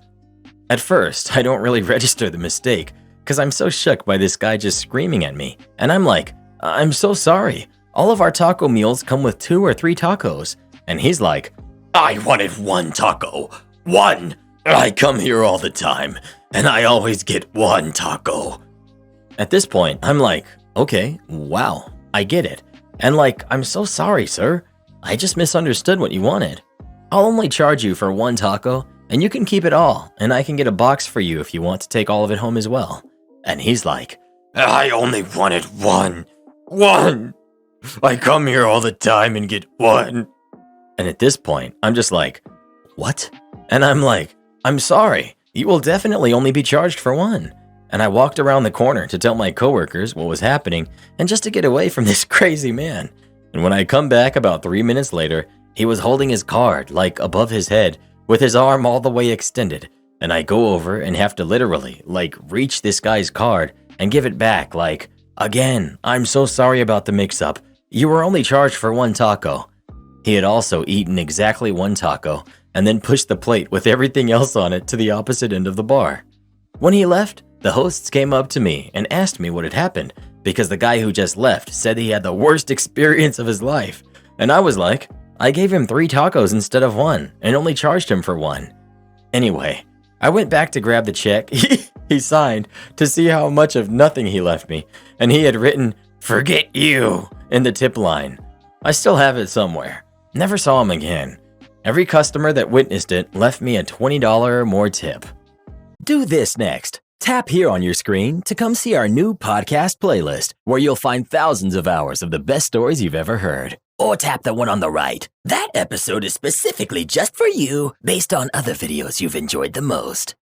At first, I don't really register the mistake, because I'm so shook by this guy just screaming at me, and I'm like, I'm so sorry. All of our taco meals come with 2 or 3 tacos. And he's like, I wanted 1 taco. 1! I come here all the time, and I always get 1 taco. At this point, I'm like, okay, wow, I get it. And like, I'm so sorry, sir. I just misunderstood what you wanted. I'll only charge you for 1 taco, and you can keep it all, and I can get a box for you if you want to take all of it home as well. And he's like, I only wanted 1. 1! I come here all the time and get 1. And at this point, I'm just like, what? And I'm like, I'm sorry. You will definitely only be charged for 1. And I walked around the corner to tell my coworkers what was happening and just to get away from this crazy man. And when I come back about 3 minutes later, he was holding his card like above his head with his arm all the way extended. And I go over and have to literally like reach this guy's card and give it back like, again, I'm so sorry about the mix-up. You were only charged for 1 taco. He had also eaten exactly 1 taco and then pushed the plate with everything else on it to the opposite end of the bar. When he left, the hosts came up to me and asked me what had happened because the guy who just left said he had the worst experience of his life. And I was like, I gave him 3 tacos instead of 1 and only charged him for 1. Anyway, I went back to grab the check he signed to see how much of nothing he left me, and he had written, "Forget you," in the tip line. I still have it somewhere. Never saw him again. Every customer that witnessed it left me a $20 or more tip. Do this next. Tap here on your screen to come see our new podcast playlist, where you'll find thousands of hours of the best stories you've ever heard. Or tap the one on the right. That episode is specifically just for you, based on other videos you've enjoyed the most.